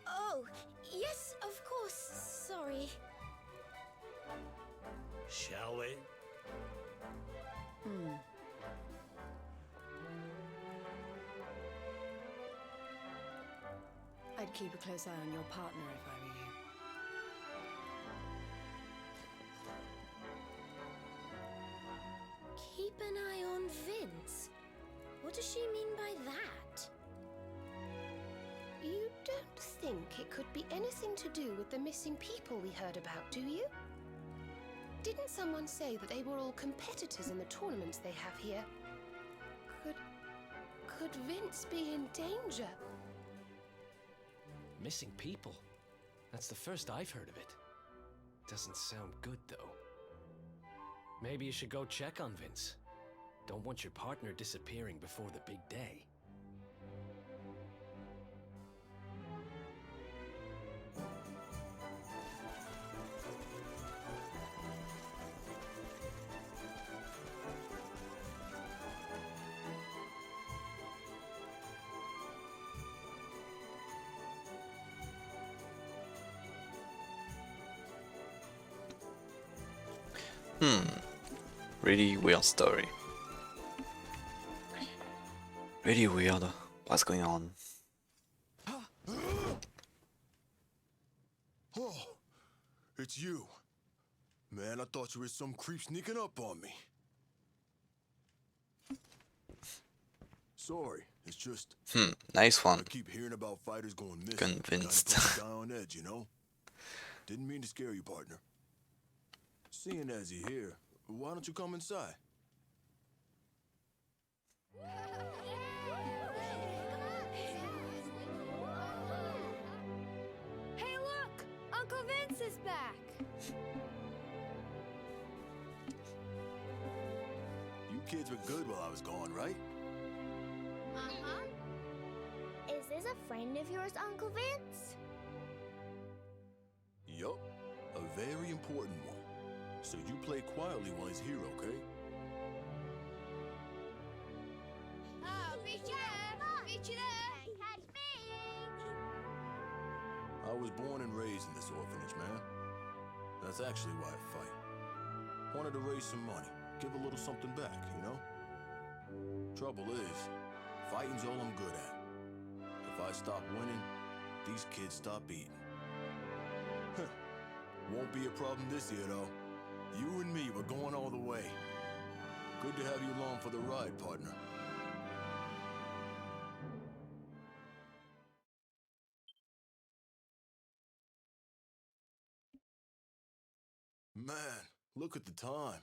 Oh, yes, of course. Sorry. Shall we? I'd keep a close eye on your partner if I were you. Keep an eye on Vince? What does she mean by that? You don't think it could be anything to do with the missing people we heard about, do you? Didn't someone say that they were all competitors in the tournaments they have here? Could Vince be in danger? Missing people? That's the first I've heard of it. Doesn't sound good, though. Maybe you should go check on Vince. Don't want your partner disappearing before the big day. Really weird story. Really weird. What's going on? Oh, it's you. Man, I thought you were some creep sneaking up on me. Sorry, it's just... Nice one. I keep hearing about fighters going missing. Convinced. Kinda put the guy on edge, you know? Didn't mean to scare you, partner. Seeing as you're here, why don't you come inside? Hey, look! Uncle Vince is back! You kids were good while I was gone, right? Uh-huh. Is this a friend of yours, Uncle Vince? Yup, a very important one. So you play quietly while he's here, okay? Oh, beat you there! Beat you there! Catch me! I was born and raised in this orphanage, man. That's actually why I fight. Wanted to raise some money, give a little something back, you know? Trouble is, fighting's all I'm good at. If I stop winning, these kids stop eating. Won't be a problem this year, though. You and me, we're going all the way. Good to have you along for the ride, partner. Man, look at the time.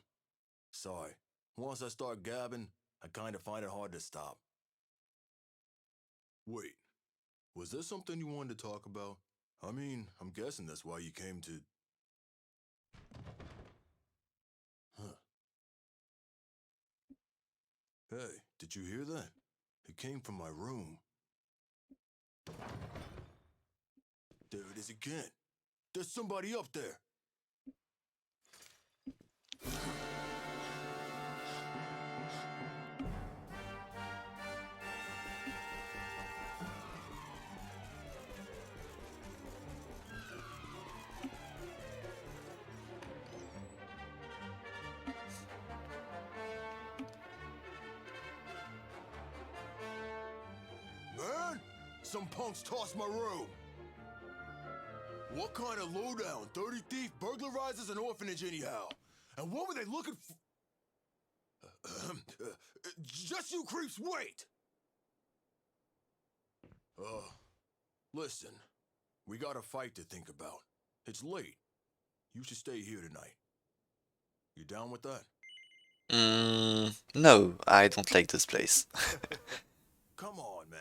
Sorry, once I start gabbing, I kind of find it hard to stop. Wait, was there something you wanted to talk about? I mean, I'm guessing that's why you came to... Huh. Hey, did you hear that? It came from my room. There it is again. There's somebody up there. Man, some punks tossed my room. What kind of lowdown? Dirty thief burglarizes an orphanage anyhow. And what were they looking for? Just you creeps, wait! Listen. We got a fight to think about. It's late. You should stay here tonight. You down with that? No, I don't like this place. Come on, man.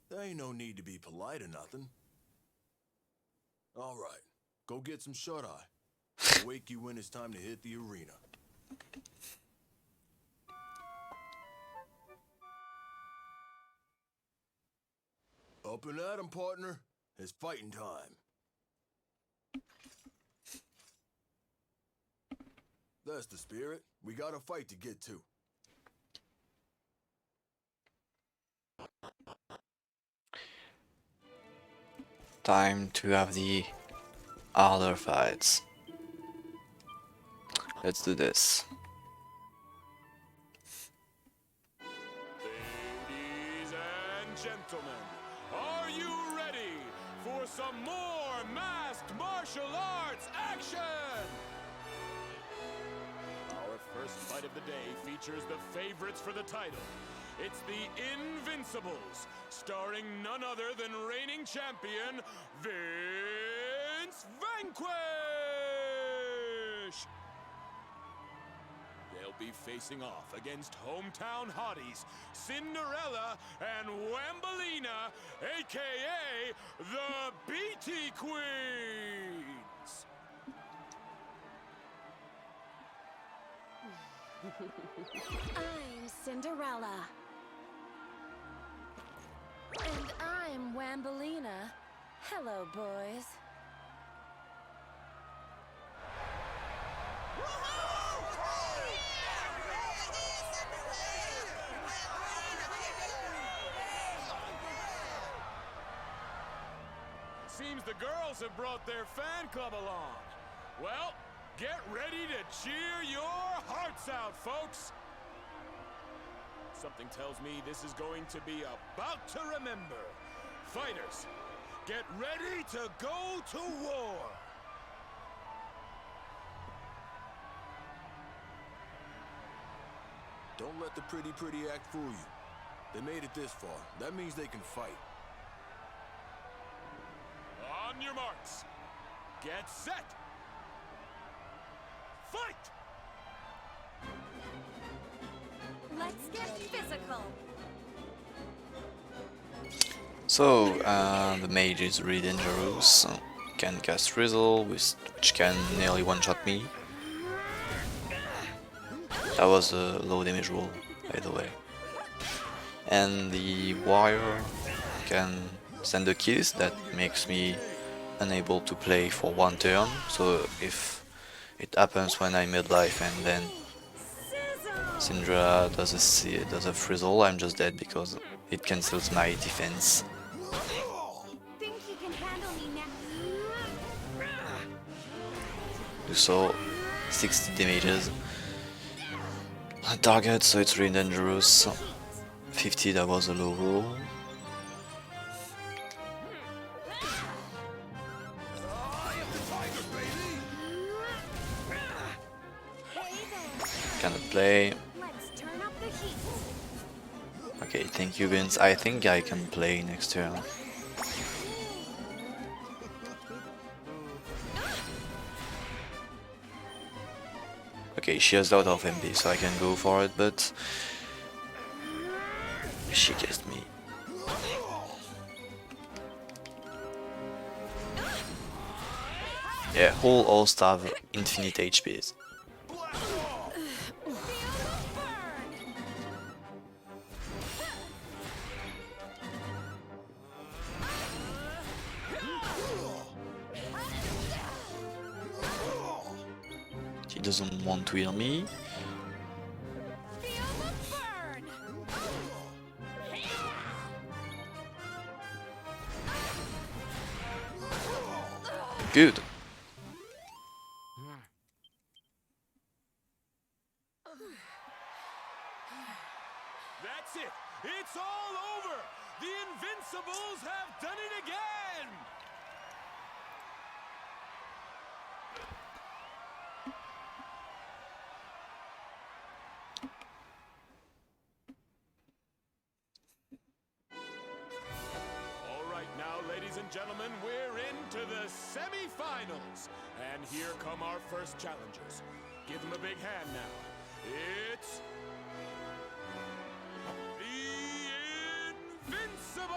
There ain't no need to be polite or nothing. All right, go get some shut-eye. I'll wake you when it's time to hit the arena. Up and at 'em, partner. It's fighting time. That's the spirit. We got a fight to get to. Time to have the harder fights. Let's do this. Ladies and gentlemen, are you ready for some more masked martial arts action? Our first fight of the day features the favorites for the title. It's the Invincibles, starring none other than reigning champion Vince Vanquish! They'll be facing off against hometown hotties Cinderella and Wambolina, aka the BT Queens! I'm Cinderella. And I'm Wambolina. Hello, boys. Seems the girls have brought their fan club along. Well, get ready to cheer your hearts out, folks! Something tells me this is going to be about to remember. Fighters, get ready to go to war! Don't let the pretty act fool you. They made it this far. That means they can fight. On your marks. Get set. Fight! Let's get physical. So, the mage is really dangerous. Can cast Rizzle, which can nearly one-shot me. That was a low damage roll, by the way. And the warrior can send a kiss that makes me unable to play for one turn. So if it happens when I'm midlife and then Syndra does a frizzle, I'm just dead because it cancels my defense. Think you can handle me now? Do so 60 damages on target, so it's really dangerous. 50, that was a low roll. Cannot play. Okay, thank you, Vince. I think I can play next turn. Okay, she has a lot of MP, so I can go for it, but she kissed me. Yeah, whole host have infinite HPs. He doesn't want to heal me. Good. That's it! It's all over! The Invincibles have done it again! Alright now, ladies and gentlemen, we're into the semi-finals! And here come our first challengers. Give them a big hand now. It's... Invincibles!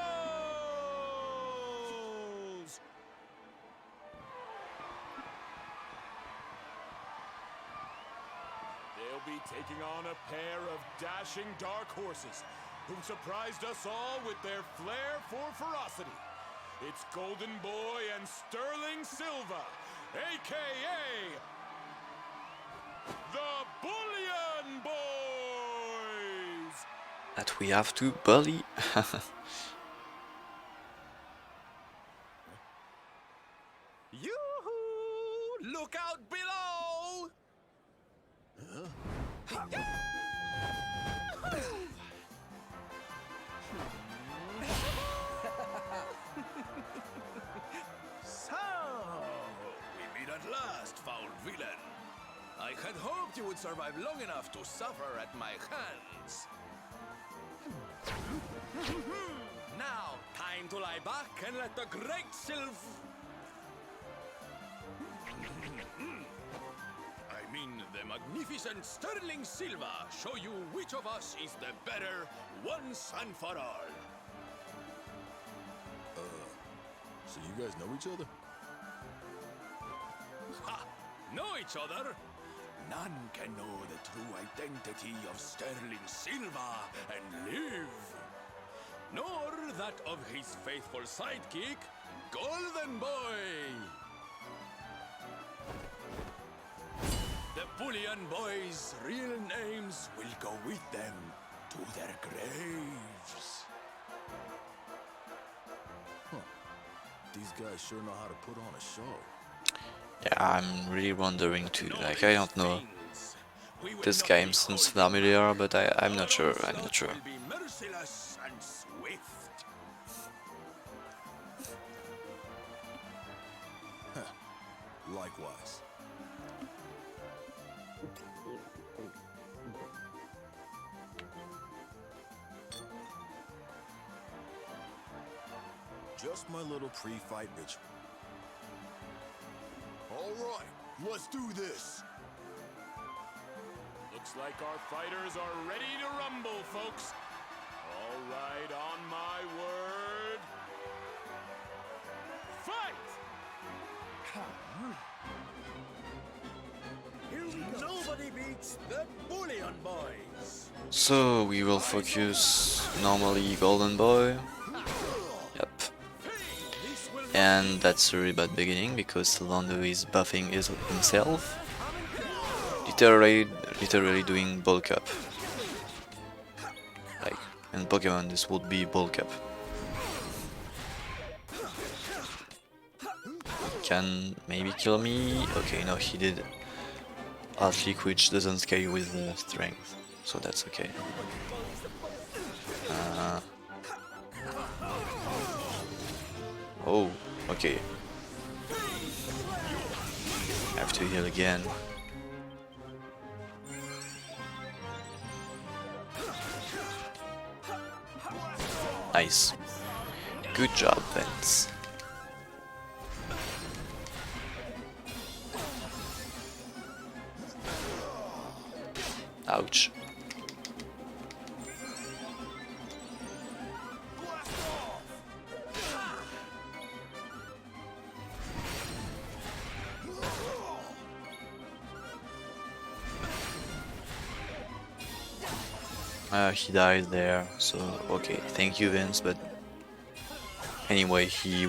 They'll be taking on a pair of dashing dark horses who surprised us all with their flair for ferocity. It's Golden Boy and Sterling Silva, a.k.a. the Bullion Boys! That we have to bully. Yoo-hoo! Look out below! So, we meet at last, foul villain. I had hoped you would survive long enough to suffer at my hands. Now, time to lie back and let the great I mean, the magnificent Sterling Silva show you which of us is the better once and for all. So you guys know each other? Ha! Know each other? None can know the true identity of Sterling Silva and live. Nor that of his faithful sidekick, Golden Boy. The Bullion Boys' real names will go with them to their graves. These guys sure know how to put on a show. Yeah, I'm really wondering too. Like, I don't know. This game seems familiar, but I'm not sure. I'm not sure. Be merciless and swift. Likewise. Just my little pre-fight ritual. All right, let's do this. Looks like our fighters are ready to rumble, folks. All right, on my word. Fight! Nobody beats the Bullion Boys. So we will focus normally Golden Boy. Yep. And that's a really bad beginning because Sylvander is buffing himself. Literally doing bulk up. Like in Pokemon this would be bulk up. Can maybe kill me. Okay, no, he did Outflick, which doesn't scale with the strength, so that's okay. Oh, okay. I have to heal again. Nice. Good job, Vince. Ouch. He died there, so okay, thank you Vince, but anyway, he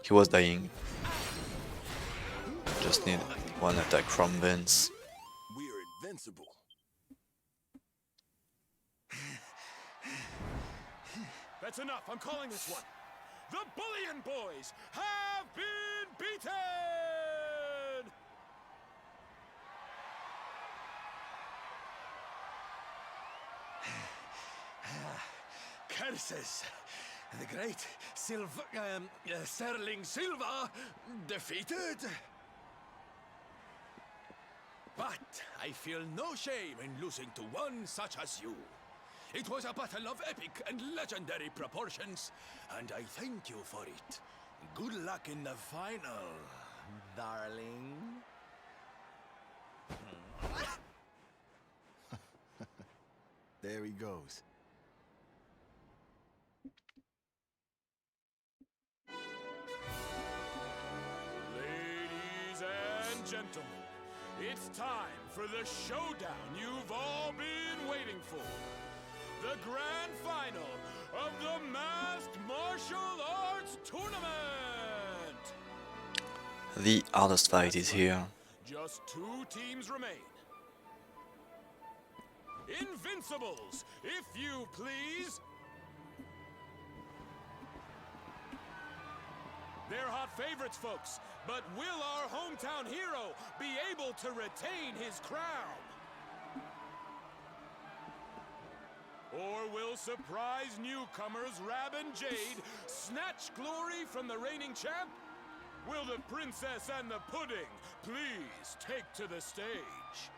was dying. Just need One attack from Vince. We're invincible. That's enough. I'm calling this one. The Bullion Boys have been beaten! Curses! The great Sterling Silver defeated. But I feel no shame in losing to one such as you. It was a battle of epic and legendary proportions, and I thank you for it. Good luck in the final, darling. There he goes. Ladies and gentlemen, it's time for the showdown you've all been waiting for. The grand final of the Masked Martial Arts Tournament! The hardest fight is here. Just 2 teams remain. Invincibles, if you please! They're hot favorites, folks, but will our hometown hero be able to retain his crown? Or will surprise newcomers Rab and Jade snatch glory from the reigning champ? Will the princess and the pudding please take to the stage?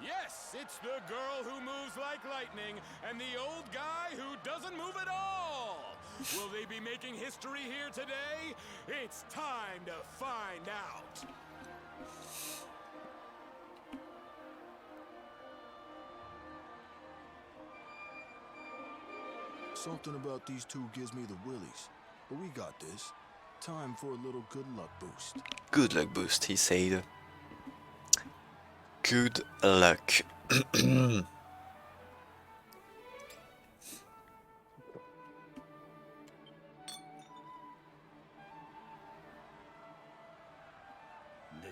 Yes, it's the girl who moves like lightning and the old guy who doesn't move at all. Will they be making history here today? It's time to find out. Something about these two gives me the willies. But we got this. Time for a little good luck boost. Good luck boost, he said. Good luck. Did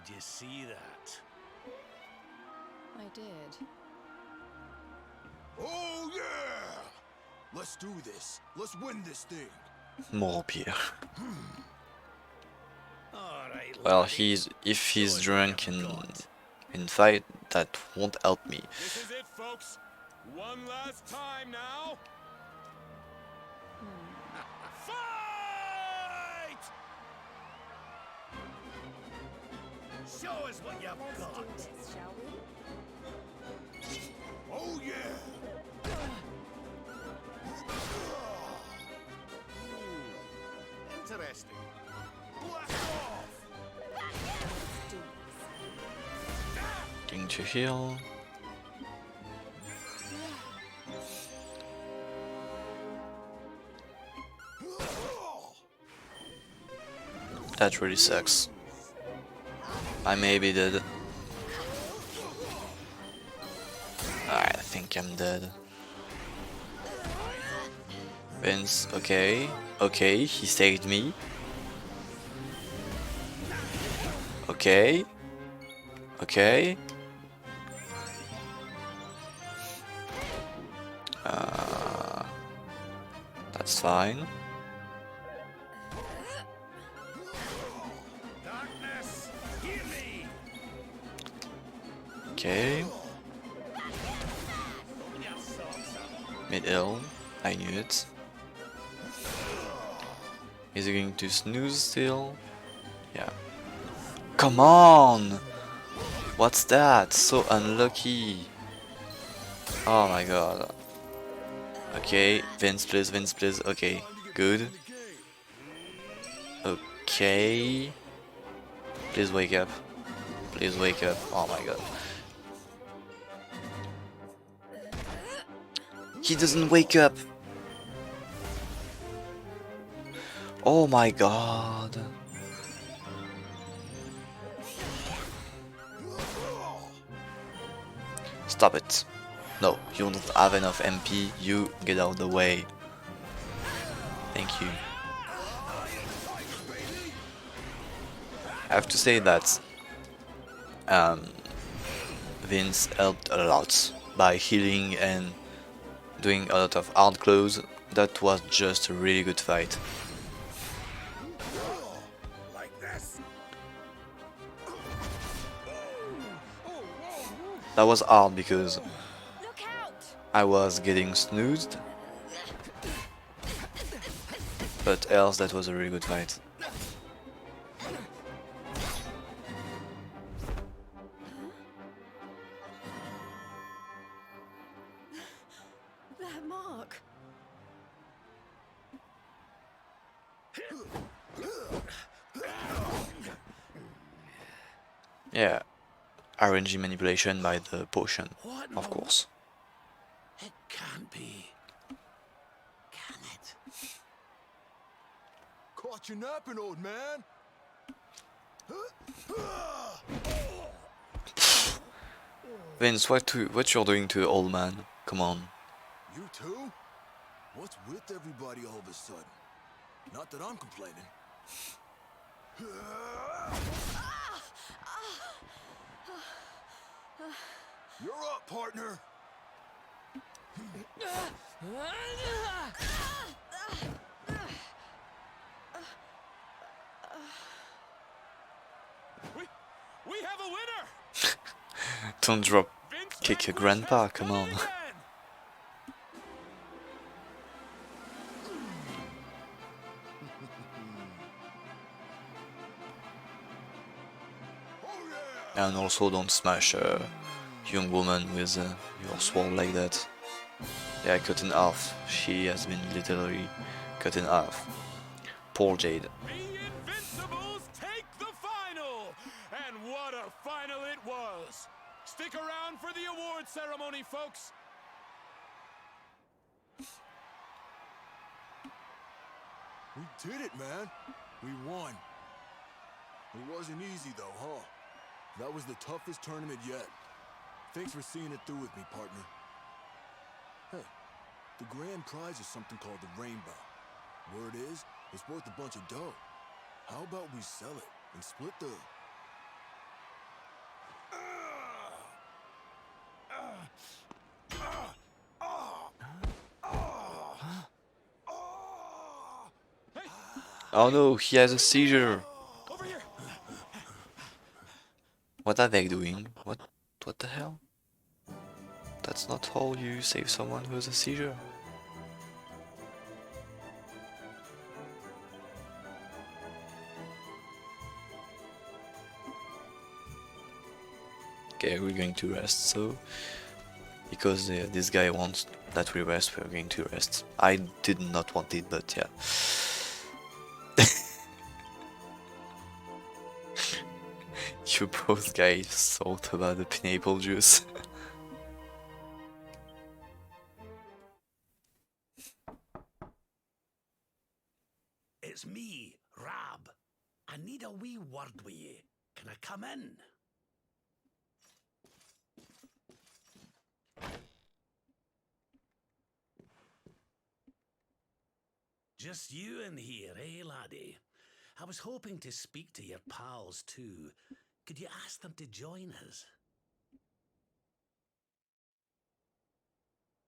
you see that? I did. Oh yeah! Let's do this. Let's win this thing. More beer. Alright, Well, if he's drunk in fight, that won't help me. This is it, folks. One last time now. Fight! show us what you've got. Shall we? Oh yeah! Interesting. Blast off! Going to heal. That really sucks. I may be dead. I think I'm dead. Vince, okay. Okay, he saved me. Okay. Okay. That's fine. Darkness, hear me. Okay. Mid-ill. I knew it. Is he going to snooze still? Yeah. Come on! What's that? So unlucky. Oh my god. Okay, Vince please. Okay, good. Okay. Please wake up. Please wake up. Oh my god. He doesn't wake up. Oh my god. Stop it. No, you don't have enough MP, you get out of the way. Thank you. I have to say that Vince helped a lot by healing and doing a lot of hard close. That was just a really good fight. That was hard because I was getting snoozed, but else that was a really good fight. That mark. Yeah, RNG manipulation by the potion, of course. It can't be. Can it? Caught you napping, old man. Vince, what you're doing to old man? Come on. You too? What's with everybody all of a sudden? Not that I'm complaining. You're up, partner. We have a winner. Don't drop kick your grandpa, come on. And also don't smash a young woman with your sword like that. Yeah, cut in half. She has been literally cut in half. Poor Jade. The Invincibles take the final! And what a final it was! Stick around for the award ceremony, folks! We did it, man. We won. It wasn't easy though, huh? That was the toughest tournament yet. Thanks for seeing it through with me, partner. Hey, the grand prize is something called the Rainbow. Word is, it's worth a bunch of dough. How about we sell it and split the... Oh no, he has a seizure. What are they doing? What the hell? That's not how you save someone who has a seizure. Okay, we're going to rest, so because this guy wants that we rest, we're going to rest. I did not want it, but yeah. You both guys thought about the pineapple juice. It's me, Rab. I need a wee word with you. Can I come in? Just you in here, eh, laddie? I was hoping to speak to your pals too. Could you ask them to join us?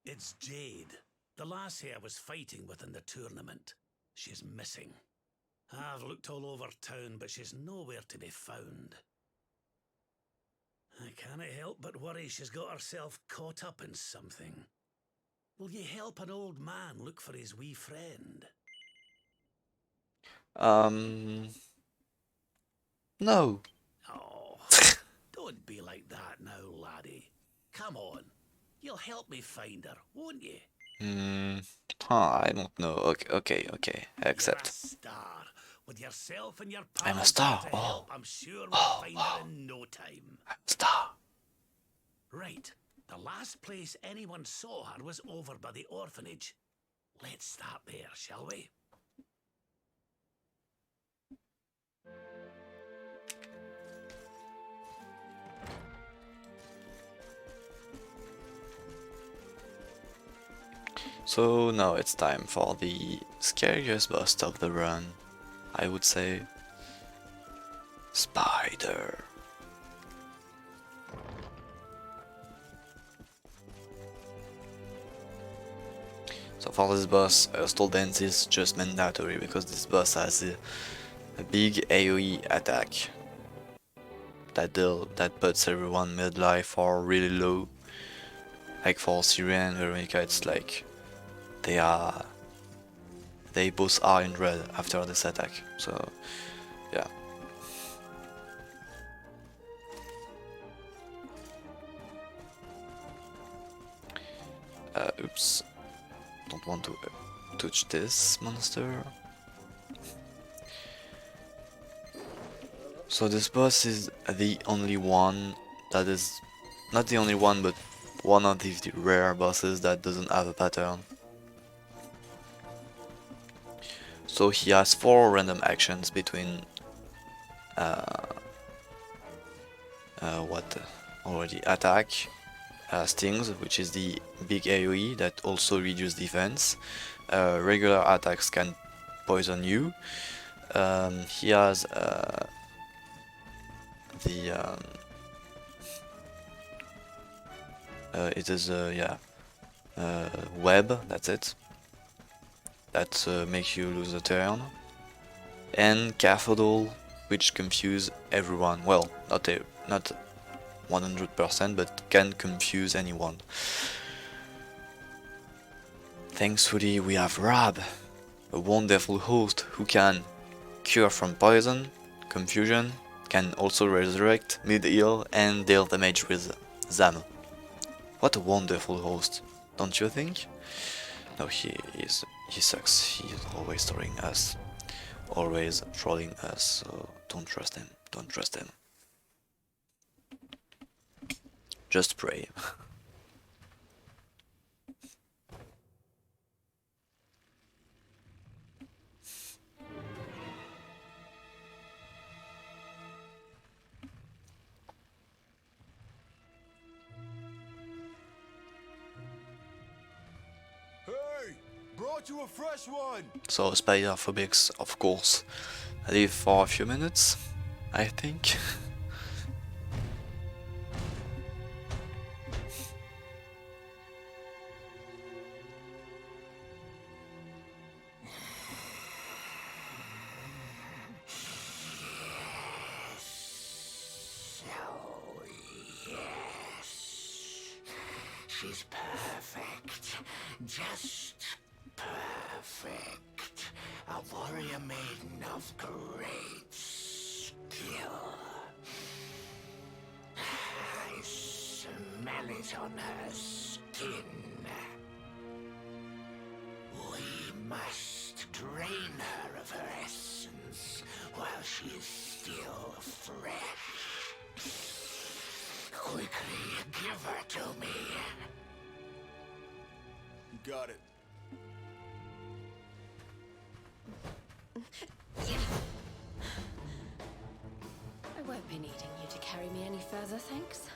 It's Jade, the lassie I was fighting with in the tournament. She's missing. I've looked all over town, but she's nowhere to be found. I can't help but worry she's got herself caught up in something. Will you help an old man look for his wee friend? No. Oh, don't be like that now, laddie. Come on. You'll help me find her, won't you? I don't know. Okay, accept. You're a star. With yourself and your I'm a pals star. to help, I'm sure we'll find her in no time. I'm a star. Right. The last place anyone saw her was over by the orphanage. Let's start there, shall we? So now it's time for the scariest boss of the run, I would say. Spider. So for this boss, Stall Dance is just mandatory because this boss has a big AoE attack that puts everyone mid-life or really low. Like for Serana and Veronica, it's like they both are in red after this attack. So yeah. Oops. Don't want to touch this monster. So this boss is the only one that is not the only one, but one of the rare bosses that doesn't have a pattern. So he has 4 random actions between already attack, stings, which is the big AoE that also reduces defense. Regular attacks can poison you. He has it is web, that's it, that makes you lose a turn, and Cafodol, which confuse everyone. Well, not 100%, but can confuse anyone. Thankfully we have Rab, a wonderful host who can cure from poison, confusion, can also resurrect, mid-heal, and deal damage with Zam. What a wonderful host, don't you think? No, he sucks. He's always trolling us. Always trolling us, so don't trust him. Don't trust him. Just pray. Brought you a fresh one. So spider phobics, of course, live for a few minutes, I think. She's perfect. Just perfect. A warrior maiden of great skill. I smell it on her skin. We must drain her of her essence while she is still fresh. Quickly, give her to me. You got it. I won't be needing you to carry me any further, thanks.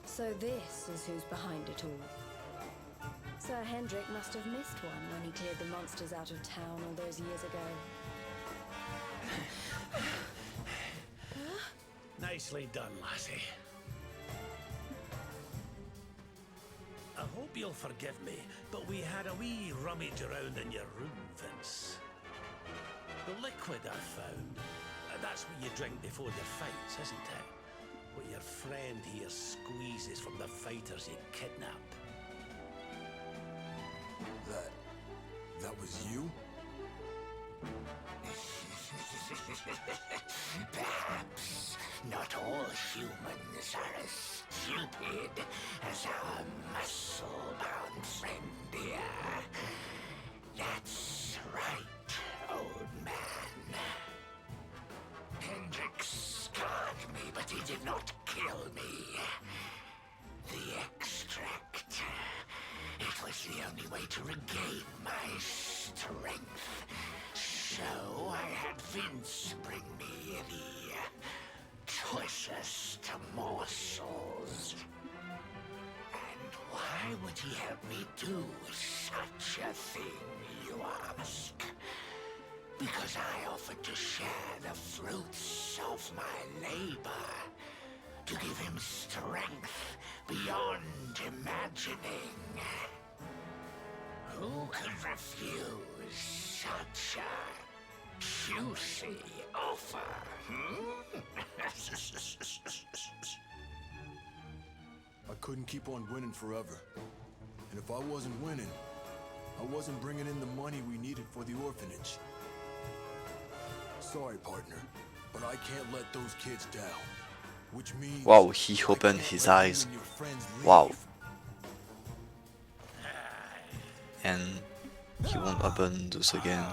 So this is who's behind it all. Sir Hendrik must have missed one when he cleared the monsters out of town all those years ago. Nicely done, lassie. I hope you'll forgive me, but we had a wee rummage around in your room, Vince. The liquid I found, that's what you drink before your fights, isn't it? What your friend here squeezes from the fighters he kidnapped. That was you? Perhaps not all humans are as stupid as our muscle-bound friend here. That's right, old man. Hendrik scarred me, but he did not kill me. The extract. It was the only way to regain my strength. So I had Vince bring me the choicest morsels. And why would he help me do such such a thing, you ask? Because I offered to share the fruits of my labor, to give him strength beyond imagining. Who could refuse such a juicy offer? I couldn't keep on winning forever. And if I wasn't winning, I wasn't bringing in the money we needed for the orphanage. Sorry, partner, but I can't let those kids down. Which means... Wow, he opened his eyes. Wow. And he won't open those again.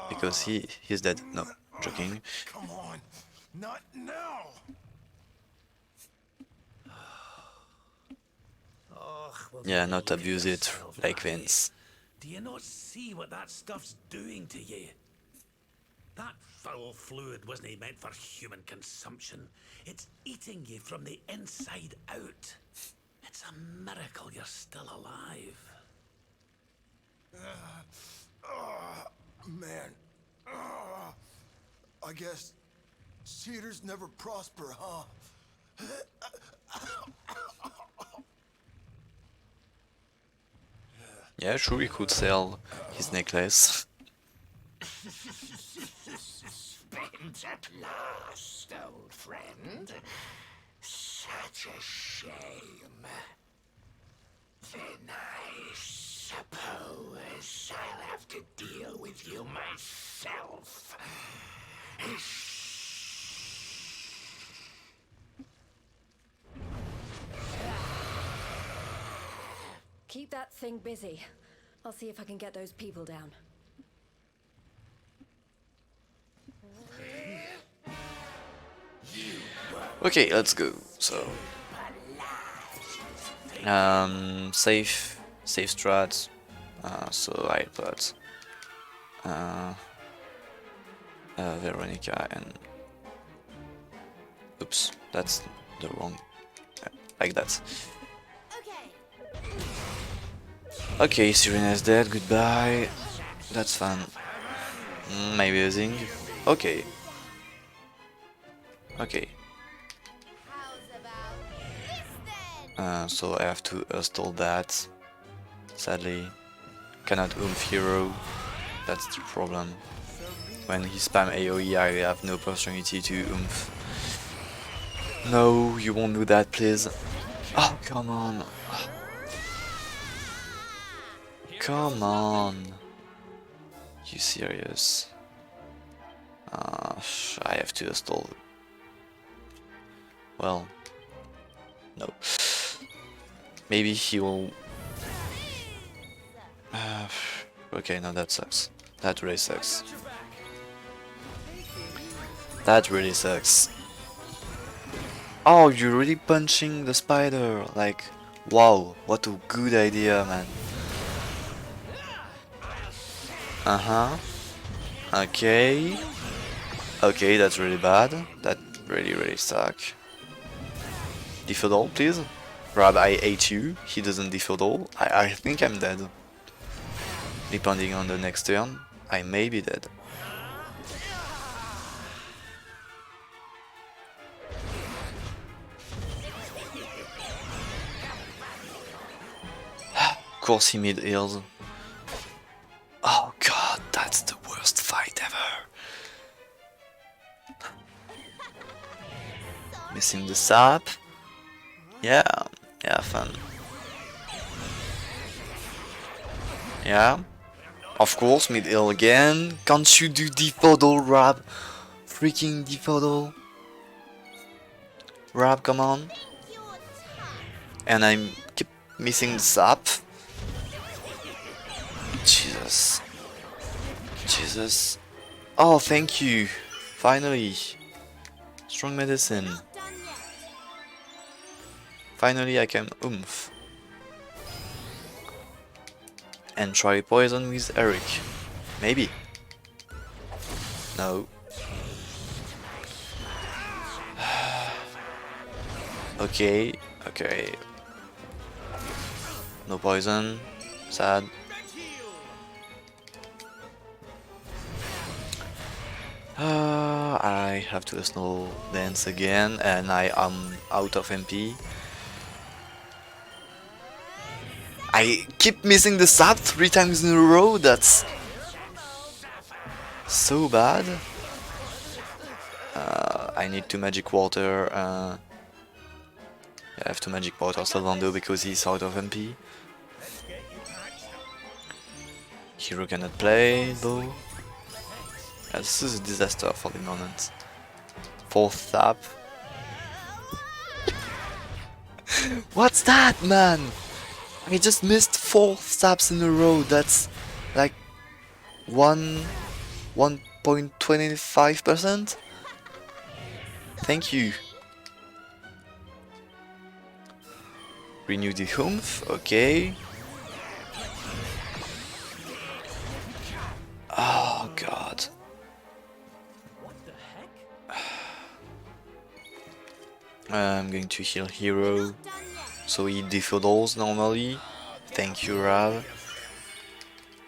Because he's dead. No, joking. Come on, not now! Yeah, not abuse it like Vince. Do you not see what that stuff's doing to you? That foul fluid wasn't meant for human consumption. It's eating you from the inside out. It's a miracle you're still alive. Man. I guess cheaters never prosper, huh? Yeah, sure, he could sell his necklace. Spent at last, old friend. Such a shame. Then I suppose I'll have to deal with you myself. Keep that thing busy. I'll see if I can get those people down. Okay, let's go. So, safe strats. So I put Veronica and oops, that's the wrong like that. Okay, Serena is dead. Goodbye. That's fun. Maybe using. Okay. Okay. So I have to install that. Sadly, cannot hero. That's the problem. When he spam AoE, I have no opportunity to oomph. No, you won't do that, please. Oh, come on. Come on. You serious? I have to install. Well, no. Maybe he will. Okay, no, that sucks. That really sucks. That really sucks. Oh, you're really punching the spider. Like, wow, what a good idea, man. Uh-huh. Okay. Okay, that's really bad. That really suck. Defodal, please. Rob, I hate you. He doesn't defodal. I think I'm dead. Depending on the next turn, I may be dead. Of course he mid heals. Oh god, that's the worst fight ever. Missing the sap. Yeah, fun. Yeah. Of course, mid heal again. Can't you do defodal, Rab? Freaking defodal. Rab, come on. And I keep missing the sap. Jesus. Oh, thank you. Finally. Strong medicine. Finally I can oomph. And try poison with Eric. Maybe. No. Okay. No poison. Sad. I have to snow dance again, and I am out of MP. I keep missing the sap 3 times in a row. That's so bad. I need to magic water. I have to magic water Salvando because he's out of MP. Hero cannot play though. Yeah, this is a disaster for the moment. 4th sap. What's that, man? I just missed 4 saps in a row. That's like 1.25%. Thank you. Renew the oomph. Okay. Oh god. I'm going to heal Hero, so he defiddles normally. Thank you, Rav.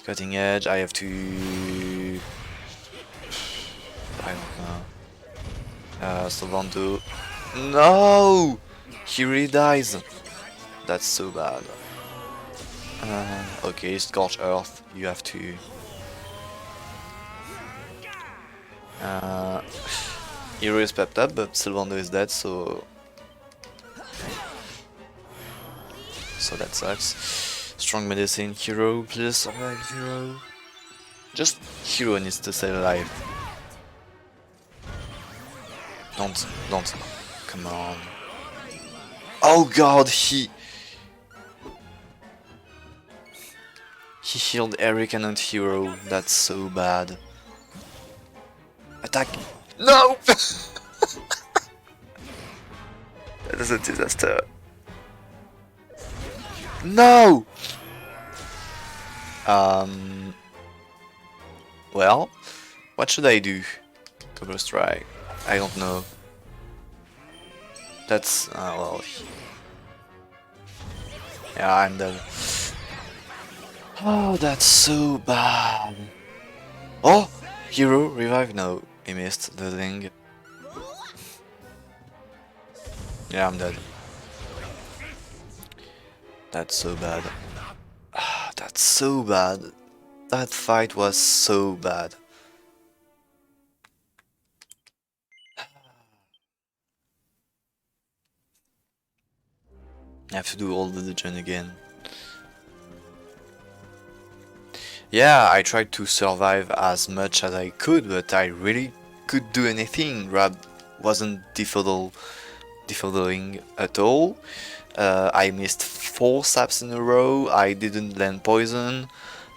Cutting edge, I have to... I don't know. Salvando. No! He really dies. That's so bad. Okay, Scorch Earth, you have to... Hero is pepped up, but Sylvando is dead, so that sucks. Strong medicine, Hero, please survive, Hero. Just Hero needs to stay alive. Don't. Come on. Oh god, he healed Eric and not Hero. That's so bad. Attack! No! That is a disaster. No! Well, what should I do? Cobra Strike. I don't know. That's well. Yeah, I'm dead. Oh, that's so bad. Oh, Hero revive. No, he missed the thing. Yeah, I'm dead. That's so bad. That's so bad. That fight was so bad. I have to do all the dungeon again. Yeah, I tried to survive as much as I could, but I really could do anything. Rab wasn't defiddling at all. I missed 4 saps in a row. I didn't land poison.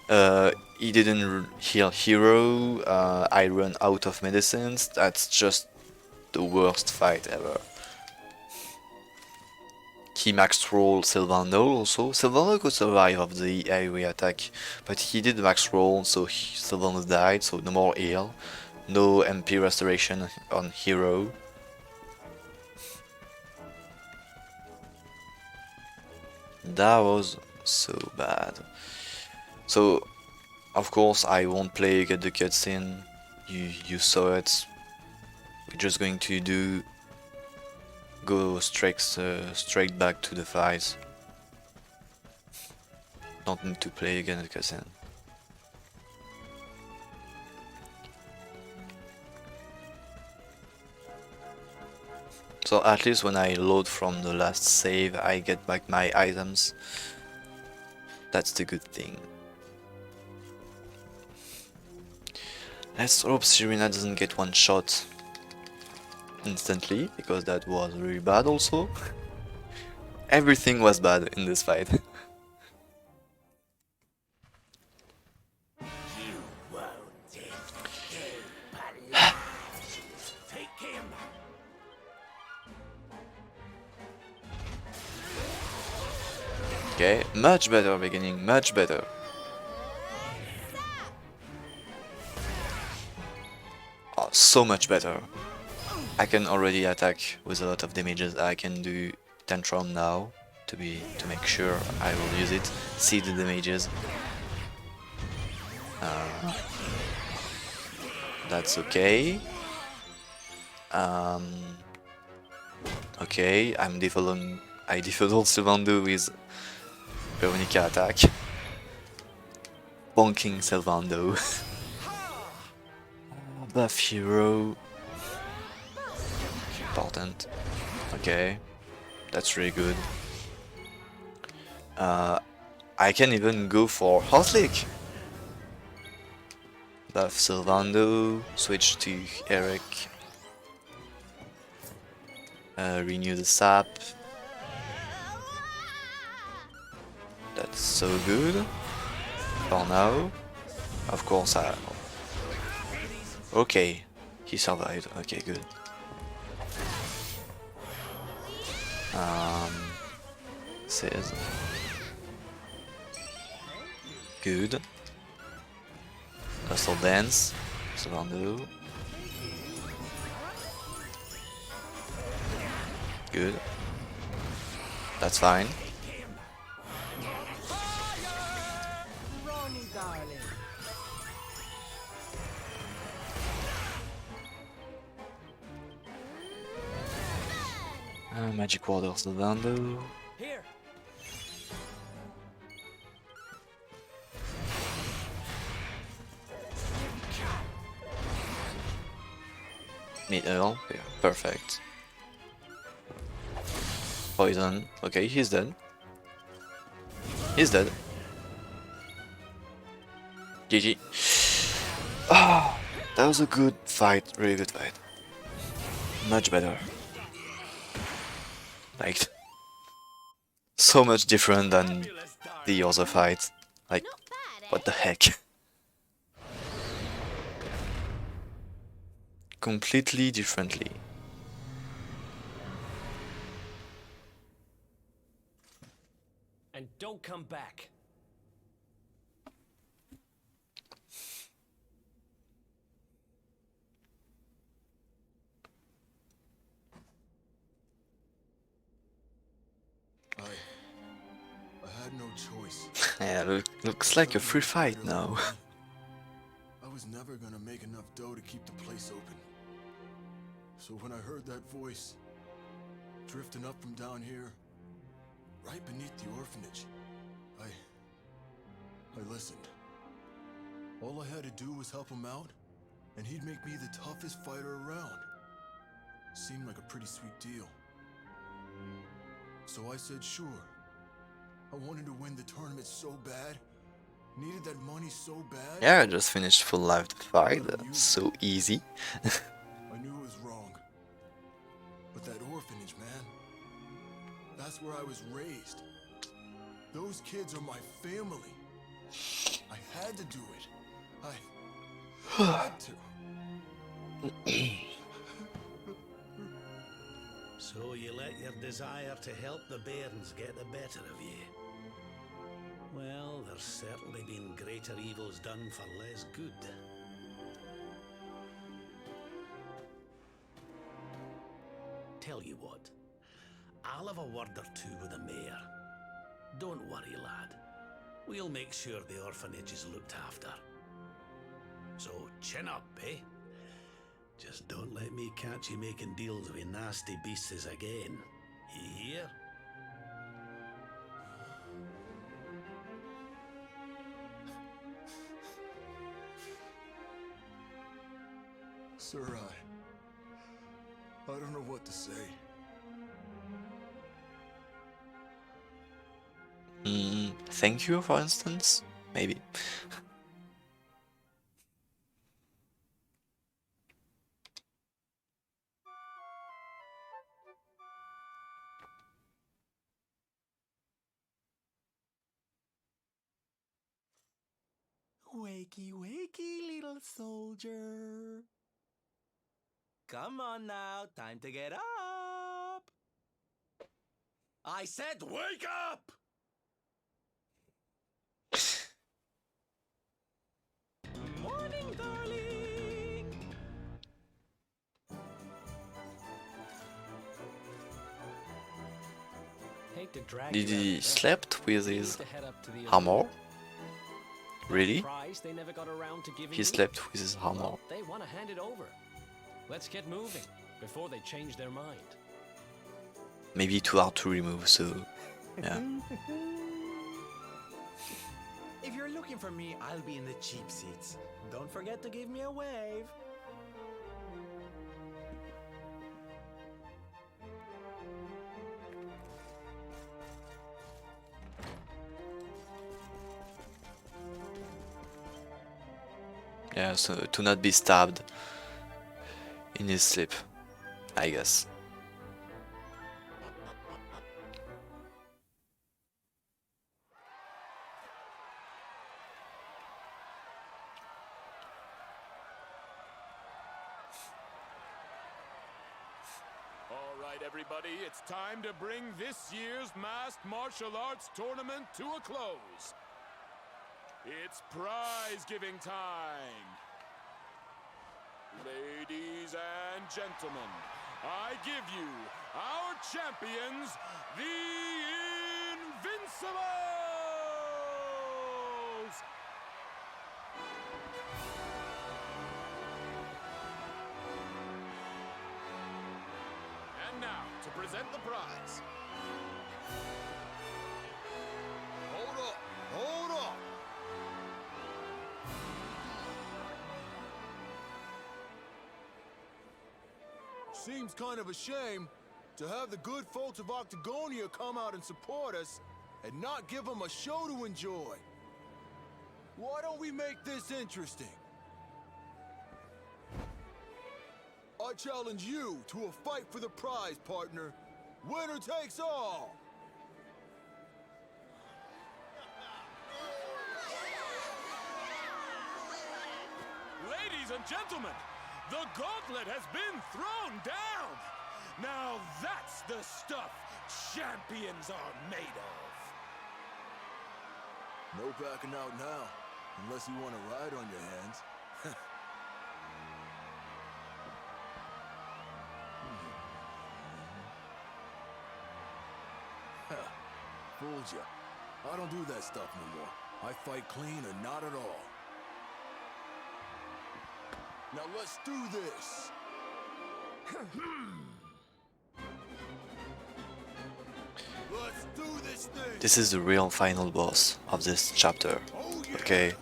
He didn't heal Hero. I ran out of medicines. That's just the worst fight ever. He maxed roll Sylvando also. Sylvando could survive of the area attack, but he did max roll, so Sylvando died, so no more heal. No MP restoration on Hero. That was so bad. So, of course, I won't play get the cutscene. You saw it. We're just going to go straight back to the fights. Don't need to play again the cutscene. So at least when I load from the last save, I get back my items. That's the good thing. Let's hope Serena doesn't get one shot instantly, because that was really bad also. Everything was bad in this fight. Okay, much better beginning, much better. Oh, so much better. I can already attack with a lot of damages. I can do Tantrum now to make sure I will use it. See the damages. That's okay. Okay, I defeated Sylvando with Veronica attack. Bonking Sylvando. Buff hero. Important. Okay, that's really good. I can even go for Hotlick. Buff Sylvando, switch to Eric. Renew the sap. That's so good. For now. Of course okay, he survived. Okay, good. Says good. Hustle dance. Sylvando. Good. That's fine. Magic Water Sylvando. Here. Need Earl. Yeah, perfect. Poison. Okay, he's dead. He's dead. GG. Ah, that was a good fight. Really good fight. Much better. Like, so much different than the other fight. Like, what the heck? Completely differently. And don't come back. I had no choice. Yeah, looks like a free fight now. I was never gonna make enough dough to keep the place open. So when I heard that voice, drifting up from down here, right beneath the orphanage, I listened. All I had to do was help him out, and he'd make me the toughest fighter around. Seemed like a pretty sweet deal. So I said sure. I wanted to win the tournament so bad. Needed that money so bad. Yeah, I just finished full life fight. So easy. I knew it was wrong. But that orphanage, man. That's where I was raised. Those kids are my family. I had to do it. I had to. So you let your desire to help the bairns get the better of you. Well, there's certainly been greater evils done for less good. Tell you what, I'll have a word or two with the mayor. Don't worry, lad. We'll make sure the orphanage is looked after. So chin up, eh? Just don't let me catch you making deals with nasty beasts again. You hear? Sir, I don't know what to say. Thank you, for instance? Maybe. Wakey, wakey, little soldier. Come on now, time to get up. I said wake up! Morning, darling. Did he slept with his armor? Really? prize they never got around to giving He you? slept with his armor. Well, they want to hand it over. Let's get moving before they change their mind. Maybe too hard to remove, so yeah. If you're looking for me, I'll be in the cheap seats. Don't forget to give me a wave. Yeah, so to not be stabbed in his sleep, I guess. All right, everybody, it's time to bring this year's Masked Martial Arts Tournament to a close. It's prize-giving time. Ladies and gentlemen, I give you our champions, the Invincibles! And now, to present the prize. Hold up! Hold up! Seems kind of a shame to have the good folks of Octagonia come out and support us and not give them a show to enjoy. Why don't we make this interesting? I challenge you to a fight for the prize, partner. Winner takes all! Ladies and gentlemen, the gauntlet has been thrown down! Now that's the stuff champions are made of! No backing out now, unless you want to ride on your hands. Fooled ya. I don't do that stuff no more. I fight clean or not at all. Now let's do this! Let's do this thing! This is the real final boss of this chapter. Okay.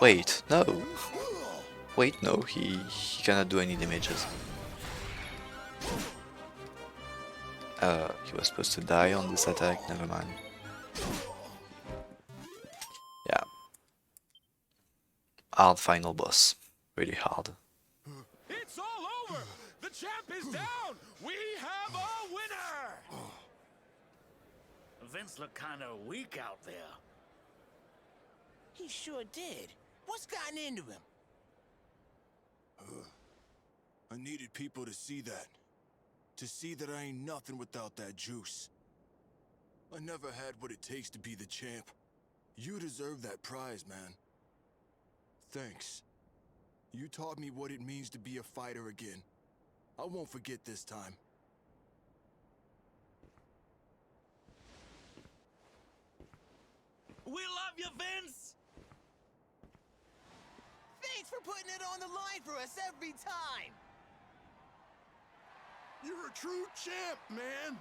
Wait, no. Wait, no, he cannot do any damages. He was supposed to die on this attack, never mind. Yeah. Hard final boss. Really hard. It's all over! The champ is down! We have a winner! Vince looked kinda weak out there. He sure did. What's gotten into him? I needed people to see that. To see that I ain't nothing without that juice. I never had what it takes to be the champ. You deserve that prize, man. Thanks. You taught me what it means to be a fighter again. I won't forget this time. We love you, Vince! Thanks for putting it on the line for us every time! You're a true champ, man!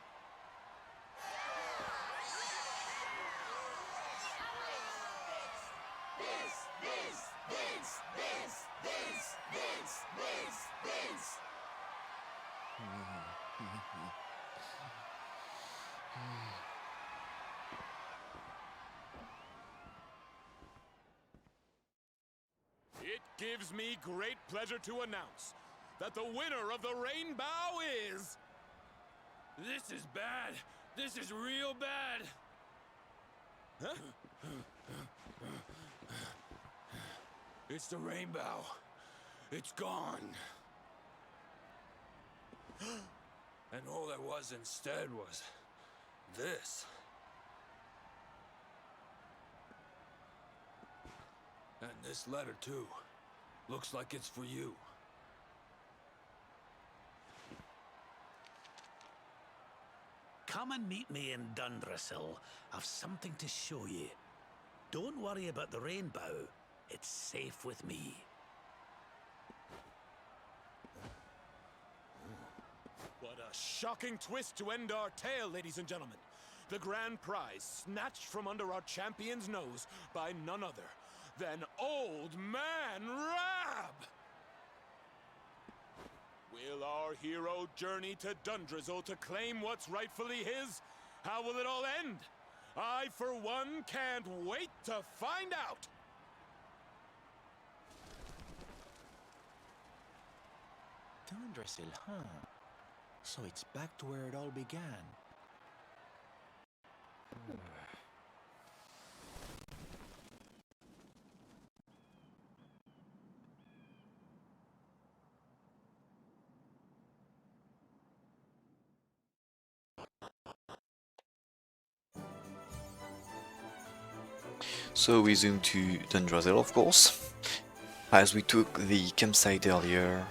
It gives me great pleasure to announce that the winner of the Rainbow is... This is bad. This is real bad. Huh? It's the rainbow. It's gone. And all there was instead was this. And this letter too. Looks like it's for you. Come and meet me in Dundrasil. I've something to show you. Don't worry about the rainbow. It's safe with me. What a shocking twist to end our tale, ladies and gentlemen. The grand prize snatched from under our champion's nose by none other than Old Man Rab! Will our hero journey to Dundrazel to claim what's rightfully his? How will it all end? I, for one, can't wait to find out! Dundrazel, huh? So it's back to where it all began. So we zoom to Dundrazel, of course, as we took the campsite earlier.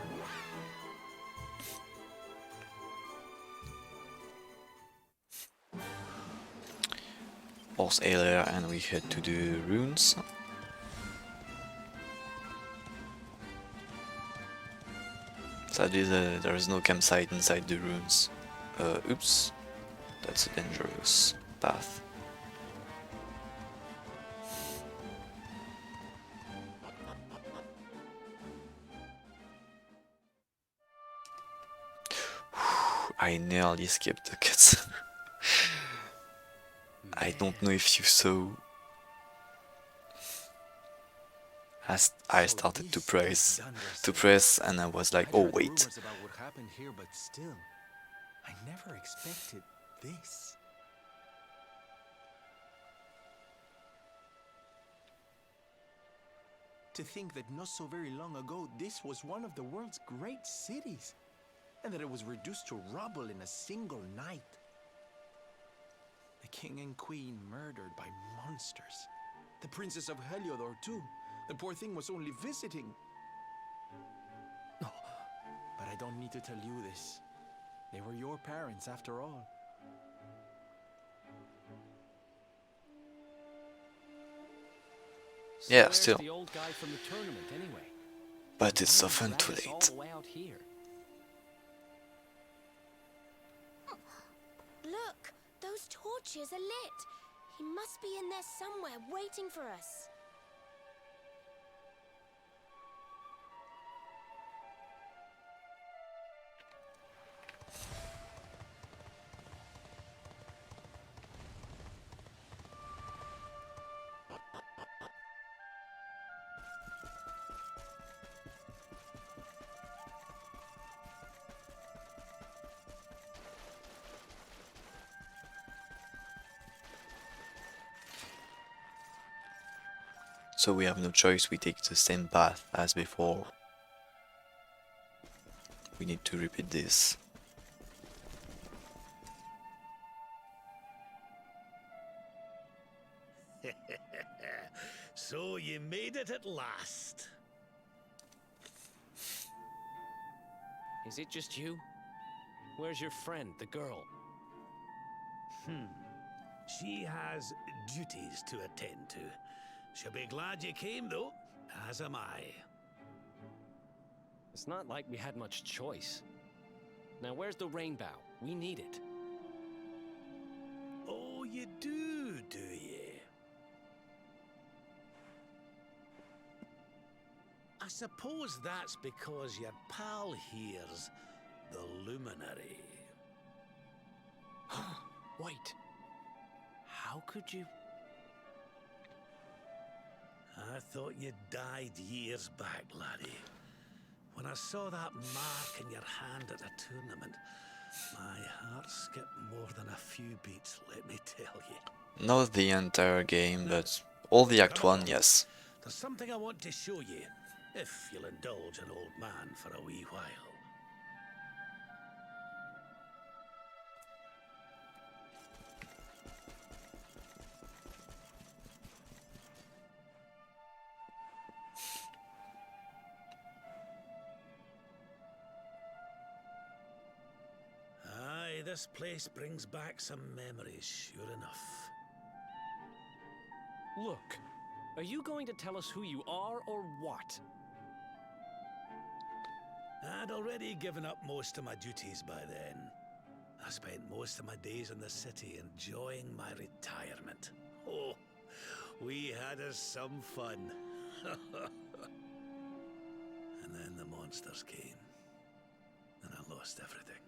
Horse earlier, and we head to the ruins. Sadly, there is no campsite inside the ruins. Oops, that's a dangerous path. I nearly skipped the cuts. I don't know if you saw. As I started to press, and I was like, "Oh wait." About what happened here, but still, I never expected this. To think that not so very long ago, this was one of the world's great cities, and that it was reduced to rubble in a single night. The king and queen murdered by monsters. The princess of Heliodor too. The poor thing was only visiting. No, but I don't need to tell you this. They were your parents after all. So Yeah, where's still. the old guy from the tournament anyway? But it's Why often drag too us all late. the way out here? Look, those torches are lit. He must be in there somewhere waiting for us. So we have no choice, we take the same path as before. We need to repeat this. So you made it at last. Is it just you? Where's your friend, the girl? She has duties to attend to. She'll be glad you came, though, as am I. It's not like we had much choice. Now where's the rainbow? We need it. Oh, you do you? I suppose that's because your pal here's the luminary. Wait. How could you... I thought you died years back, laddie. When I saw that mark in your hand at the tournament, my heart skipped more than a few beats, let me tell you. Not the entire game, but all the Act 1, yes. There's something I want to show you, if you'll indulge an old man for a wee while. Aye, this place brings back some memories, sure enough. Look, are you going to tell us who you are or what? I'd already given up most of my duties by then. I spent most of my days in the city enjoying my retirement. Oh, we had us some fun. And then the monsters came, and I lost everything.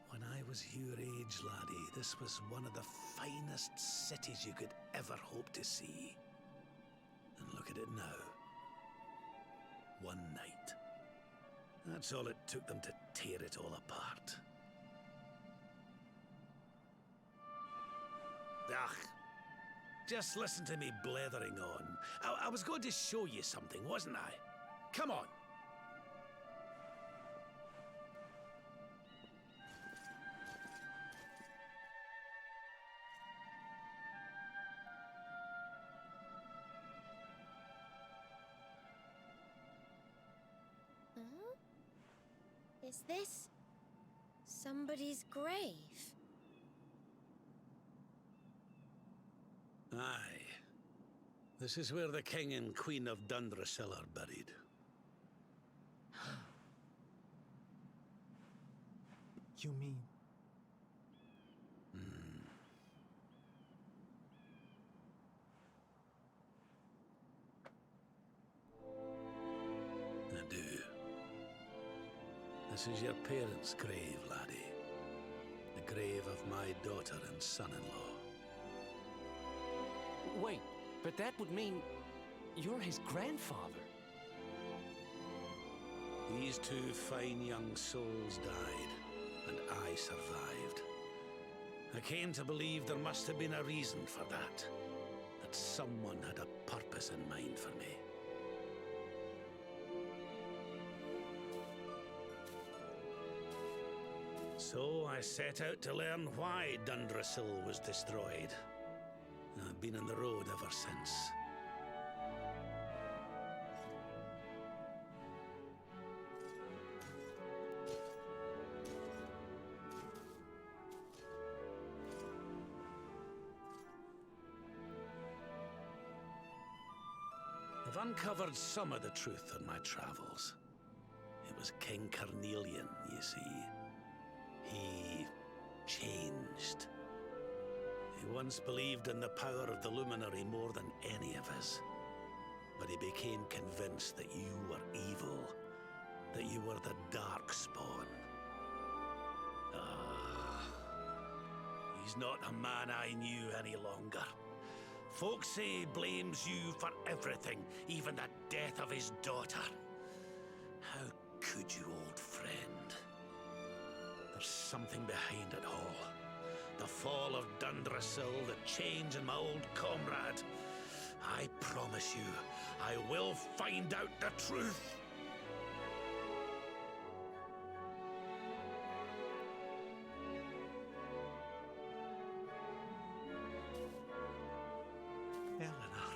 When I was your age, laddie, this was one of the finest cities you could ever hope to see. And look at it now. One night. That's all it took them to tear it all apart. Ugh. Just listen to me blethering on. I was going to show you something, wasn't I? Come on. Huh? Is this somebody's grave? Aye. This is where the King and Queen of Dundrasil are buried. You mean? I do. This is your parents' grave, laddie. The grave of my daughter and son-in-law. Wait, but that would mean you're his grandfather. These two fine young souls died, and I survived. I came to believe there must have been a reason for that. That someone had a purpose in mind for me. So I set out to learn why Dundrasil was destroyed. I've been on the road ever since. I've uncovered some of the truth on my travels. It was King Carnelian, you see. He changed. He once believed in the power of the luminary more than any of us. But he became convinced that you were evil, that you were the Darkspawn. He's not a man I knew any longer. Folks say he blames you for everything, even the death of his daughter. How could you, old friend? There's something behind it all. The fall of Dundrasil, the change in my old comrade. I promise you, I will find out the truth. Eleanor,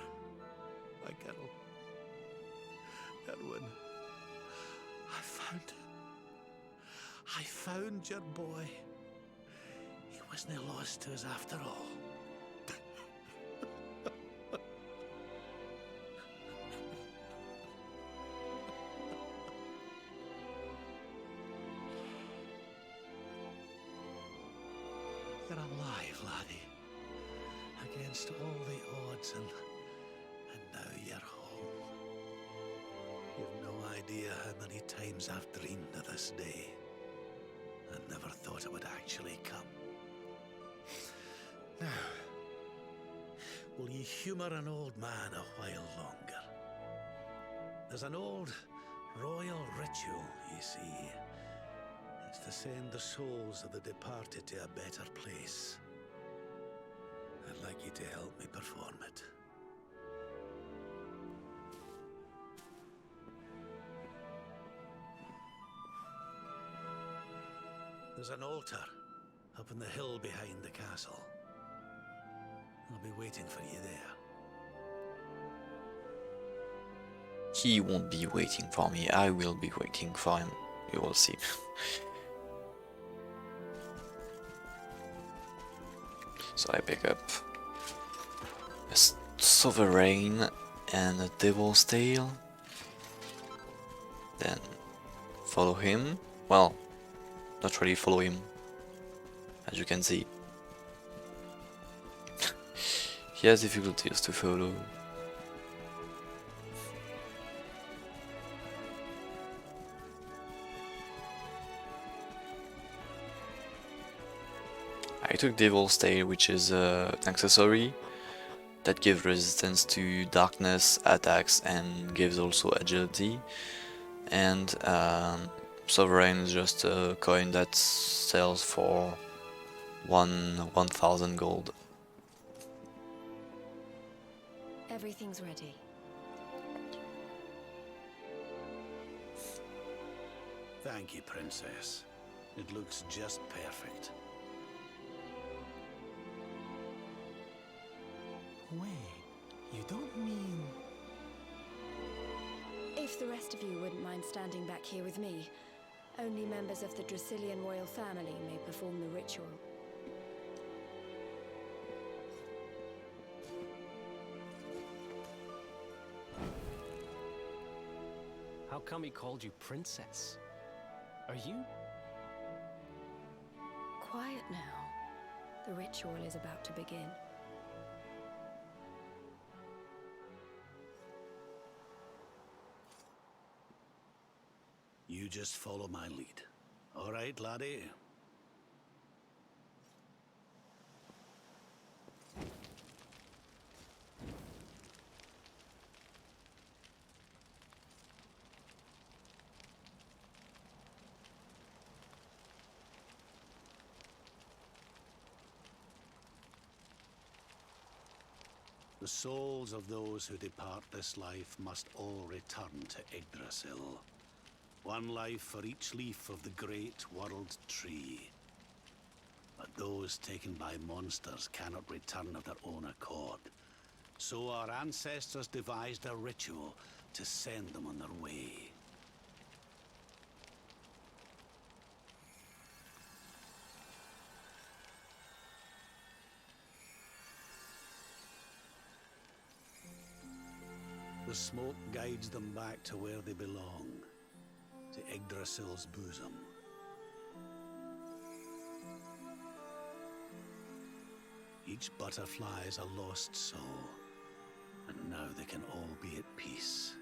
my girl. Erwin, I found him. I found your boy. He wasn't lost to us after all. You're alive, laddie. Against all the odds, and now you're home. You've no idea how many times I've dreamed of this day. I never thought it would actually come. Now, will you humour an old man a while longer? There's an old royal ritual, you see. It's to send the souls of the departed to a better place. I'd like you to help me perform it. There's an altar up on the hill behind the castle. I'll be waiting for you there. He won't be waiting for me, I will be waiting for him. You will see. So I pick up a sovereign and a devil's tail. Then follow him. Well, not really follow him, as you can see. He has difficulties to follow. I took Devil's Tail, which is an accessory that gives resistance to darkness attacks and gives also agility. And Sovereign is just a coin that sells for 1,000 gold. Everything's ready. Thank you, Princess. It looks just perfect. Wait, you don't mean... If the rest of you wouldn't mind standing back here with me, only members of the Dracilian royal family may perform the ritual. How come he called you princess? Are you? Quiet now. The ritual is about to begin. You just follow my lead. All right, laddie? The souls of those who depart this life must all return to Yggdrasil. One life for each leaf of the great world tree. But those taken by monsters cannot return of their own accord. So our ancestors devised a ritual to send them on their way. The smoke guides them back to where they belong, to Yggdrasil's bosom. Each butterfly is a lost soul, and now they can all be at peace.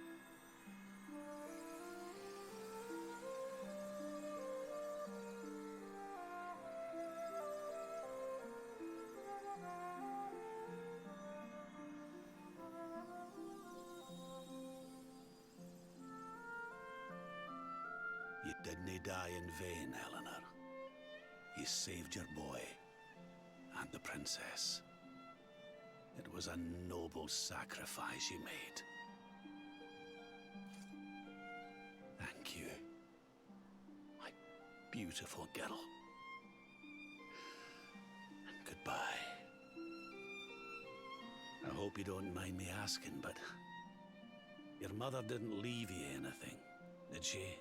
You didn't die in vain, Eleanor. You saved your boy and the princess. It was a noble sacrifice you made. Thank you, my beautiful girl. And goodbye. I hope you don't mind me asking, but your mother didn't leave you anything, did she?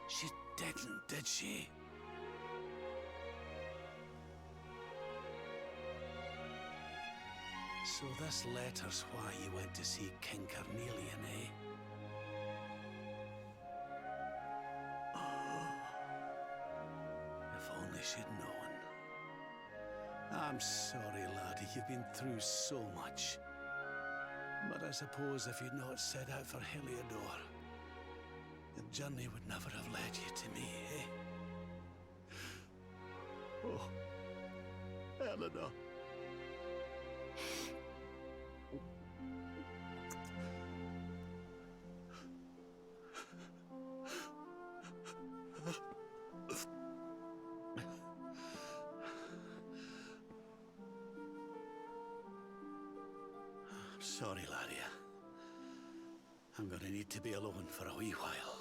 She didn't, did she? So this letter's why you went to see King Carnelian, eh? If only she'd known. I'm sorry, laddie, you've been through so much. But I suppose if you'd not set out for Heliodor, the journey would never have led you to me, eh? Oh, Eleanor. I'm sorry, laddie. I'm gonna need to be alone for a wee while.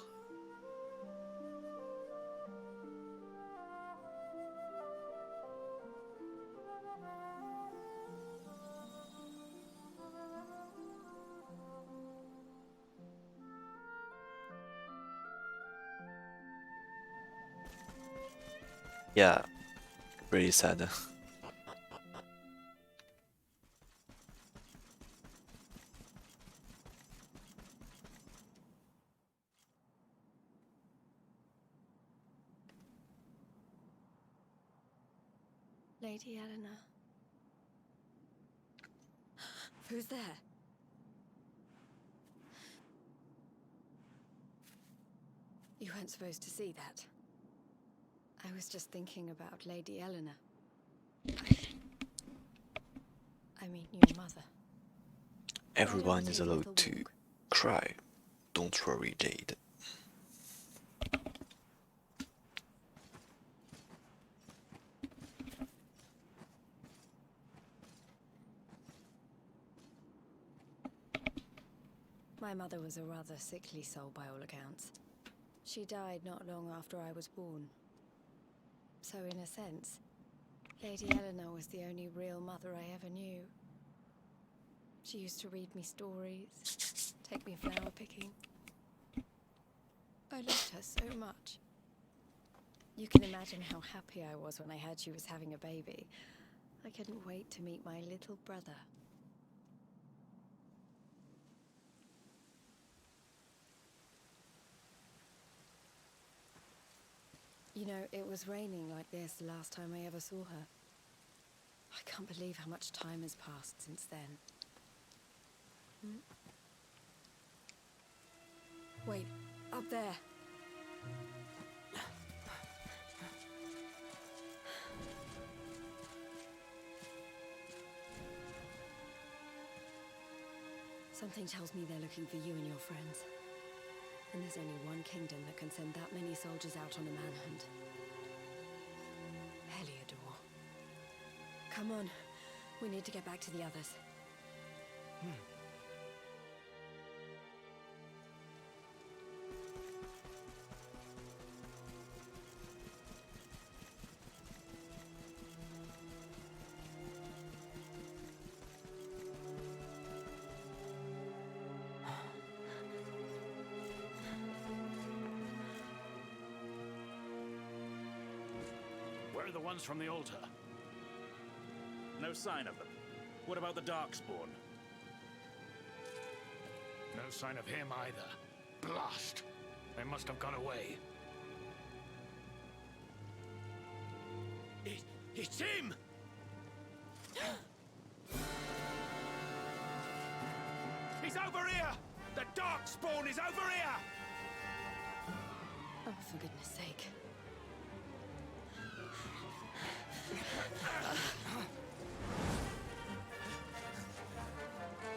Yeah, really sad. Lady Eleanor. Who's there? You weren't supposed to see that. I was just thinking about Lady Eleanor. I mean, your mother. Everyone is allowed to cry. Don't worry, Jade. My mother was a rather sickly soul by all accounts. She died not long after I was born. So in a sense, Lady Eleanor was the only real mother I ever knew. She used to read me stories, take me flower picking. I loved her so much. You can imagine how happy I was when I heard she was having a baby. I couldn't wait to meet my little brother. You know, it was raining like this the last time I ever saw her. I can't believe how much time has passed since then. Wait, up there. Something tells me they're looking for you and your friends. And there's only one kingdom that can send that many soldiers out on a manhunt. Heliodor. Come on. We need to get back to the others. Where are the ones from the altar? No sign of them. What about the Darkspawn? No sign of him either. Blast! They must have gone away. It's him! He's over here! The Darkspawn is over here! Oh, for goodness sake.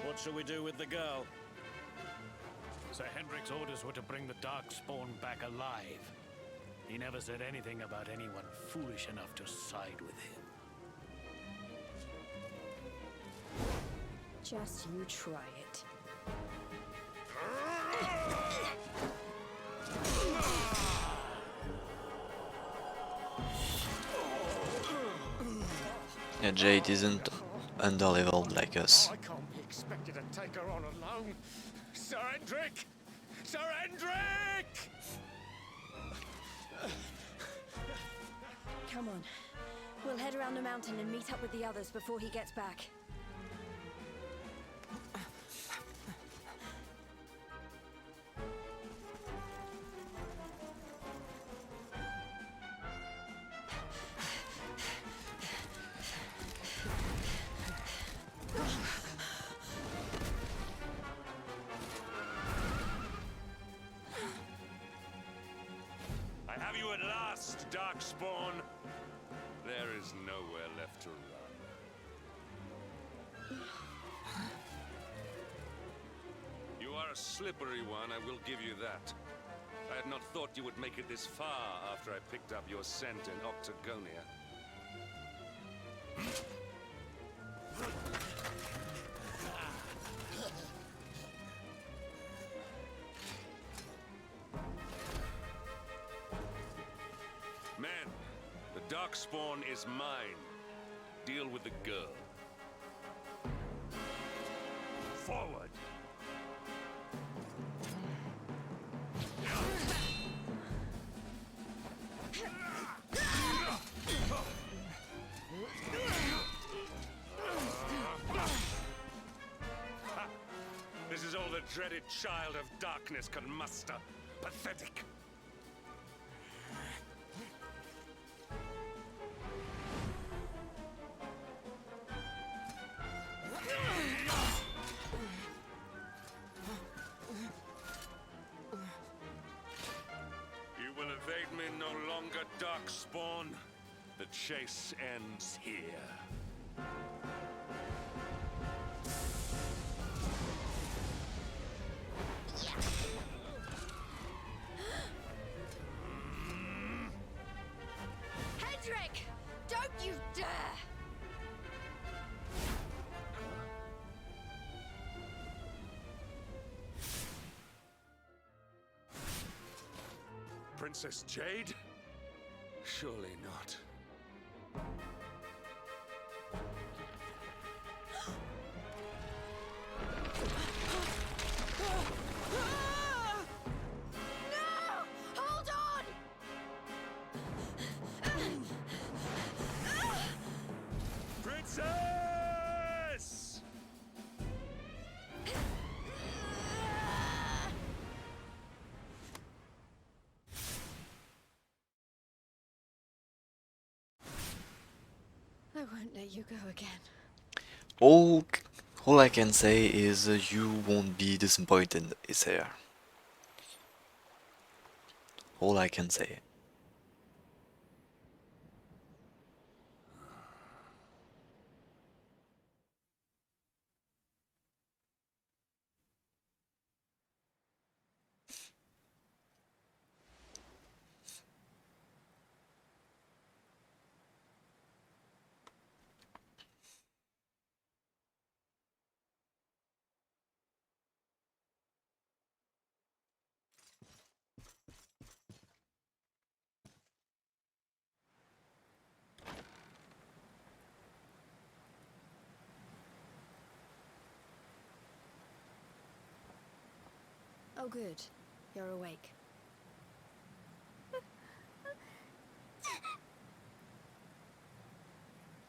What shall we do with the girl? Sir Hendrik's orders were to bring the Darkspawn back alive. He never said anything about anyone foolish enough to side with him. Just you try it. Yeah, Jade isn't underleveled like us. I can't be expected to take her on alone. Sir Hendrik! Sir Hendrik! Come on. We'll head around the mountain and meet up with the others before he gets back. I have you at last, Darkspawn. There is nowhere left to run. You are a slippery one, I will give you that. I had not thought you would make it this far after I picked up your scent in Octagonia. Men, the Darkspawn is mine. Deal with the girl. Forward! dreaded child of darkness can muster. Pathetic. You will evade me no longer, Darkspawn. The chase ends here. Hendrik! Don't you dare! Princess Jade? Surely not. No! Hold on! Princess! I won't let you go again. All, all I can say is you won't be disappointed, is here. All I can say. Oh good, you're awake.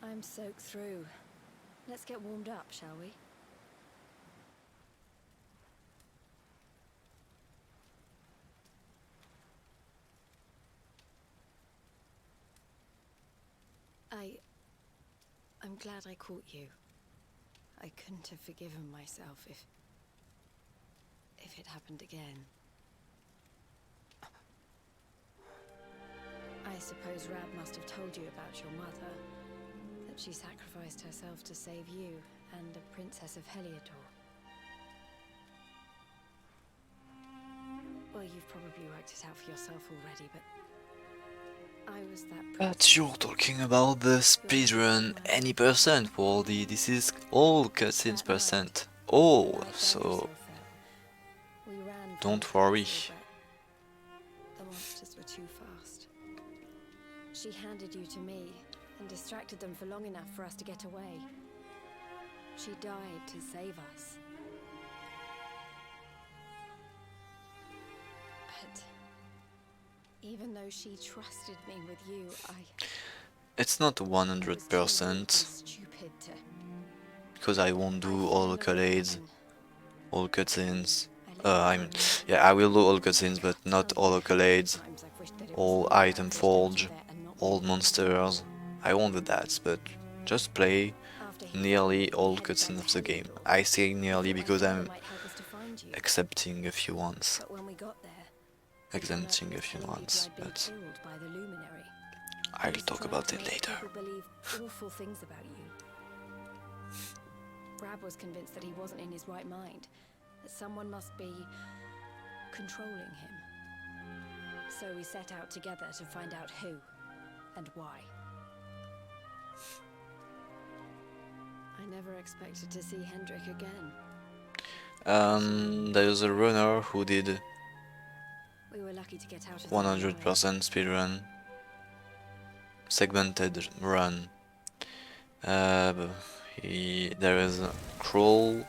I'm soaked through. Let's get warmed up, shall we? I'm glad I caught you. I couldn't have forgiven myself if it happened again. I suppose Rab must have told you about your mother, that she sacrificed herself to save you and the Princess of Heliodor. Well, you've probably worked it out for yourself already, but I was that But you're talking about the speedrun any percent, Waldy. This is all cutscenes percent. All, so don't worry. The monsters were too fast. She handed you to me and distracted them for long enough for us to get away. She died to save us. But even though she trusted me with you, It's not 100%, stupid to... because I won't do all accolades, all cutscenes. Yeah, I will do all cutscenes, but not all accolades, all item forge, all monsters. I won't do that, but just play nearly all cutscenes of the game. I say nearly because I'm accepting a few ones. But when we got there, Exempting a few ones, but I'll talk about it later. people believe awful things about you. Brab was convinced that he wasn't in his right mind, that someone must be controlling him. So we set out together to find out who and why. I never expected to see Hendrik again. There's a runner who did We were lucky to get out of 100% speedrun, segmented run. There is a Crawl,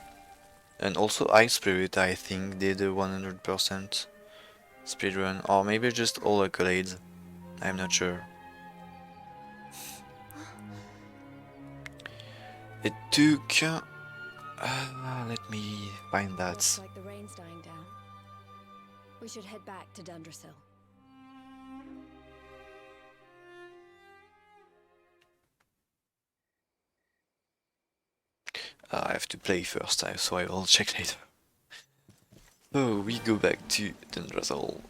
and also Ice Spirit, I think, did a 100% speedrun, or maybe just all accolades. I'm not sure. It took Let me find that. Looks like the rain's dying down. We should head back to Dundrasil. I have to play first, so I will check later. So we go back to Dundrasil.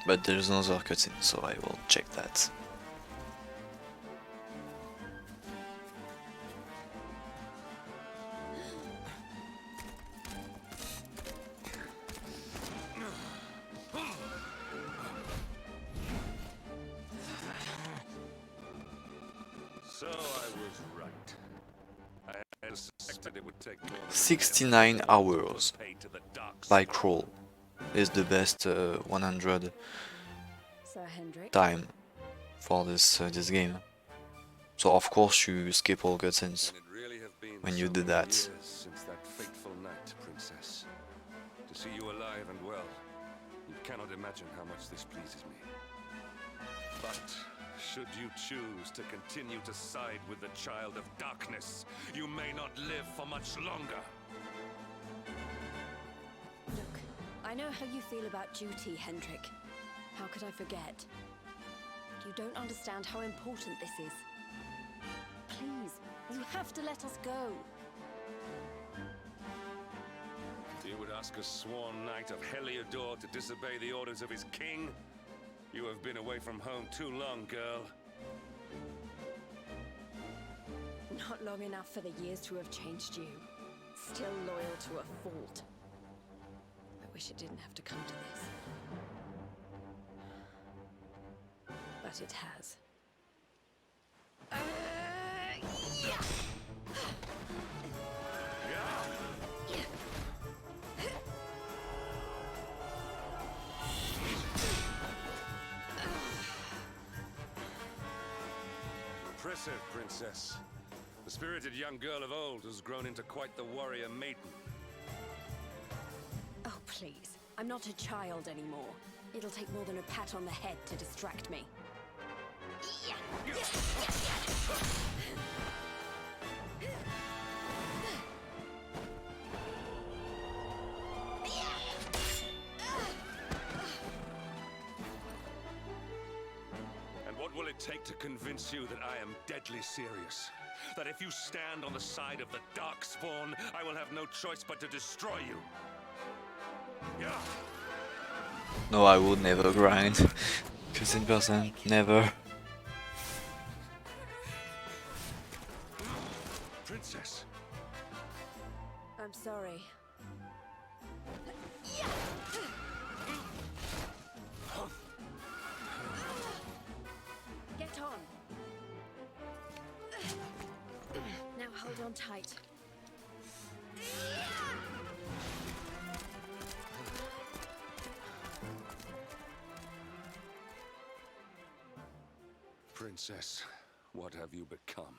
But there's another cutscene, so I will check that. So I was right. I had suspected it would take more than 69 hours paid to the docks. by crawl is the best 100 Sir Hendrik. time for this game. So of course you skip all cutscenes when you do that. Since that fateful night, Princess. To see you alive and well, you cannot imagine how much this pleases me. But should you choose to continue to side with the child of darkness, you may not live for much longer. Look, I know how you feel about duty, Hendrik. How could I forget? You don't understand how important this is. Please, you have to let us go. You would ask a sworn knight of Heliodor to disobey the orders of his king? You have been away from home too long, girl. Not long enough for the years to have changed you. Still loyal to a fault. I wish it didn't have to come to this. But it has. Impressive, Princess. The spirited young girl of old has grown into quite the warrior maiden. Oh, please. I'm not a child anymore. It'll take more than a pat on the head to distract me. And what will it take to convince you that I am deadly serious? That if you stand on the side of the Darkspawn, I will have no choice but to destroy you? Yeah. No, I would never grind. Cause in person, never. Princess. I'm sorry. Get on. Now hold on tight. Princess, what have you become?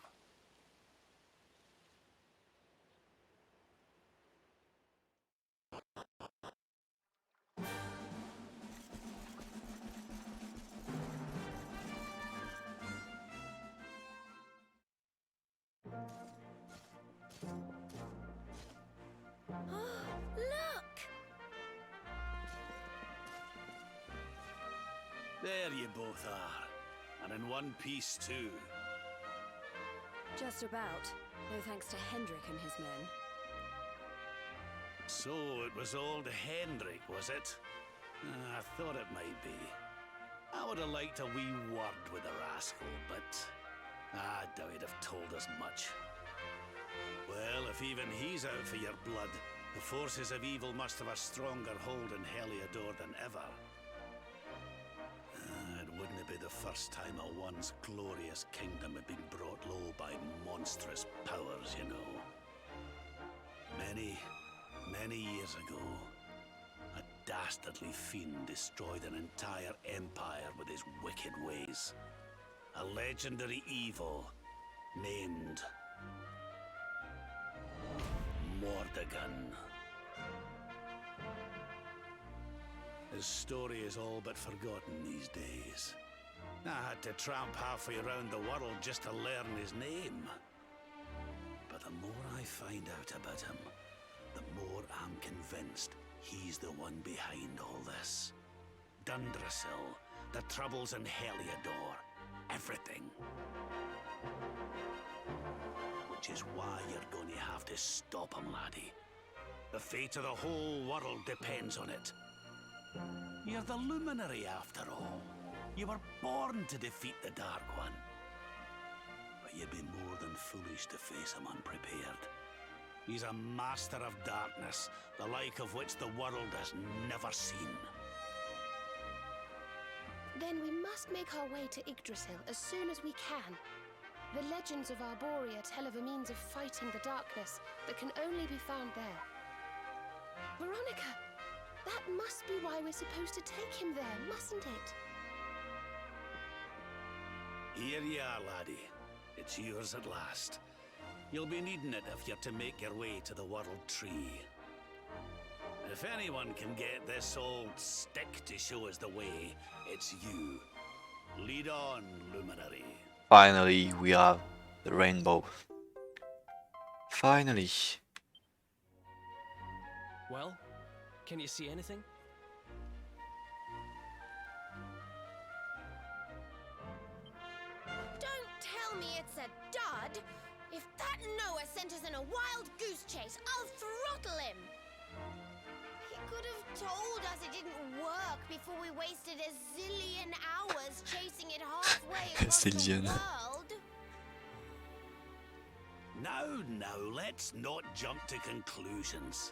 Look! There you both are. And in one piece, too. Just about. No thanks to Hendrik and his men. So it was old Hendrik, was it? I thought it might be. I would have liked a wee word with the rascal, but I doubt he'd have told us much. Well, if even he's out for your blood, the forces of evil must have a stronger hold in Heliodor than ever. It wouldn't be the first time a once glorious kingdom had been brought low by monstrous powers, you know. Many years ago, a dastardly fiend destroyed an entire empire with his wicked ways. A legendary evil named Mordegon. His story is all but forgotten these days. I had to tramp halfway around the world just to learn his name. But the more I find out about him, the more I'm convinced he's the one behind all this. Dundrasil, the troubles in Heliodor, everything. Which is why you're going to have to stop him, laddie. The fate of the whole world depends on it. You're the luminary after all. You were born to defeat the Dark One. But you'd be more than foolish to face him unprepared. He's a master of darkness, the like of which the world has never seen. Then we must make our way to Yggdrasil as soon as we can. The legends of Arborea tell of a means of fighting the darkness that can only be found there. Veronica, that must be why we're supposed to take him there, mustn't it? Here you are, laddie. It's yours at last. You'll be needing it if you're to make your way to the World Tree. If anyone can get this old stick to show us the way, it's you. Lead on, Luminary. Finally, we have the rainbow. Finally. Well, can you see anything? Don't tell me it's a dud! If that Noah sent us in a wild goose chase, I'll throttle him! He could have told us it didn't work before we wasted a zillion hours chasing it halfway across the world. Now, let's not jump to conclusions.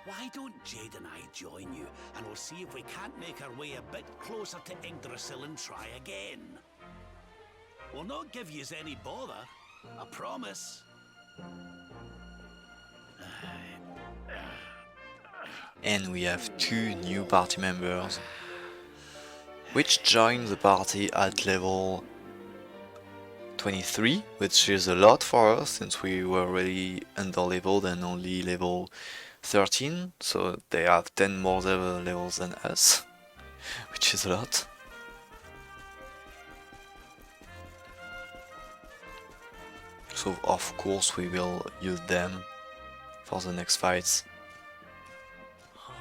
Why don't Jade and I join you, and we'll see if we can't make our way a bit closer to Yggdrasil and try again. We'll not give yous any bother, I promise. And we have 2 new party members, which joined the party at level 23, which is a lot for us since we were already under-leveled and only level 13, so they have 10 more levels than us, which is a lot. So of course we will use them for the next fights. Huh?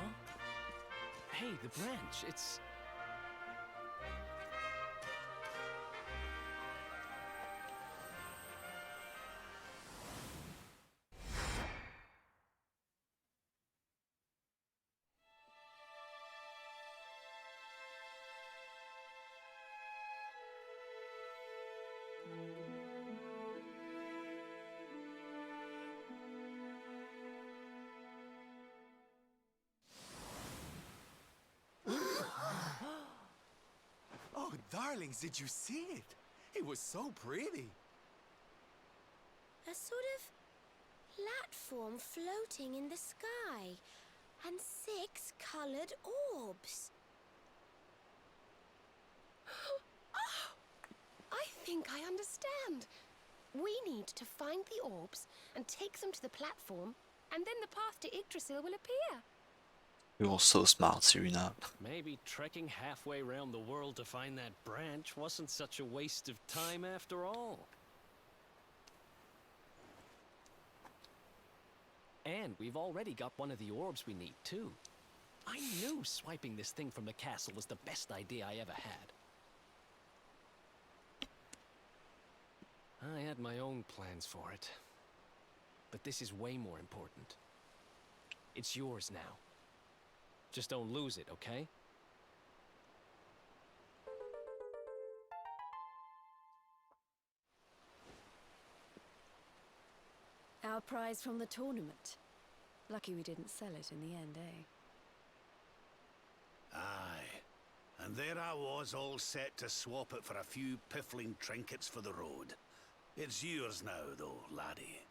Hey, the branch, it's... Oh, darlings, did you see it? It was so pretty. A sort of platform floating in the sky, and 6 colored orbs. Oh, I think I understand. We need to find the orbs and take them to the platform, and then the path to Yggdrasil will appear. You're so smart, Serena. Maybe trekking halfway around the world to find that branch wasn't such a waste of time after all. And we've already got one of the orbs we need, too. I knew swiping this thing from the castle was the best idea I ever had. I had my own plans for it. But this is way more important. It's yours now. Just don't lose it, okay? Our prize from the tournament. Lucky we didn't sell it in the end, eh? Aye. And there I was, all set to swap it for a few piffling trinkets for the road. It's yours now, though, laddie.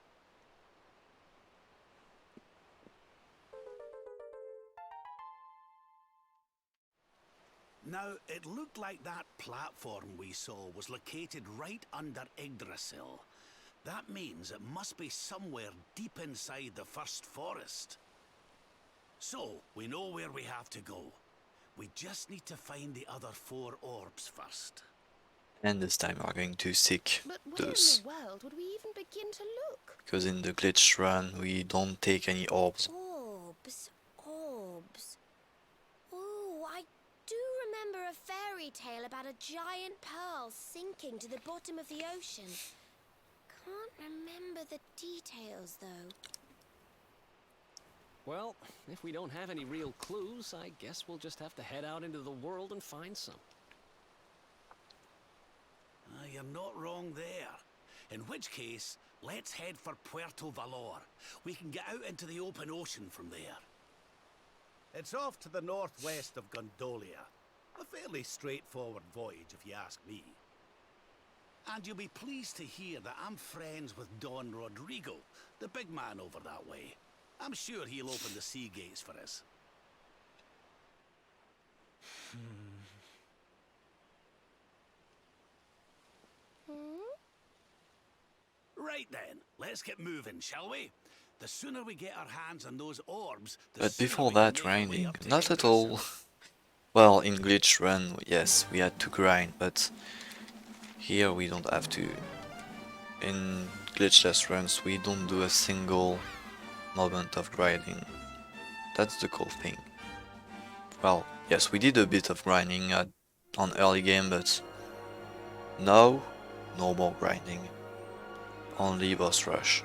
Now, it looked like that platform we saw was located right under Yggdrasil. That means it must be somewhere deep inside the first forest. So, we know where we have to go. We just need to find the other 4 orbs first. And this time we are going to seek But where those. in the world would we even begin to look? Because in the glitch run we don't take any orbs. Orbs. Orbs. Oh, I do remember a fairy tale about a giant pearl sinking to the bottom of the ocean. Can't remember the details, though. Well, if we don't have any real clues, I guess we'll just have to head out into the world and find some. You're not wrong there. In which case, let's head for Puerto Valor. We can get out into the open ocean from there. It's off to the northwest of Gondolia. A fairly straightforward voyage, if you ask me. And you'll be pleased to hear that I'm friends with Don Rodrigo, the big man over that way. I'm sure he'll open the sea gates for us. Right then, let's get moving, shall we? The sooner we get our hands on those orbs, the But sooner before we can that, make our way grinding, up to not at Yggdrasil. all. Well, in glitch run, yes, we had to grind, but here we don't have to. In glitchless runs, we don't do a single moment of grinding. That's the cool thing. Well, yes, we did a bit of grinding on early game, but now, no more grinding. Only boss rush.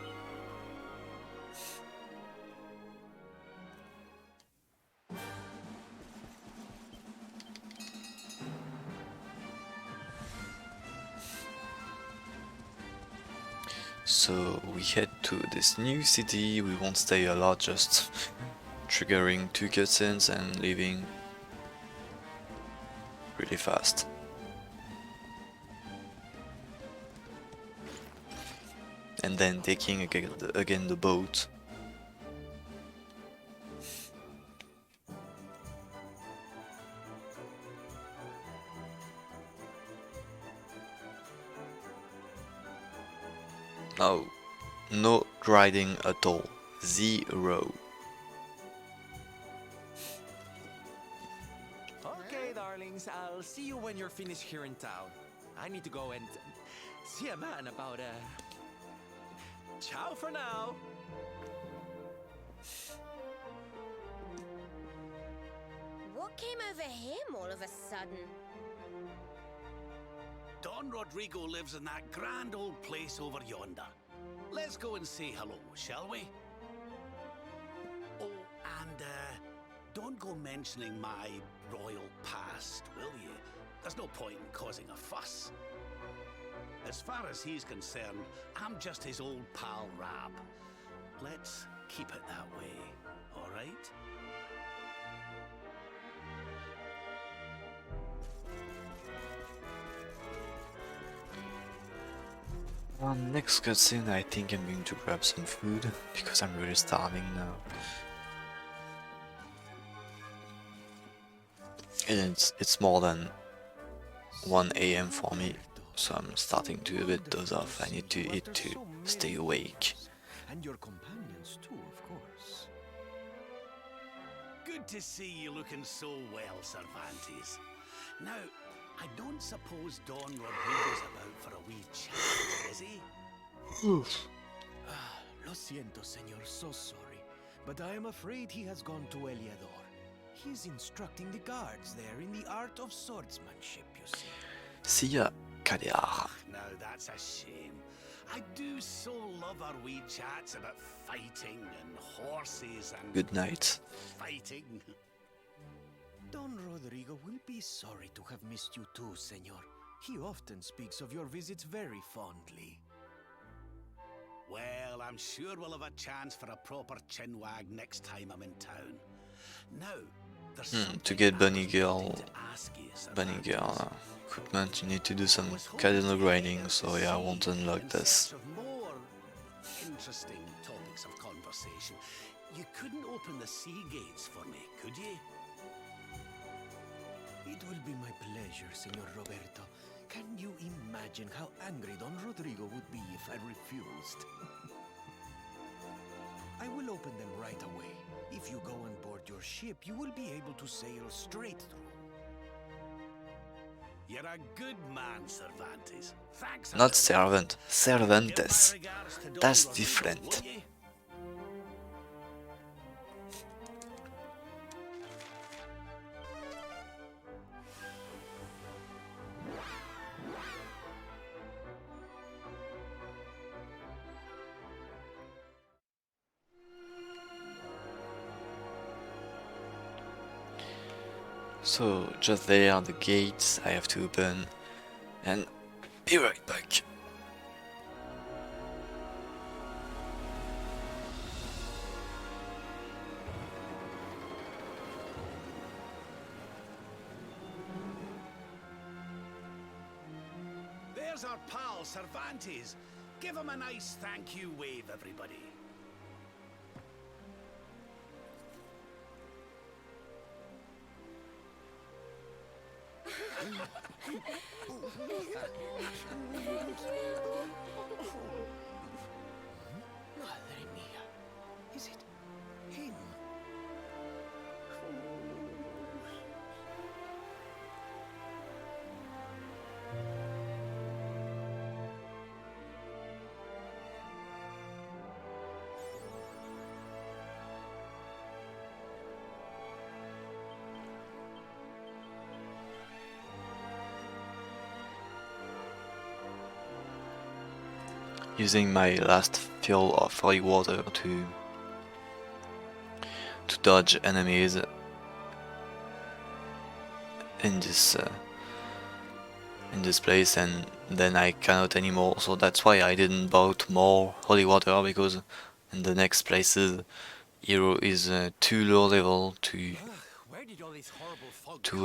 So we head to this new city. We won't stay a lot, just triggering 2 cutscenes and leaving really fast. And then taking again the boat. No, no grinding at all. 0. Okay, darlings, I'll see you when you're finished here in town. I need to go and see a man about ciao for now. What came over him all of a sudden? Don Rodrigo lives in that grand old place over yonder. Let's go and say hello, shall we? Oh, and don't go mentioning my royal past, will you? There's no point in causing a fuss. As far as he's concerned, I'm just his old pal Rab. Let's keep it that way, all right? Next cutscene, I think I'm going to grab some food, because I'm really starving now. And it's more than 1 AM for me, so I'm starting to a bit doze off. I need to eat to stay awake. And your companions too, of course. Good to see you looking so well, Cervantes. Now, I don't suppose Don Rodrigo's about for a wee chat, is he? Lo siento, senor, so sorry. But I am afraid he has gone to Heliodor. He is instructing the guards there in the art of swordsmanship, you see. See ya, Kadiar. Now that's a shame. I do so love our wee chats about fighting and horses and... Good night. Fighting. Don Rodrigo will be sorry to have missed you too, senor. He often speaks of your visits very fondly. Well, I'm sure we'll have a chance for a proper chinwag next time I'm in town. Now, there's To get Bunny Girl equipment, you need to do some cardinal grinding, so yeah, I won't unlock this. more interesting topics of conversation. You couldn't open the sea gates for me, could you? It will be my pleasure, Senor Roberto. Can you imagine how angry Don Rodrigo would be if I refused? I will open them right away. If you go on board your ship, you will be able to sail straight through. You're a good man, Cervantes. Thanks a Not lot. servant, Cervantes. Give my regards to That's Dolores, different. won't ye? So just there, the gates I have to open, and be right back. There's our pal, Cervantes. Give him a nice thank you wave, everybody. Madre mia. Is it him? Using my last fill of holy water to dodge enemies in this place, and then I cannot anymore, so that's why I didn't bought more holy water, because in the next places hero is too low level to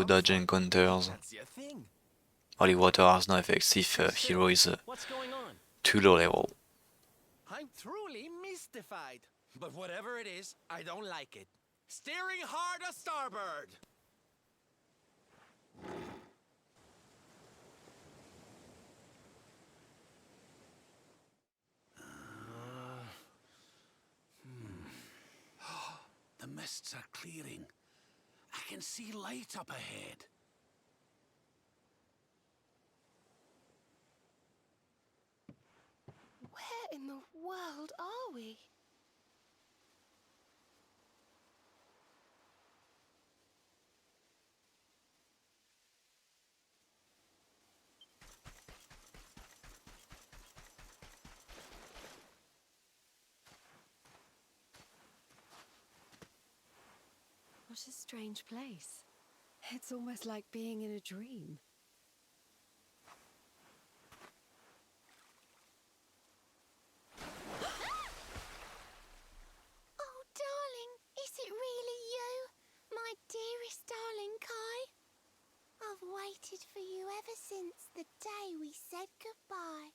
dodge encounters. Holy water has no effects if hero is too low level. I'm truly mystified. But whatever it is, I don't like it. Steering hard a starboard! The mists are clearing. I can see light up ahead. Where in the world are we? What a strange place. It's almost like being in a dream. Oh, darling, is it really you? My dearest darling Kai? I've waited for you ever since the day we said goodbye.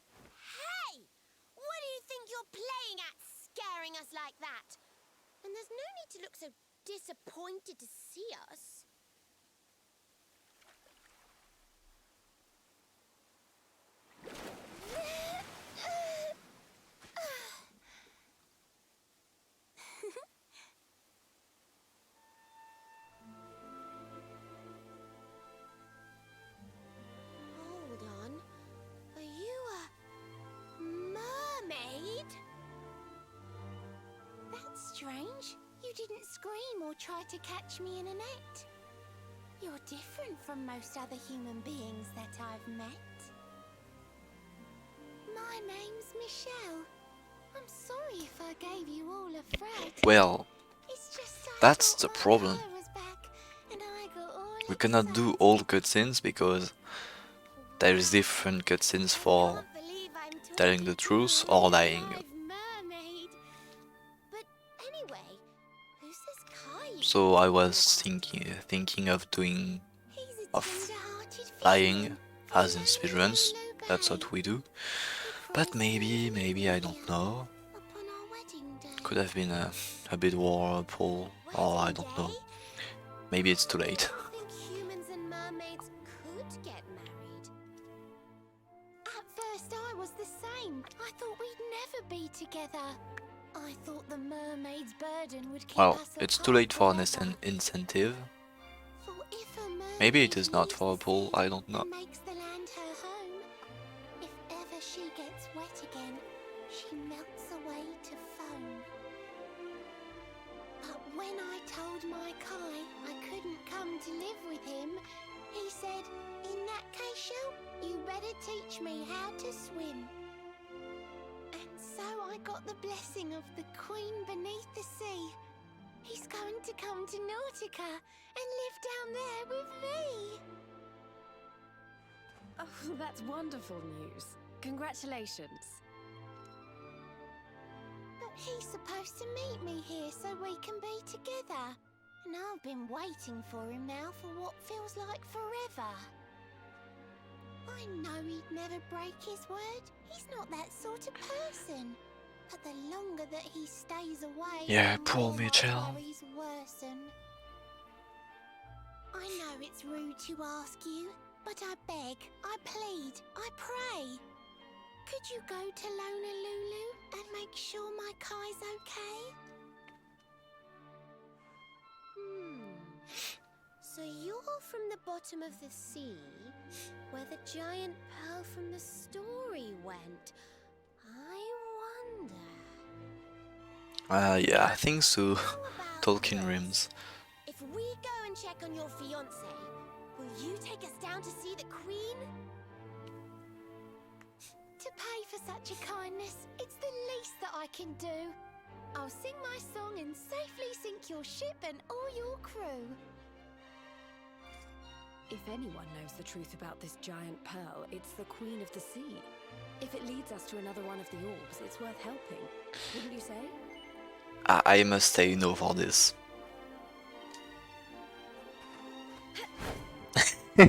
Hey! What do you think you're playing at, scaring us like that? And there's no need to look so disappointed to see us. Hold on. Are you a mermaid? That's strange. You didn't scream or try to catch me in a net. You're different from most other human beings that I've met. My name's Michelle. I'm sorry if I gave you all a fright. Well, It's just I that's thought the my problem. Kai was back, and I got all We cannot do all cutscenes because there is different cutscenes for telling the truth or lying. mermaid. But anyway, who's this Kai you So I was thinking of lying as in speedruns. That's what we do. But maybe I don't know. Could have been a bit horrible, or I don't know. Maybe it's too late. think humans and mermaids could get married? At first I was the same. I thought we'd never ever be together. I thought the mermaid's burden would keep Well, us it's too apart late for forever. an incentive. For if a mermaid Maybe it is not for a pool, I don't know. makes the land her home, if ever she gets wet again, she melts away to foam. But when I told my Kai I couldn't come to live with him, he said, in that case, Shell, you better teach me how to swim. And so I got the blessing of the Queen beneath the sea. He's going to come to Nautica and live down there with me. Oh, that's wonderful news. Congratulations. But he's supposed to meet me here so we can be together. And I've been waiting for him now for what feels like forever. I know he'd never break his word. He's not that sort of person. But the longer that he stays away, Yeah, the poor more my Mitchell. worries worsen. I know it's rude to ask you, but I beg, I plead, I pray. Could you go to Honolulu and make sure my Kai's okay? So you're from the bottom of the sea, where the giant pearl from the story went. I wonder... Yeah, I think so. Tolkien rims. If we go and check on your fiancé, will you take us down to see the Queen? To pay for such a kindness, it's the least that I can do. I'll sing my song and safely sink your ship and all your crew. If anyone knows the truth about this giant pearl, it's the Queen of the Sea. If it leads us to another one of the orbs, it's worth helping. Wouldn't you say? I must say no for this. Oh,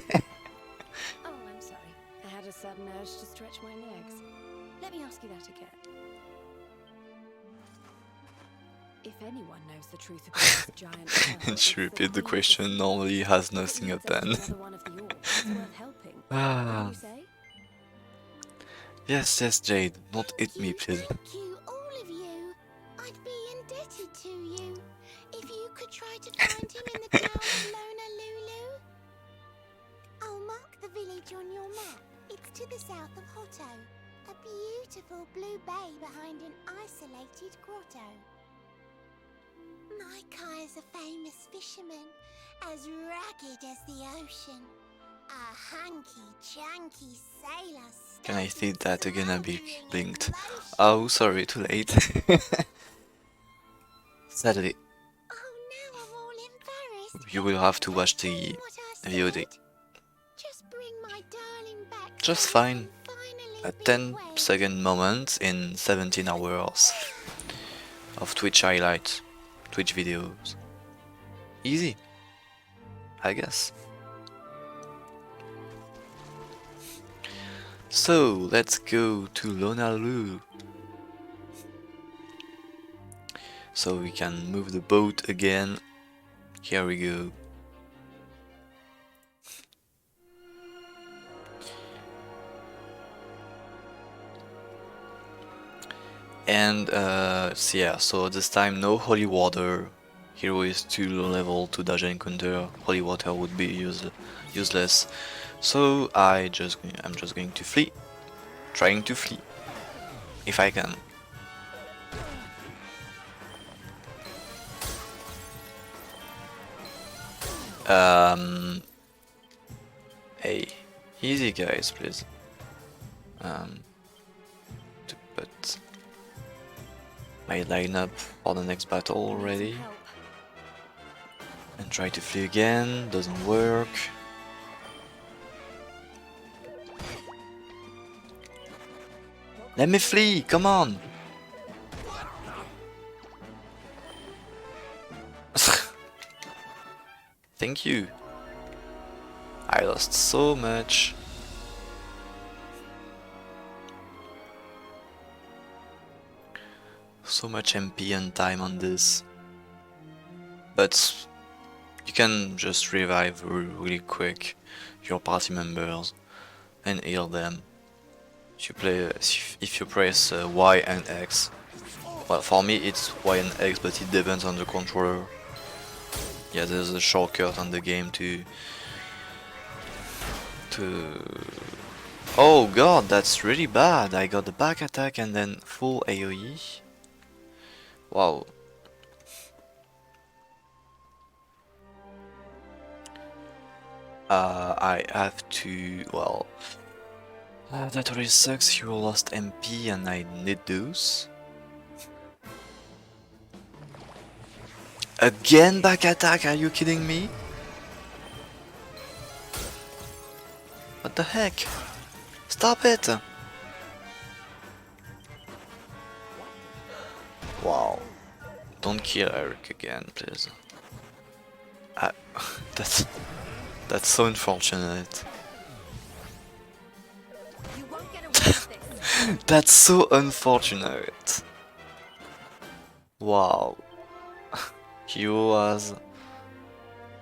I'm sorry. I had a sudden urge to stretch my legs. Let me ask you that again. If anyone knows the truth about this giant pearl, And she repeat the question, normally has nothing at the end. Ah. Yes, Jade, don't hit me, please. Thank you, all of you. I'd be indebted to you. If you could try to find him in the town of Honolulu. I'll mark the village on your map. It's to the south of Hotto. A beautiful blue bay behind an isolated grotto. My Kai is a famous fisherman, as rugged as the ocean. A hanky-chanky sailor. Can I see that again? I be blinked. Oh, sorry, too late. Sadly, you will have to watch the VOD. Just fine. A 10-second moment in 17 hours of Twitch highlights, Twitch videos. Easy, I guess. So, let's go to Honolulu. So we can move the boat again. Here we go. And so yeah, so this time no holy water. Hero is too low level to dodge an encounter. Holy water would be useless. So I'm just going to flee. Trying to flee. If I can. Hey, easy guys, please. To put my lineup for the next battle already. And try to flee again, doesn't work. Let me flee, come on! Thank you. I lost so much. So much MP and time on this. But you can just revive really quick your party members and heal them. if you press Y and X. Well, for me it's Y and X, but it depends on the controller. Yeah, there's a shortcut on the game to. Oh god, that's really bad. I got the back attack and then full AoE. Wow. I have to, well, that really sucks. You lost MP and I need those. Again back attack, are you kidding me? What the heck? Stop it! Wow. Don't kill Eric again, please. That's so unfortunate. You won't get away with this. That's so unfortunate. Wow. He was...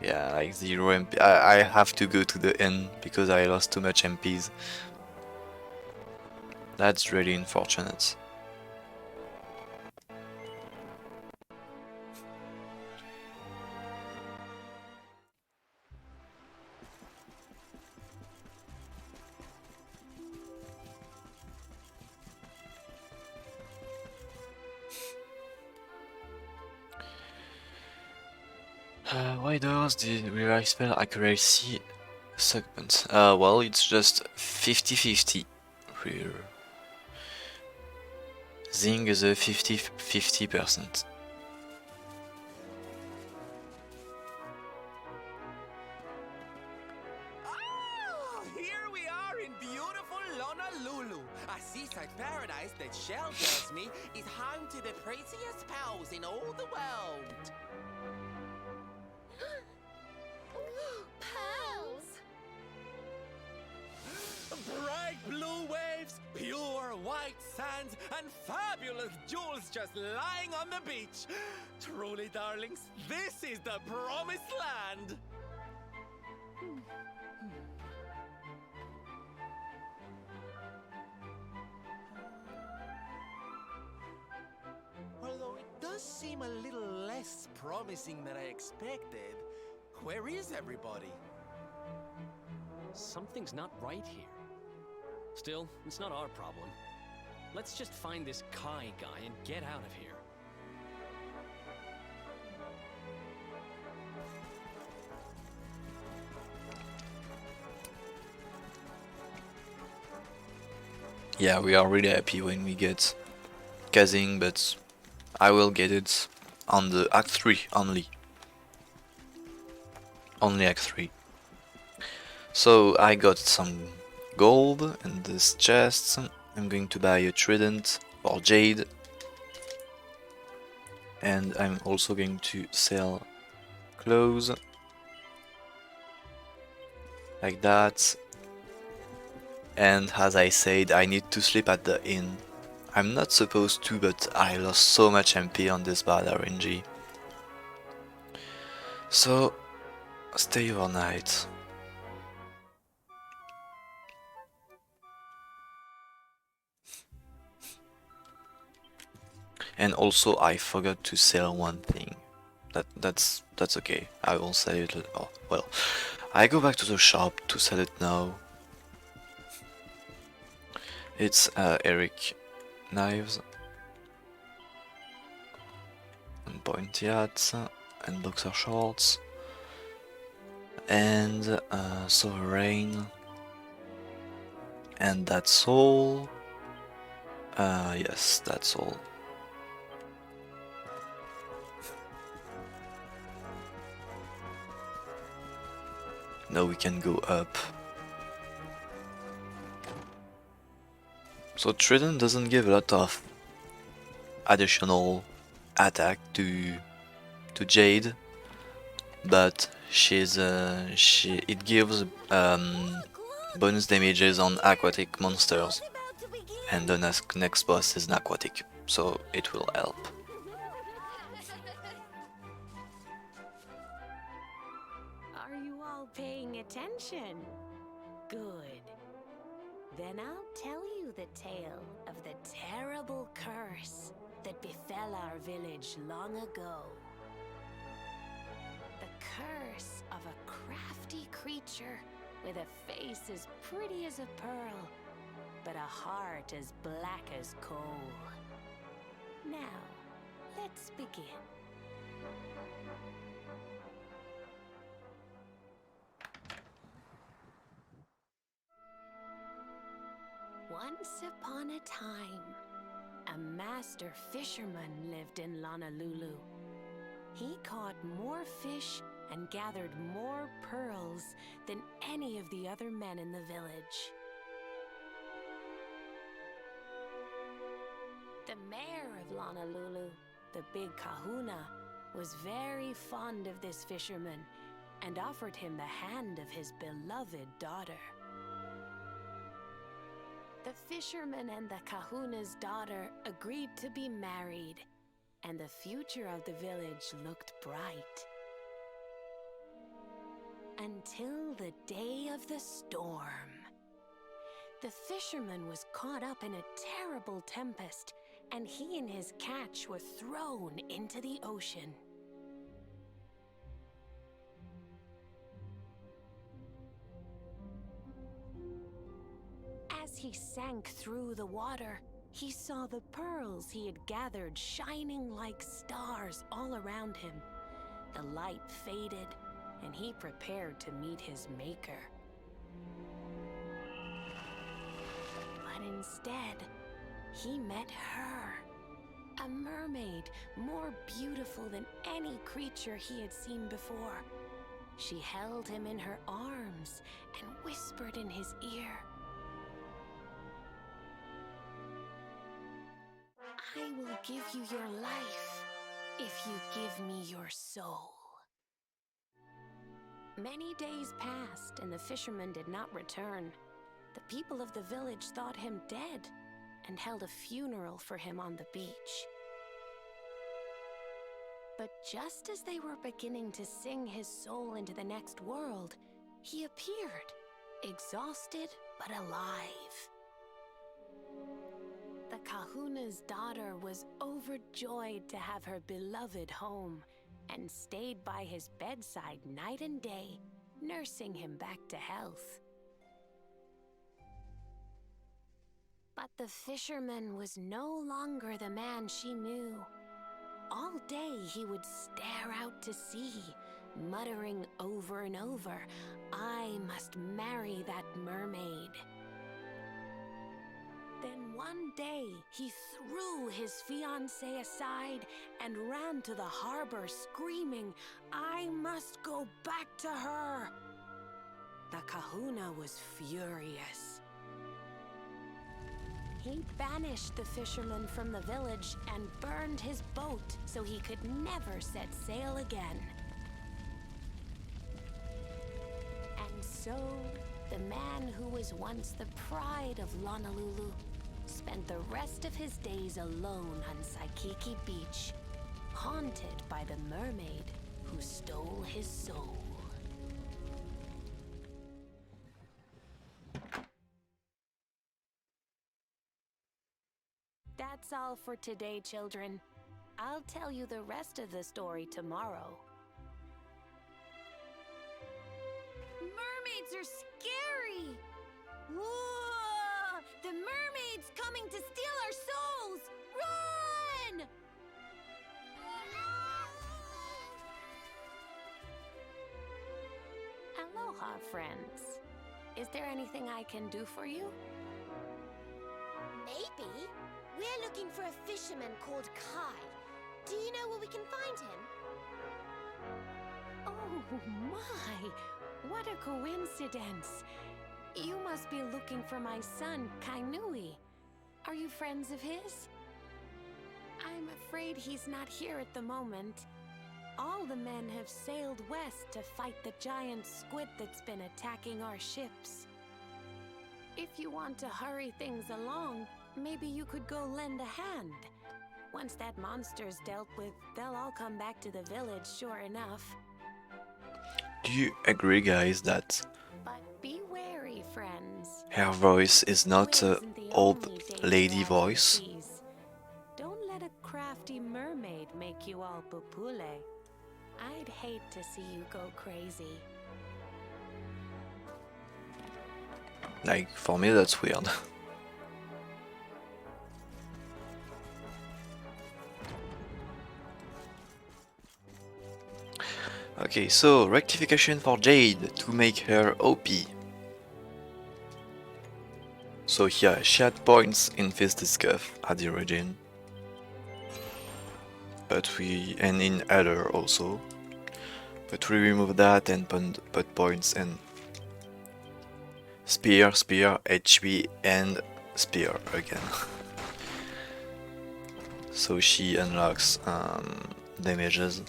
Yeah, like 0 MP. I have to go to the end because I lost too much MPs. That's really unfortunate. Why does the revive spell accuracy segment? Well, it's just 50-50 here. Zing is a 50%. Oh, here we are in beautiful Honolulu, a seaside paradise that Shell tells me is home to the prettiest pals in all the world. Pearls! Bright blue waves, pure white sands, and fabulous jewels just lying on the beach. Truly, darlings, this is the promised land. Although it does seem a little less promising than I expected, where is everybody? Something's not right here. Still, it's not our problem. Let's just find this Kai guy and get out of here. Yeah, we are really happy when we get Kazing, but I will get it on the Act 3 only. Only Act 3. So I got some gold in this chest. I'm going to buy a trident for Jade. And I'm also going to sell clothes. Like that. And as I said, I need to sleep at the inn. I'm not supposed to, but I lost so much MP on this bad RNG. So, stay overnight. And also, I forgot to sell one thing. That's okay. I will sell it. Oh, well, I go back to the shop to sell it now. It's Eric knives and pointy hats and boxer shorts and sovereign, and that's all. Yes, that's all. Now we can go up. So Trident doesn't give a lot of additional attack to Jade, but it gives bonus damages on aquatic monsters, and the next boss is an aquatic, so it will help. Are you all paying attention? Good. Then I'll tell you the tale of the terrible curse that befell our village long ago. The curse of a crafty creature with a face as pretty as a pearl, but a heart as black as coal. Now, let's begin. Once upon a time, a master fisherman lived in Honolulu. He caught more fish and gathered more pearls than any of the other men in the village. The mayor of Honolulu, the big kahuna, was very fond of this fisherman and offered him the hand of his beloved daughter. The fisherman and the kahuna's daughter agreed to be married, and the future of the village looked bright. Until the day of the storm. The fisherman was caught up in a terrible tempest, and he and his catch were thrown into the ocean. As he sank through the water, he saw the pearls he had gathered shining like stars all around him. The light faded, and he prepared to meet his maker. But instead, he met her, a mermaid more beautiful than any creature he had seen before. She held him in her arms and whispered in his ear, "I will give you your life if you give me your soul." Many days passed and the fisherman did not return. The people of the village thought him dead and held a funeral for him on the beach. But just as they were beginning to sing his soul into the next world, he appeared, exhausted but alive. The kahuna's daughter was overjoyed to have her beloved home and stayed by his bedside night and day, nursing him back to health. But the fisherman was no longer the man she knew. All day he would stare out to sea, muttering over and over, "I must marry that mermaid." Then one day, he threw his fiancée aside and ran to the harbor screaming, "I must go back to her!" The kahuna was furious. He banished the fisherman from the village and burned his boat so he could never set sail again. And so, the man who was once the pride of Honolulu spent the rest of his days alone on Saikiki Beach, haunted by the mermaid who stole his soul. That's all for today, children. I'll tell you the rest of the story tomorrow. Mermaids are scary! Whoa! The mermaid's coming to steal our souls! Run! Aloha, friends. Is there anything I can do for you? Maybe. We're looking for a fisherman called Kai. Do you know where we can find him? Oh my! What a coincidence! You must be looking for my son, Kainui. Are you friends of his? I'm afraid he's not here at the moment. All the men have sailed west to fight the giant squid that's been attacking our ships. If you want to hurry things along, maybe you could go lend a hand. Once that monster's dealt with, they'll all come back to the village, sure enough. Do you agree, guys, that But be wary, friends. Her voice is not an old lady voice. Don't let a crafty mermaid make you all pupule. I'd hate to see you go crazy. Like, for me that's weird. Okay, so rectification for Jade to make her OP. So yeah, she had points in Fisted Scuff at the origin. And in Elder also. But we remove that and put points in Spear, HP and Spear again. So she unlocks damages,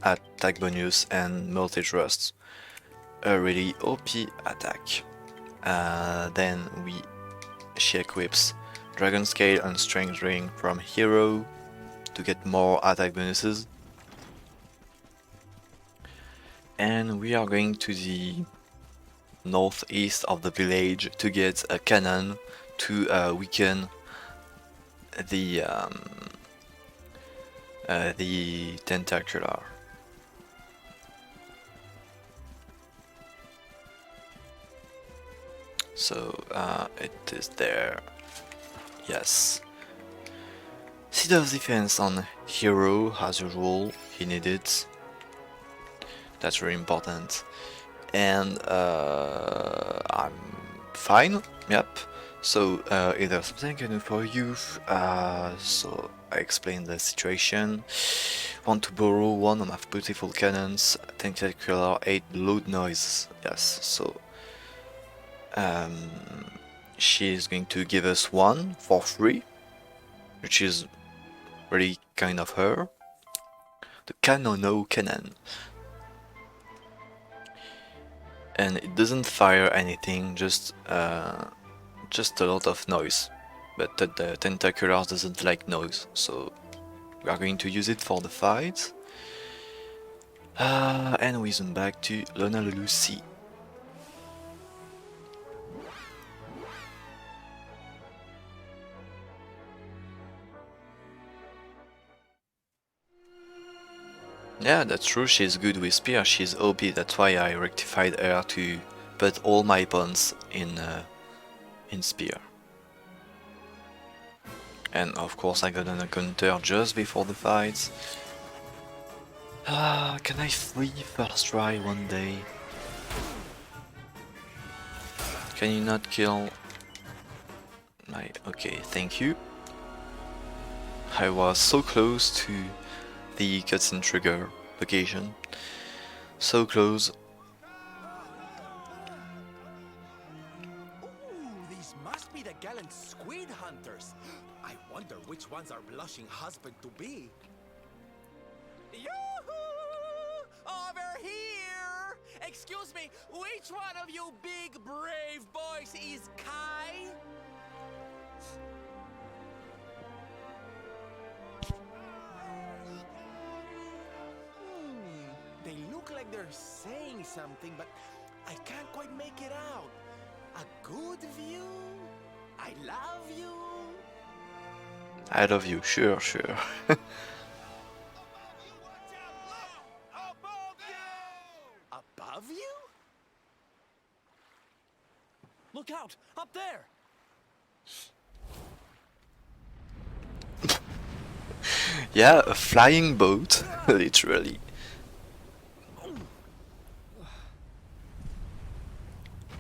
attack bonus and multi-thrust. A really OP attack. Then she equips Dragon Scale and Strength Ring from Hero to get more attack bonuses. And we are going to the northeast of the village to get a cannon to weaken the tentacular. So it is there. Yes. Seed of Defense on Hero, as usual, he needed. That's very important. And I'm fine, yep. So is there something I can do for you? So I explained the situation. Want to borrow one of my beautiful cannons, tentacular 8 loud noise. Yes, so she is going to give us one for free, which is really kind of her. The Canono Cannon. And it doesn't fire anything, just a lot of noise. But the tentacular doesn't like noise, so we are going to use it for the fight. And we zoom back to Honolulu Sea. Yeah, that's true, she's good with spear, she's OP, that's why I rectified her to put all my pawns in spear. And of course I got an encounter just before the fight. Can I free first try one day? Can you not kill my... Okay, thank you. I was so close to the cutscene trigger location. So close. Ooh, these must be the gallant squid hunters. I wonder which ones are blushing husband-to-be. Yoo-hoo! Over here! Excuse me, which one of you big brave boys is Kai? They look like they're saying something, but I can't quite make it out. A good view? I love you? I love you, sure. Above you? Look out! Up there! Yeah, a flying boat, literally.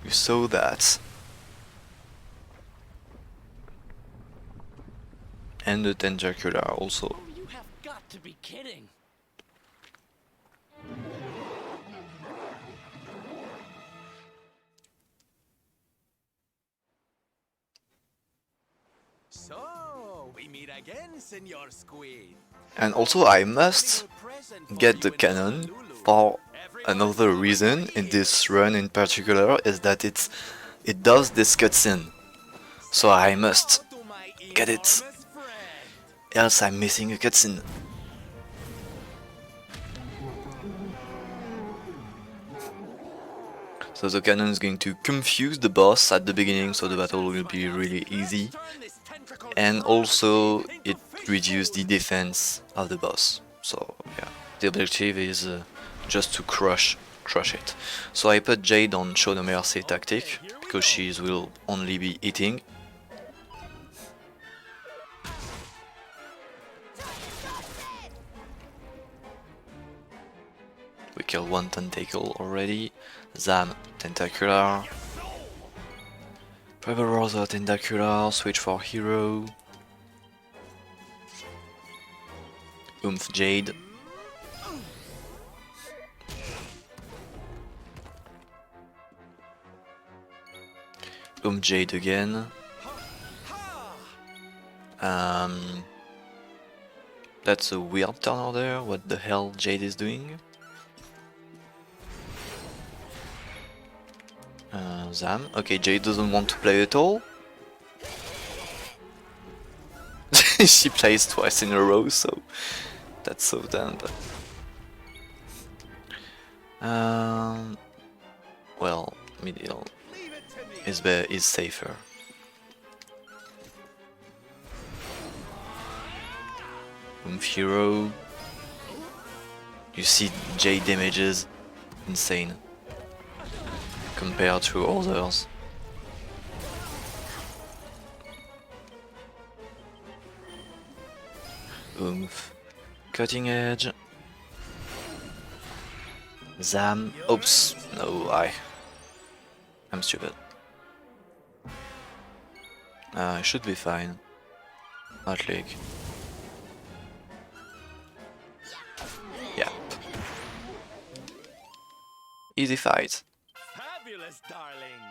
You saw that. And the tentacular also. You have got to be kidding! So, we meet again, Senor Squid. And also I must get the cannon for another reason in this run in particular, is that it does this cutscene. So I must get it, else I'm missing a cutscene. So the cannon is going to confuse the boss at the beginning, so the battle will be really easy. And also it reduces the defense of the boss. So yeah, the objective is just to crush it. So I put Jade on Show No Mercy tactic, because she will only be hitting. We killed one tentacle already. Zam, tentacular. Rosa, tentacular, switch for hero. Oomph, Jade. Oomph, Jade again. That's a weird turn order. What the hell Jade is doing? Zam. Okay, Jade doesn't want to play at all. She plays twice in a row, so that's so dumb. But well, middle is safer. Hero. You see Jade damages, insane compared to others. Oomph. Cutting edge. Zam. Oops. No, I'm stupid. I should be fine. Not leak. Yeah. Easy fight. Fabulous, darling.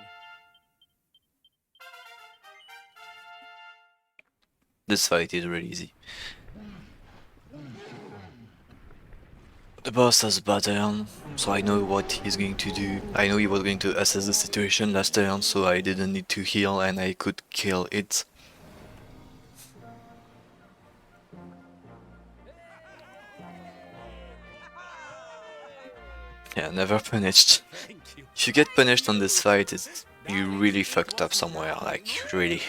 This fight is really easy. The boss has a pattern, so I know what he's going to do. I know he was going to assess the situation last turn, so I didn't need to heal and I could kill it. Yeah, never punished. If you get punished on this fight, you really fucked up somewhere, like, really.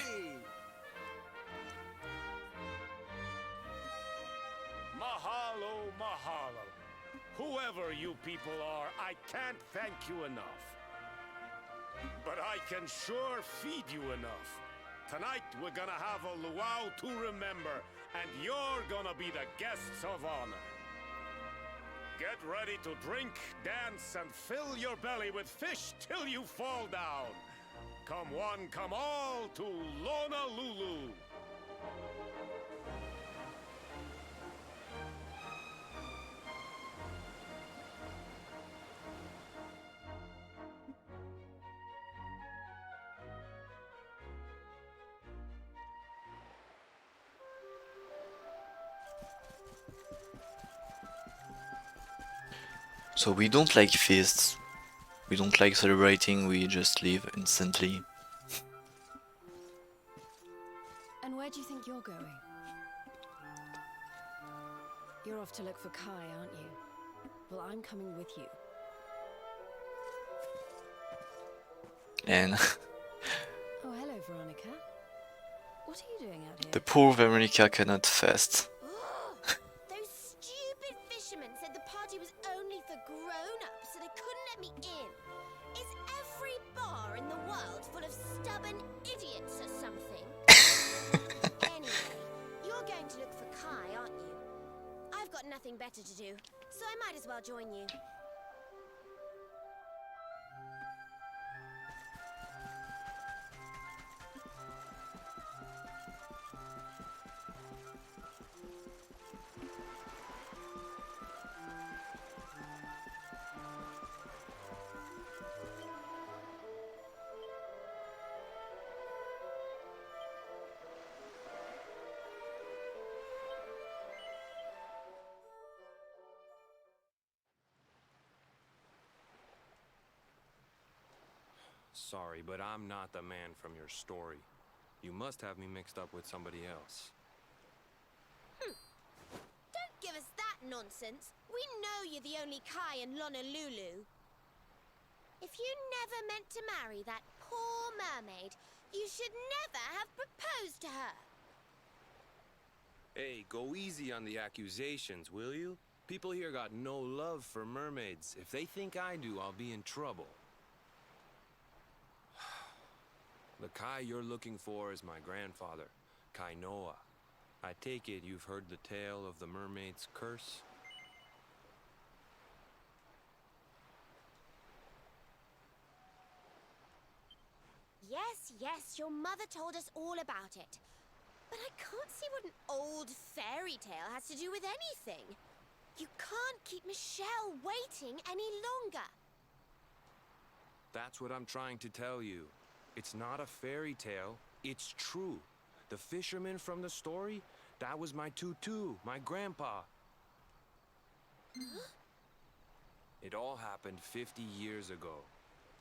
Mahalo, mahalo. Whoever you people are, I can't thank you enough. But I can sure feed you enough. Tonight we're gonna have a luau to remember, and you're gonna be the guests of honor. Get ready to drink, dance, and fill your belly with fish till you fall down. Come one, come all to Honolulu. So we don't like feasts, we don't like celebrating, we just leave instantly. And where do you think you're going? You're off to look for Kai, aren't you? Well, I'm coming with you. And Oh, hello, Veronica. What are you doing out here? the poor Veronica cannot fast. Those stupid fishermen said the party was only for grown-ups, so they couldn't let me in. Is every bar in the world full of stubborn idiots or something? Anyway, you're going to look for Kai, aren't you? I've got nothing better to do, so I might as well join you. Sorry, but I'm not the man from your story. You must have me mixed up with somebody else. Don't give us that nonsense. We know you're the only Kai in Honolulu. If you never meant to marry that poor mermaid, you should never have proposed to her. Hey, go easy on the accusations, will you? People here got no love for mermaids. If they think I do, I'll be in trouble. The Kai you're looking for is my grandfather, Kainoa. I take it you've heard the tale of the mermaid's curse? Yes, your mother told us all about it. But I can't see what an old fairy tale has to do with anything. You can't keep Michelle waiting any longer. That's what I'm trying to tell you. It's not a fairy tale, it's true. The fisherman from the story, that was my tutu, my grandpa. Huh? It all happened 50 years ago,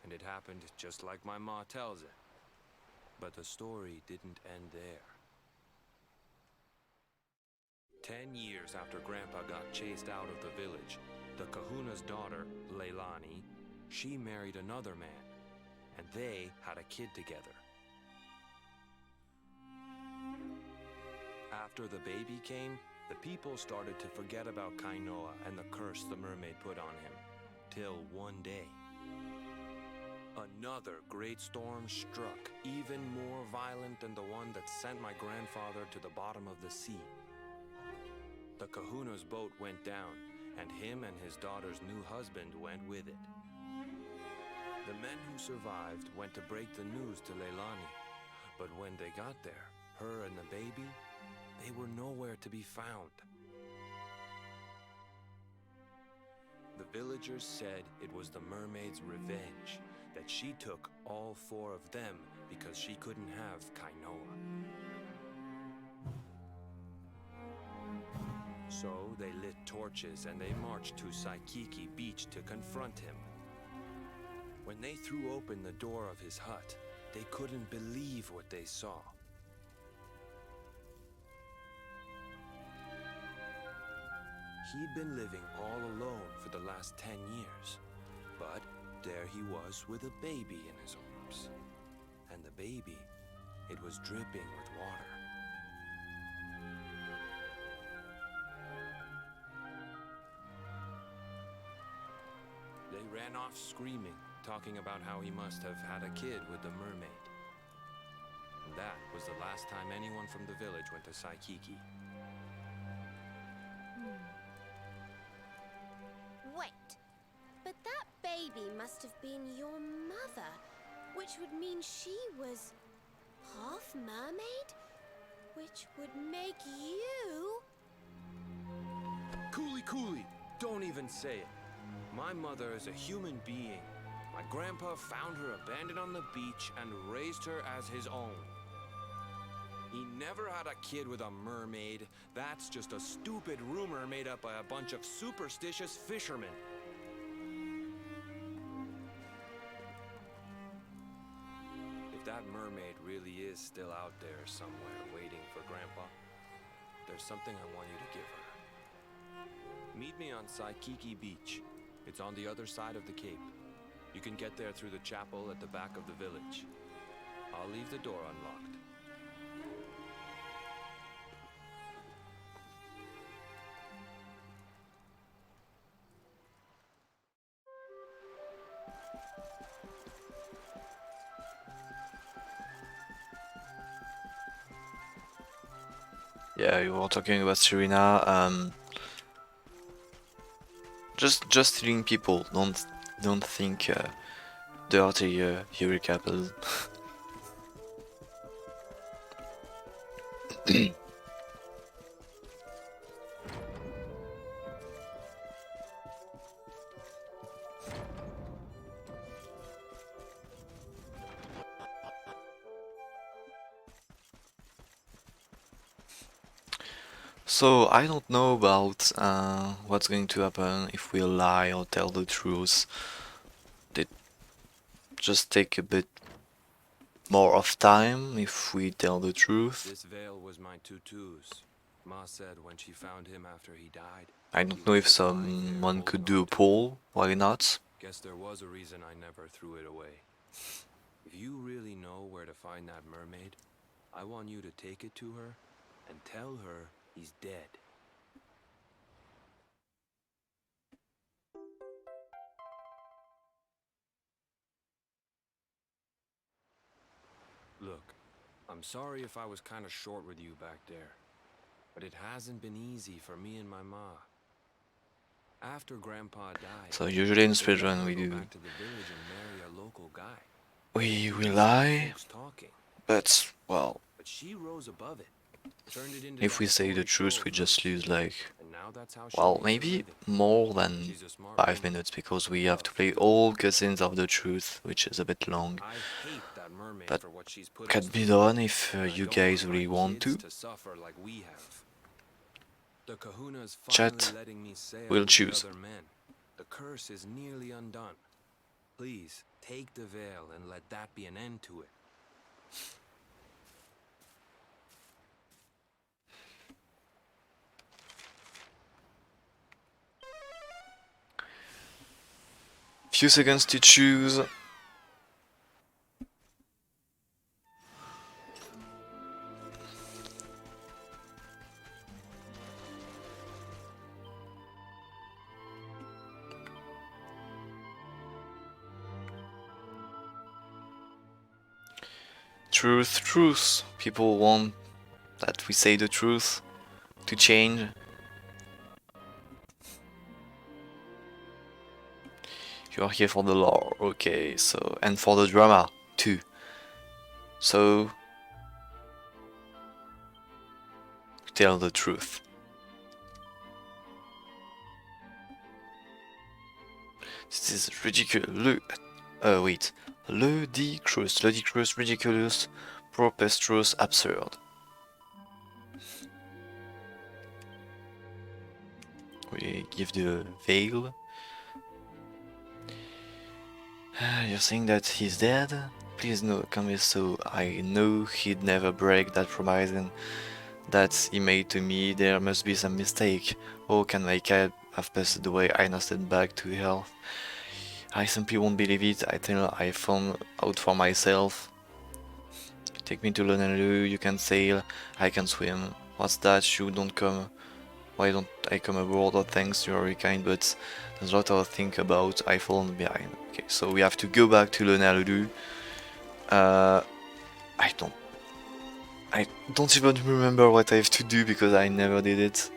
and it happened just like my ma tells it. But the story didn't end there. 10 years after Grandpa got chased out of the village, the kahuna's daughter, Leilani, she married another man, and they had a kid together. After the baby came, the people started to forget about Kainoa and the curse the mermaid put on him, till one day, another great storm struck, even more violent than the one that sent my grandfather to the bottom of the sea. The kahuna's boat went down, and him and his daughter's new husband went with it. The men who survived went to break the news to Leilani, but when they got there, her and the baby, they were nowhere to be found. The villagers said it was the mermaid's revenge, that she took all 4 of them because she couldn't have Kainoa. So they lit torches and they marched to Saikiki Beach to confront him. When they threw open the door of his hut, they couldn't believe what they saw. He'd been living all alone for the last 10 years, but there he was with a baby in his arms. And the baby, it was dripping with water. They ran off screaming, talking about how he must have had a kid with the mermaid. And that was the last time anyone from the village went to Saikiki. Wait, but that baby must have been your mother, which would mean she was half mermaid, which would make you... Cooley, don't even say it. My mother is a human being. My grandpa found her abandoned on the beach and raised her as his own. He never had a kid with a mermaid. That's just a stupid rumor made up by a bunch of superstitious fishermen. If that mermaid really is still out there somewhere waiting for Grandpa, there's something I want you to give her. Meet me on Saikiki Beach. It's on the other side of the cape. You can get there through the chapel at the back of the village. I'll leave the door unlocked. Yeah, you were talking about Serena. Just telling people, don't think dirty Yuri couple. So I don't know about what's going to happen if we lie or tell the truth. They just take a bit more of time if we tell the truth. This veil was my tutu's. Ma said when she found him after he died. I don't know if someone could do a poll. Why not? Guess there was a reason I never threw it away. If you really know where to find that mermaid, I want you to take it to her and tell her he's dead. Look, I'm sorry if I was kind of short with you back there, but it hasn't been easy for me and my ma. After Grandpa died, So usually in speedrun we do. back to the village and marry a local guy. We lie, Talking. but well, But she rose above it. Turned it into if we that say the story truth, we trove just she lose did. like, And now that's how she well, makes her maybe living. more than She's a smart 5 woman. minutes because we have to play all cutscenes of the truth, which is a bit long. I hate that mermaid But for what she's put can us be through. done if And I you don't guys want really my want kids to. suffer like we have. The Kahuna's Chat finally letting me sail will with choose. the other men. The curse is nearly undone. Please take the veil and let that be an end to it. Few seconds to choose. Truth, truth. People want that we say the truth to change. You are here for the lore, okay, so, and for the drama too. So, tell the truth. This is ridiculous. Wait. Ludicrous, ridiculous, preposterous, absurd. We give the veil. You're saying that he's dead? Please no, come so I know he'd never break that promise and that he made to me. There must be some mistake. Oh, can my cat have passed away? I nursed back to health. I simply won't believe it. I tell I found out for myself. Take me to Honolulu, you can sail, I can swim. What's that? You don't come. Why don't I come aboard? Oh, thanks, you're very kind, but there's a lot to think about. I fallen behind. Okay, so we have to go back to Honolulu. I don't even remember what I have to do because I never did it.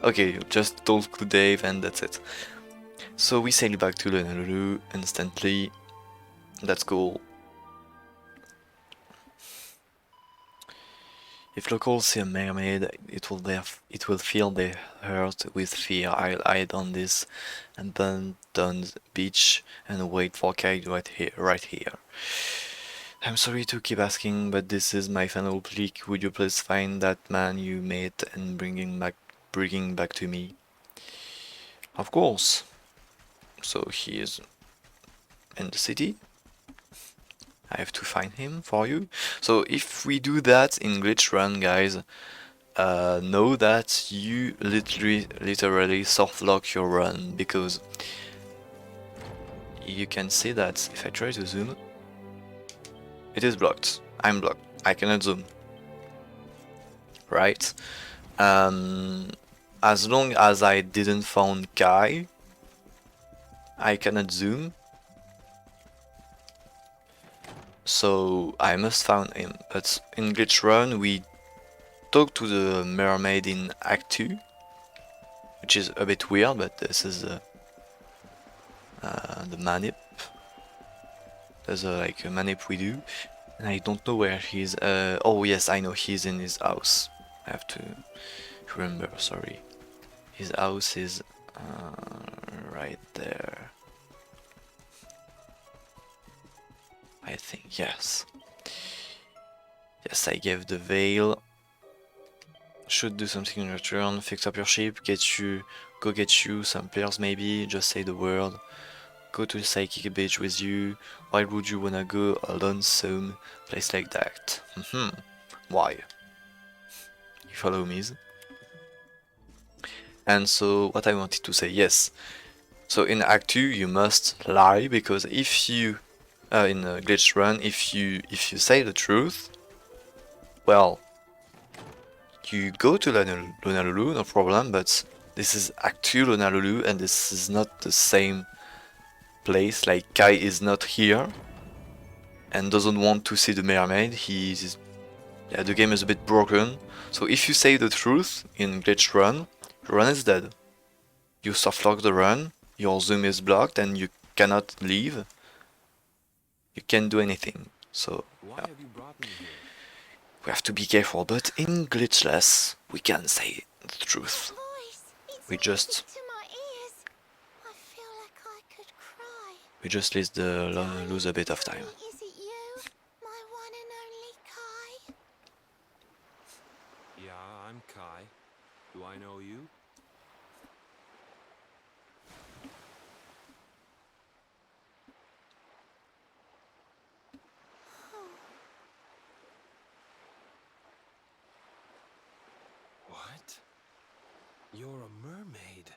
Okay, just talk to Dave and that's it. So we sail back to Honolulu instantly. That's cool. If locals see a mermaid, it will fill their heart with fear. I'll hide on this abandoned beach and wait for Kite right here. I'm sorry to keep asking, but this is my final plea. Would you please find that man you met and bring him back to me? Of course. So he is in the city. I have to find him for you. So if we do that in glitch run, guys, know that you literally soft lock your run, because you can see that if I try to zoom, it is blocked. I'm blocked. I cannot zoom. Right? As long as I didn't found Kai, I cannot zoom. So I must find him. But in glitch run we talk to the mermaid in Act 2, which is a bit weird, but this is the manip. There's like a manip we do, and I don't know where he's. Oh yes, I know he's in his house. I have to remember. Sorry, his house is right there. I think, yes. Yes, I gave the veil. Should do something in return. Fix up your ship. Go get you some pearls maybe. Just say the word. Go to the psychic beach with you. Why would you wanna go a lonesome place like that? Why? You follow me? And so what I wanted to say, yes. So in Act 2 you must lie, because if you in a glitch run, if you say the truth, well, you go to Lunalulu, no problem, but this is Act 2 Lunalulu and this is not the same place. Like, Kai is not here and doesn't want to see the mermaid. Yeah, the game is a bit broken. So if you say the truth in glitch run, the run is dead. You softlock the run, your zoom is blocked and you cannot leave. You can't do anything. So yeah. We have to be careful, but in glitchless we can say the truth. We just lose a bit of time. Is it you? My one and only Kai? Yeah, I'm Kai. Do I know you? What? You're a mermaid.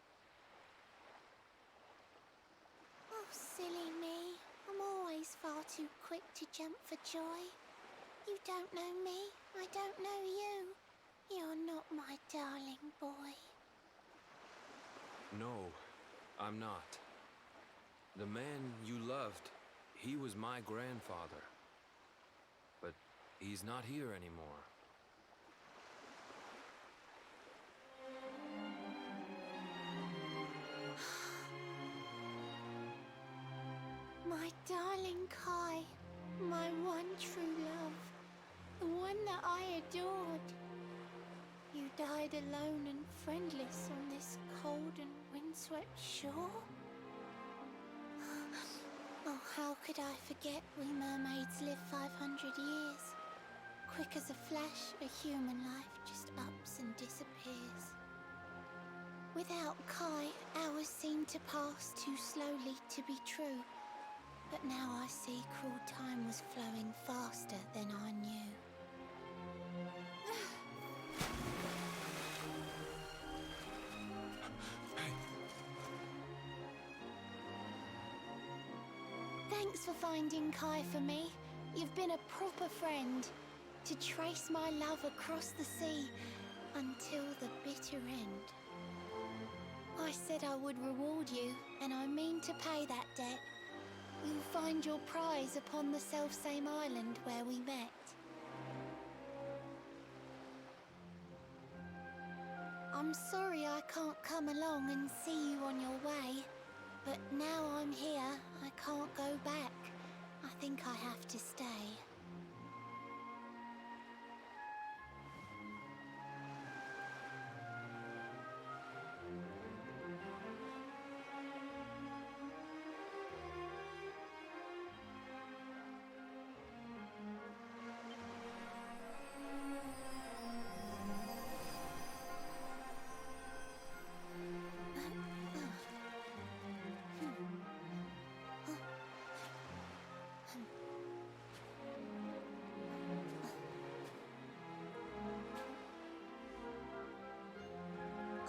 Oh, silly me. I'm always far too quick to jump for joy. You don't know me, I don't know you. You're not my darling boy. No, I'm not. The man you loved, he was my grandfather. But he's not here anymore. My darling Kai, my one true love, the one that I adored. You died alone and friendless on this cold and windswept shore? Oh, how could I forget we mermaids live 500 years? Quick as a flash, a human life just ups and disappears. Without Kai, hours seem to pass too slowly to be true. But now I see cruel time was flowing faster than I knew. Thanks for finding Kai for me. You've been a proper friend. To trace my love across the sea until the bitter end. I said I would reward you, and I mean to pay that debt. You'll find your prize upon the selfsame island where we met. I'm sorry I can't come along and see you on your way, but now I'm here, I can't go back. I think I have to stay.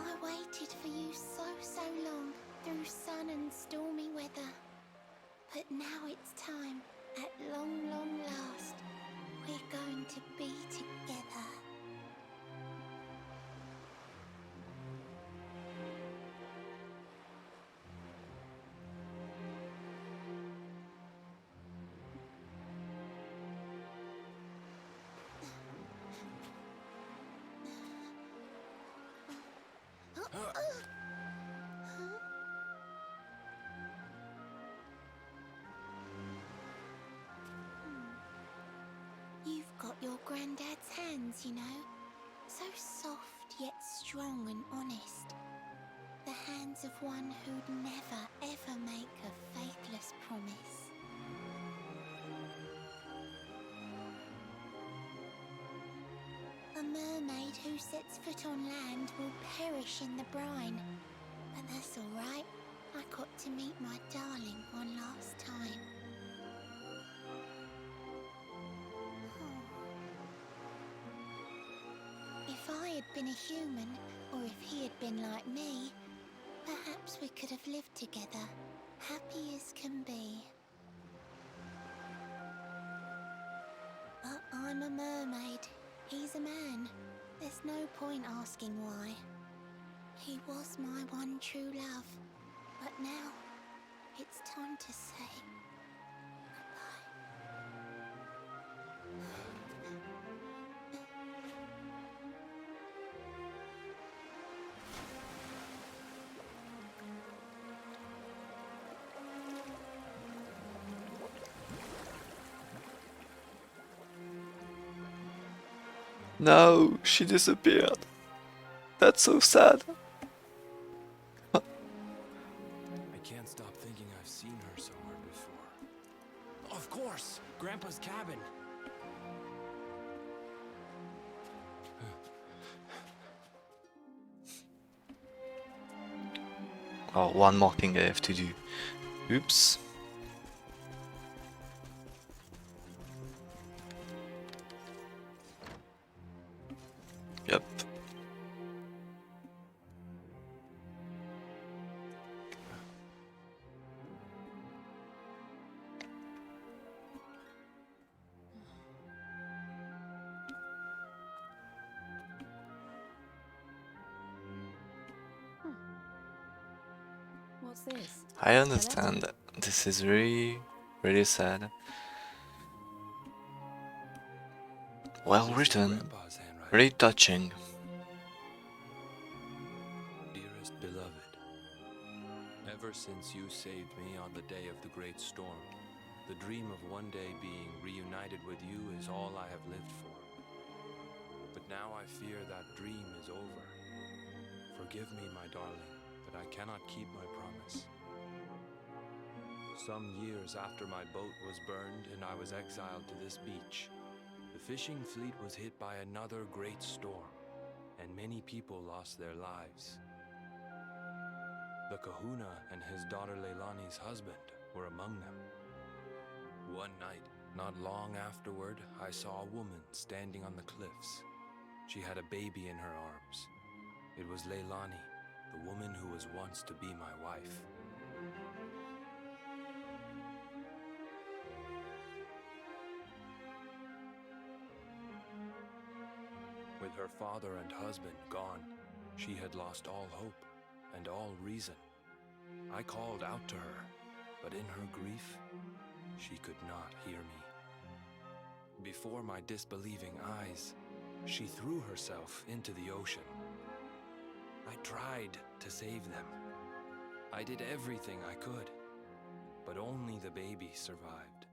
I waited for you so long, through sun and stormy weather. But now it's time, at long last, we're going to be together. You've got your granddad's hands, you know. So soft yet strong and honest. The hands of one who'd never ever make a faithless promise. A mermaid who sets foot on land will perish in the brine. But that's alright. I got to meet my darling one last time. If I had been a human, or if he had been like me, Perhaps we could have lived together, happy as can be. But I'm a mermaid. He's a man. There's no point asking why. He was my one true love. But now, it's time to say No, she disappeared. That's so sad. I can't stop thinking I've seen her somewhere before. Of course! Grandpa's cabin! Oh, one more thing I have to do. Oops. Yep. What's this? I understand. This is really, really sad. Well written. Really touching. Dearest beloved, ever since you saved me on the day of the great storm, the dream of one day being reunited with you is all I have lived for. But now I fear that dream is over. Forgive me, my darling, but I cannot keep my promise. Some years after my boat was burned and I was exiled to this beach, the fishing fleet was hit by another great storm, and many people lost their lives. The kahuna and his daughter Leilani's husband were among them. One night, not long afterward, I saw a woman standing on the cliffs. She had a baby in her arms. It was Leilani, the woman who was once to be my wife. With her father and husband gone, she had lost all hope and all reason. I called out to her, but in her grief, she could not hear me. Before my disbelieving eyes, she threw herself into the ocean. I tried to save them. I did everything I could, but only the baby survived.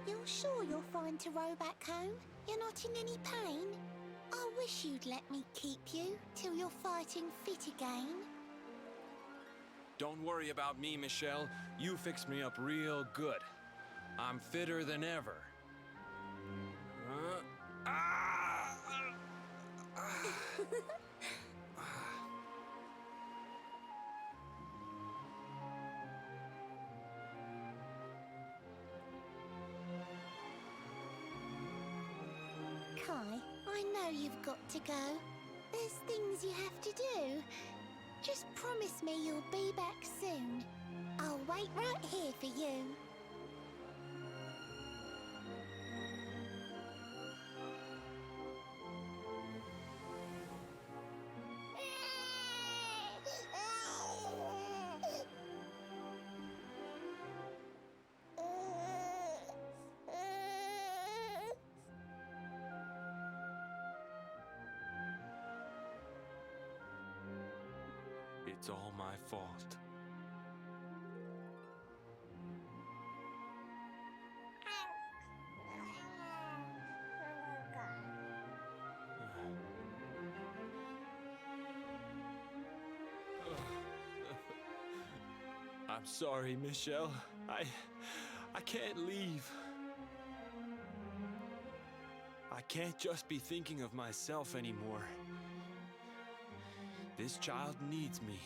You're sure you're fine to row back home? You're not in any pain? I wish you'd let me keep you till you're fighting fit again. Don't worry about me, Michelle. You fixed me up real good. I'm fitter than ever. Kai, I know you've got to go. There's things you have to do. Just promise me you'll be back soon. I'll wait right here for you. It's all my fault. I'm sorry, Michelle. I can't leave. I can't just be thinking of myself anymore. This child needs me.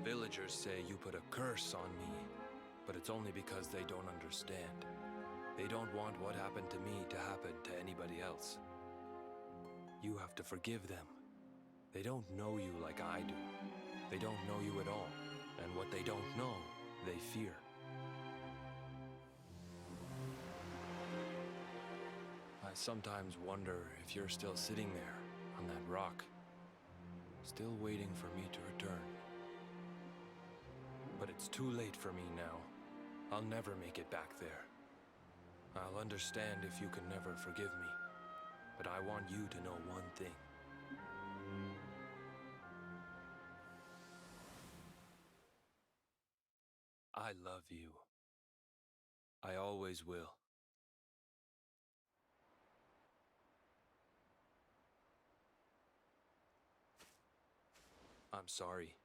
villagers say you put a curse on me, but it's only because they don't understand. They don't want what happened to me to happen to anybody else. You have to forgive them. They don't know you like I do. They don't know you at all. And what they don't know, they fear. I sometimes wonder if you're still sitting there on that rock, still waiting for me to return. But it's too late for me now. I'll never make it back there. I'll understand if you can never forgive me, but I want you to know one thing. I love you. I always will. I'm sorry.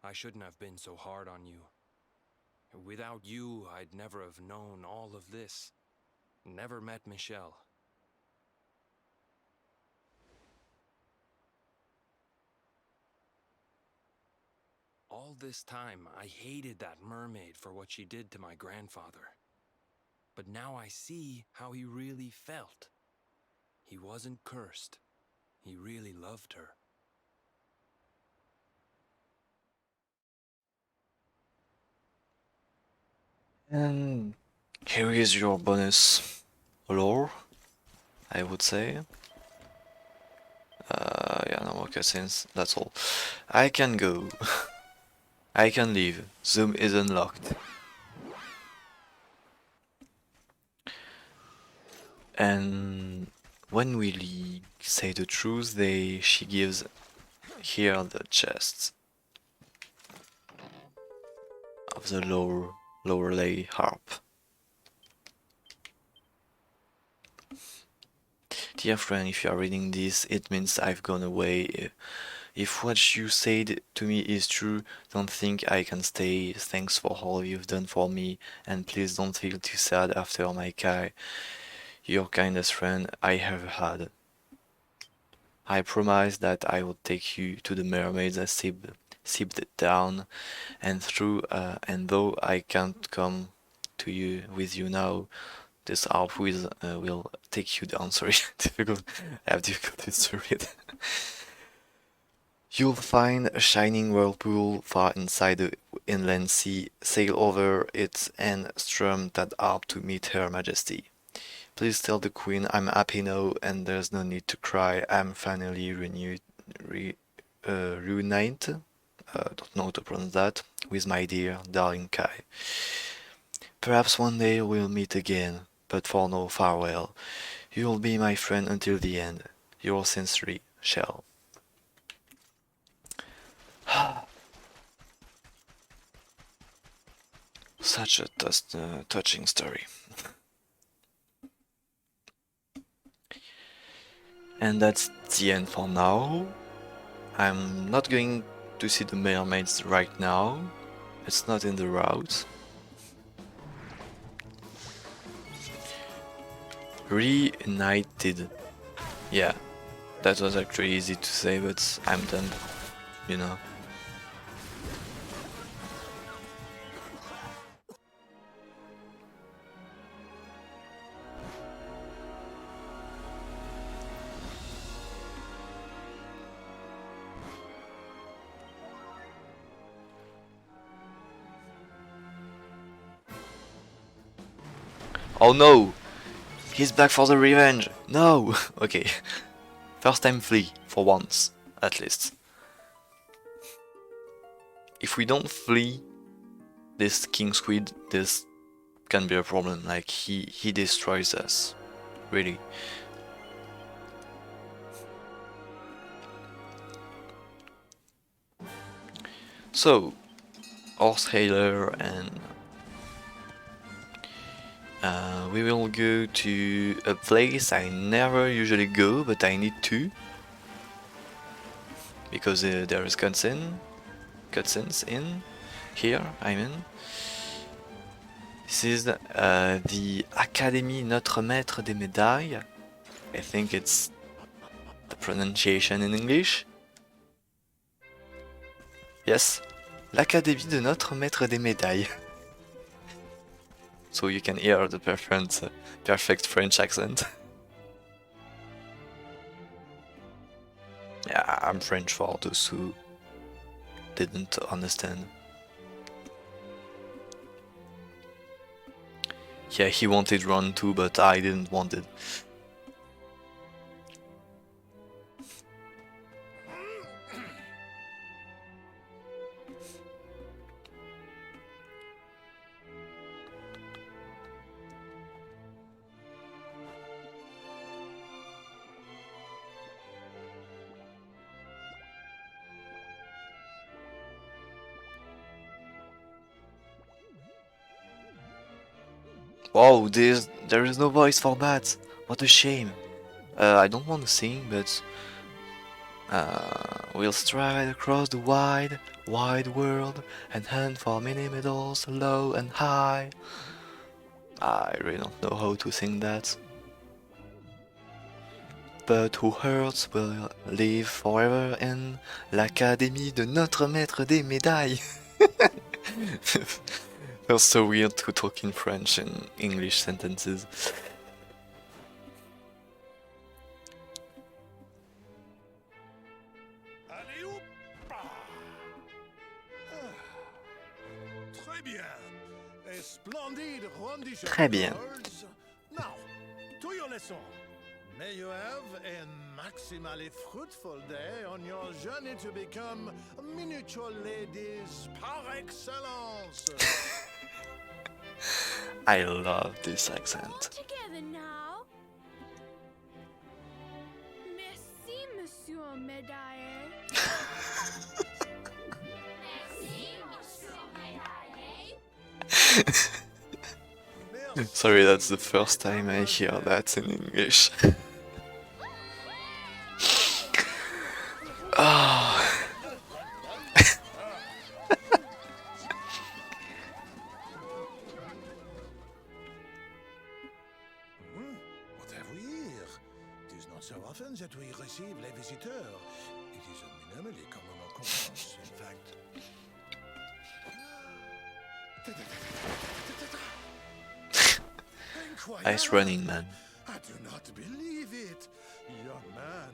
I shouldn't have been so hard on you. Without you, I'd never have known all of this. Never met Michelle. All this time, I hated that mermaid for what she did to my grandfather. But now I see how he really felt. He wasn't cursed. He really loved her. And here is your bonus lore, I would say. Yeah, no more cutscenes, that's all. I can go. I can leave. Zoom is unlocked. And when we say the truth, she gives here the chest of the lower lay harp. Dear friend, if you are reading this, it means I've gone away. If what you said to me is true, don't think I can stay. Thanks for all you've done for me, and please don't feel too sad after my care. Your kindest friend I ever had. I promise that I will take you to the mermaids I sipped down, and though I can't come to you with you now, this harp will take you down. Sorry, I have difficulties to read. You'll find a shining whirlpool far inside the inland sea. Sail over it and strum that harp to meet Her Majesty. Please tell the Queen I'm happy now and there's no need to cry. I'm finally reunited, don't know how to pronounce that, with my dear, darling Kai. Perhaps one day we'll meet again, but for now, farewell. You'll be my friend until the end. Yours sincerely, Shell. Such a touching story. And that's the end for now. I'm not going to see the mermaids right now. It's not in the route. Reunited. Yeah, that was actually easy to say, but I'm done, you know. Oh no! He's back for the revenge! No! Okay. First time flee, for once, at least. If we don't flee this King Squid, this can be a problem. Like, he destroys us. Really. So, Horse-Hailer and we will go to a place I never usually go, but I need to, because there is cutscenes in here. I mean, this is the Académie Notre Maître des Médailles. I think it's the pronunciation in English. Yes, l'Académie de notre maître des médailles. So you can hear the perfect French accent. Yeah, I'm French for those who didn't understand. Yeah, he wanted round 2, but I didn't want it. Wow, there is no voice for that. What a shame. I don't want to sing, but we'll stride across the wide, wide world and hunt for many medals low and high. I really don't know how to sing that. But who hurts will live forever in l'Académie de notre maître des médailles. Feels so weird to talk in French in English sentences. Très bien. A splendid rendition. Très bien. Now, to your lesson. May you have a maximally fruitful day on your journey to become miniature ladies par excellence. I love this accent. Together now. Merci, Monsieur Médaille. Merci, Monsieur Médaille. Sorry, that's the first time I hear that in English. Ah. What have we here? It is not so often that we receive les visiteurs. It is minimally common occurrence, in fact. Nice running, man. I do not believe it. Young man,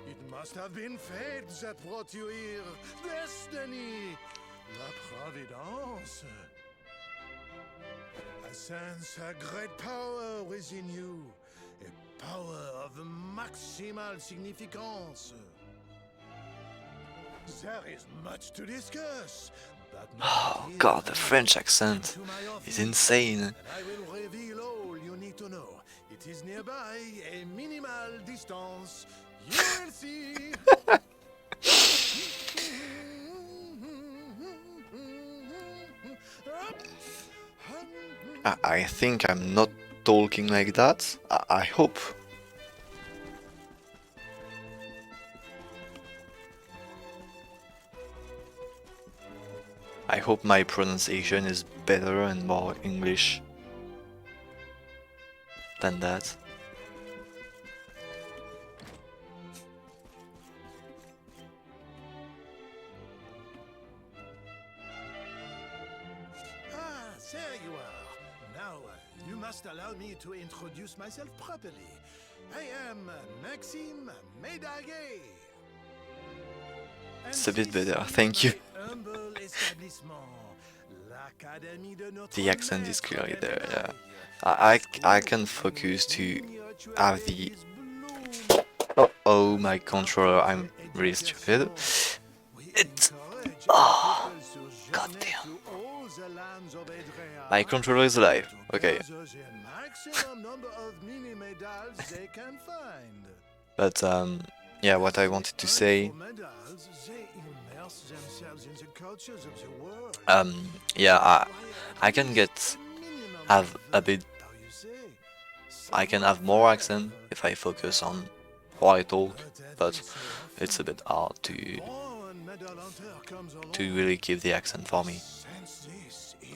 it must have been fate that brought you here. Destiny. La Providence. I sense a great power within you. A power of maximal significance. There is much to discuss. Oh god, the French accent is insane. I will reveal all you need to know. It is nearby, a minimal distance. You will see. I think I'm not talking like that. I hope. I hope my pronunciation is better and more English than that. Ah, there you are. Now, you must allow me to introduce myself properly. I am Maxime Médaillé. It's a bit better, thank you. The accent is clearly there, yeah. I can focus to have the... Oh, my controller, I'm really stupid. It's... Oh, god damn. My controller is alive, okay. But, yeah, what I wanted to say... yeah, I can have a bit... I can have more accent if I focus on what I talk, but it's a bit hard to really keep the accent for me.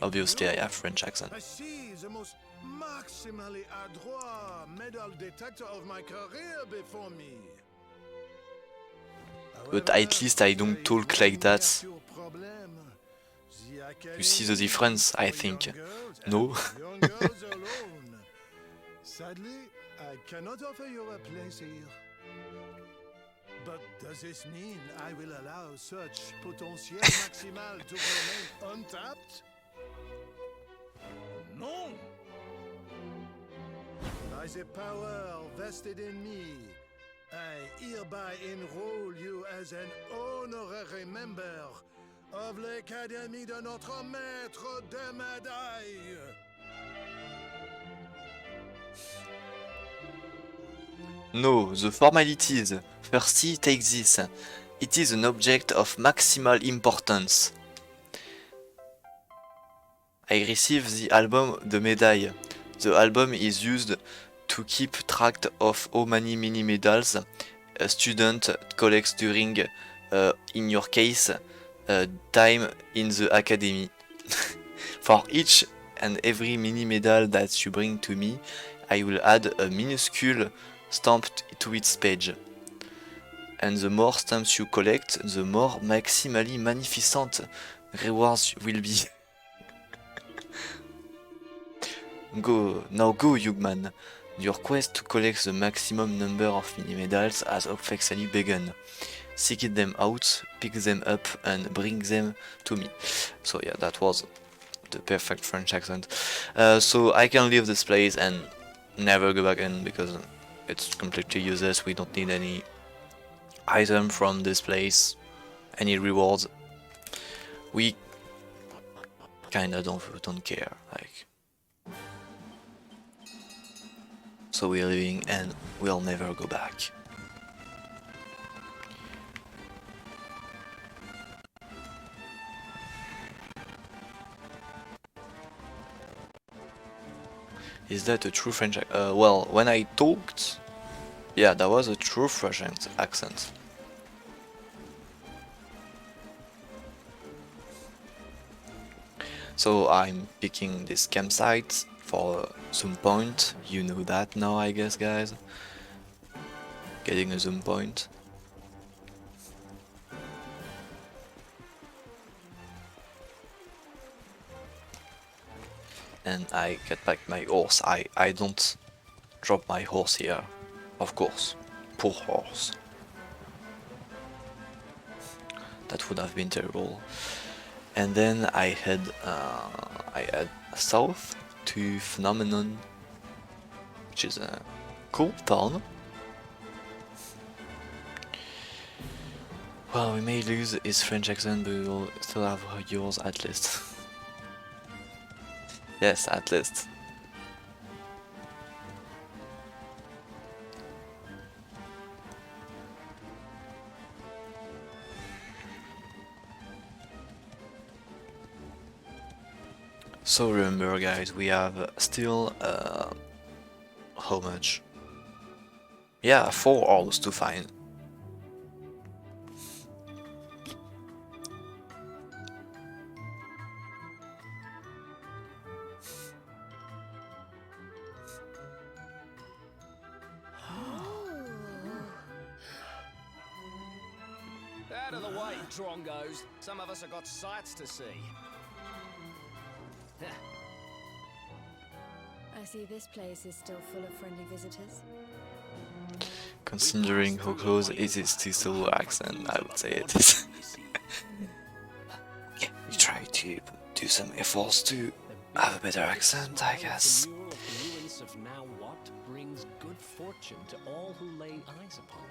Obviously I have French accent. I see the most maximally adroit medal detector of my career before me. But at least I don't talk like that You see the difference, I think. No? Sadly, I cannot offer you a place here. But does this mean I will allow such potential maximal to remain untapped? No! By the power vested in me, I hereby enroll you as an honorary member of l'Académie de notre maître des médailles. No, the formalities. Firstly, take this. It is an object of maximal importance. I receive the album de médaille. The album is used to keep track of how many mini medals a student collects during, in your case, time in the academy. For each and every mini medal that you bring to me, I will add a minuscule stamp to its page. And the more stamps you collect, the more maximally magnificent rewards will be. Now go, Youngman. Your quest to collect the maximum number of mini medals has officially begun. Seek them out, pick them up, and bring them to me. So yeah, that was the perfect French accent. So I can leave this place and never go back in because it's completely useless. We don't need any item from this place, any rewards. We kinda don't care, like. So we're leaving and we'll never go back. Is that a true French accent? Well, when I talked, yeah, that was a true French accent. So I'm picking this campsite for zoom point. You know that now, I guess, guys. Getting a zoom point. And I get back my horse. I don't drop my horse here, of course. Poor horse. That would have been terrible. And then I head south to Phenomenon, which is a cool town. Well, we may lose his French accent, but we will still have yours at least. Yes, at least. So remember, guys, we have still how much? Yeah, 4 ores to find. Out of the way, Drongos. Some of us have got sights to see. I see this place is still full of friendly visitors. Considering how close it is to sylwer accent, I would say it is. Yeah, we try to do some efforts to have a better accent, I guess. The mural of the ruins of now what brings good fortune to all who lay eyes upon.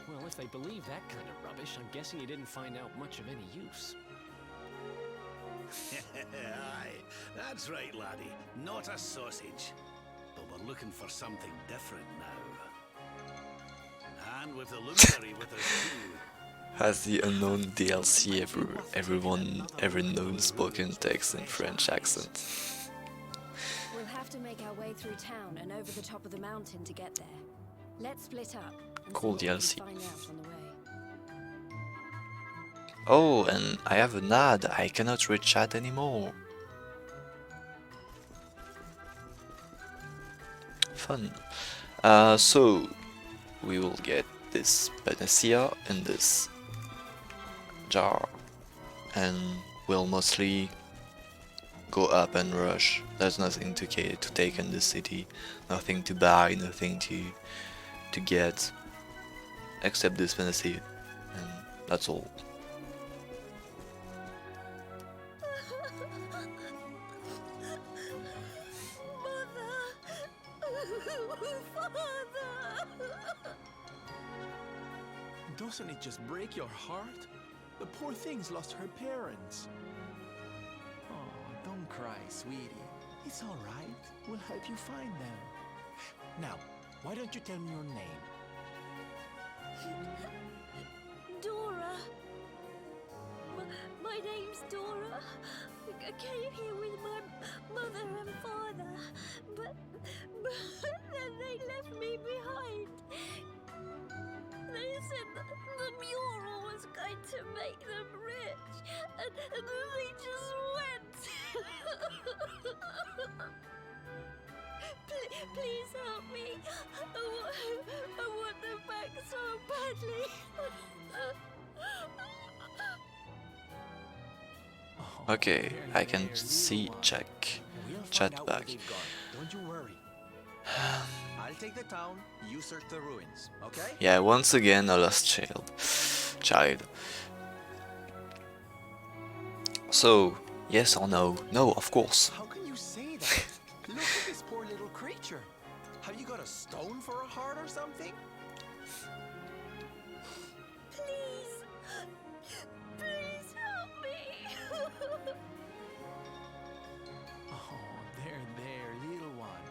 Well, if they believe that kind of rubbish, I'm guessing he didn't find out much of any use. Aye, that's right, laddie. Not a sausage. But we're looking for something different now. And with the luminary with us too. Has the unknown DLC ever known spoken text in French accent? We'll have to make our way through town and over the top of the mountain to get there. Let's split up and Cool see what we DLC. can find out on the way. Oh, and I have an ad. I cannot read chat anymore. Fun. So we will get this panacea in this jar. and we'll mostly go up and rush. There's nothing to take in the city, nothing to buy, nothing to get, except this fantasy, and that's all. Doesn't it just break your heart? The poor thing's lost her parents. Oh, don't cry, sweetie. It's all right. We'll help you find them. Now, why don't you tell me your name? Dora. My name's Dora. I came here with my mother and father, but then they left me behind. They said the mural was going to make them rich, and then they just went. Please help me. I want them back so badly. Okay, I can see chat back. Don't you worry. I'll take the town, you search the ruins, okay? Yeah, once again a lost child. So, yes or no? No, of course. How can you say that? Look at this poor little creature. Have you got a stone for a heart or something? Please. Please help me. Oh, there, little one.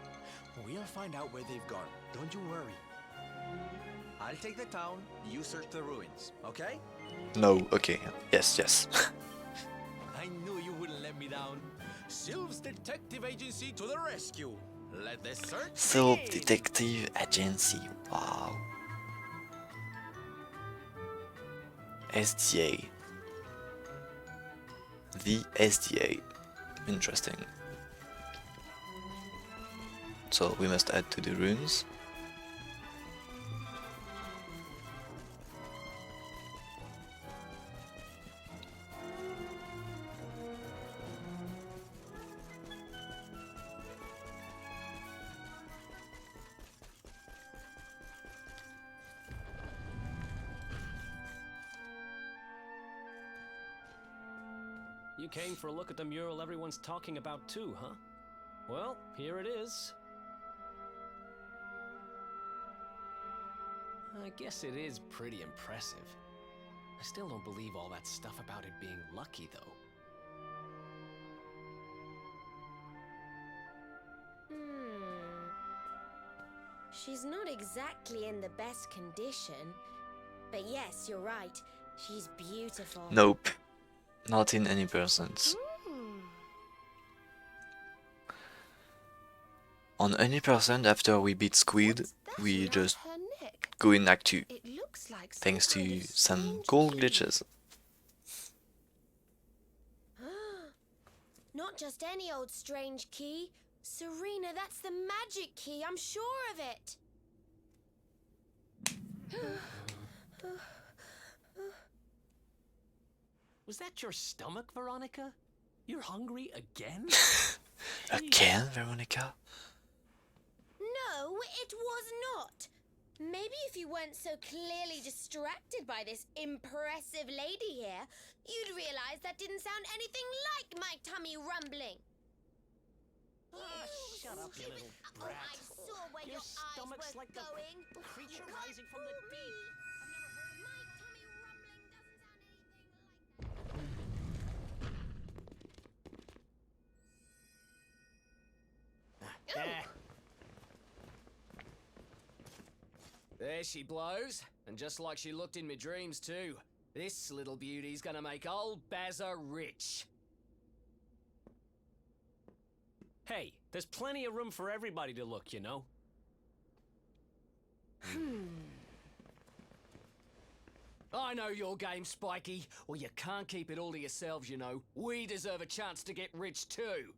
We'll find out where they've gone. Don't you worry. I'll take the town, you search the ruins, okay? No, okay, yes. I knew you wouldn't let me down. Sylv's Detective Agency to the rescue. Let the search Sylw begin. Detective Agency, wow. SDA. The SDA. Interesting. So we must add to the runes. You came for a look at the mural everyone's talking about too, huh? Well, here it is. I guess it is pretty impressive. I still don't believe all that stuff about it being lucky, though. She's not exactly in the best condition. But yes, you're right. She's beautiful. Nope. Not in any percent. On any percent after we beat Squid, we just go in Act 2. Thanks to some cool glitches. Not just any old strange key. Serena, that's the magic key. I'm sure of it. Was that your stomach, Veronica? You're hungry again? Again, Veronica? No, it was not. Maybe if you weren't so clearly distracted by this impressive lady here, you'd realize that didn't sound anything like my tummy rumbling. Shut up, you little brat. I saw where your stomach's eyes were like going. the creature rising from the deep. There she blows, and just like she looked in my dreams too. This little beauty's gonna make old Bazza rich. Hey, there's plenty of room for everybody to look, you know. I know your game, Spiky. Well, you can't keep it all to yourselves, you know. We deserve a chance to get rich too.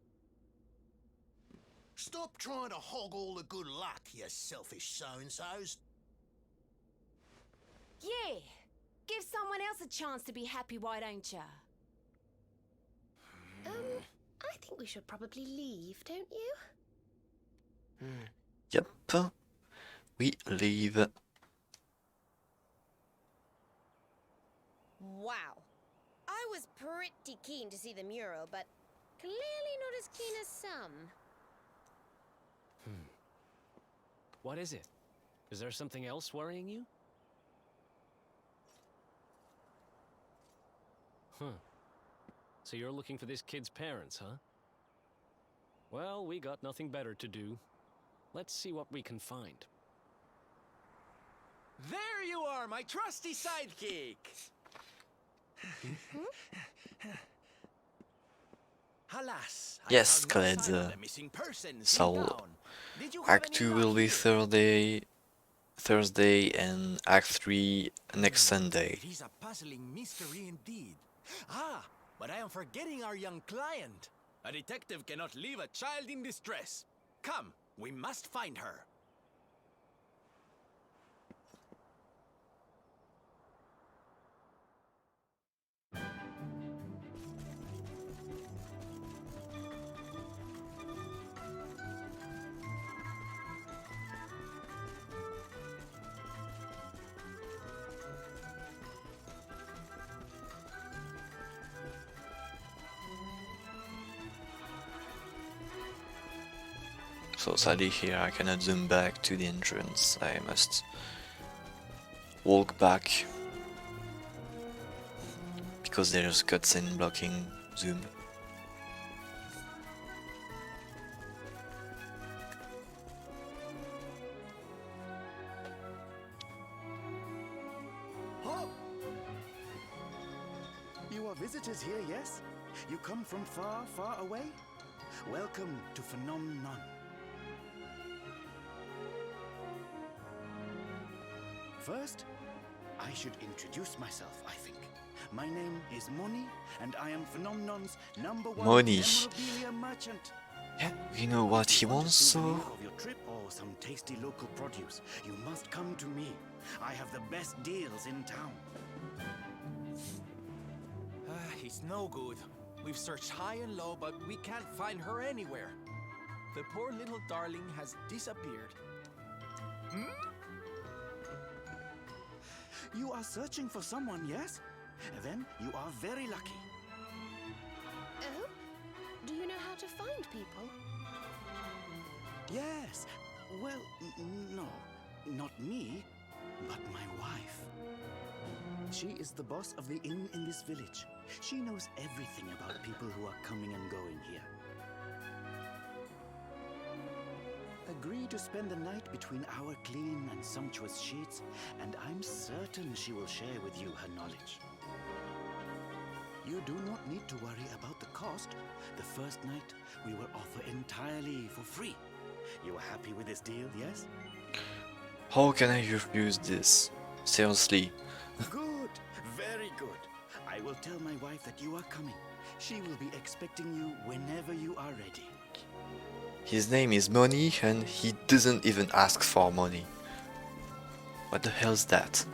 Stop trying to hog all the good luck, you selfish so-and-sos. Yeah, give someone else a chance to be happy, why don't ya? I think we should probably leave, don't you? Yep, we leave. Wow. I was pretty keen to see the mural, but clearly not as keen as some. What is it? Is there something else worrying you? So you're looking for this kid's parents, huh? Well, we got nothing better to do. Let's see what we can find. There you are, my trusty sidekick! Alas, Yes, Khaled, Saul. Act 2 will be Thursday, and Act 3 next Sunday. It is a puzzling mystery indeed. Ah, but I am forgetting our young client. A detective cannot leave a child in distress. Come, we must find her. So sadly here I cannot zoom back to the entrance, I must walk back because there's cutscene blocking zoom. You are visitors here, yes? You come from far, far away? Welcome to Phenomenon. First, I should introduce myself, I think. My name is Moni, and I am Phenomenon's #1 Moni. memorabilia merchant. Yeah, you know what he wants, so... Of your trip or some tasty local produce, you must come to me. I have the best deals in town. It's no good. We've searched high and low, but we can't find her anywhere. The poor little darling has disappeared. You are searching for someone, yes? Then you are very lucky. Oh? Do you know how to find people? Yes. Well, no. Not me, but my wife. She is the boss of the inn in this village. She knows everything about people who are coming and going here. Agree to spend the night between our clean and sumptuous sheets, and I'm certain she will share with you her knowledge. You do not need to worry about the cost. The first night we will offer entirely for free. You are happy with this deal, yes? How can I refuse this? Seriously. Good, very good. I will tell my wife that you are coming. She will be expecting you whenever you are ready. His name is Money and he doesn't even ask for money. What the hell's that?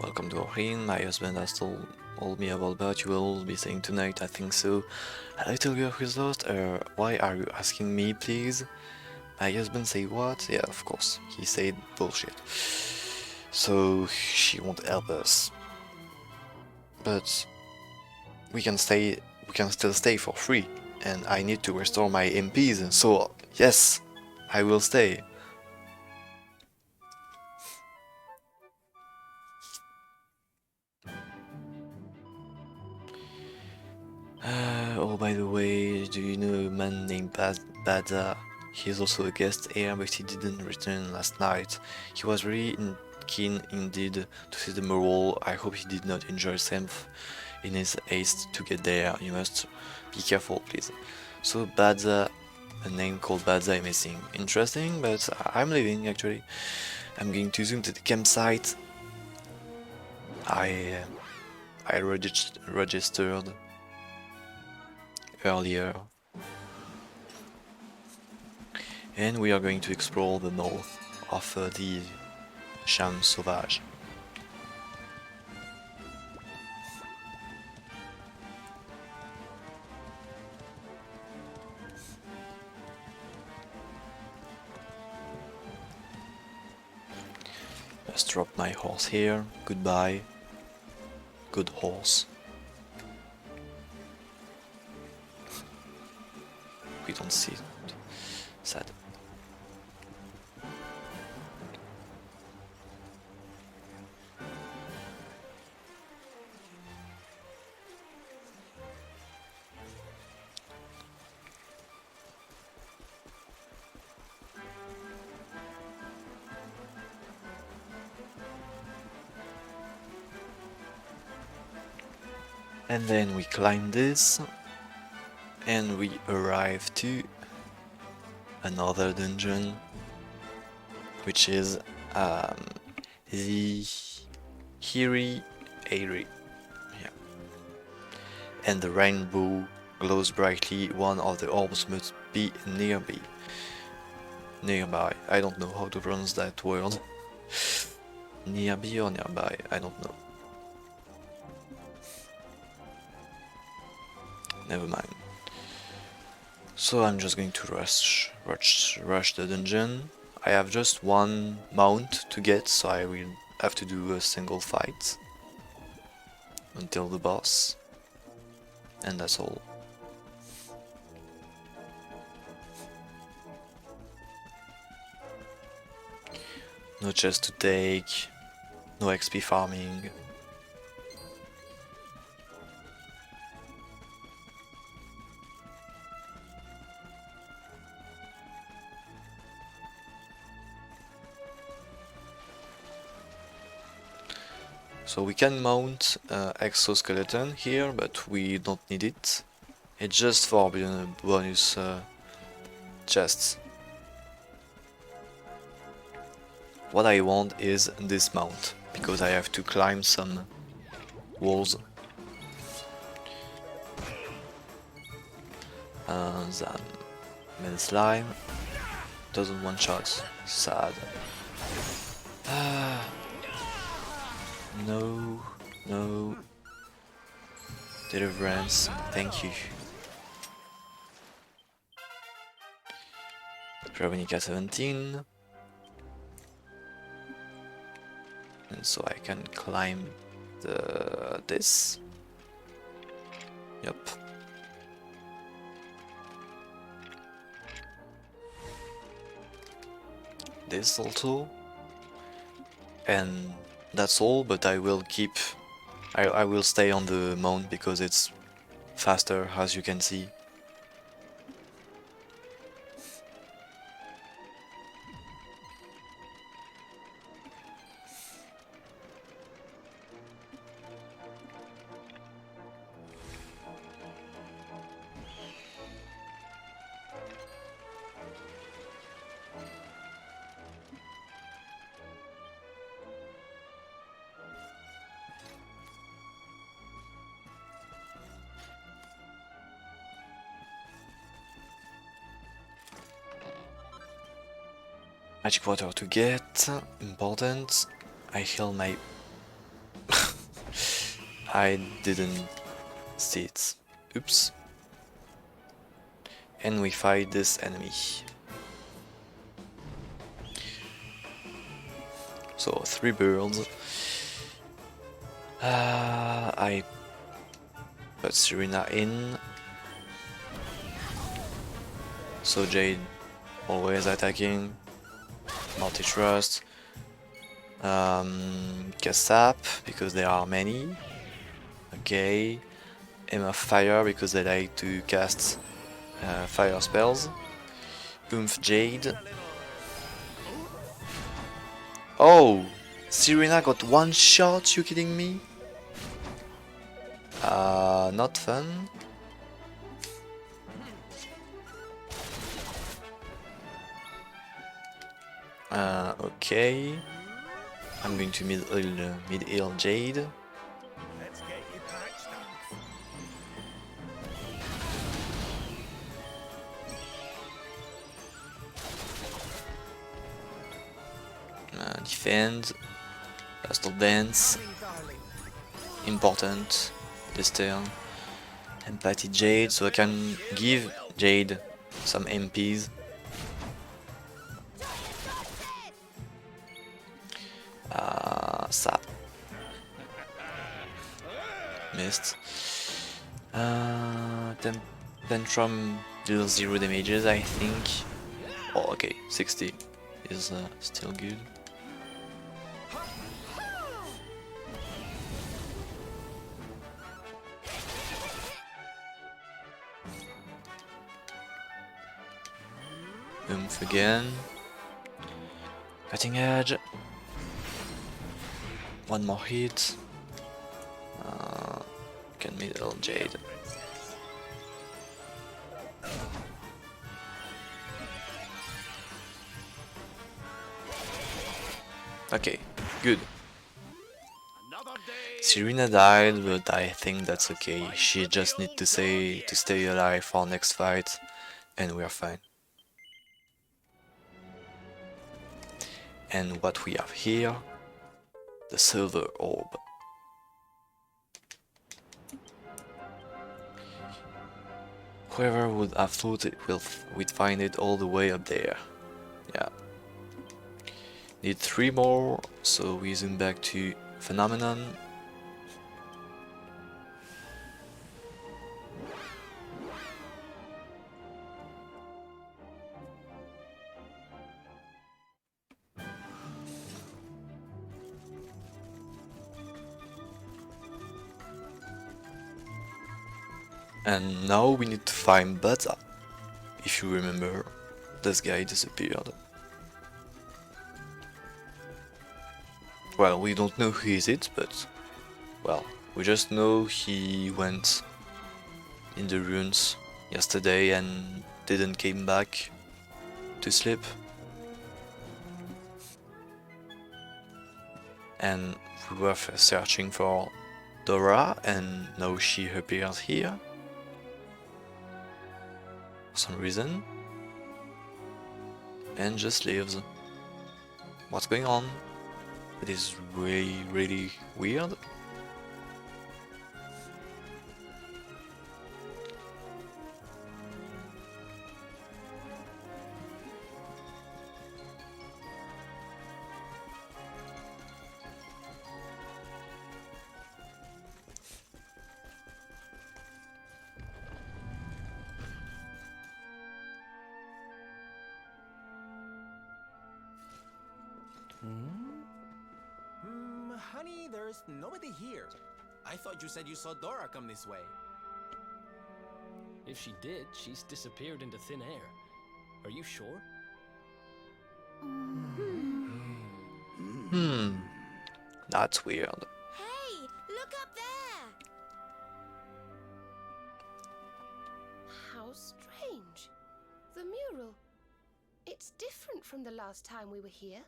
Welcome to our inn. My husband has told me about you will be staying tonight, I think so. A little girl who's lost? Why are you asking me, please? My husband say what? Yeah, of course. He said bullshit. So she won't help us. But we can still stay for free, and I need to restore my MPs, so yes, I will stay. Oh, by the way, do you know a man named Bada? He's also a guest here, but he didn't return last night. He was really keen indeed to see the mural. I hope he did not injure himself in his haste to get there. You must be careful, please. So Badza, a name called Badza is missing. Interesting, but I'm leaving actually. I'm going to zoom to the campsite. I registered earlier. And we are going to explore the north of the Champs Sauvages. Let's drop my horse here. Goodbye. Good horse. We don't see it. Sad. And then we climb this and we arrive to another dungeon, which is the Hiri Airi. Yeah. And the rainbow glows brightly. One of the orbs must be nearby. I don't know how to pronounce that word. Nearby or nearby, I don't know. Never mind. So I'm just going to rush the dungeon. I have just one mount to get, so I will have to do a single fight until the boss, and that's all. No chest to take, no XP farming. So we can mount exoskeleton here, but we don't need it. It's just for bonus chests. What I want is this mount, because I have to climb some walls. Then Mid Slime doesn't one shot. Sad. No, no. Deliverance, thank you. Veronica 17. And so I can climb this. Yep. This also. And that's all, but I will keep... I will stay on the mount because it's faster, as you can see. Magic water to get, important. I heal my... I didn't see it. Oops. And we fight this enemy. So 3 birds. I put Serena in. So Jade always attacking. Multi-trust, Kasap because there are many, okay, Emma Fire because they like to cast fire spells, Oomph Jade. Oh, Serena got one shot, you kidding me? Not fun. Okay, I'm going to mid-heal Jade. Let's get you patched up. Defend, Last Dance, important this turn. Empathy Jade, so I can give Jade some MPs. Ça. Missed. Tantrum deals 0 damages, I think. Oh, okay, 60 is still good. Oomph again. Cutting edge. One more hit. Can middle jade. Okay, good. Serena died, but I think that's okay. She just needs to stay alive for next fight, and we are fine. And what we have here, the silver orb. Whoever would have thought we'd find it all the way up there. Yeah. Need 3 more, so we zoom back to Phenomenon. And now we need to find Bata. If you remember, this guy disappeared. Well, we don't know who is it, but well, we just know he went in the ruins yesterday and didn't came back to sleep. And we were searching for Dora, and now she appears here. For some reason, and just leaves. What's going on? It is really weird. Honey, there's nobody here. I thought you said you saw Dora come this way. If she did, she's disappeared into thin air. Are you sure? That's weird. Hey, look up there! How strange. The mural. It's different from the last time we were here.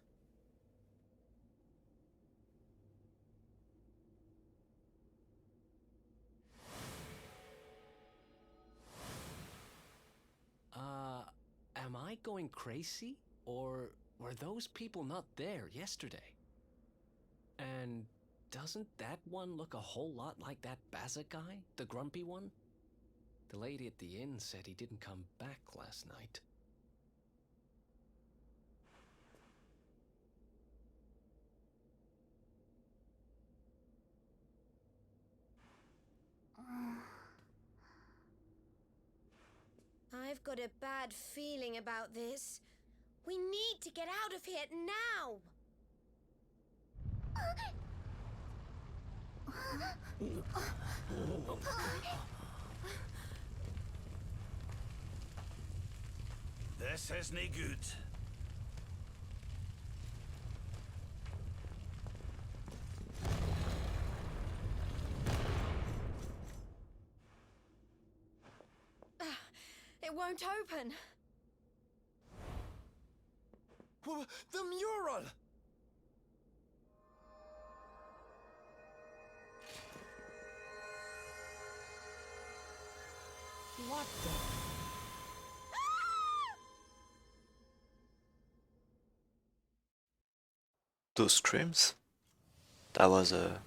Am I going crazy? Or were those people not there yesterday? And doesn't that one look a whole lot like that Baza guy? The grumpy one? The lady at the inn said he didn't come back last night. I've got a bad feeling about this. We need to get out of here now! This is nae good. It won't open. The mural! What the? Those screams? That was a...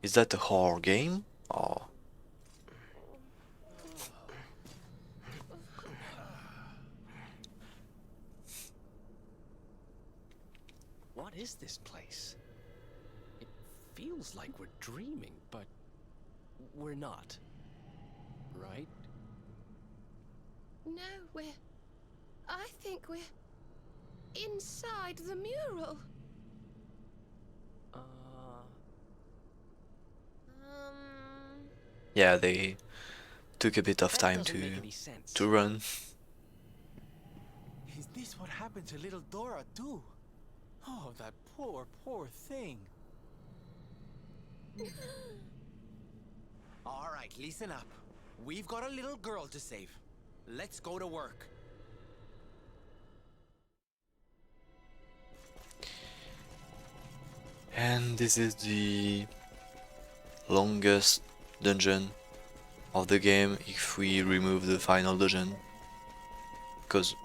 Is that a horror game? Or... What is this place? feels like we're dreaming, but we're not. Right? No, I think we're inside the mural. Yeah, they took a bit of time to run. Is this what happened to little Dora too? Oh, that poor, poor thing. All right, listen up. We've got a little girl to save. Let's go to work. And this is the longest dungeon of the game if we remove the final dungeon, because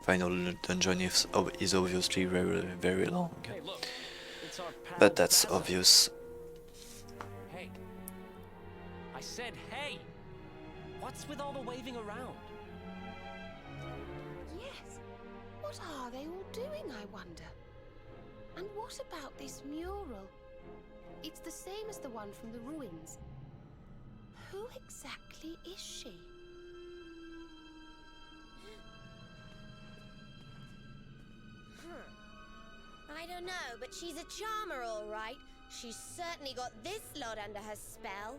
final dungeon is obviously very long. Hey, look, it's our pal But that's Basil. obvious. Hey. I said hey! What's with all the waving around? Yes. What are they all doing, I wonder? And what about this mural? It's the same as the one from the ruins. Who exactly is she? I don't know, but she's a charmer, all right. She's certainly got this lot under her spell.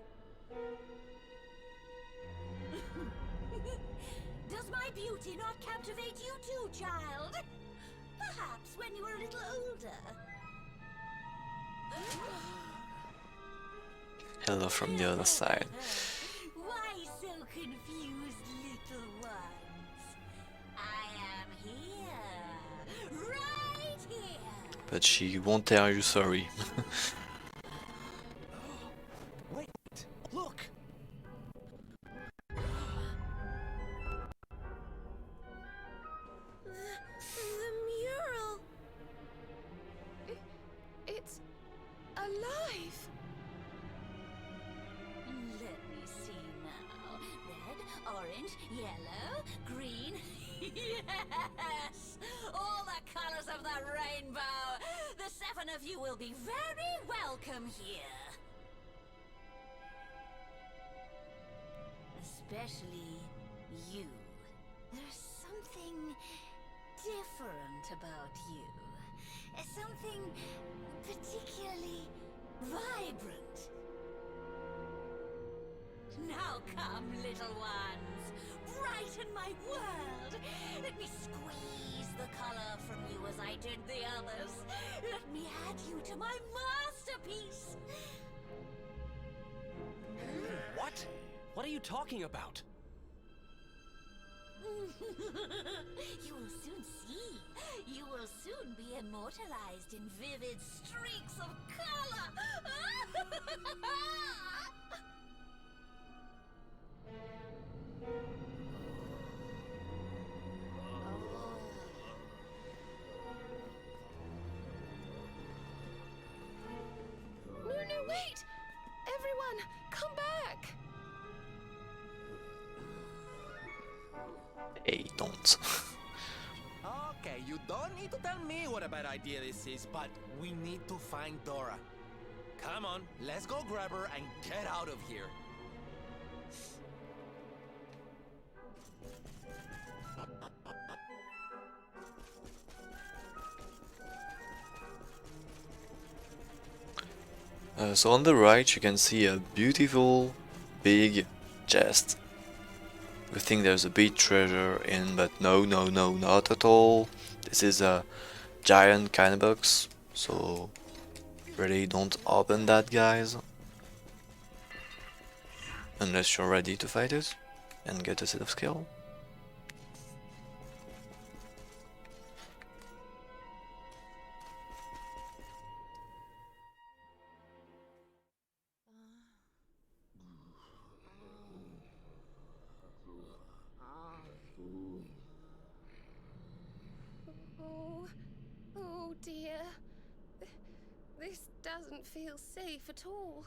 Does my beauty not captivate you too, child? Perhaps when you were a little older. Hello from the other side. Why so confused, little ones? I am here. Right here. But she won't tell you sorry. Wait, look! The mural. It's alive. Let me see now. Red, orange, yellow, green. Yes! All the colors of the rainbow! The 7 of you will be very welcome here. Especially you. There's something different about you. Something particularly vibrant. Now come, little ones. Brighten my world. Let me squeeze the color from you as I did the others. Let me add you to my masterpiece. What? What are you talking about? You will soon see. You will soon be immortalized in vivid streaks of color. No, wait! Everyone, come back! Hey, don't. Okay, you don't need to tell me what a bad idea this is, but we need to find Dora. Come on, let's go grab her and get out of here. So on the right you can see a beautiful big chest. We think there's a big treasure in, but no, not at all. This is a giant kind of box, so really don't open that, guys. Unless you're ready to fight it and get a set of skill. Oh dear. This doesn't feel safe at all.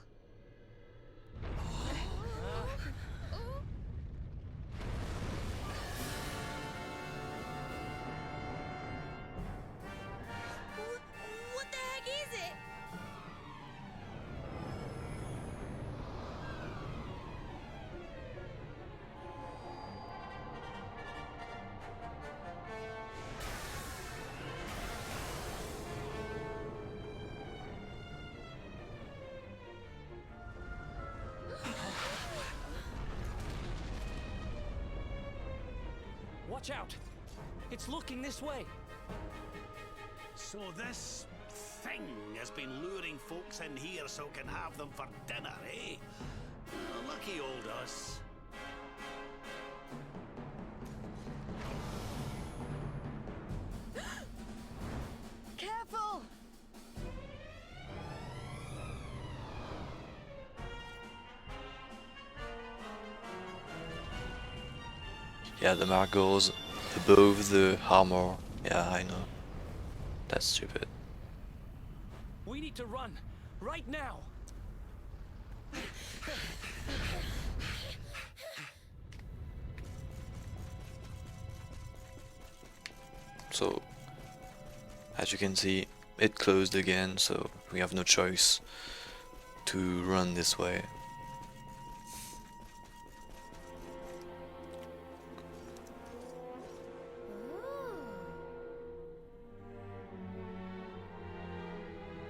What the heck is it? Watch out! It's looking this way. So this thing has been luring folks in here so can have them for dinner, eh? Lucky old us. Careful! Yeah, the mark goes above the armor. Yeah, I know. That's stupid. We need to run right now. So, as you can see, it closed again, so we have no choice to run this way.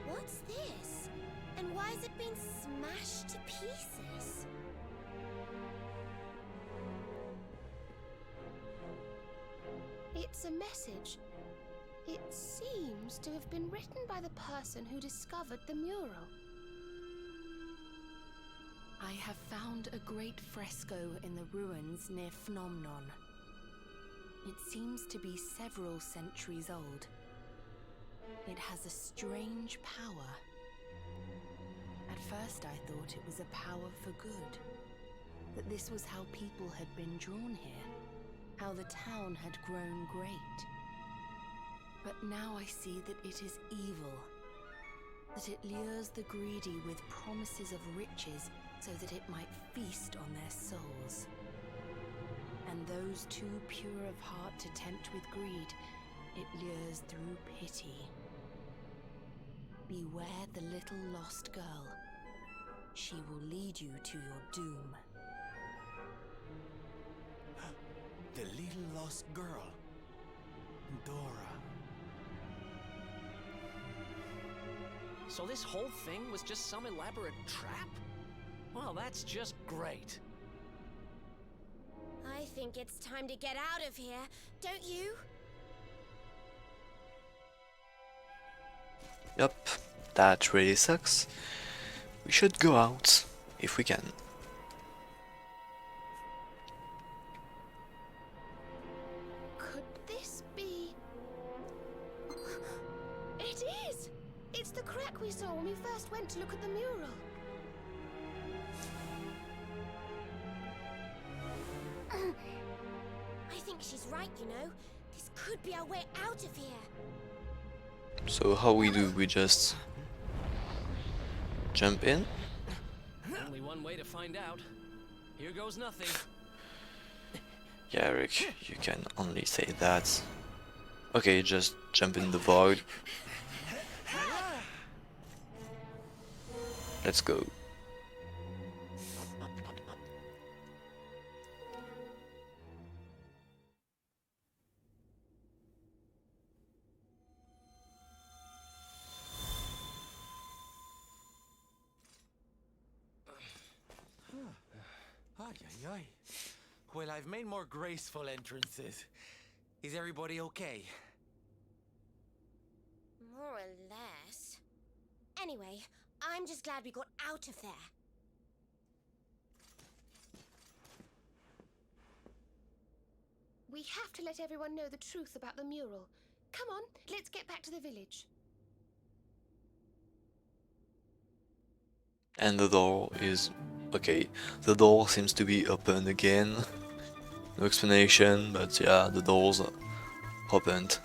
What's this? And why has it been smashed to pieces? It's a message. It seems to have been written by the person who discovered the mural. I have found a great fresco in the ruins near Phnomnon. It seems to be several centuries old. It has a strange power. At first I thought it was a power for good, that this was how people had been drawn here, how the town had grown great. But now I see that it is evil, that it lures the greedy with promises of riches so that it might feast on their souls. And those too pure of heart to tempt with greed, it lures through pity. Beware the little lost girl. She will lead you to your doom. The little lost girl. Dora. So this whole thing was just some elaborate trap? Well, that's just great. I think it's time to get out of here, don't you? Yup, that really sucks. We should go out if we can. Could this be... It is! It's the crack we saw when we first went to look at the mural. I think she's right, you know. This could be our way out of here. So how we do? We just jump in? Only one way to find out. Here goes nothing. Yeah, Eric, you can only say that. Okay, just jump in the void. Let's go. Ay, ay, ay. Well, I've made more graceful entrances. Is everybody okay? More or less. Anyway, I'm just glad we got out of there. We have to let everyone know the truth about the mural. Come on, let's get back to the village. And the door is... okay, the door seems to be open again. No explanation, but yeah, the door's opened.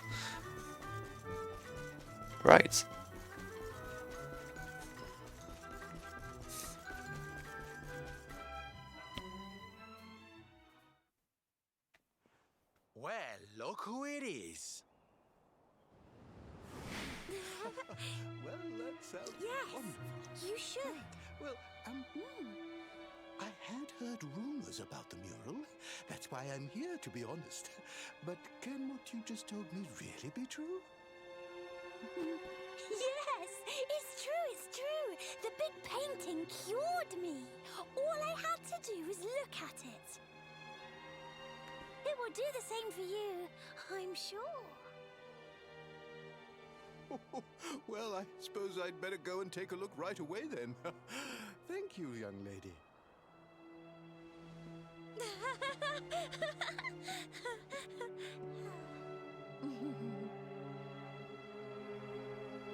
Right. Well, look who it is. Well, that sounds wonderful. You should. Well, I had heard rumors about the mural. That's why I'm here, to be honest. But can what you just told me really be true? Yes, it's true. The big painting cured me. All I had to do was look at it. It will do the same for you, I'm sure. Well, I suppose I'd better go and take a look right away then. Thank you, young lady.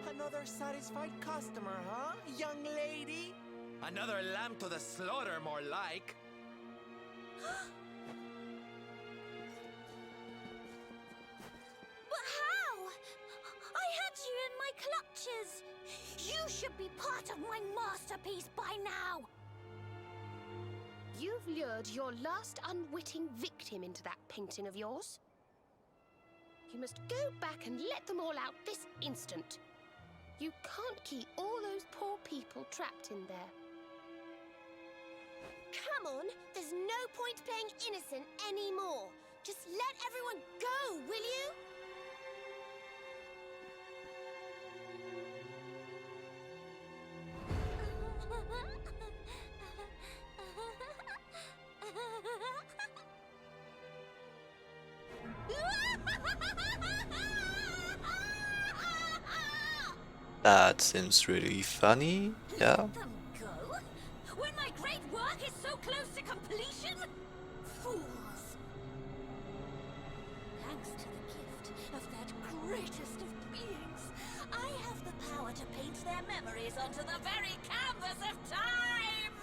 Another satisfied customer, huh, young lady? Another lamb to the slaughter, more like. But how? I had you in my clutches. You should be part of my masterpiece by now. You've lured your last unwitting victim into that painting of yours. You must go back and let them all out this instant. You can't keep all those poor people trapped in there. Come on, there's no point playing innocent anymore. Just let everyone go, will you? That seems really funny, yeah. When my great work is so close to completion? Fools! Thanks to the gift of that greatest of beings, I have the power to paint their memories onto the very canvas of time!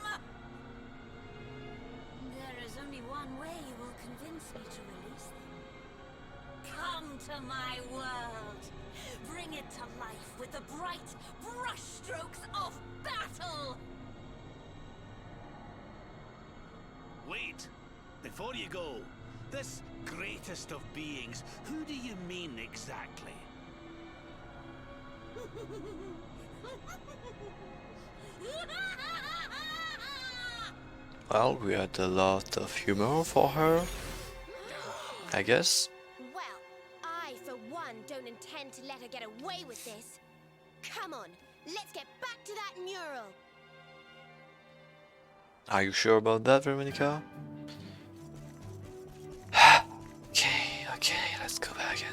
There is only one way you will convince me to release them. Come to my world! Bring it to life with the bright brushstrokes of battle! Wait! Before you go, this greatest of beings, who do you mean exactly? Well, we had a lot of humor for her, I guess. Well, I, for one, don't intend to let her get away with this. Come on, let's get back to that mural. Are you sure about that, Veronica? Okay, let's go back in.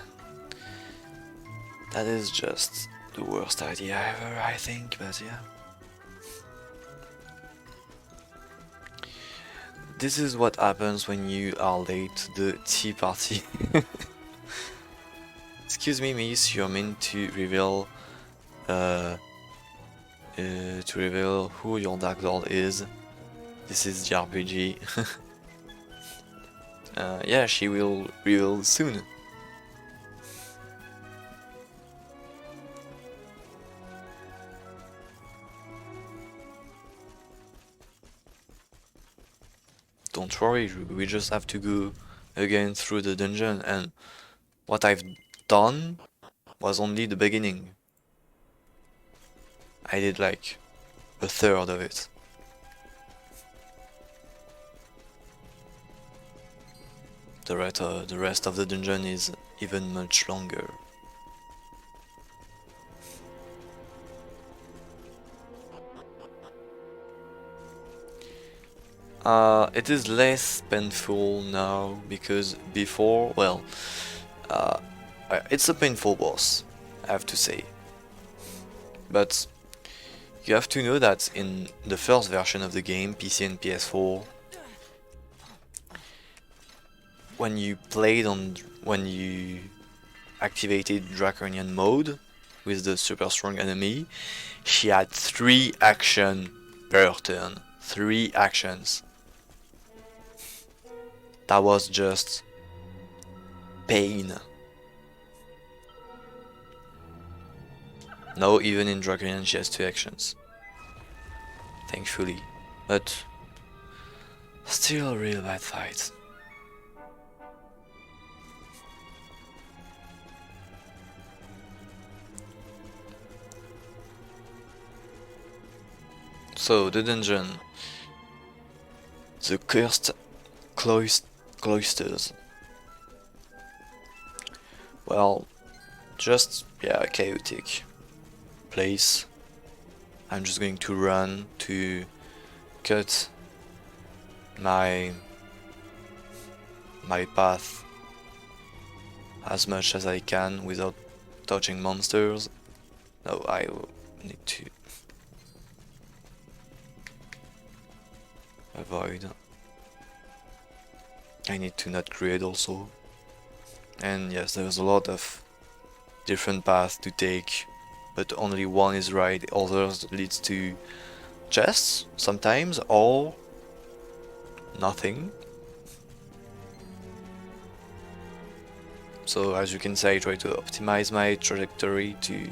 That is just the worst idea ever, I think, but yeah. This is what happens when you are late to the tea party. Excuse me, miss, you're meant to reveal who your Dark Lord is. This is the RPG. Yeah, she will reveal soon. Don't worry, we just have to go again through the dungeon, and what I've done was only the beginning. I did like a third of it. The rest of the dungeon is even much longer. It is less painful now, because before, well, it's a painful boss, I have to say. But you have to know that in the first version of the game, PC and PS4, when you activated Draconian mode with the super strong enemy, she had 3 actions per turn. 3 actions. That was just pain. Now even in Draconian she has 2 actions. Thankfully. But still a real bad fight. So the dungeon, the cursed cloisters. Well, just a chaotic place. I'm just going to run to cut my path as much as I can without touching monsters. No, I need to avoid. I need to not create also. And yes, there's a lot of different paths to take, but only one is right. The others leads to chests sometimes, or nothing. So as you can see, I try to optimize my trajectory to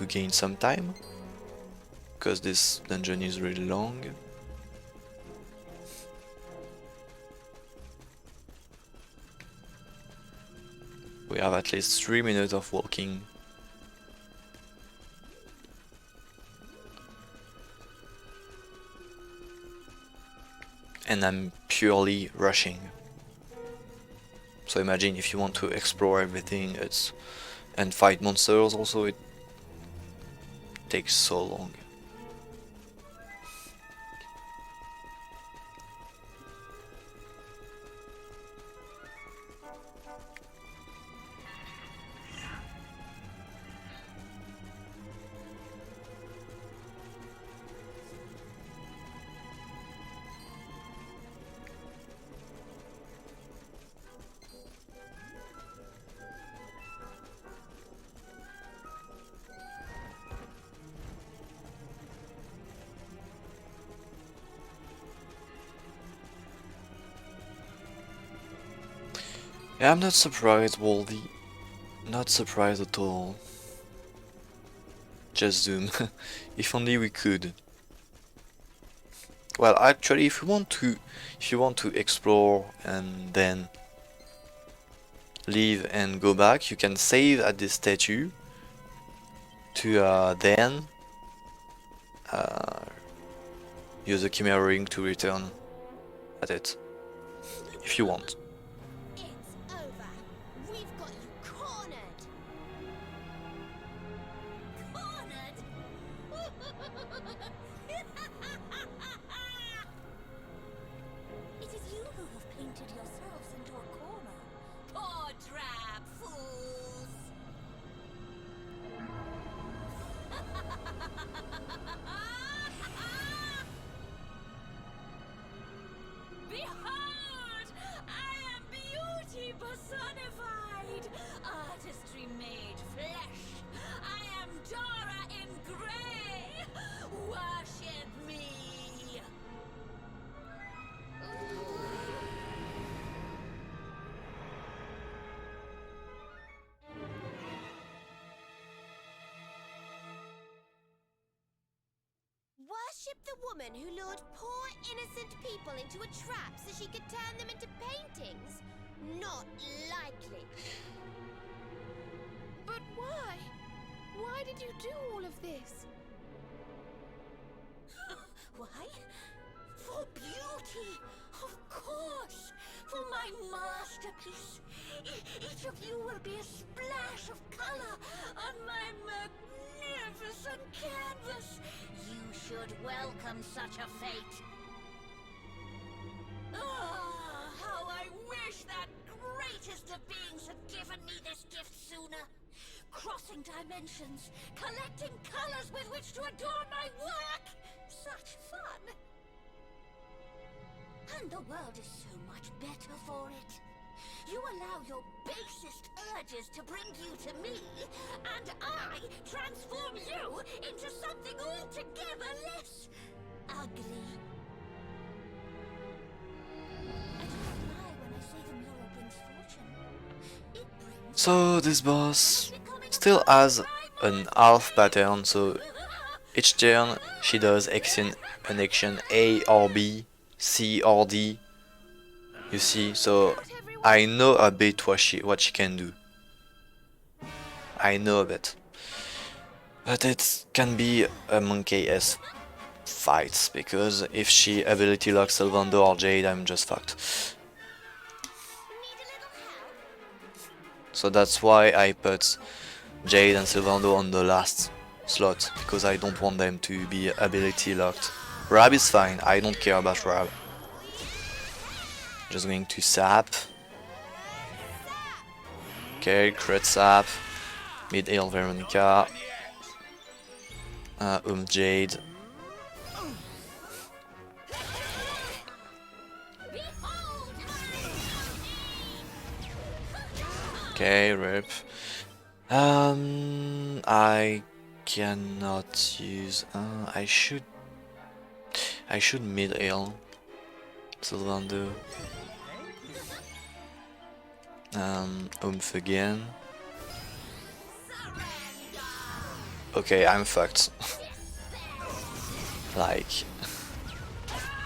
gain some time, because this dungeon is really long. We have at least 3 minutes of walking. And I'm purely rushing. So imagine if you want to explore everything and fight monsters also, it takes so long. Yeah, I'm not surprised, Waldy. Not surprised at all. Just zoom. If only we could. Well, actually, if you want to explore and then leave and go back, you can save at this statue to then use the Chimera ring to return at it, if you want. Worship the woman who lured poor innocent people into a trap so she could turn them into paintings? Not likely. But why? Why did you do all of this? Why? For beauty, of course. For my masterpiece. Each of you will be a splash of color on my magnificent canvas. You should welcome such a fate. Ah, how I wish that greatest of beings had given me this gift sooner. Crossing dimensions, collecting colors with which to adorn my work. Such fun. And the world is so much better for it. You allow your basest urges to bring you to me, and I transform you into something altogether less ugly. I do not lie when I say the mural brings fortune. It brings... So this boss still has an half pattern, so each turn she does an action A or B, C or D. You see, so I know a bit what she can do. I know a bit. But it can be a monkey ass fight, because if she ability locks Sylvander or Jade, I'm just fucked. So that's why I put Jade and Sylvander on the last slot, because I don't want them to be ability locked. Rab is fine, I don't care about Rab. Just going to sap. Okay, crit sap. Mid heal Veronica. Jade. Okay, rip. I cannot use. I should mid heal. Sylvander. Again. Okay, I'm fucked. Like,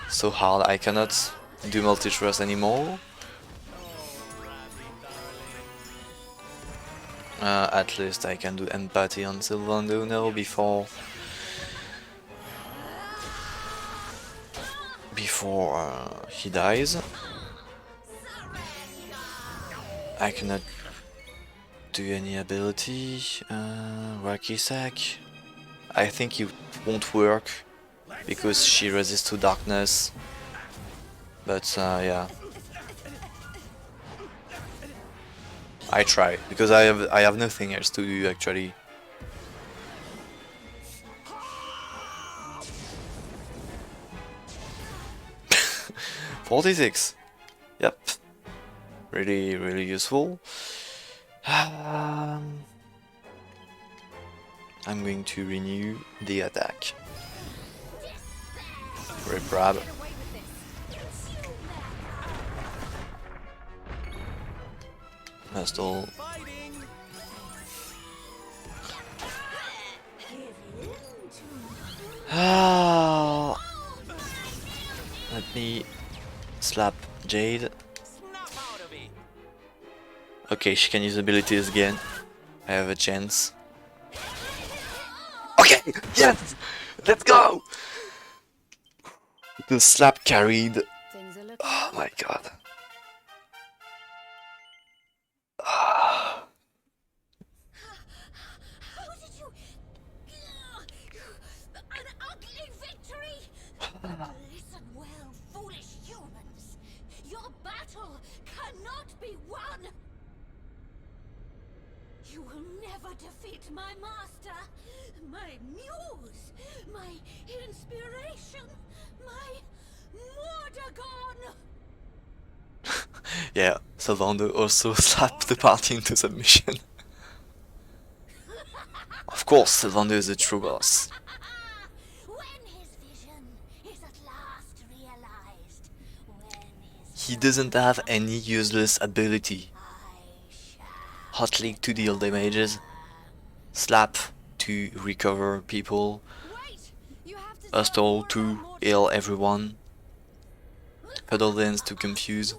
so hard. I cannot do multi-trust anymore. At least I can do empathy on Sylvander now before he dies. I cannot do any ability. Rocky Sack. I think it won't work because she resists to darkness. But yeah. I try because I have nothing else to do actually. $46. Yep. Really useful. I'm going to renew the attack. Rip grab. Muscle. Let me slap Jade. Okay, she can use abilities again. I have a chance. Okay, yes! Let's go! The slap carried. Oh my god. Listen well, foolish humans. Your battle cannot be won. You will never defeat my master, my muse, my inspiration, my Mordagon. Yeah, Sylvander also slapped the party into submission. Of course, Sylvander is the true boss. He doesn't have any useless ability. Hot League to deal damages, Slap to recover people, Hostile to heal everyone, Huddle Dance to confuse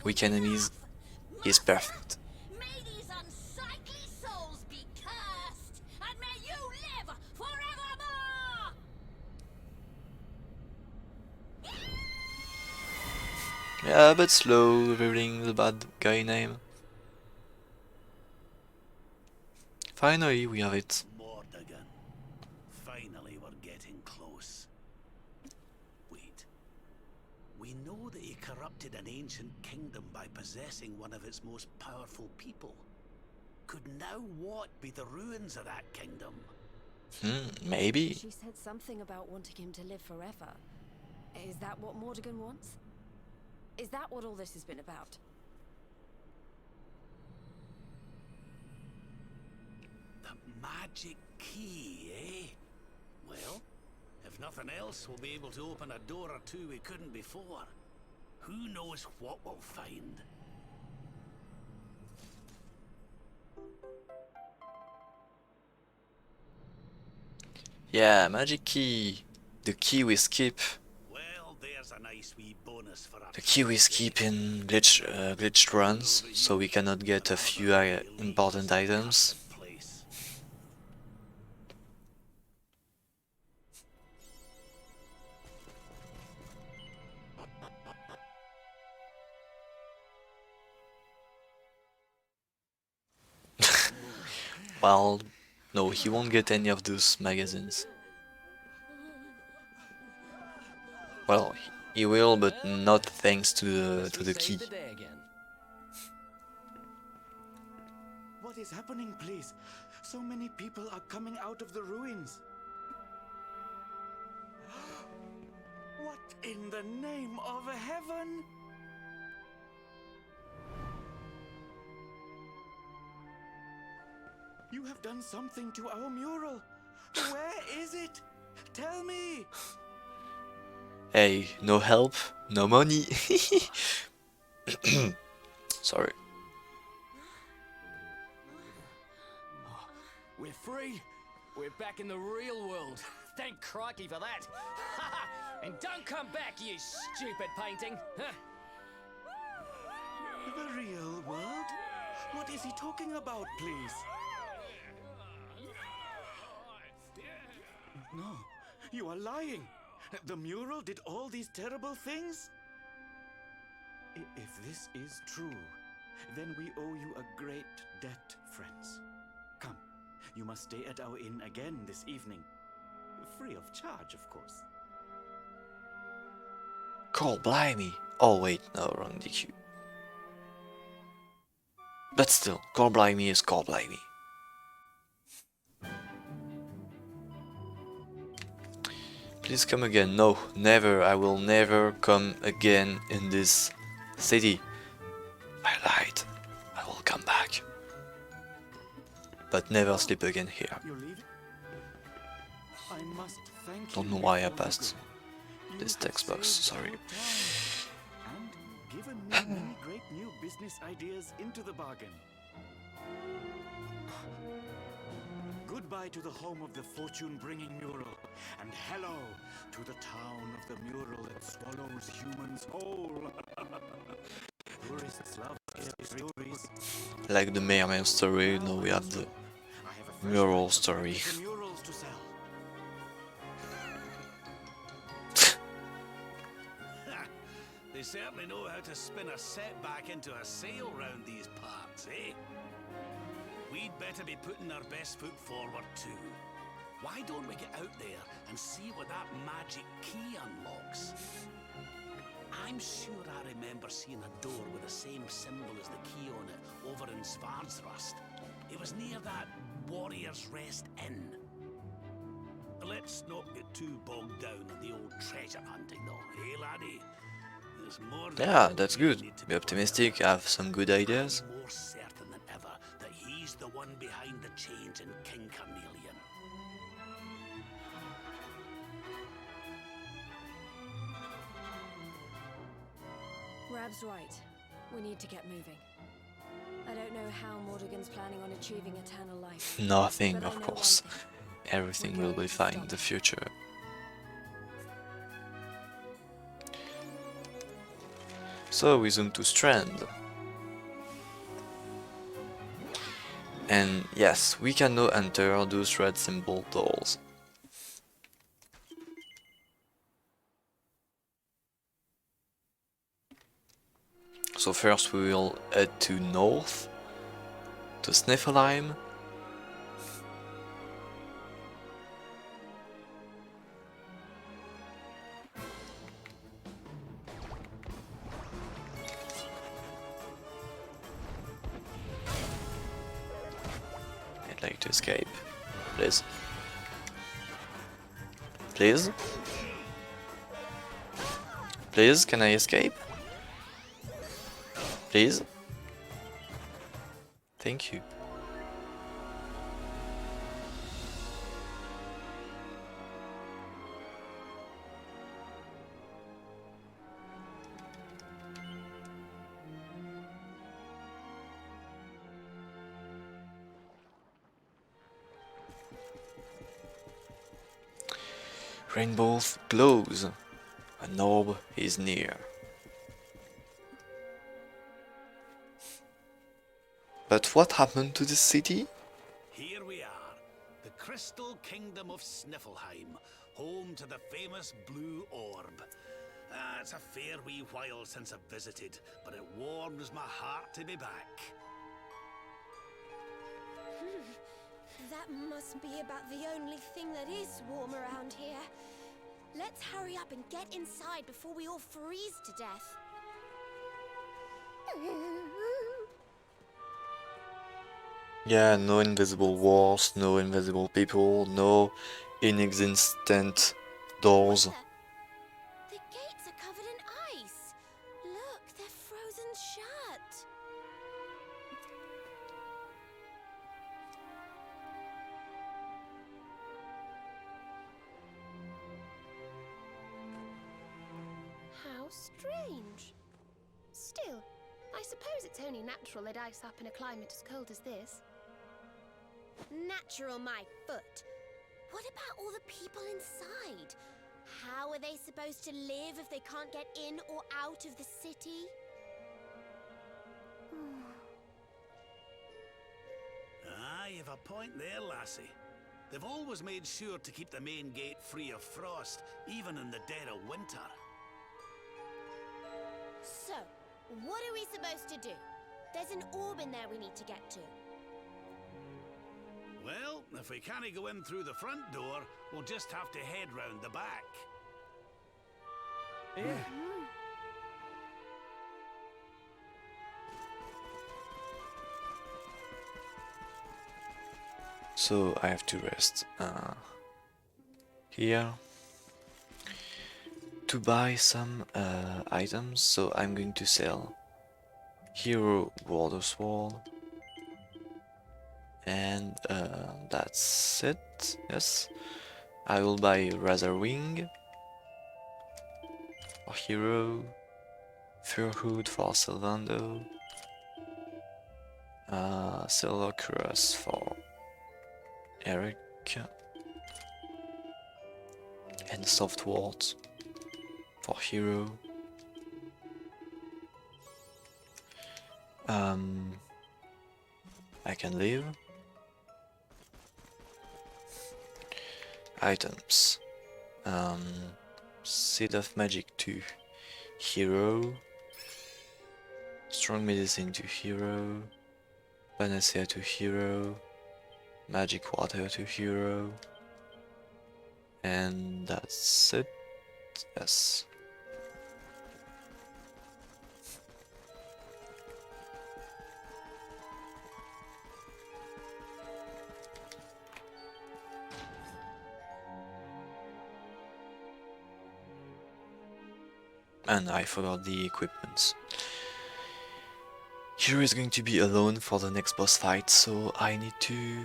weak enemies. He's perfect. Yeah, but slow revealing the bad guy name. Finally, we have it. Mordagon. Finally, we're getting close. Wait. We know that he corrupted an ancient kingdom by possessing one of its most powerful people. Could now what be the ruins of that kingdom? Maybe. She said something about wanting him to live forever. Is that what Mordagon wants? Is that what all this has been about? The magic key, eh? Well, if nothing else, we'll be able to open a door or two we couldn't before. Who knows what we'll find? Yeah, magic key. The key we skip. Well, there's a nice wee bonus for The key we skip in glitched runs, so we cannot get a few important items. Well, no, he won't get any of those magazines. Well, he will, but not thanks to the key. What is happening, please? So many people are coming out of the ruins. What in the name of heaven? You have done something to our mural. Where is it? Tell me. Hey, no help, no money. Sorry. We're free. We're back in the real world. Thank crikey for that. And don't come back, you stupid painting. The real world? What is he talking about, please? No, you are lying. The mural did all these terrible things? If this is true, then we owe you a great debt, friends. Come, you must stay at our inn again this evening. Free of charge, of course. Call blimey. Oh wait, no, wrong DQ. But still, call blimey is call blimey. Please come again. No, never. I will never come again in this city. I lied. I will come back. But never sleep again here. I must thank Don't know you, why I Heliodor. passed this text box, sorry. And given me many great new business ideas into the bargain. Goodbye to the home of the fortune-bringing mural, and hello to the town of the mural that swallows humans whole. Tourists love stories. Like the Mermaid story, now we have the mural story. The murals to sell. They certainly know how to spin a setback into a sail round these parts, eh? We'd better be putting our best foot forward too. Why don't we get out there and see what that magic key unlocks? I'm sure I remember seeing a door with the same symbol as the key on it over in Svardsrust. It was near that Warrior's Rest Inn. Let's not get too bogged down in the old treasure hunting though, eh laddie? There's more than Yeah, that's good. Be optimistic, have some good ideas. I'm more certain than ever that he's the one behind the change in King Carnelian. Rab's right. We need to get moving. I don't know how Mordegon's planning on achieving eternal life. Nothing, but I of know course. one thing. Everything will be fine in the future. So we zoom to Strand. And yes, we can now enter those red symbol doors. So first we will head to north, to Sniffelheim. I'd like to escape, please. Please? Please, can I escape? Please? Thank you. Rainbow glows. An orb is near. But what happened to the city? Here we are, the Crystal Kingdom of Sniffelheim, home to the famous Blue Orb. It's a fair wee while since I've visited, but it warms my heart to be back. That must be about the only thing that is warm around here. Let's hurry up and get inside before we all freeze to death. Yeah, no invisible walls, no invisible people, no inexistent doors. The gates are covered in ice. Look, they're frozen shut. How strange. Still, I suppose it's only natural they'd ice up in a climate as cold as this. Natural, my foot. What about all the people inside? How are they supposed to live if they can't get in or out of the city? Ah, you've a point there, lassie. They've always made sure to keep the main gate free of frost, even in the dead of winter. So, what are we supposed to do? There's an orb in there we need to get to. Well, if we can't go in through the front door, we'll just have to head round the back. So I have to rest here to buy some items. So I'm going to sell Hero Water Sword, and that's it. Yes, I will buy Razor Wing for Hero, Fur Hood for Sylvando, Silver Cross for Eric, and Soft Wards for Hero. I can leave. Items. Seed of Magic to Hero. Strong Medicine to Hero. Panacea to Hero. Magic Water to Hero. And that's it. Yes. And I forgot the equipment. Hero is going to be alone for the next boss fight, so I need to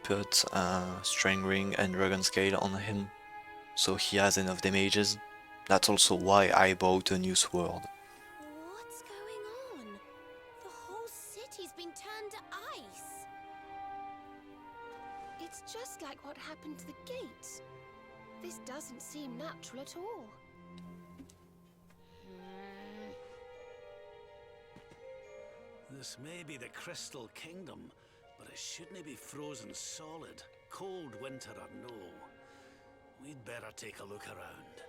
put String Ring and Dragon Scale on him, so he has enough damages. That's also why I bought a new sword. What's going on? The whole city's been turned to ice. It's just like what happened to the gates. This doesn't seem natural at all. This may be the Crystal Kingdom, but it shouldn't be frozen solid, cold winter or no. We'd better take a look around.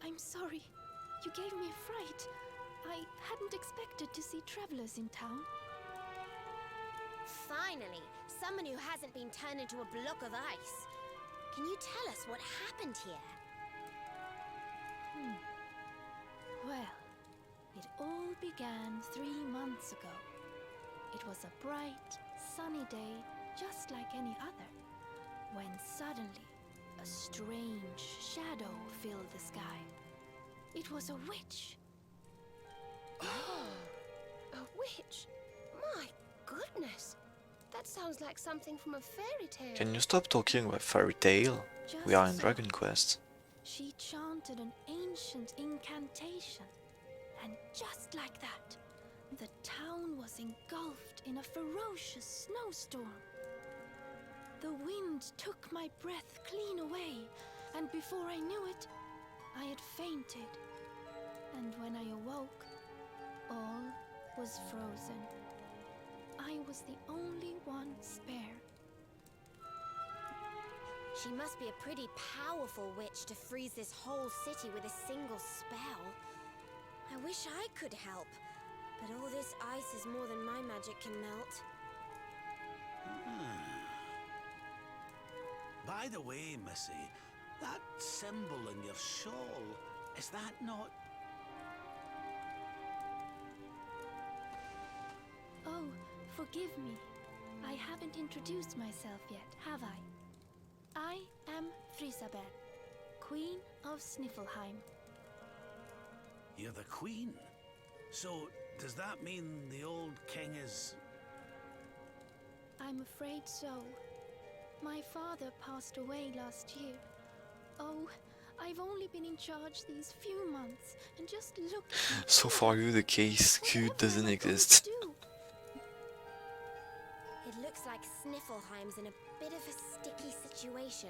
I'm sorry. You gave me a fright. I hadn't expected to see travelers in town. Finally, someone who hasn't been turned into a block of ice. Can you tell us what happened here? Well, it all began 3 months ago. It was a bright, sunny day, just like any other, when suddenly a strange shadow filled the sky. It was a witch. A witch? My goodness. That sounds like something from a fairy tale. Can you stop talking about fairy tale? We are in Dragon Quest. She chanted an ancient incantation, and just like that, the town was engulfed in a ferocious snowstorm. The wind took my breath clean away, and before I knew it, I had fainted. And when I awoke, all was frozen. I was the only one spared. She must be a pretty powerful witch to freeze this whole city with a single spell. I wish I could help, but all this ice is more than my magic can melt. By the way, Missy, that symbol in your shawl, is that not... Oh, forgive me. I haven't introduced myself yet, have I? I am Frisabel, Queen of Sniffelheim. You're the queen? So, does that mean the old king is... I'm afraid so. My father passed away last year. Oh, I've only been in charge these few months, and just look at me. So for you, the case Q doesn't exist. It looks like Sniffelheim's in a bit of a sticky situation.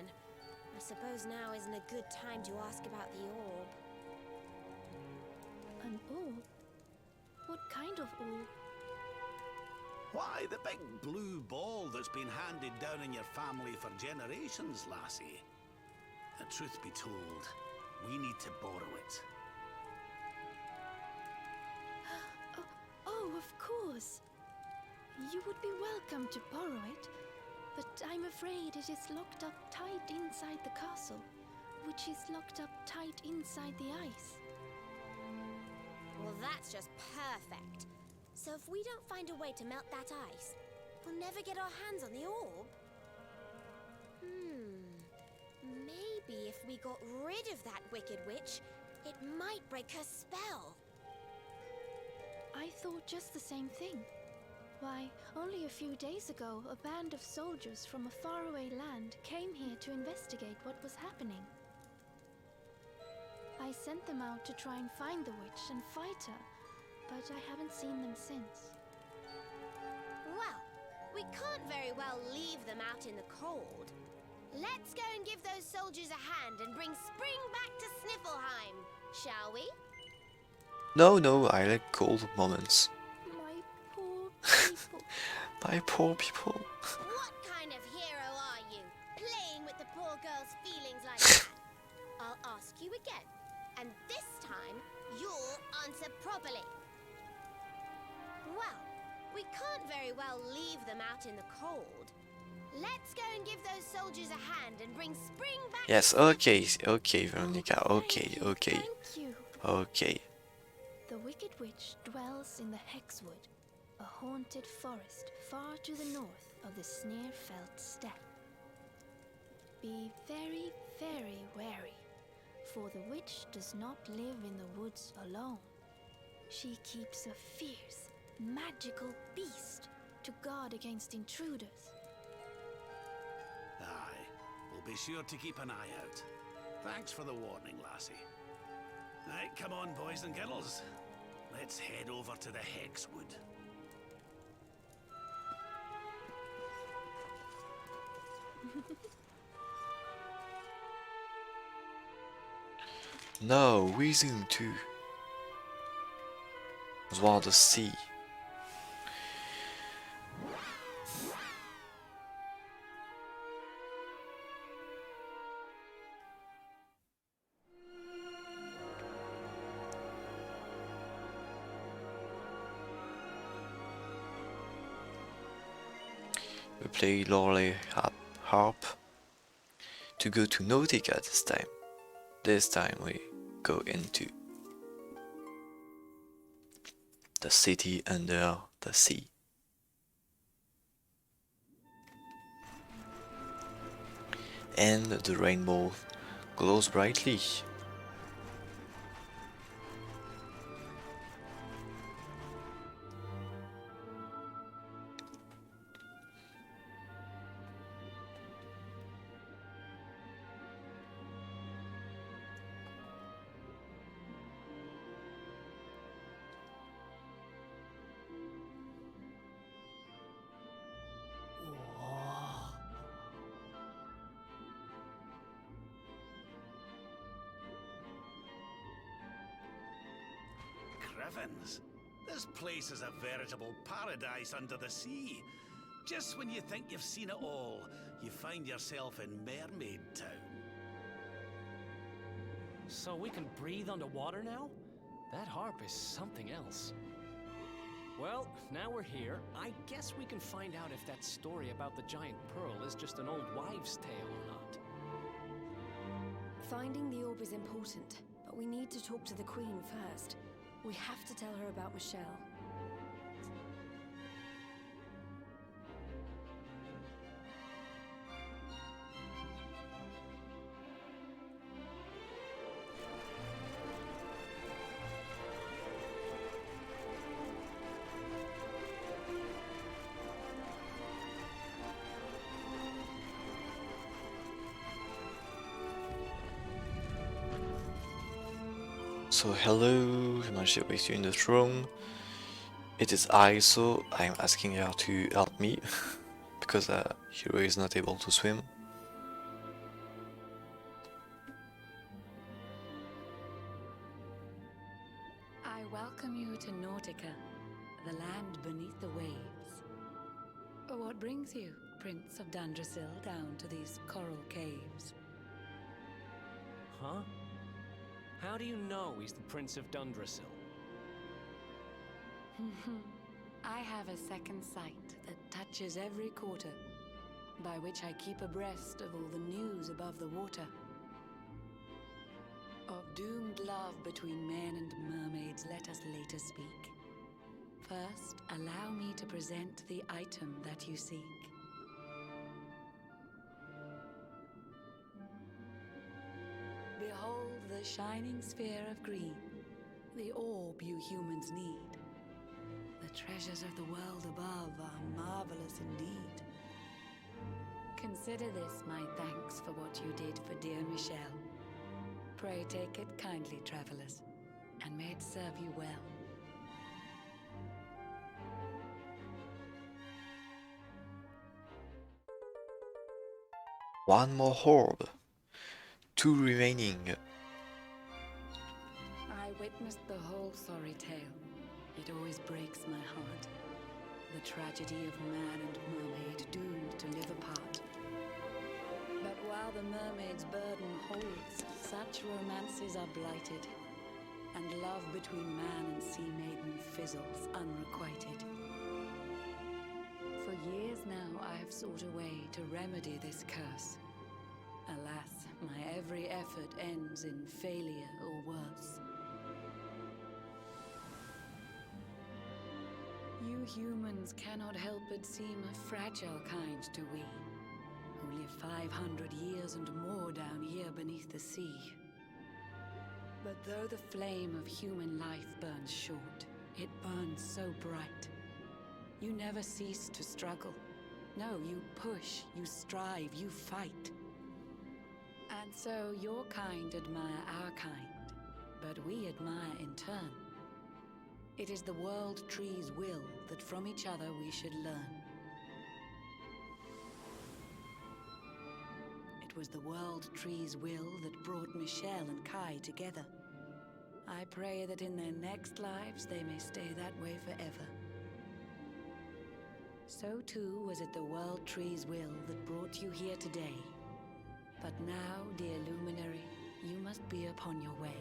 I suppose now isn't a good time to ask about the orb. An orb? What kind of orb? Why, the big blue ball that's been handed down in your family for generations, lassie. The truth be told, we need to borrow it. Oh, of course. You would be welcome to borrow it, but I'm afraid it is locked up tight inside the castle, which is locked up tight inside the ice. Well, that's just perfect. So if we don't find a way to melt that ice, we'll never get our hands on the orb. Maybe if we got rid of that wicked witch, it might break her spell. I thought just the same thing. Why, only a few days ago, a band of soldiers from a faraway land came here to investigate what was happening. I sent them out to try and find the witch and fight her, but I haven't seen them since. Well, we can't very well leave them out in the cold. Let's go and give those soldiers a hand and bring spring back to Sniffelheim, shall we? No, I like cold moments. My poor people. My poor people. What kind of hero are you, playing with the poor girl's feelings like that? I'll ask you again, and this time you'll answer properly. Well, we can't very well leave them out in the cold. Let's go and give those soldiers a hand and bring spring back. Yes, okay, Veronica, okay. Thank you. Okay. The Wicked Witch dwells in the Hexwood, a haunted forest far to the north of the Sneerfelt steppe. Be very, very wary, for the witch does not live in the woods alone. She keeps a fierce, magical beast to guard against intruders. Aye, we'll be sure to keep an eye out. Thanks for the warning, lassie. Right, come on, boys and girls. Let's head over to the Hexwood. No, we zoom too. As well as the sea. We play Loreley harp to go to Nautica this time. This time we go into the city under the sea. And the rainbow glows brightly. Heavens! This place is a veritable paradise under the sea. just when you think you've seen it all, you find yourself in Mermaid Town. So we can breathe underwater now? That harp is something else. Well, now we're here. I guess we can find out if that story about the giant pearl is just an old wives' tale or not. Finding the orb is important, but we need to talk to the Queen first. We have to tell her about Michelle. So hello, I managed to wake you in the throne. It is I, so I'm asking her to help me because Hero is not able to swim. I welcome you to Nautica, the land beneath the waves. What brings you, Prince of Dundrasil, down to these coral caves? Huh? How do you know he's the Prince of Dundrasil? I have a second sight that touches every quarter, by which I keep abreast of all the news above the water. Of doomed love between men and mermaids, let us later speak. First, allow me to present the item that you seek. Behold the shining sphere of green, the orb you humans need. The treasures of the world above are marvelous indeed. Consider this my thanks for what you did for dear Michelle. Pray take it kindly, travelers, and may it serve you well. One more orb. 2 remaining. I witnessed the whole sorry tale. It always breaks my heart. The tragedy of man and mermaid doomed to live apart. But while the mermaid's burden holds, such romances are blighted, and love between man and sea maiden fizzles unrequited. For years now I have sought a way to remedy this curse. Alas, my every effort ends in failure or worse. You humans cannot help but seem a fragile kind to we, who live 500 years and more down here beneath the sea. But though the flame of human life burns short, it burns so bright. You never cease to struggle. No, you push, you strive, you fight. And so your kind admire our kind, but we admire in turn. It is the world tree's will that from each other we should learn. It was the world tree's will that brought Michelle and Kai together. I pray that in their next lives they may stay that way forever. So too was it the world tree's will that brought you here today. But now, dear luminary, you must be upon your way.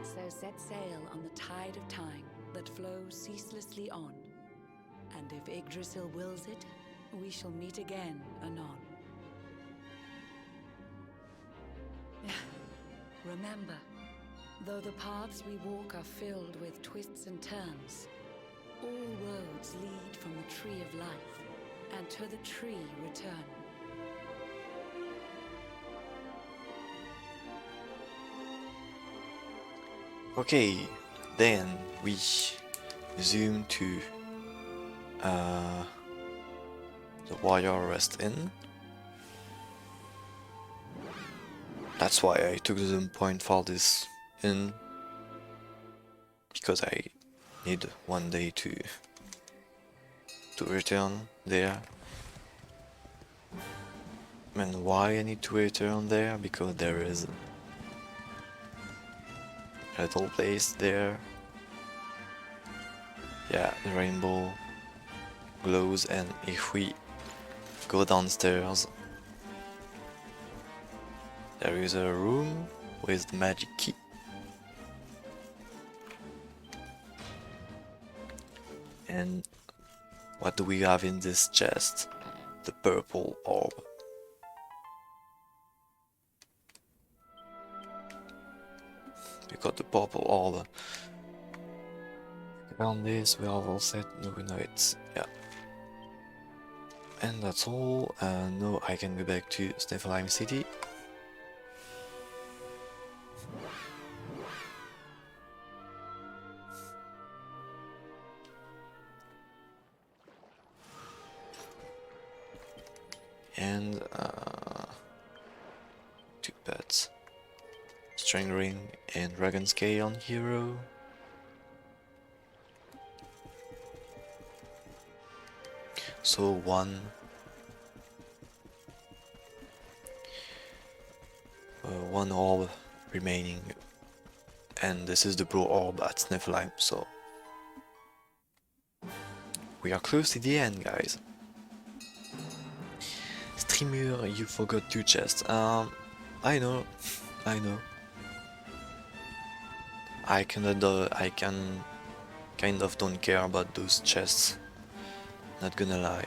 So set sail on the tide of time that flows ceaselessly on. And if Yggdrasil wills it, we shall meet again anon. Remember, though the paths we walk are filled with twists and turns, all roads lead from the tree of life, and to the tree return. Okay, then we zoom to the Warrior Rest Inn. That's why I took the zoom point for this inn, because I need one day to return there. And why I need to return there? Because there is a little place there. Yeah, the rainbow. glows, and if we go downstairs, there is a room with the magic key. And what do we have in this chest? The purple orb. We got the purple orb. On this, we are all set. No, we know it's yeah. And that's all. Now I can go back to Sneffelheim City. And 2 pets. String ring and dragon scale on hero. So one orb remaining, and this is the blue orb at Sneffelheim, so we are close to the end, guys. Streamer, you forgot 2 chests. I know. I can kind of don't care about those chests. Not gonna lie.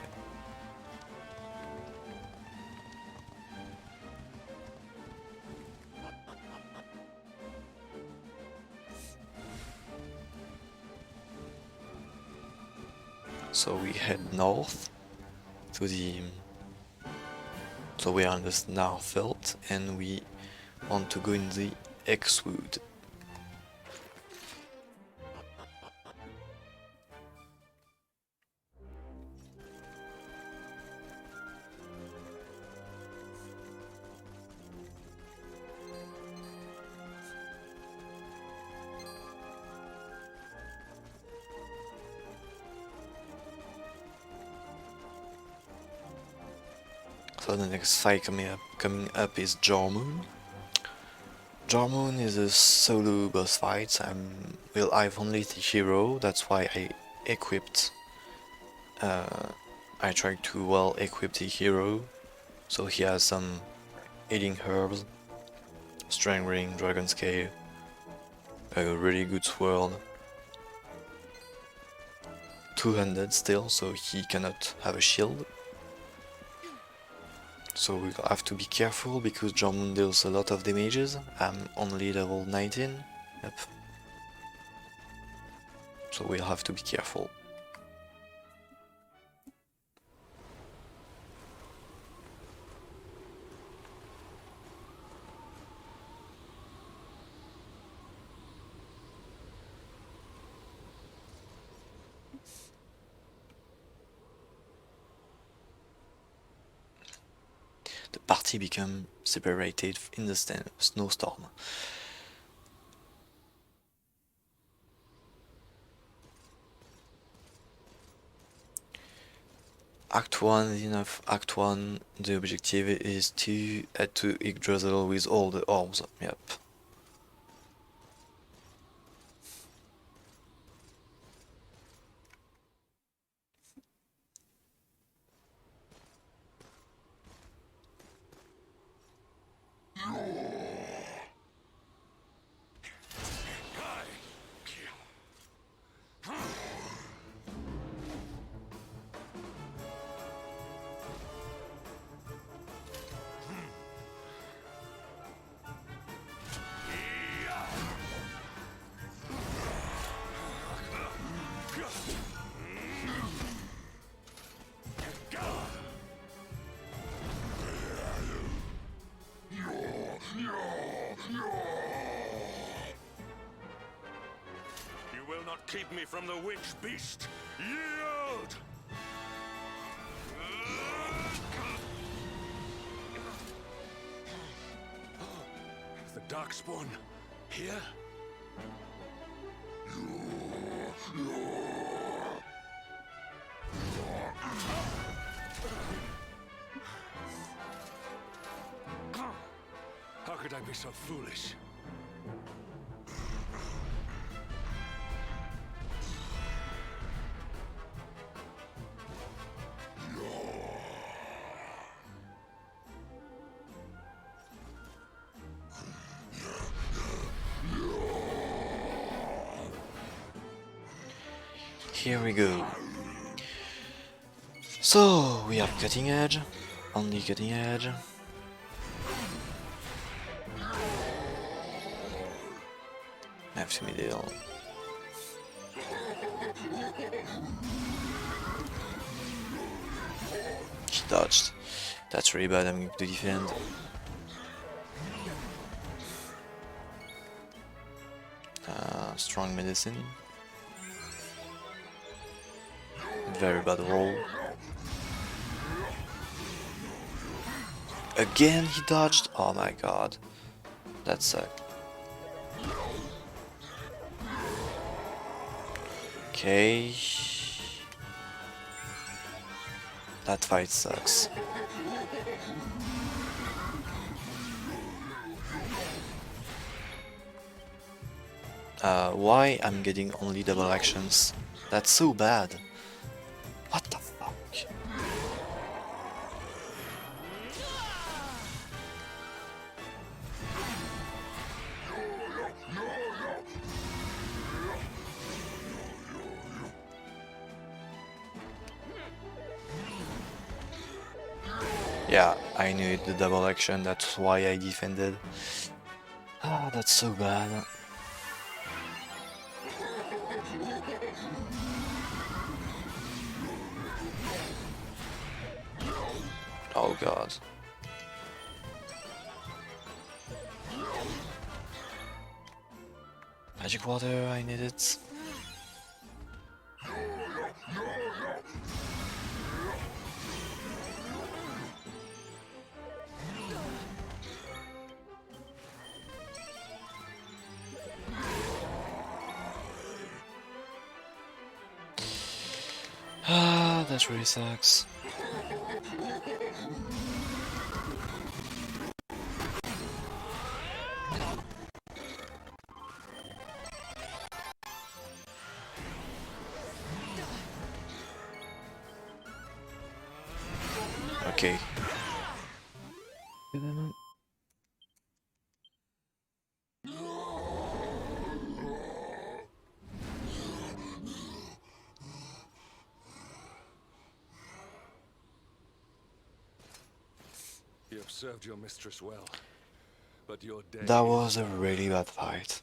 So we head north to the. So we are in the Snarfelt and we want to go in the X-Wood. So the next fight coming up is Jormoon. Jormoon is a solo boss fight. Well, I've only the hero, that's why I equipped. I tried to well equip the hero, so he has some healing herbs, strength ring, dragon scale, a really good sword, 200 still, so he cannot have a shield. So we have to be careful because Jormoon deals a lot of damages. I'm only level 19. Yep. So we'll have to be careful. The party became separated in the snowstorm. Act 1 is enough. Act 1, the objective is to head to Yggdrasil with all the orbs. Yep. Keep me from the witch beast! Yield! The Darkspawn here? How could I be so foolish? here we go. So we have cutting edge, only cutting edge. F middle. He dodged. That's really bad, I'm going to defend. Strong medicine. Very bad roll. Again he dodged? Oh my god. That sucked. Okay. That fight sucks. Why I'm getting only double actions? That's so bad. What the fuck? Yeah, I knew it, the double action, that's why I defended. Ah, that's so bad. Oh god. Magic water, I need it. Ah, that really sucks. Okay. You have served your mistress well, but your day That was a really bad fight.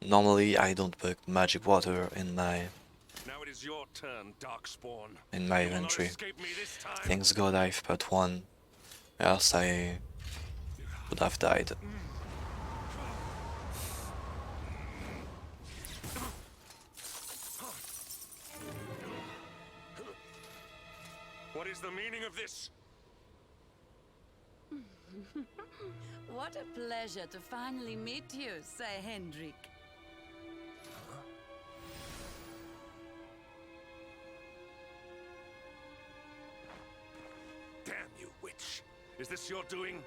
Normally I don't put magic water in my your turn, Darkspawn. inventory. Thanks God I've put one, else I would have died. What is the meaning of this? What a pleasure to finally meet you, Sir Hendrik. Damn you, witch! Is this your doing?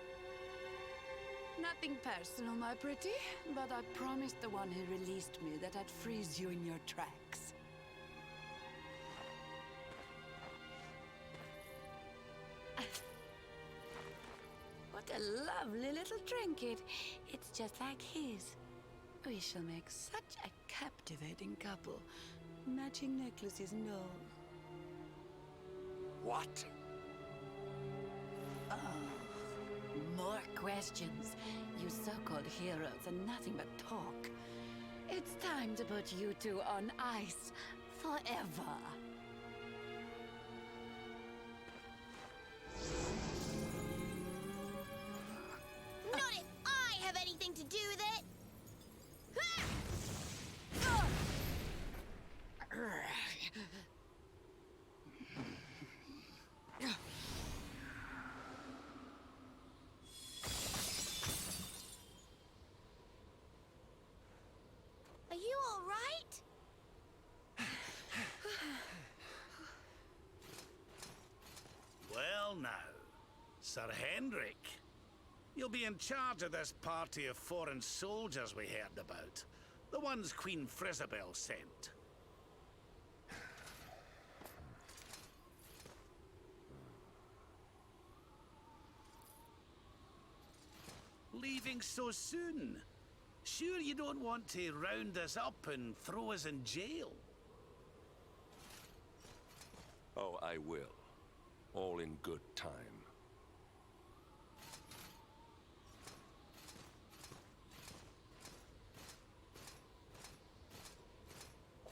Nothing personal, my pretty, but I promised the one who released me that I'd freeze you in your tracks. What a lovely little trinket. It's just like his. We shall make such a captivating couple. Matching necklaces and all. What? Oh, more questions. You so-called heroes are nothing but talk. It's time to put you two on ice forever. Not if I have anything to do with it! Are you all right? Well now, Sir Hendrik, You'll be in charge of this party of foreign soldiers we heard about. The ones Queen Frisabel sent. Leaving so soon? Sure you don't want to round us up and throw us in jail? Oh, I will. All in good time.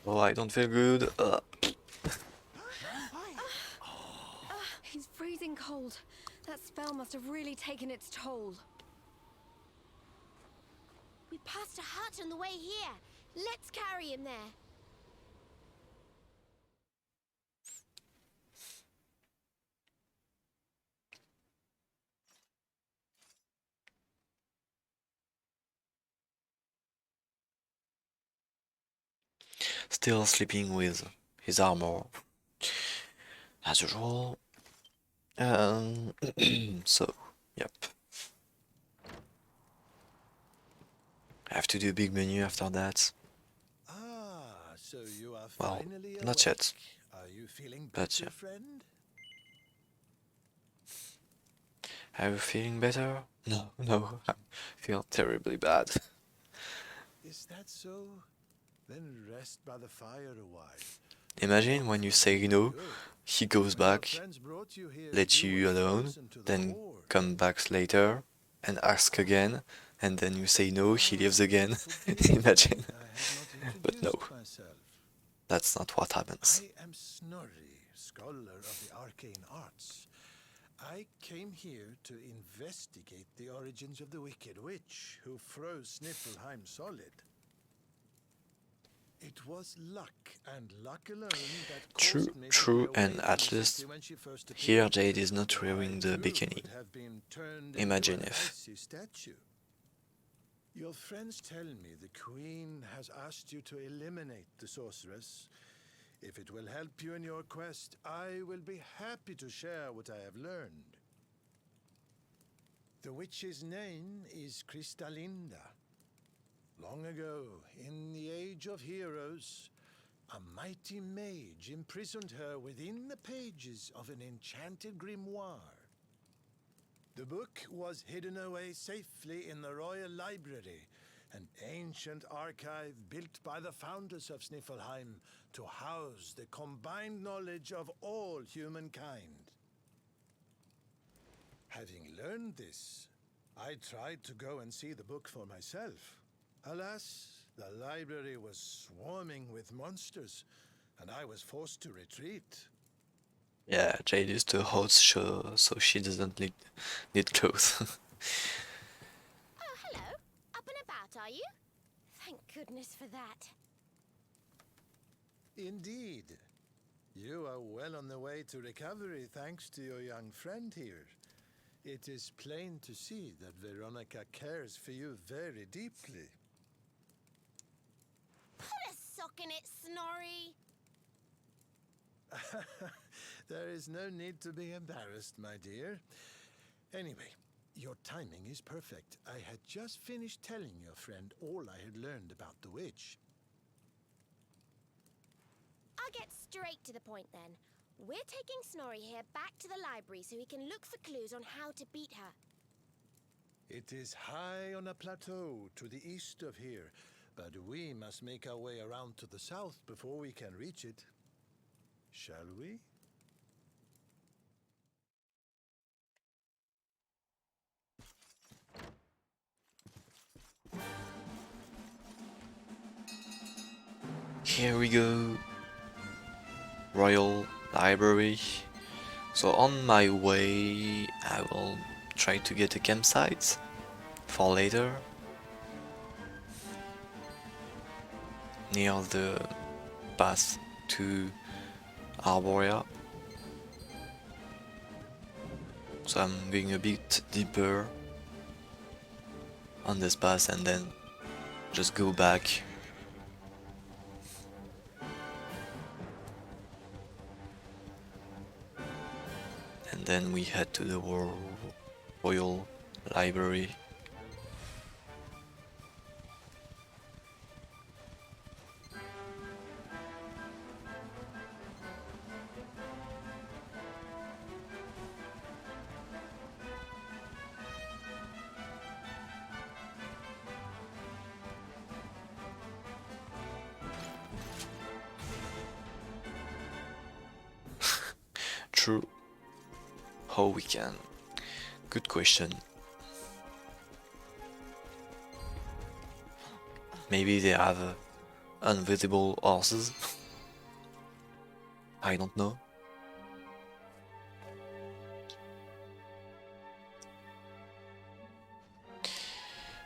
Oh, I don't feel good. He's freezing cold. That spell must have really taken its toll. We passed a hut on the way here. Let's carry him there. Still sleeping with his armor, as usual. So, yep. I have to do a big menu after that. Ah, so you are Well, finally not yet. Are you feeling But better, yeah. friend? Are you feeling better? No, no, I feel terribly bad. Is that so? Then rest by the fire a while. Imagine when you say no, he goes back, lets you alone, then come back later and ask again, and then you say no, he leaves again. Imagine. But no, that's not what happens. I am Snorri, scholar of the arcane arts. I came here to investigate the origins of the wicked witch who froze Sniffelheim solid. It was luck, and luck alone, that caused me to True, be and away at from the least city when she first here appeared. Jade is not wearing the I, too, bikini. would have been turned into Imagine an if. icy statue. Your friends tell me the Queen has asked you to eliminate the sorceress. If it will help you in your quest, I will be happy to share what I have learned. The witch's name is Cristalinda. Long ago, in the Age of Heroes, a mighty mage imprisoned her within the pages of an enchanted grimoire. The book was hidden away safely in the Royal Library, an ancient archive built by the founders of Sniffelheim to house the combined knowledge of all humankind. Having learned this, I tried to go and see the book for myself. Alas, the library was swarming with monsters, and I was forced to retreat. Yeah, Jade is the host, so she doesn't need clothes. Oh, hello. Up and about, are you? Thank goodness for that. Indeed. You are well on the way to recovery thanks to your young friend here. It is plain to see that Veronica cares for you very deeply. Put a sock in it, Snorri. There is no need to be embarrassed, my dear. Anyway, your timing is perfect. I had just finished telling your friend all I had learned about the witch. I'll get straight to the point then. We're taking Snorri here back to the library so he can look for clues on how to beat her. It is high on a plateau to the east of here, but we must make our way around to the south before we can reach it. Shall we? Here we go. Royal Library. So on my way, I will try to get a campsite for later. Near the path to Arborea. So I'm going a bit deeper on this path and then just go back. And then we head to the Royal library. True. How we can? Good question. Maybe they have invisible horses. I don't know.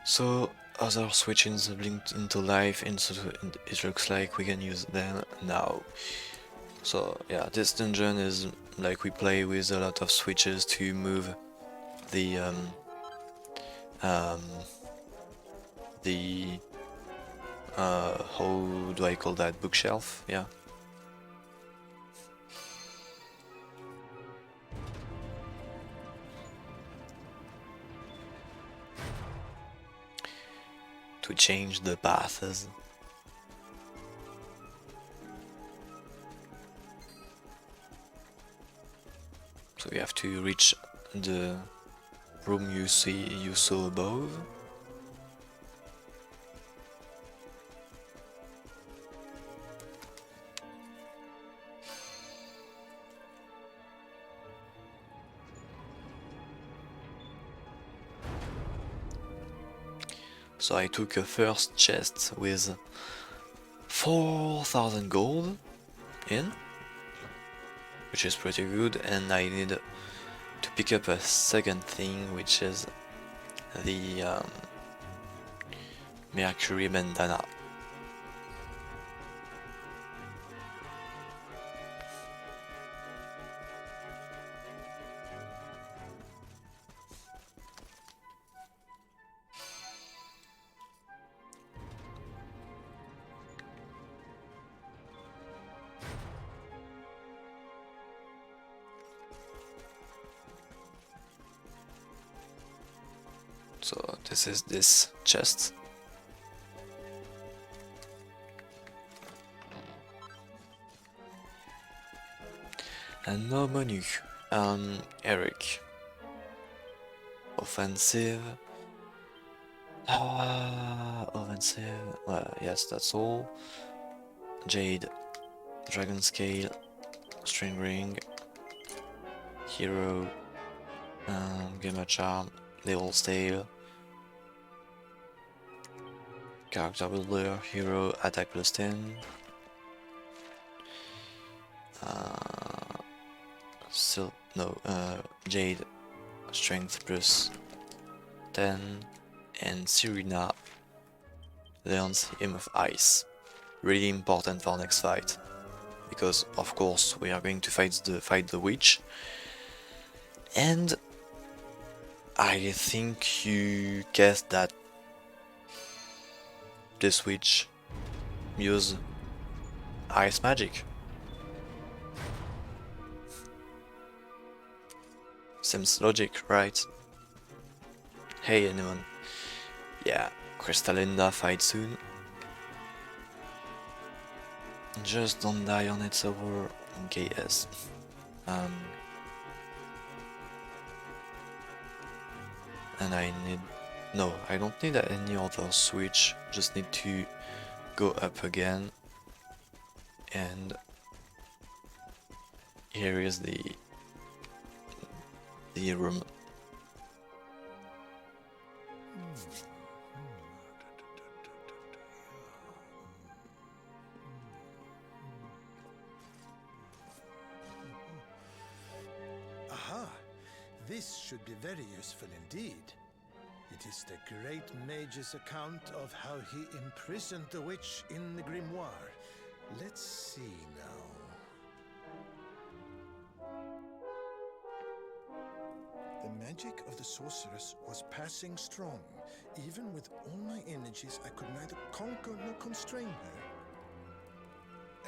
So other switches blinked into life, and it looks like we can use them now. So yeah, this dungeon is like we play with a lot of switches to move the how do I call that, bookshelf? Yeah. To change the paths. So we have to reach the room you saw above. So I took a first chest with 4,000 gold in, which is pretty good, and I need to pick up a second thing, which is the Mercury bandana. So this is this chest. And no menu. Eric. Offensive. Offensive. Yes, that's all. Jade. Dragon Scale. String Ring. Hero. Gamer Charm. Devil's Tail. Character Builder. Hero. Attack plus 10. Jade. Strength plus 10. And Serena learns Hymn of Ice. Really important for next fight, because of course we are going to fight the witch, and I think you guessed that this witch use ice magic. Seems logic, right? Hey anyone. Yeah, Crystalinda fight soon. Just don't die on its over in KS. And I need... No, I don't need any other switch, just need to go up again. And here is the room. Aha! This should be very useful indeed. It is the great mage's account of how he imprisoned the witch in the grimoire. Let's see now. The magic of the sorceress was passing strong. Even with all my energies, I could neither conquer nor constrain her.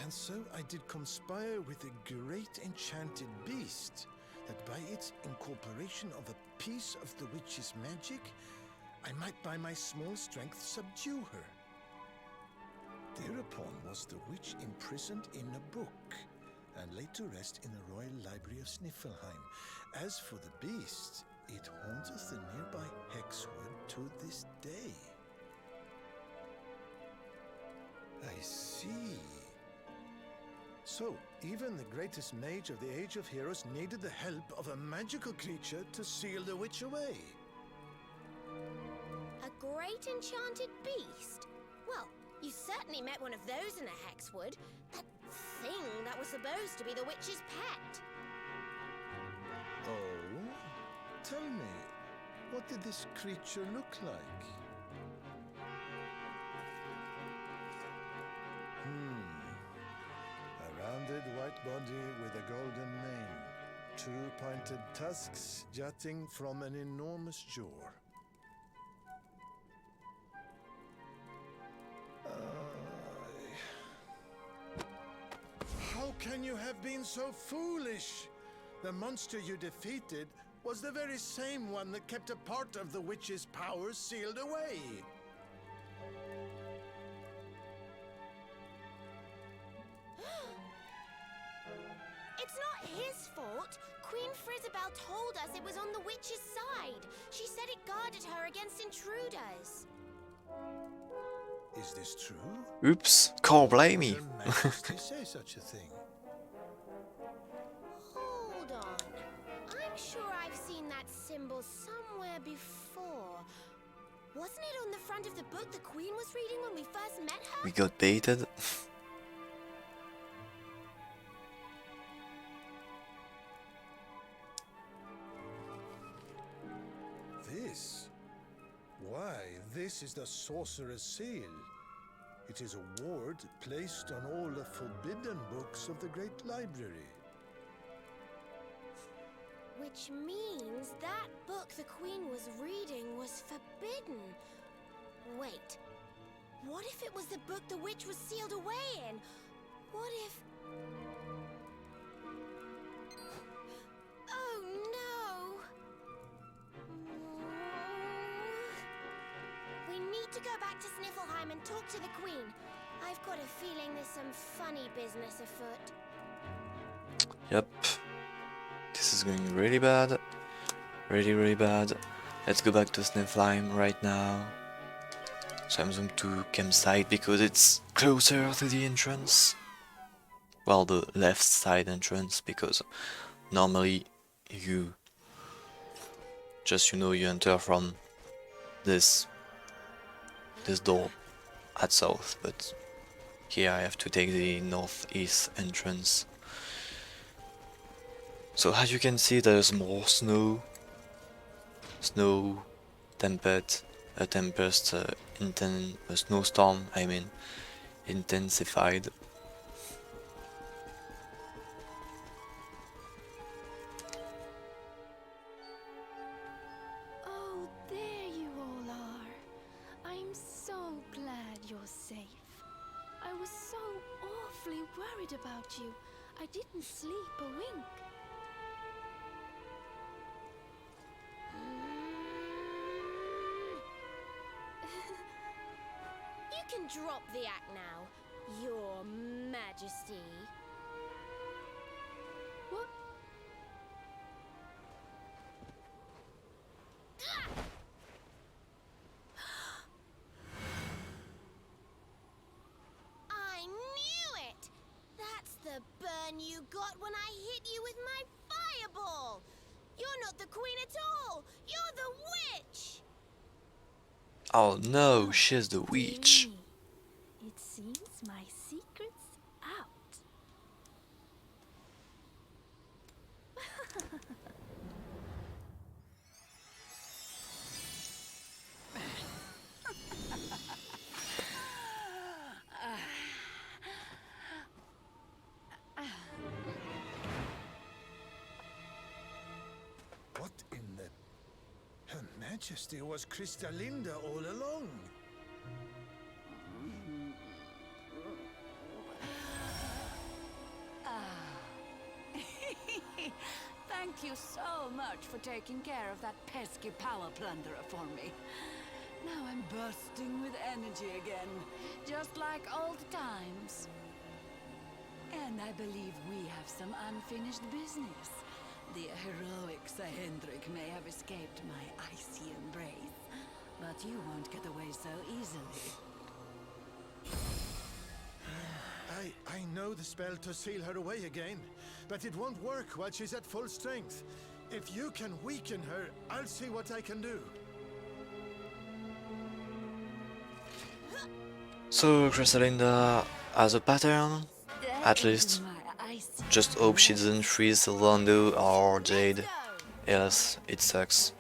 And so I did conspire with a great enchanted beast, that by its incorporation of a piece of the witch's magic, I might by my small strength subdue her. Thereupon was the witch imprisoned in a book, and laid to rest in the royal library of Sniffelheim. As for the beast, it haunteth the nearby Hexwood to this day. I see. So, even the greatest mage of the Age of Heroes needed the help of a magical creature to seal the witch away. A great enchanted beast? Well, you certainly met one of those in the Hexwood. That thing that was supposed to be the witch's pet. Oh? Tell me, what did this creature look like? A rounded white body with a golden mane. Two pointed tusks jutting from an enormous jaw. How can you have been so foolish? The monster you defeated was the very same one that kept a part of the witch's powers sealed away. It's not his fault. Queen Frizzabelle told us it was on the witch's side. She said it guarded her against intruders. Is this true? Oops, can't blame me. Her Majesty say such a thing? Hold on. I'm sure I've seen that symbol somewhere before. Wasn't it on the front of the book the Queen was reading when we first met her? We got baited. This? Why, this is the Sorcerer's Seal. It is a ward placed on all the forbidden books of the Great Library. Which means that book the Queen was reading was forbidden. Wait, what if it was the book the witch was sealed away in? What if... Oh no! We need to go back to Sniffelheim and talk to the Queen. I've got a feeling there's some funny business afoot. Yep. This is going really bad. Really bad. Let's go back to Sniffelheim right now. So I'm zoomed to campsite because it's closer to the entrance. Well, the left side entrance, because normally you you enter from this door at south, but here I have to take the northeast entrance. So as you can see, there's more snow, tempest, a snowstorm, I mean, intensified. Oh, there you all are. I'm so glad you're safe. I was so awfully worried about you. I didn't sleep a wink. You can drop the act now, Your Majesty. What? I knew it! That's the burn you got when I hit you with my fireball! You're not the Queen at all! You're the witch! Oh no, she's the witch. It seems my secret's out. What in the... Her Majesty was Kristalinda all along. Thank you so much for taking care of that pesky power plunderer for me. Now I'm bursting with energy again, just like old times. And I believe we have some unfinished business. The heroic Sir Hendrik may have escaped my icy embrace, but you won't get away so easily. I know the spell to seal her away again, but it won't work while she's at full strength. If you can weaken her, I'll see what I can do. So Crystalinda has a pattern, at least. Just hope she doesn't freeze Londo or Jade, else it sucks.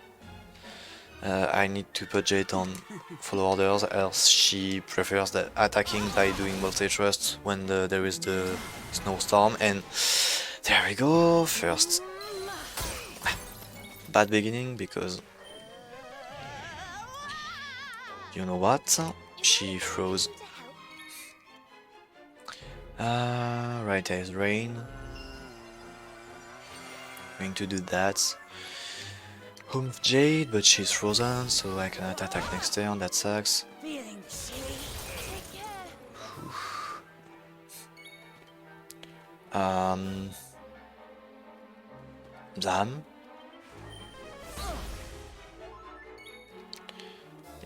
I need to put Jade on follow orders, else she prefers the attacking by doing multi-thrust when there is the snowstorm, and there we go, first bad beginning, because you know what, she froze. Right, there's rain. Going to do that. Humph Jade, but she's frozen, so I cannot attack next turn, that sucks. Feeling chilly? Take care. Zam.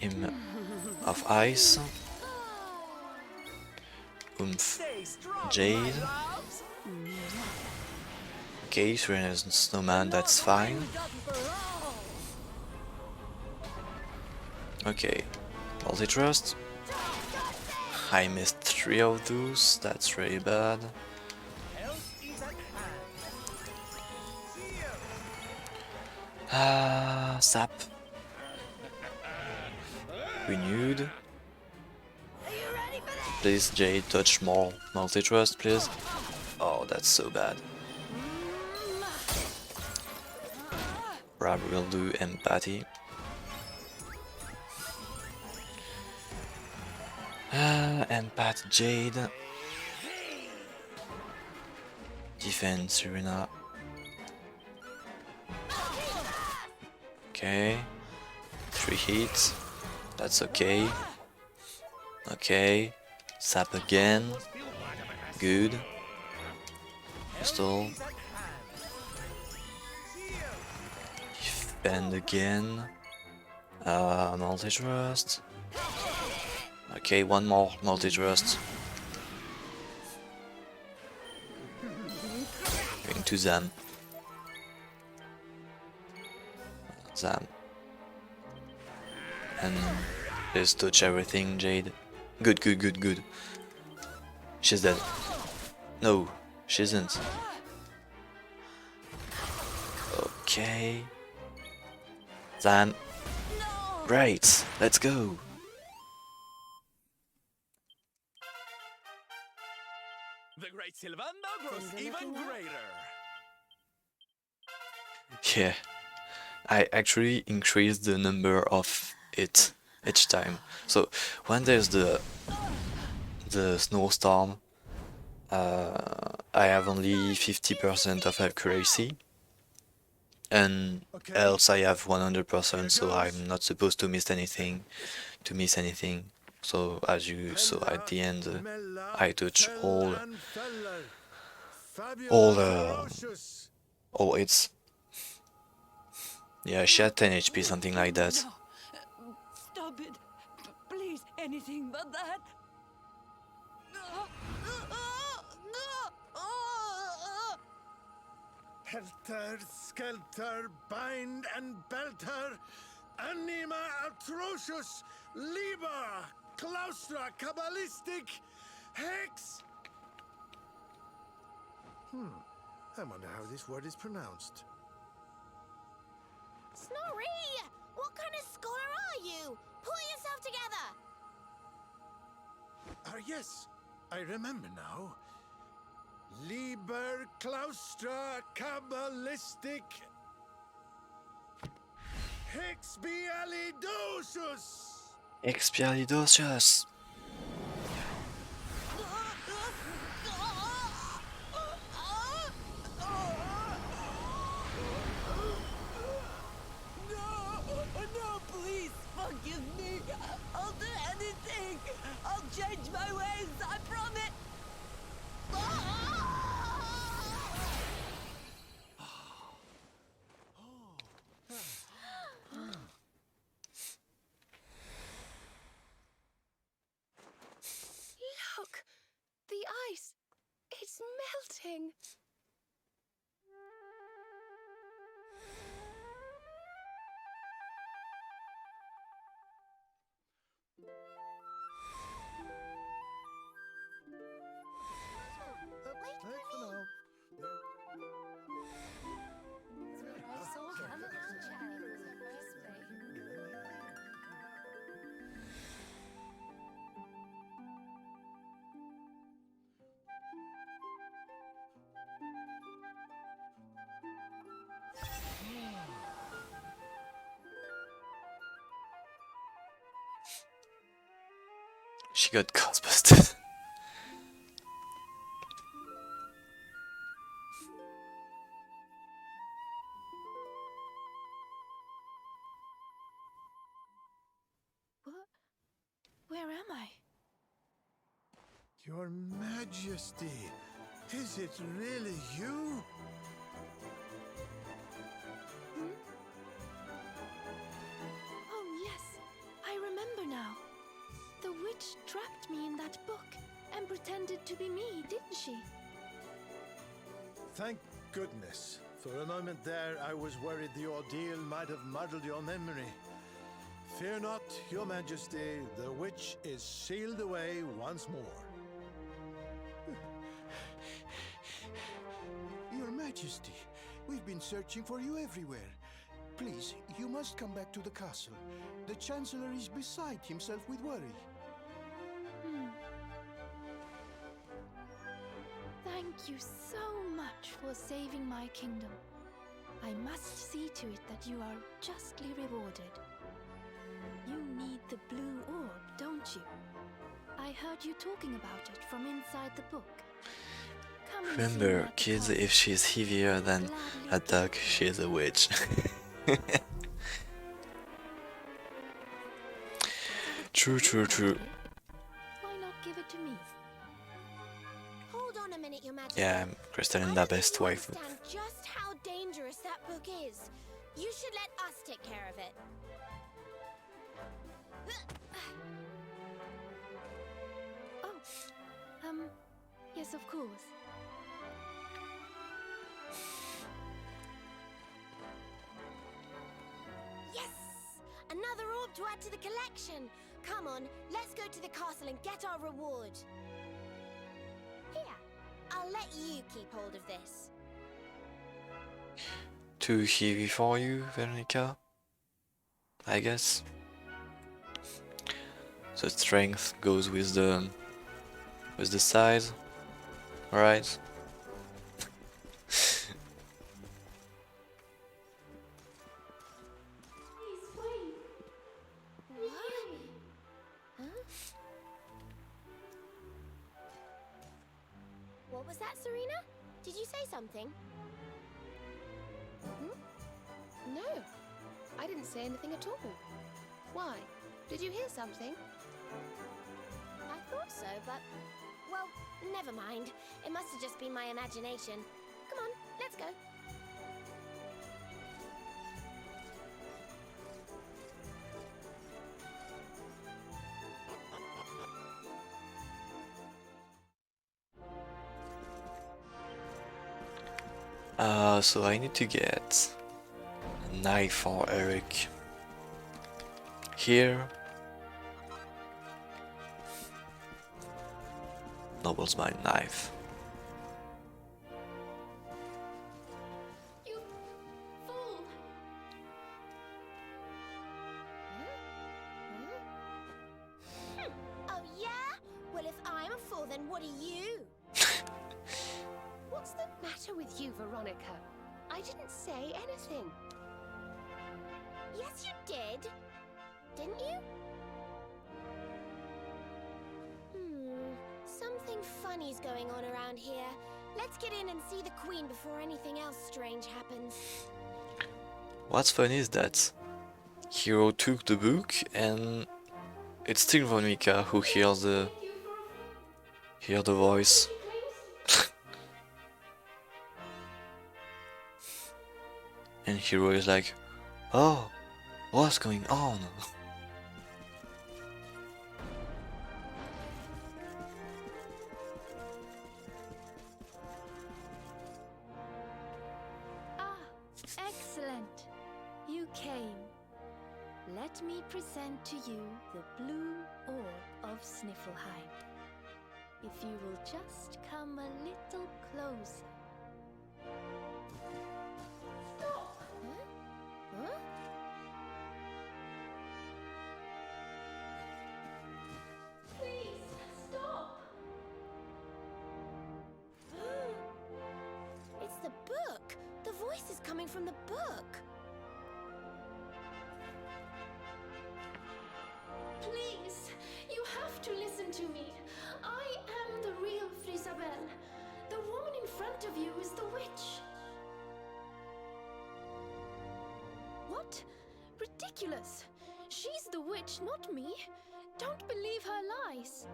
Him of ice. Humph Jade. Okay, Serena is snowman, that's fine. Okay, multi-trust. I missed 3 of those, that's really bad. Sap. Renewed. Please, Jade, touch more multi-trust, please. Oh, that's so bad. Rab will do empathy. Empath Jade. Defend Serena. Okay. 3 hits. That's okay. Okay. Sap again. Good. Pistol. Defend again. Multi-trust. Okay, one more multi-trust. Going to Zam. Zam. And please touch everything, Jade. Good, good, good, good. She's dead. No, she isn't. Okay. Zam. Right, let's go. The great Sylvander grows even greater. Yeah, I actually increased the number of it each time. So when there's the snowstorm, I have only 50% of accuracy, and else I have 100%, so I'm not supposed to miss anything. So as you saw at the end, I touch all hits. Yeah, she had 10 HP, something like that. Stop it. Please, anything but that. Helter, skelter, bind and belter, anima atrocious, liber, claustra, kabbalistic, hex. I wonder how this word is pronounced. Snorri! What kind of scholar are you? Pull yourself together! Yes, I remember now. Liber, claustra, kabbalistic, expialidocious. Expialidocious. She got ghostbusted. Where am I? Your Majesty, is it really you? Oh yes, I remember now. The witch trapped me in that book and pretended to be me, didn't she? Thank goodness. For a moment there, I was worried the ordeal might have muddled your memory. Fear not, Your Majesty, the witch is sealed away once more. Your Majesty, we've been searching for you everywhere. Please, you must come back to the castle. The Chancellor is beside himself with worry. Thank you so much for saving my kingdom. I must see to it that you are justly rewarded. You need the blue orb, don't you? I heard you talking about it from inside the book. Come and see me Remember, at the kids, castle. if she's heavier than a duck, she is a witch. True, true, true. Why not give it to me? Hold on a minute, Your Majesty. Yeah, I'm Crystalina best waifu. Understand just how dangerous that book is. You should let us take care of it. Yes, of course. Yes! Another orb to add to the collection. Come on, let's go to the castle and get our reward. Here, I'll let you keep hold of this. Too heavy for you, Veronica? I guess. So strength goes with the size, right? What was that, Serena? Did you say something? No, I didn't say anything at all. Why? Did you hear something? I thought so, but... well, never mind. It must have just been my imagination. Come on, let's go. So I need to get a knife for Eric here. Noble's my knife. You fool! Oh, yeah? Well, if I'm a fool, then what are you? What's the matter with you, Veronica? I didn't say anything. Yes, you did. Didn't you? Something funny's going on around here. Let's get in and see the Queen before anything else strange happens. What's funny is that Hero took the book and it's still Veronica who hears the voice. And Hero is like, oh, what's going on? Excellent. You came. Let me present to you the blue orb of Sniffleheim. If you will just come a little closer. Stop! Huh? Please, stop! It's the book! The voice is coming from the book! Please, you have to listen Ridiculous! She's the witch, not me. Don't believe her lies.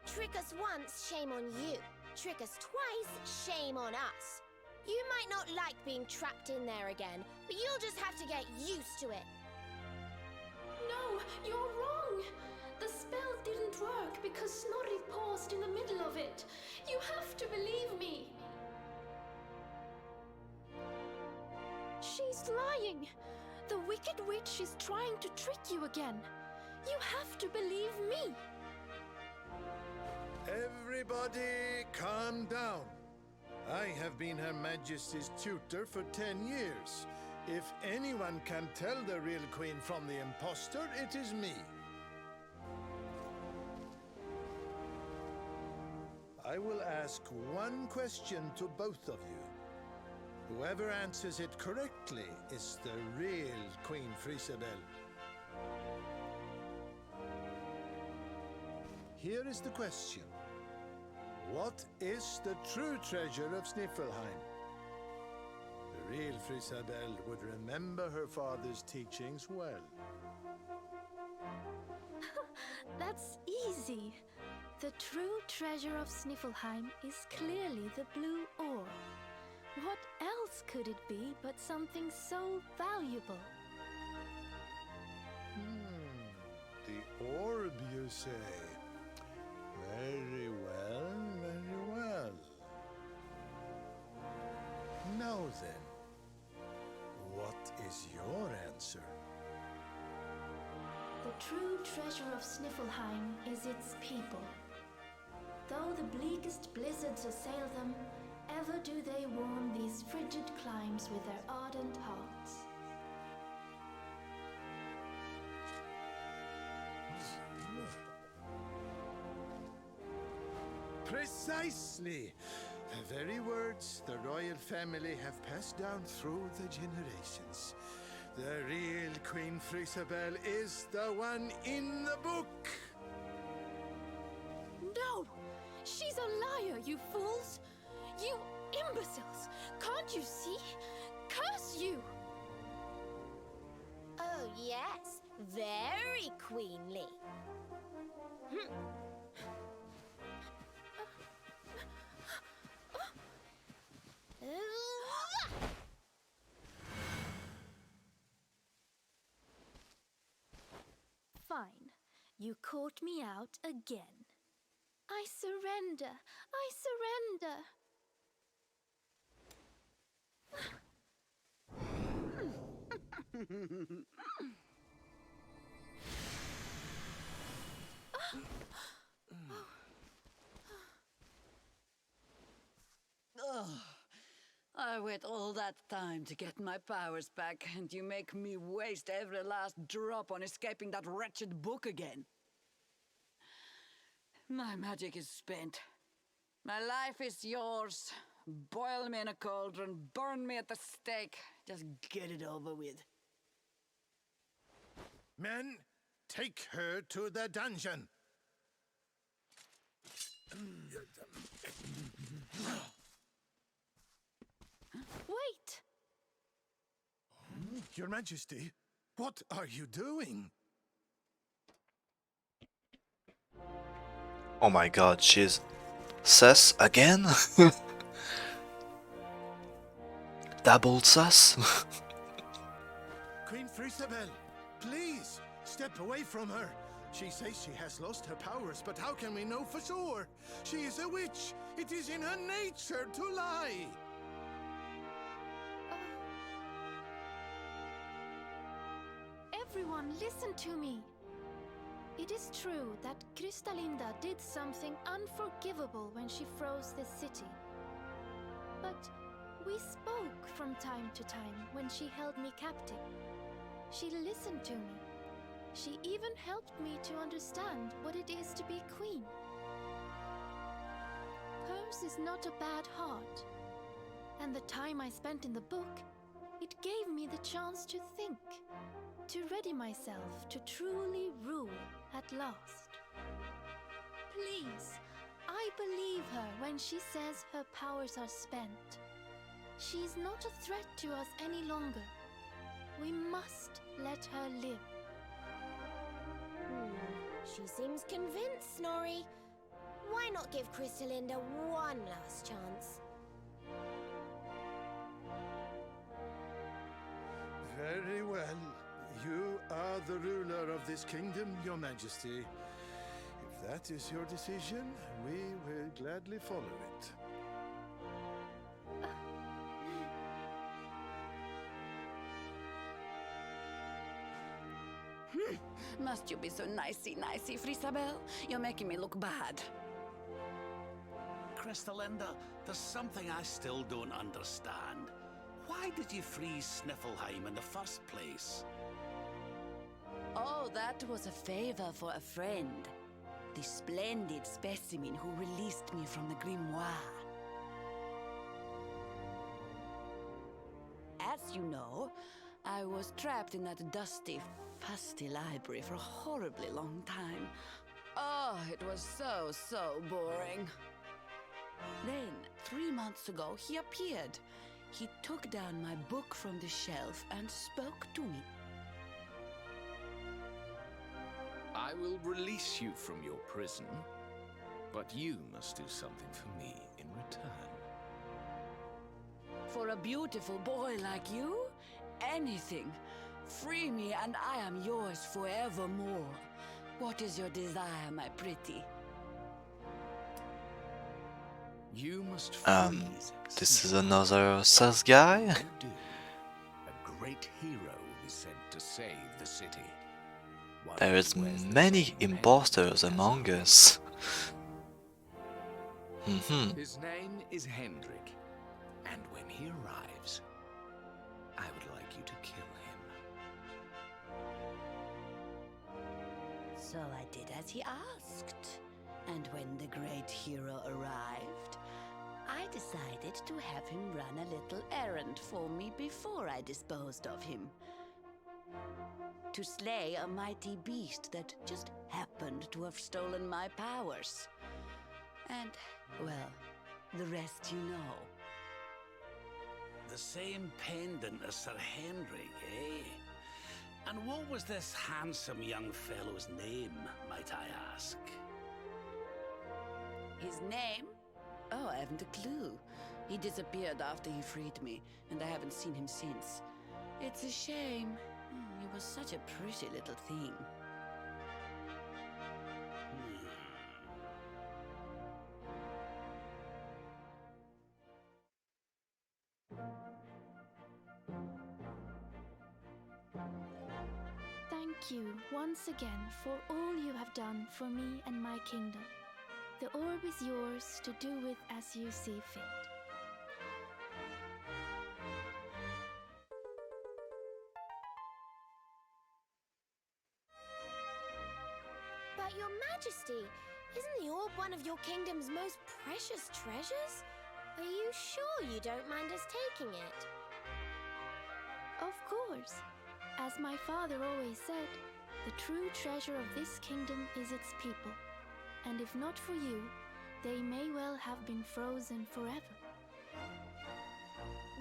Trick us once, shame on you. Trick us twice, shame on us. You might not like being trapped in there again, but you'll just have to get used to it. No, you're wrong. The spell didn't work because Snorri paused in the middle of it. You have to believe me. She's lying. The wicked witch is trying to trick you again. You have to believe me. Everybody, calm down. I have been Her Majesty's tutor for 10 years. If anyone can tell the real queen from the impostor, it is me. I will ask one question to both of you. Whoever answers it correctly is the real Queen Frisabel. Here is the question. What is the true treasure of Sniffelheim? The real Frisabel would remember her father's teachings well. That's easy. The true treasure of Sniffelheim is clearly the blue ore. What else could it be but something so valuable? The orb, you say? Very well, very well. Now then, what is your answer? The true treasure of Sniffelheim is its people. Though the bleakest blizzards assail them, ever do they warm these frigid climes with their ardent hearts. Precisely! The very words the royal family have passed down through the generations. The real Queen Frisabel is the one in the book! No! She's a liar, you fools! You imbeciles! Can't you see? Curse you! Oh yes, very queenly. Fine. You caught me out again. I surrender. I surrender. I wait all that time to get my powers back, and you make me waste every last drop on escaping that wretched book again. My magic is spent. My life is yours. Boil me in a cauldron, burn me at the stake. Just get it over with. Men, take her to the dungeon. Wait! Your Majesty, what are you doing? Oh my god, she's sus again? Double sus? Queen Frisabel, please, step away from her. She says she has lost her powers, but how can we know for sure? She is a witch. It is in her nature to lie. Everyone, listen to me. It is true that Krystalinda did something unforgivable when she froze this city. But we spoke from time to time when she held me captive. She listened to me. She even helped me to understand what it is to be queen. Hers is not a bad heart. And the time I spent in the book, it gave me the chance to think, to ready myself to truly rule at last. Please, I believe her when she says her powers are spent. She's not a threat to us any longer. We must let her live. She seems convinced, Snorri. Why not give Crystalinda one last chance? Very well. You are the ruler of this kingdom, Your Majesty. If that is your decision, we will gladly follow it. Must you be so nicey, Frisabel? You're making me look bad. Crystalinda, there's something I still don't understand. Why did you freeze Sniffleheim in the first place? Oh, that was a favor for a friend. The splendid specimen who released me from the grimoire. As you know, I was trapped in that dusty, fusty library for a horribly long time. Oh, it was so boring. Then, 3 months ago, he appeared. He took down my book from the shelf and spoke to me. I will release you from your prison, but you must do something for me in return. For a beautiful boy like you, anything. Free me and I am yours forevermore. What is your desire, my pretty? You must this is another sus guy? A great hero is sent to save the city. There is many imposters among us. His name is Hendrik, and when he arrives, I would like you to kill him. So I did as he asked. And when the great hero arrived, I decided to have him run a little errand for me before I disposed of him. To slay a mighty beast that just happened to have stolen my powers. And, well, the rest you know. The same pendant as Sir Hendrik, eh? And what was this handsome young fellow's name, might I ask? His name? Oh, I haven't a clue. He disappeared after he freed me, and I haven't seen him since. It's a shame. He was such a pretty little thing. Thank you once again for all you have done for me and my kingdom. The orb is yours to do with as you see fit. But Your Majesty, isn't the orb one of your kingdom's most precious treasures? Are you sure you don't mind us taking it? Of course. As my father always said, the true treasure of this kingdom is its people. And if not for you, they may well have been frozen forever.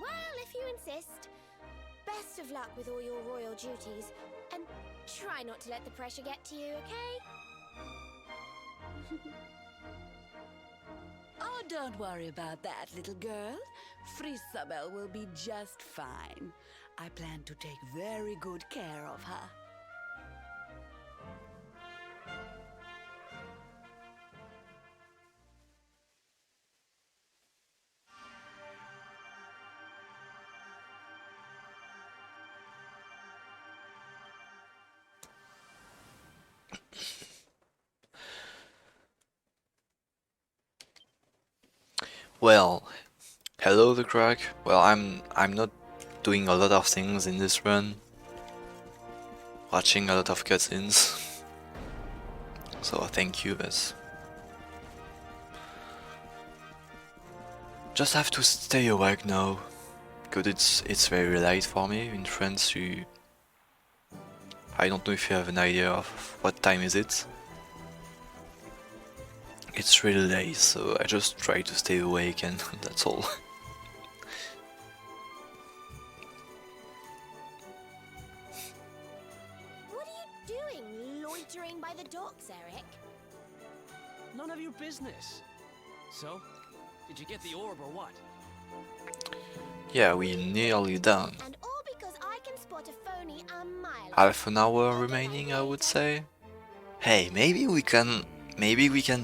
Well, if you insist. Best of luck with all your royal duties, and try not to let the pressure get to you, okay? Oh, don't worry about that, little girl. Frisabel will be just fine. I plan to take very good care of her. Well, hello the crack. Well, I'm not doing a lot of things in this run. Watching a lot of cutscenes. So thank you, but just have to stay awake now. Because it's very late for me. In France, I don't know if you have an idea of what time is it. It's really late, so I just try to stay awake and that's all. loitering by the docks, Eric. None of your business. So, did you get the orb or what? Yeah, we're nearly done. And all because I can spot a phony a mile. Half an hour remaining, I would say. Hey, maybe we can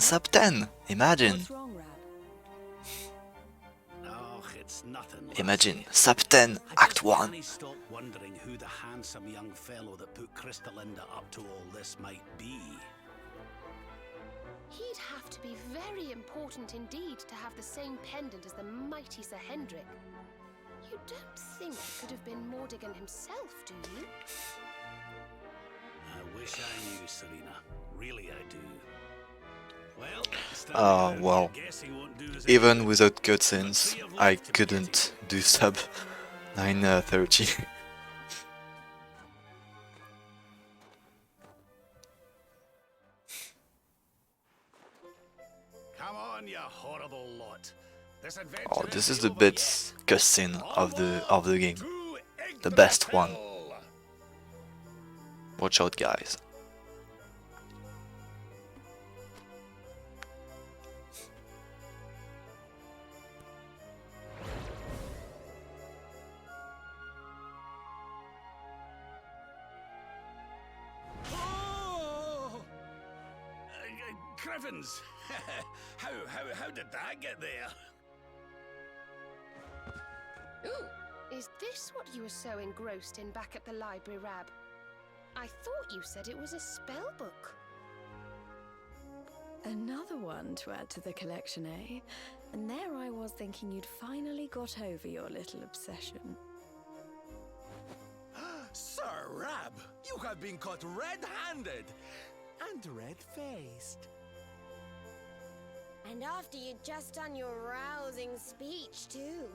sub 10. Imagine. What's wrong, Rab? Oh, it's nothing. Imagine sub 10, Act 1. Can't stop wondering who the handsome young fellow that put Crystalinda up to all this might be. He'd have to be very important indeed to have the same pendant as the mighty Sir Hendrik. You don't think it could have been Mordigan himself, do you? I wish I knew, Serena. Really, I do. Well, even without cutscenes, I couldn't do sub 930. Come on, you horrible lot. Oh, this is the best cutscene of the game, the best one. Watch out, guys. Crivens! how did that get there? Ooh, is this what you were so engrossed in back at the library, Rab? I thought you said it was a spell book. Another one to add to the collection, eh? And there I was thinking you'd finally got over your little obsession. Sir Rab, you have been caught red-handed and red-faced. And after you'd just done your rousing speech, too.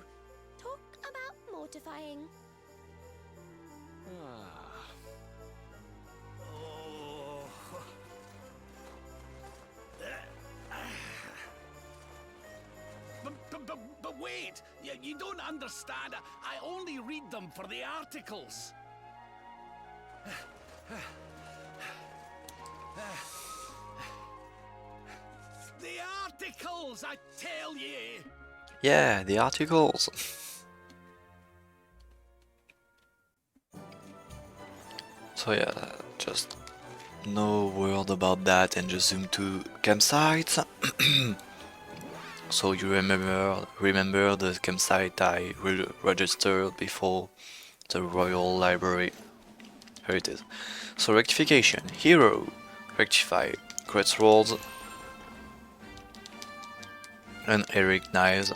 Talk about mortifying. But wait! You don't understand. I only read them for the articles. The articles, I tell you! Yeah, the articles. So yeah, just no word about that and just zoom to campsites. So you remember the campsite I registered before the Royal Library. Here it is. So rectification, hero, rectify, crossroads, and Eric knives.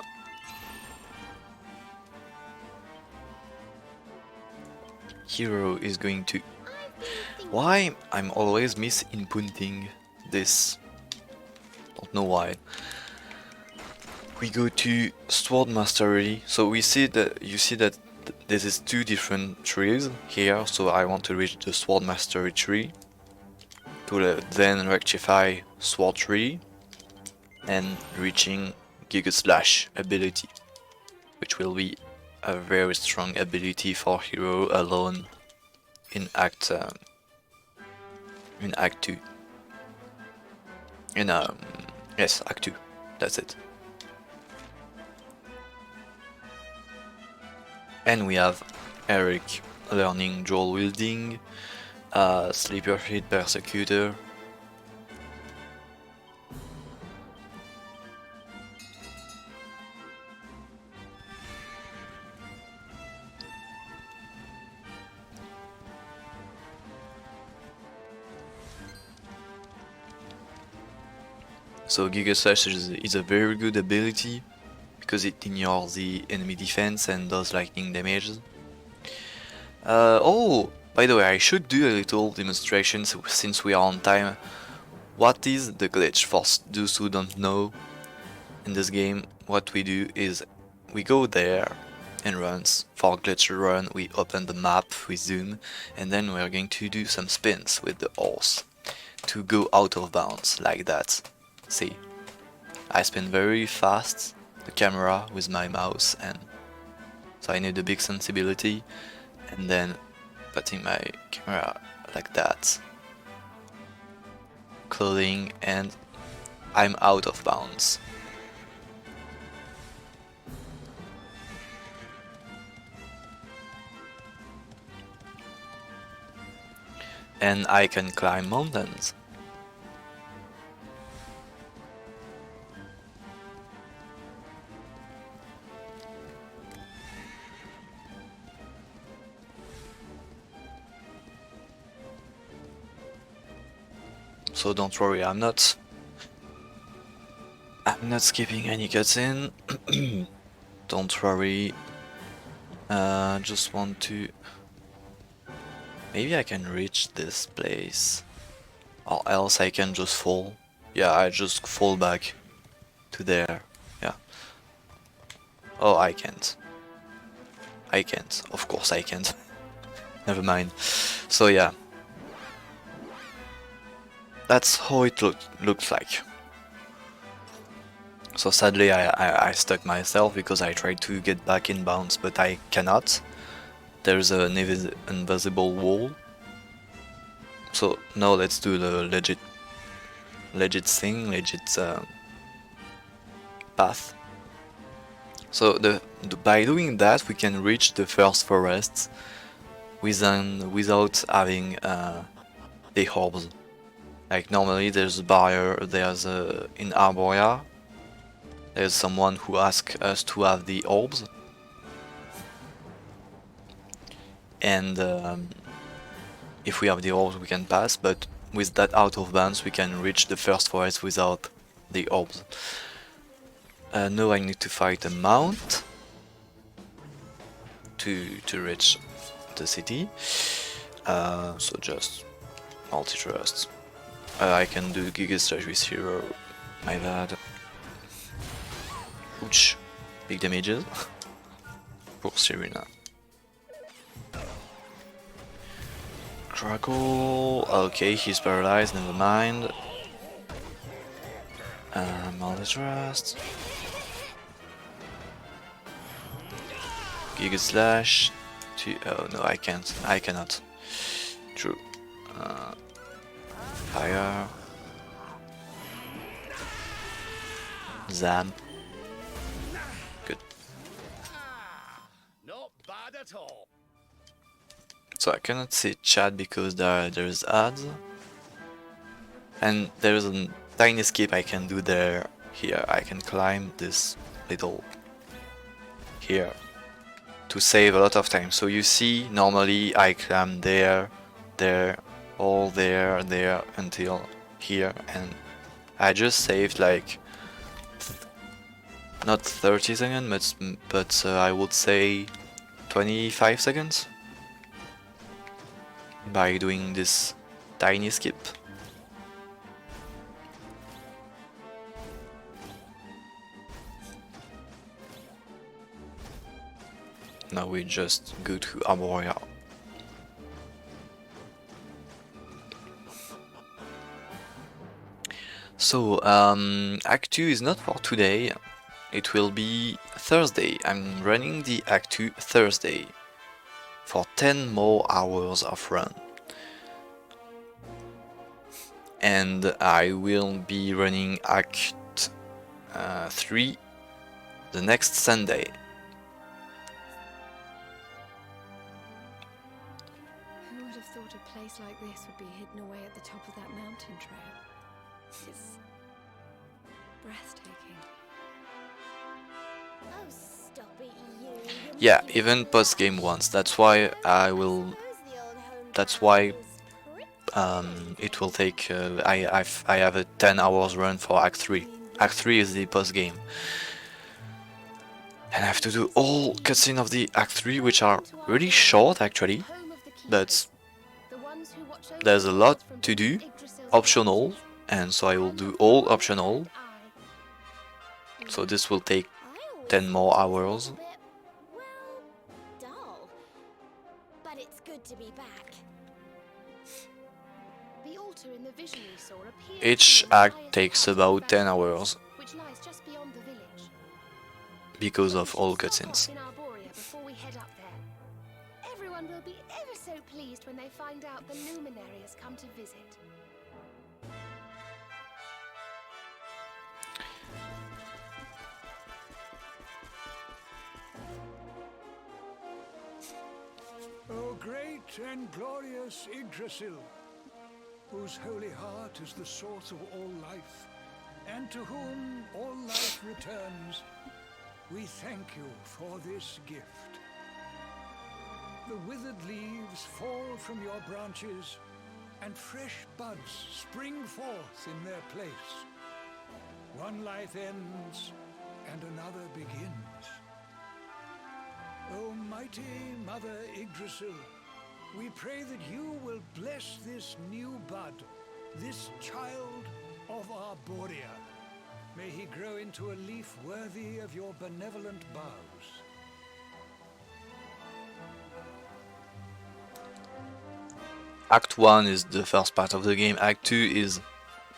Hero is going to... Why I'm always misinputting this? Don't know why. We go to Sword Mastery. So we see that you see that this is two different trees here. So I want to reach the Sword Mastery tree to then rectify Sword tree and reaching Giga Slash ability, which will be a very strong ability for hero alone in Act 2. Yes, Act 2. That's it. And we have Eric learning dual wielding, Sleeper Hit Persecutor. So Giga Slash is a very good ability because it ignores the enemy defense and does lightning damage. Oh, by the way, I should do a little demonstration since we are on time. What is the glitch? For those who don't know, in this game, what we do is we go there and runs. For glitch run, we open the map, we zoom, and then we're going to do some spins with the horse to go out of bounds, like that. See, I spin very fast the camera with my mouse, and so I need a big sensibility, and then putting my camera like that. clothing, and I'm out of bounds. And I can climb mountains. So don't worry, I'm not skipping any cutscene. Don't worry. Just want to... Maybe I can reach this place. Or else I can just fall. Yeah, I just fall back to there. Yeah. Oh, I can't. I can't. Of course I can't. Never mind. So yeah. That's how it looks like. So sadly I stuck myself because I tried to get back in bounds, but I cannot. There's an invisible wall. So now let's do the legit path. So by doing that we can reach the first forests without having the orbs. Like normally there's a barrier, there's in Arboria, there's someone who asks us to have the orbs. And if we have the orbs we can pass, but with that out of bounds we can reach the first forest without the orbs. Now I need to fight a mount to reach the city. So just multi-thrust. I can do Giga Slash with Hero, my bad. Ouch, big damages. Poor Serena. Crackle, okay, he's paralyzed, never mind. Multi-thrust. Giga Slash. Oh no, I can't. I cannot. True. Fire. Zam. Good. Not bad at all. So I cannot see chat because there's ads. And there's a tiny skip I can do there. Here I can climb this little here to save a lot of time. So you see, normally I climb there, all there, until here, and I just saved like not 30 seconds, but I would say 25 seconds by doing this tiny skip. Now we just go to Arboria. So, Act 2 is not for today, it will be Thursday. I'm running the Act 2 Thursday for 10 more hours of run. And I will be running Act 3 the next Sunday. Who would have thought a place like this would be hidden away at the top of that mountain trail? It's breathtaking. Oh, stop it, you. Yeah, even post game once. That's why I will. That's why it will take. I have a 10 hours run for Act 3. Act 3 is the post game, and I have to do all cutscenes of the Act 3, which are really short actually, but there's a lot to do, optional, and so I will do all optional. So this will take 10 more hours. Dull. But it's good to be back. The altar in the vision we saw appears Each act takes about 10 hours which lies just beyond the village. because of all cutscenes. In Arboria before we head up there. Everyone will be ever so pleased when they find out the luminary has come to visit. O great and glorious Yggdrasil, whose holy heart is the source of all life, and to whom all life returns, we thank you for this gift. The withered leaves fall from your branches, and fresh buds spring forth in their place. One life ends, and another begins. O mighty Mother Yggdrasil, we pray that you will bless this new bud, this child of Arborea. May he grow into a leaf worthy of your benevolent boughs. Act 1 is the first part of the game, Act 2 is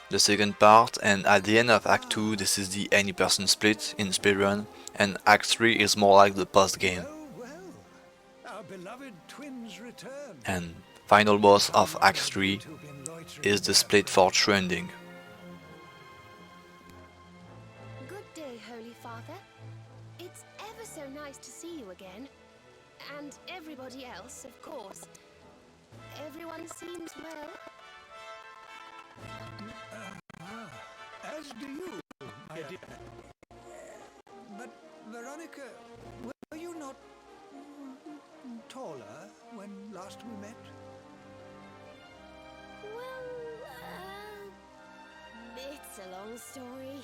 the second part, and at the end of Act 2 this is the any person split in speedrun, and Act 3 is more like the post game. Our beloved twins return. And final boss of Act 3 is the split for true ending. Good day, Holy Father. It's ever so nice to see you again. And everybody else, of course. Everyone seems well. As do you, my dear. But, Veronica, were you not taller when last we met? Well, it's a long story.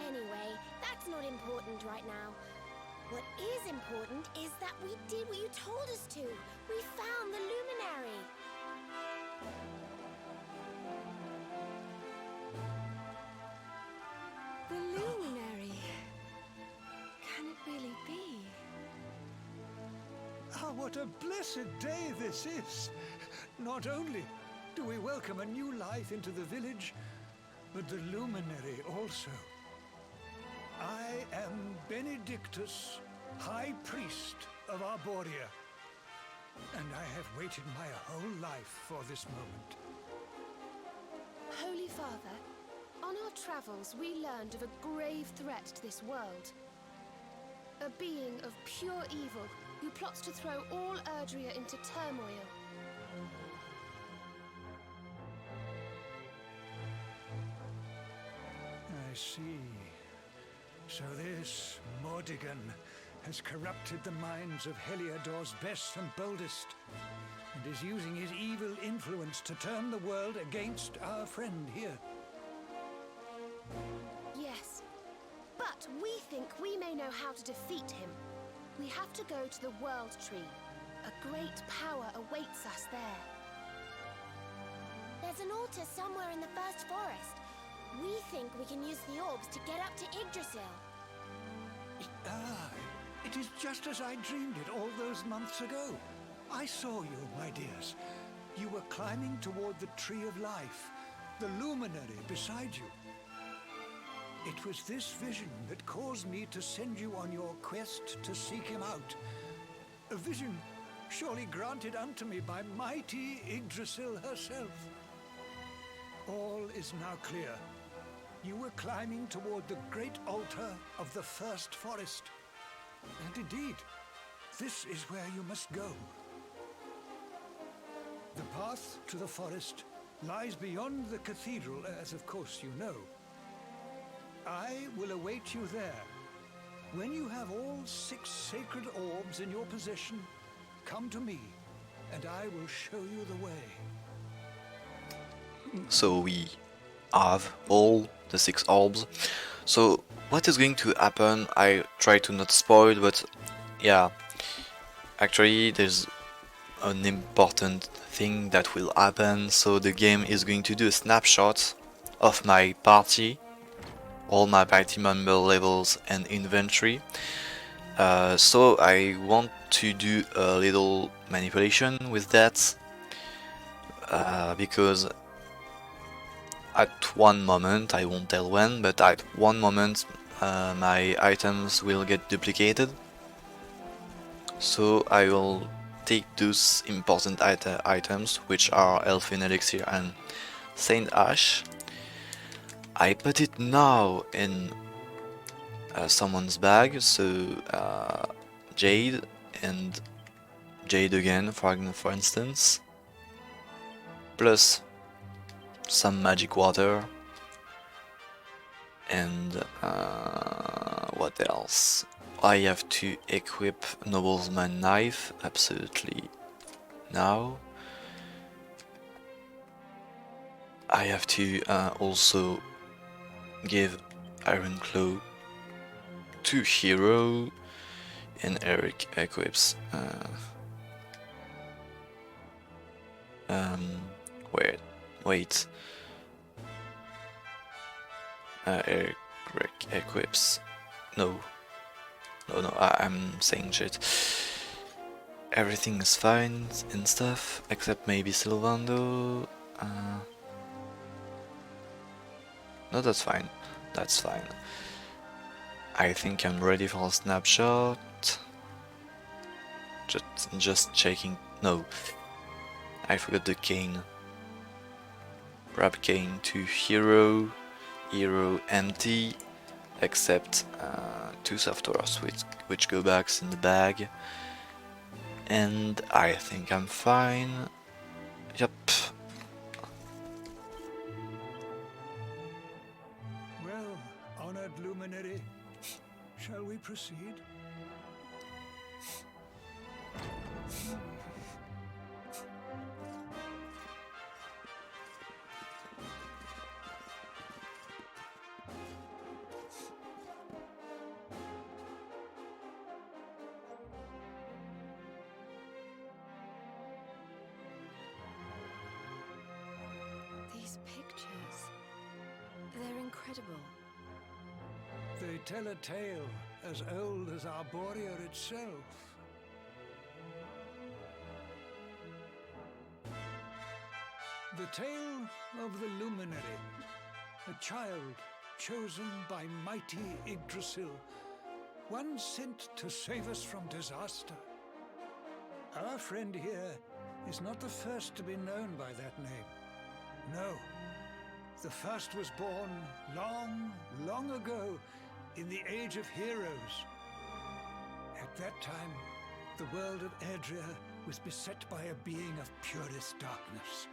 Anyway, that's not important right now. What is important is that we did what you told us to. We found the luminary. The luminary. Can it really be? Ah, what a blessed day this is! Not only do we welcome a new life into the village, but the luminary also. I am Benedictus, High Priest of Arborea, and I have waited my whole life for this moment. Holy Father, on our travels we learned of a grave threat to this world. A being of pure evil who plots to throw all Erdrea into turmoil. I see. So this Mordigan has corrupted the minds of Heliodor's best and boldest, and is using his evil influence to turn the world against our friend here. Yes, but we think we may know how to defeat him. We have to go to the World Tree. A great power awaits us there. There's an altar somewhere in the first forest. We think we can use the orbs to get up to Yggdrasil. It is just as I dreamed it all those months ago. I saw you, my dears. You were climbing toward the Tree of Life, the luminary beside you. It was this vision that caused me to send you on your quest to seek him out. A vision surely granted unto me by mighty Yggdrasil herself. All is now clear. You were climbing toward the great altar of the first forest. And indeed, this is where you must go. The path to the forest lies beyond the cathedral, as of course you know. I will await you there. When you have all 6 sacred orbs in your possession, come to me, and I will show you the way. So we have all the 6 orbs. So what is going to happen? I try to not spoil, but yeah, actually there's an important thing that will happen. So the game is going to do a snapshot of my party, all my party member levels and inventory. So I want to do a little manipulation with that, because at one moment, I won't tell when, but at one moment my items will get duplicated. So I will take those important items, which are Elfin Elixir and Saint Ash. I put it now in someone's bag, so Jade and jade again, for instance, plus some magic water, and what else? I have to equip Noblesman Knife, absolutely now. I have to also give Iron Claw to Hero, and Eric equips wait. Eric equips. No, I'm saying shit. Everything is fine and stuff, except maybe Sylvando. No, that's fine. That's fine. I think I'm ready for a snapshot. Just checking. No, I forgot the cane. Grab cane to Hero. Hero empty, except 2 softwares which go back in the bag. And I think I'm fine. Yep. Well, honored luminary, shall we proceed? These pictures, they're incredible. They tell a tale as old as Arborea itself. The tale of the luminary, a child chosen by mighty Yggdrasil, one sent to save us from disaster. Our friend here is not the first to be known by that name. No, the first was born long, long ago in the Age of Heroes. At that time, the world of Erdrea was beset by a being of purest darkness.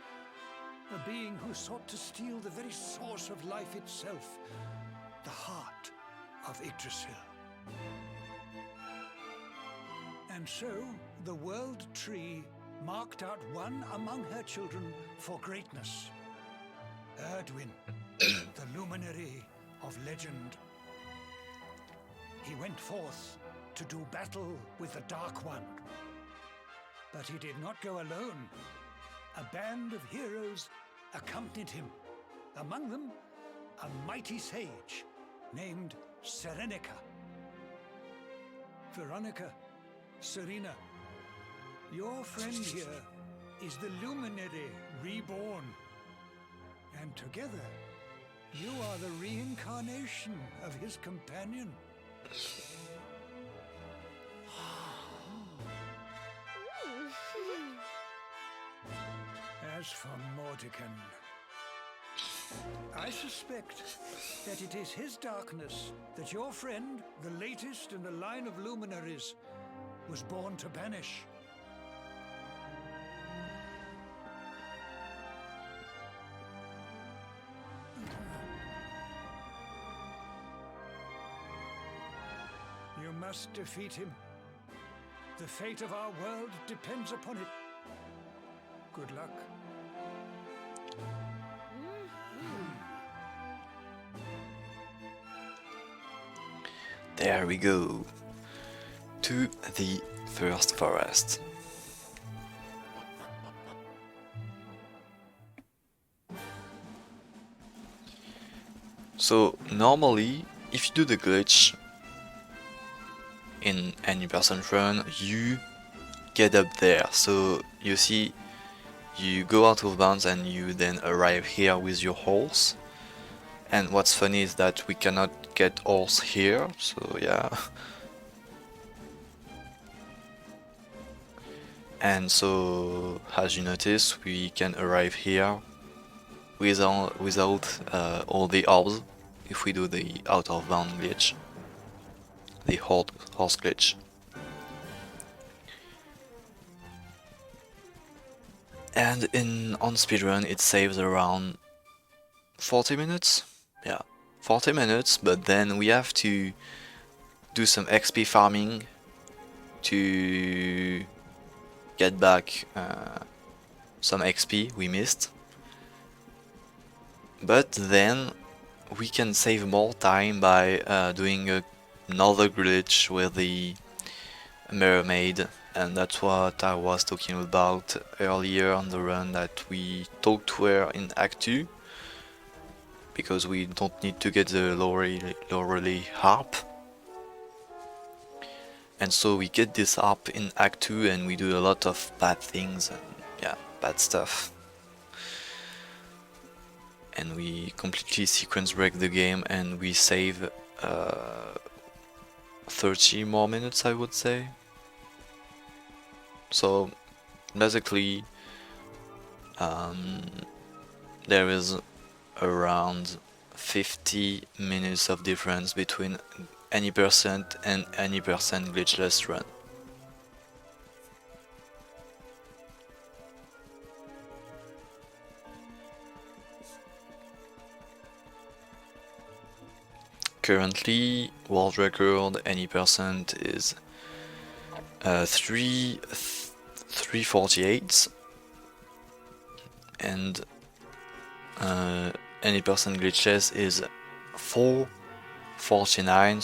A being who sought to steal the very source of life itself, the heart of Yggdrasil. And so, the World Tree marked out one among her children for greatness. Erdwin, the luminary of legend. He went forth to do battle with the Dark One. But he did not go alone. A band of heroes accompanied him. Among them, a mighty sage named Serenica. Veronica, Serena, your friend here is the luminary reborn. And together, you are the reincarnation of his companion. As for Mordican, I suspect that it is his darkness that your friend, the latest in the line of luminaries, was born to banish. You must defeat him. The fate of our world depends upon it. Good luck. There we go. To the first forest. So normally, if you do the glitch in any person run, you get up there. So you see, you go out of bounds and you then arrive here with your horse. And what's funny is that we cannot get horse here, so yeah. And so, as you notice, we can arrive here without all the orbs if we do the out of bound glitch, the horse glitch. And on speedrun it saves around 40 minutes. Yeah, 40 minutes, but then we have to do some XP farming to get back some XP we missed. But then we can save more time by doing another glitch with the Mermaid, and that's what I was talking about earlier on the run, that we talked to her in Act 2, because we don't need to get the Loreley harp. And so we get this harp in Act 2 and we do a lot of bad things and yeah, bad stuff. And we completely sequence break the game and we save 30 more minutes, I would say. So basically there is around 50 minutes of difference between any percent and any percent glitchless run. Currently, world record any percent is 348, and any percent glitchless is 449.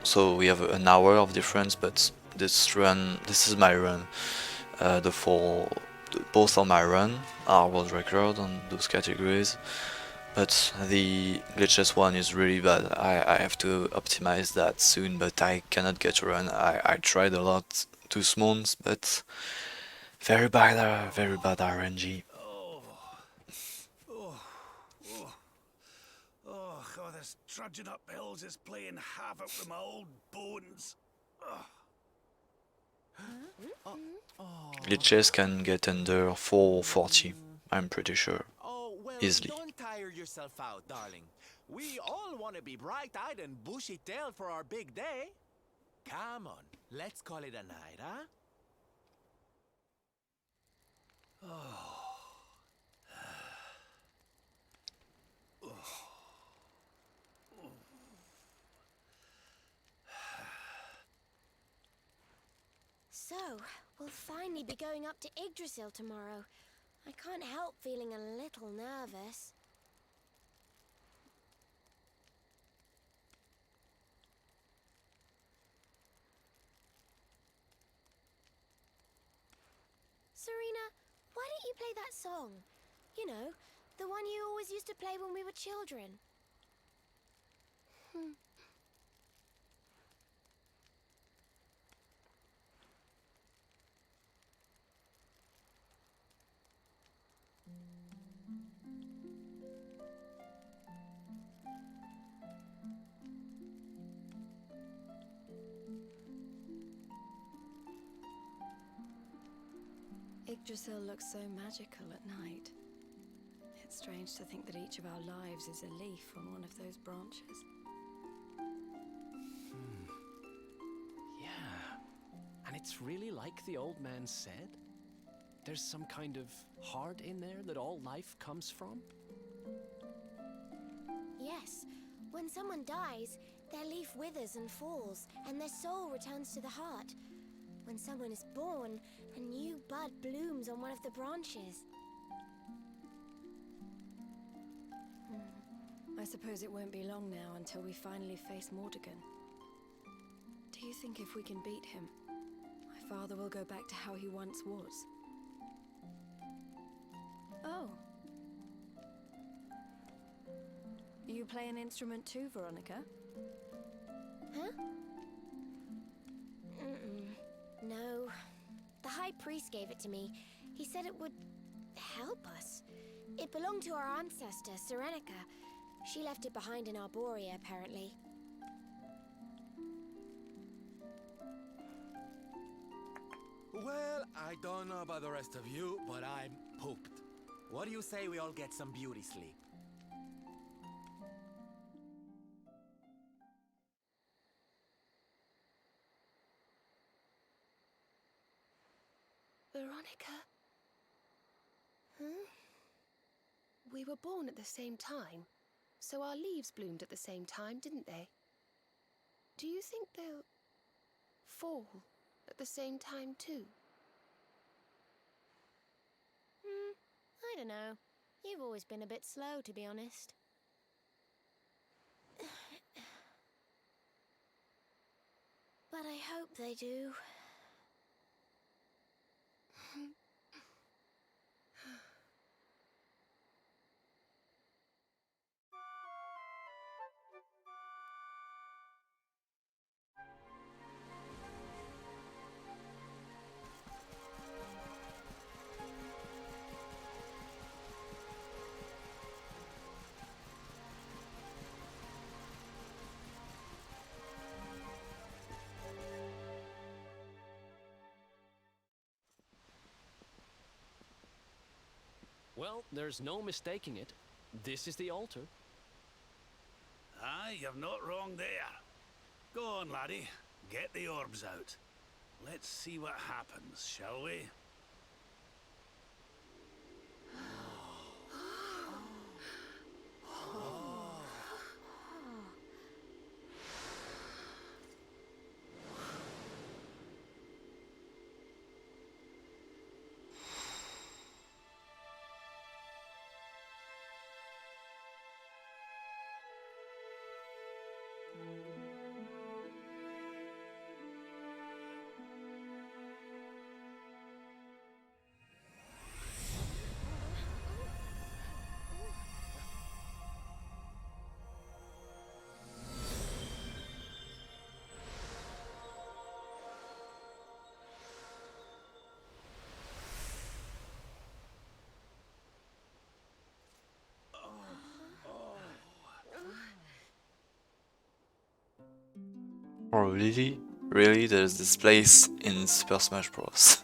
So we have an hour of difference, but this is my run. Both of my run are world record on those categories. But the glitchless one is really bad. I have to optimize that soon, but I cannot get a run. I tried a lot 2 months, but very bad RNG. Oh, this trudging up hills is playing havoc with my old bones. Glitches can get under 440, I'm pretty sure. Easily. Don't tire yourself out, darling. We all want to be bright-eyed and bushy-tailed for our big day. Come on, let's call it a night, huh? So, we'll finally be going up to Yggdrasil tomorrow. I can't help feeling a little nervous. Serena, why don't you play that song? You know, the one you always used to play when we were children. Yggdrasil looks so magical at night. It's strange to think that each of our lives is a leaf on one of those branches. Yeah, and it's really like the old man said. There's some kind of heart in there that all life comes from. Yes, when someone dies, their leaf withers and falls, and their soul returns to the heart. When someone is born, a new bud blooms on one of the branches. I suppose it won't be long now until we finally face Mordegon. Do you think if we can beat him, my father will go back to how he once was? Oh. You play an instrument too, Veronica? Huh? No. The High Priest gave it to me. He said it would help us. It belonged to our ancestor, Serenica. She left it behind in Arborea, apparently. Well, I don't know about the rest of you, but I'm pooped. What do you say we all get some beauty sleep? Veronica? Huh? We were born at the same time, so our leaves bloomed at the same time, didn't they? Do you think they'll fall at the same time too? I don't know. You've always been a bit slow, to be honest. But I hope they do. Well, there's no mistaking it. This is the altar. Aye, you're not wrong there. Go on, laddie. Get the orbs out. Let's see what happens, shall we? Oh, really? Really? There's this place in Super Smash Bros.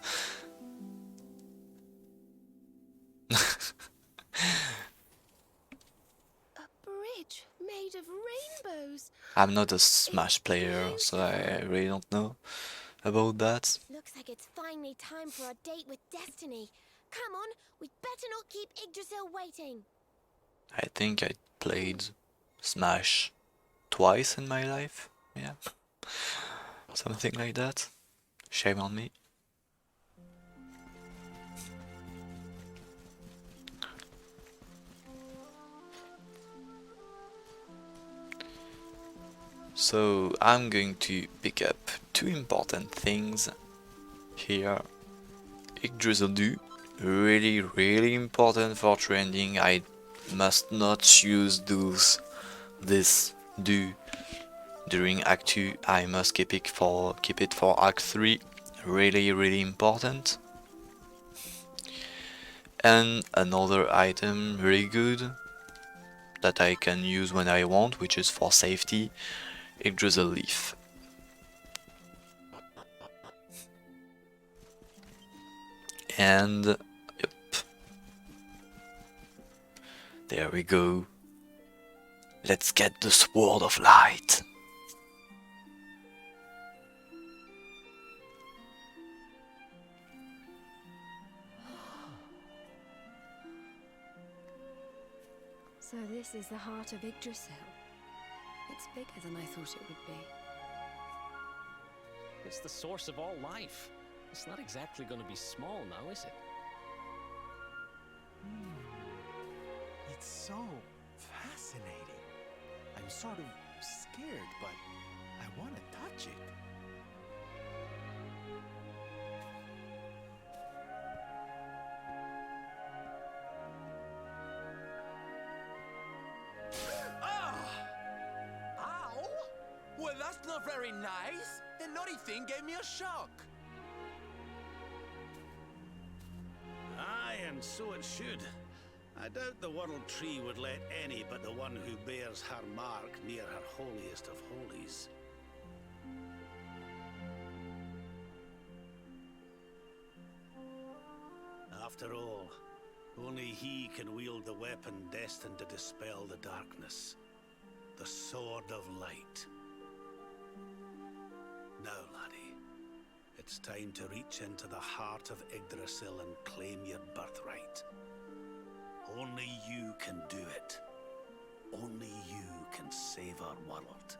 Bridge made of rainbows. I'm not a Smash player, so I really don't know about that. Looks like it's finally time for our date with Destiny. Come on, we'd better not keep Yggdrasil waiting. I think I played Smash twice in my life. Yeah. Something like that. Shame on me. So I'm going to pick up two important things here. Yggdrasil Dew, really important for trending. I must not use this Dew during Act 2. I must keep it for Act 3. Really important. And another item really good that I can use when I want, which is for safety, Yggdrasil Leaf. And yep, there we go. Let's get the Sword of Light. So this is the heart of Yggdrasil. It's bigger than I thought it would be. It's the source of all life. It's not exactly going to be small now, is it? It's so fascinating. I'm sort of scared, but I want to touch it. Ow! Well, that's not very nice. The naughty thing gave me a shock. Aye, and so it should. I doubt the World Tree would let any but the one who bears her mark near her holiest of holies. After all, only he can wield the weapon destined to dispel the darkness. The Sword of Light. Now, laddie, It's time to reach into the heart of Yggdrasil and claim your birthright. Only you can do it. Only you can save our world.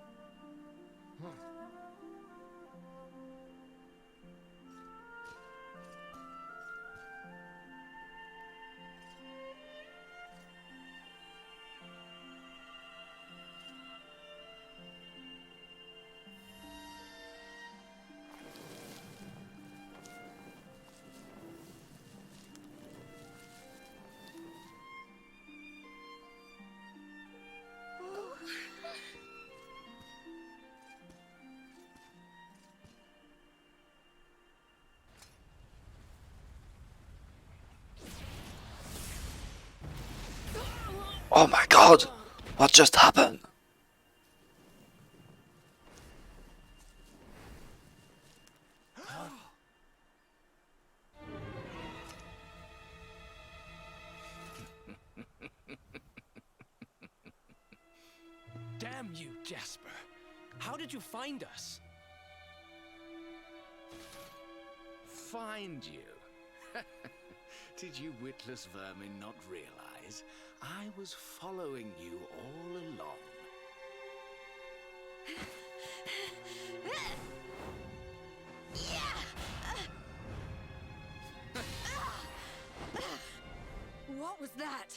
Oh my god! What just happened? Damn you, Jasper. How did you find us? Find you? Did you witless vermin not realize I was following you all along? What was that?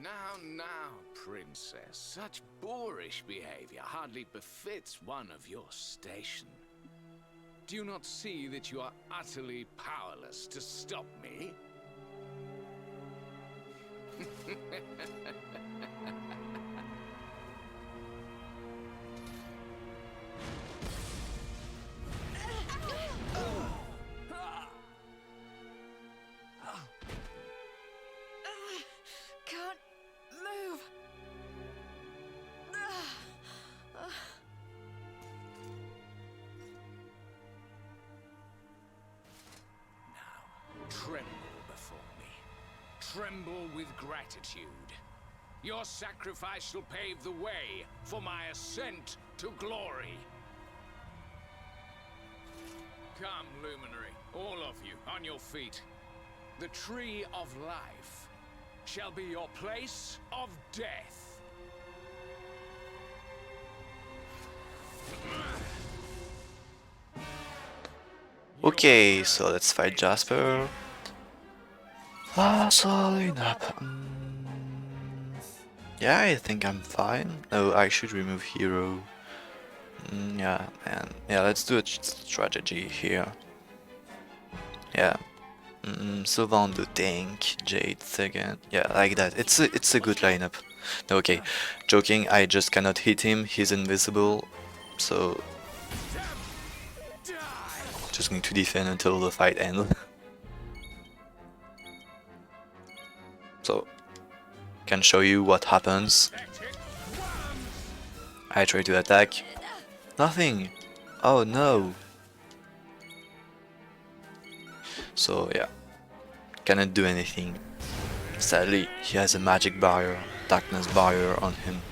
Now, princess, such boorish behavior hardly befits one of your station. Do you not see that you are utterly powerless to stop me? Can't move. Tremble before me. Tremble with gratitude. Your sacrifice shall pave the way for my ascent to glory. Come, Luminary, all of you, on your feet. The Tree of Life shall be your place of death. Okay, so let's fight Jasper. Solid up. Yeah, I think I'm fine. No, I should remove hero. Yeah, man. Yeah, let's do a strategy here. Yeah. Sylvan the tank, Jade second. Yeah, like that. It's a good lineup. Okay, joking. I just cannot hit him. He's invisible, so just going to defend until the fight ends. So can show you what happens. I try to attack. Nothing. Oh no. So yeah, cannot do anything. Sadly, he has a magic barrier, darkness barrier on him.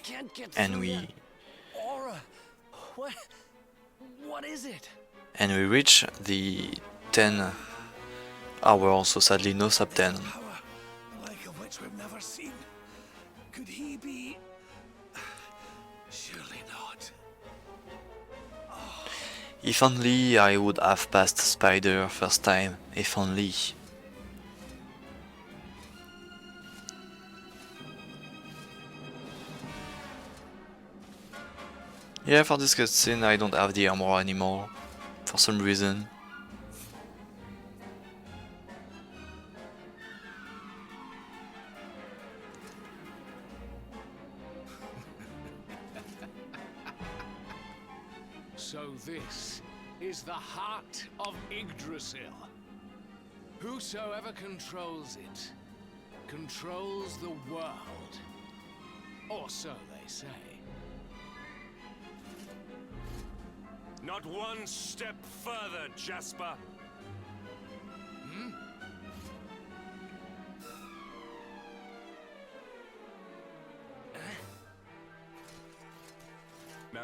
Can't get And through we that aura. What is it? and we reach the 10 hour, so sadly no sub 10. Like of which we've never seen. Could he be? Surely not. If only I would have passed Spider first time, if only. Yeah, for this cutscene I don't have the armor anymore, for some reason. So this is the heart of Yggdrasil. Whosoever controls it, controls the world. Or so they say. Not one step further, Jasper.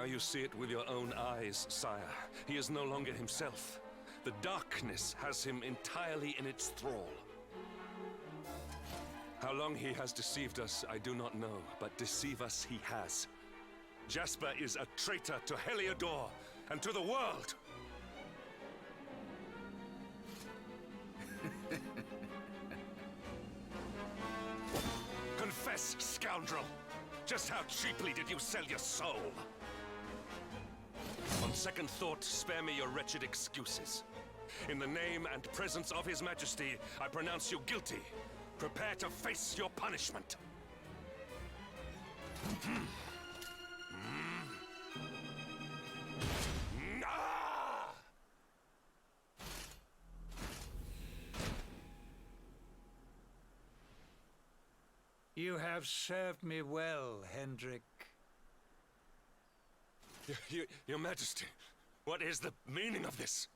Now you see it with your own eyes, sire. He is no longer himself. The darkness has him entirely in its thrall. How long he has deceived us, I do not know, but deceive us he has. Jasper is a traitor to Heliodor and to the world! Confess, scoundrel! Just how cheaply did you sell your soul? On second thought, spare me your wretched excuses. In the name and presence of His Majesty, I pronounce you guilty. Prepare to face your punishment. You have served me well, Hendrik. Your Majesty, what is the meaning of this?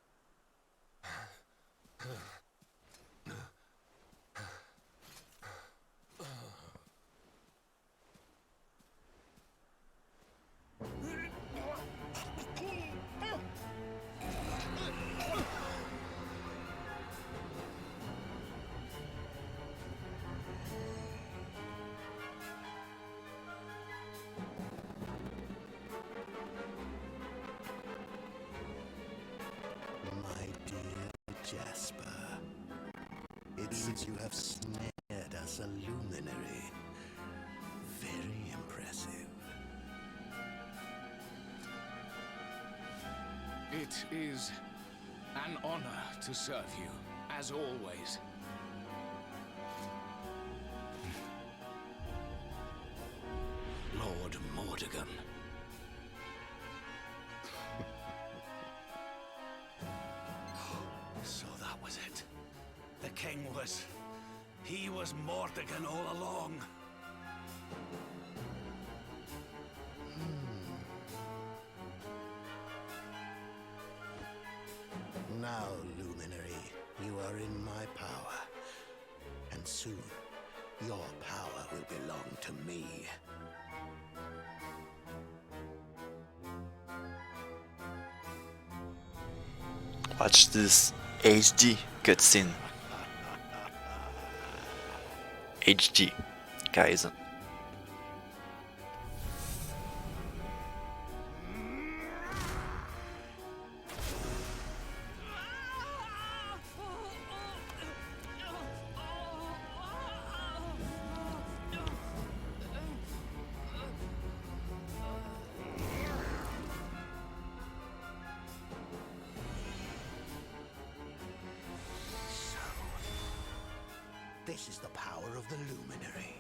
My dear Jasper, it seems you have snared us a luminary. Very impressive. It is an honor to serve you, as always. Lord Mordegon. So that was it. The king was... He was Mordegon all along. Now, Luminary, you are in my power. And soon, your power will belong to me. Watch this HD cutscene. HD, guys. This is the power of the Luminary.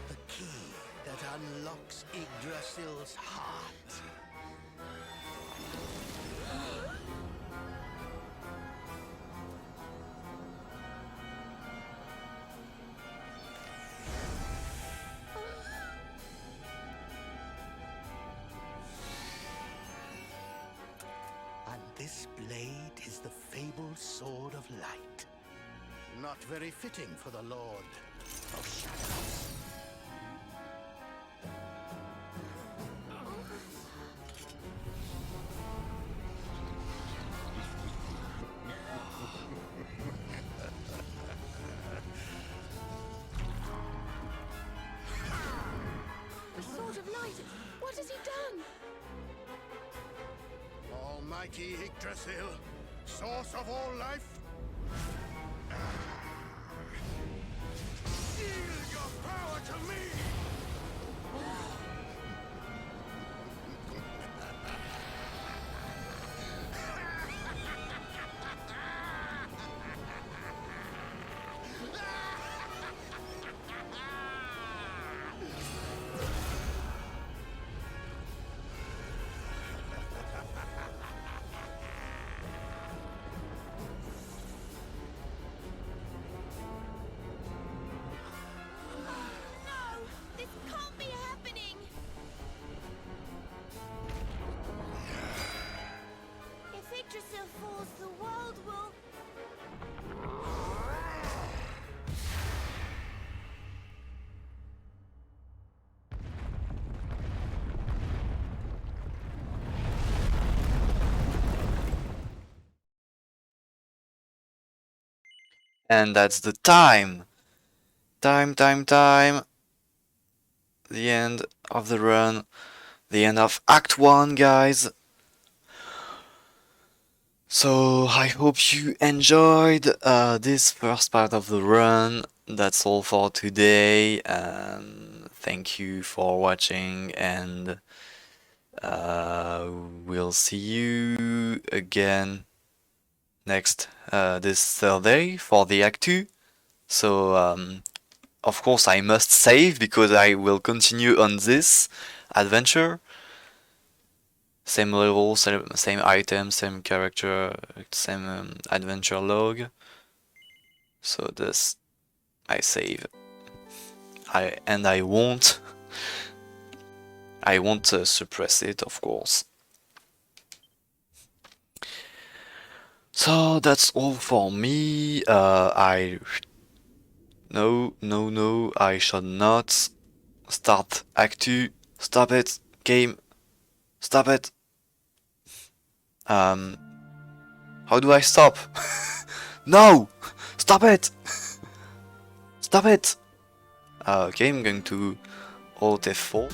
The key that unlocks Yggdrasil's heart. And this blade is the fabled Sword of Light. Not very fitting for the Lord of Shadows. The Sword of Light! What has he done? Almighty Yggdrasil, source of all life, yield your power to me! And that's the time. Time. The end of the run. The end of Act 1, guys. So I hope you enjoyed this first part of the run. That's all for today. Thank you for watching, and we'll see you again next this Thursday for the Act 2. So of course I must save because I will continue on this adventure. Same level, same item, same character, same adventure log. So this I save. I won't suppress it, of course. So that's all for me. No, I shall not start Act 2. Stop it, game. Stop it. How do I stop? No! Stop it! Stop it! Okay, I'm going to Alt F4.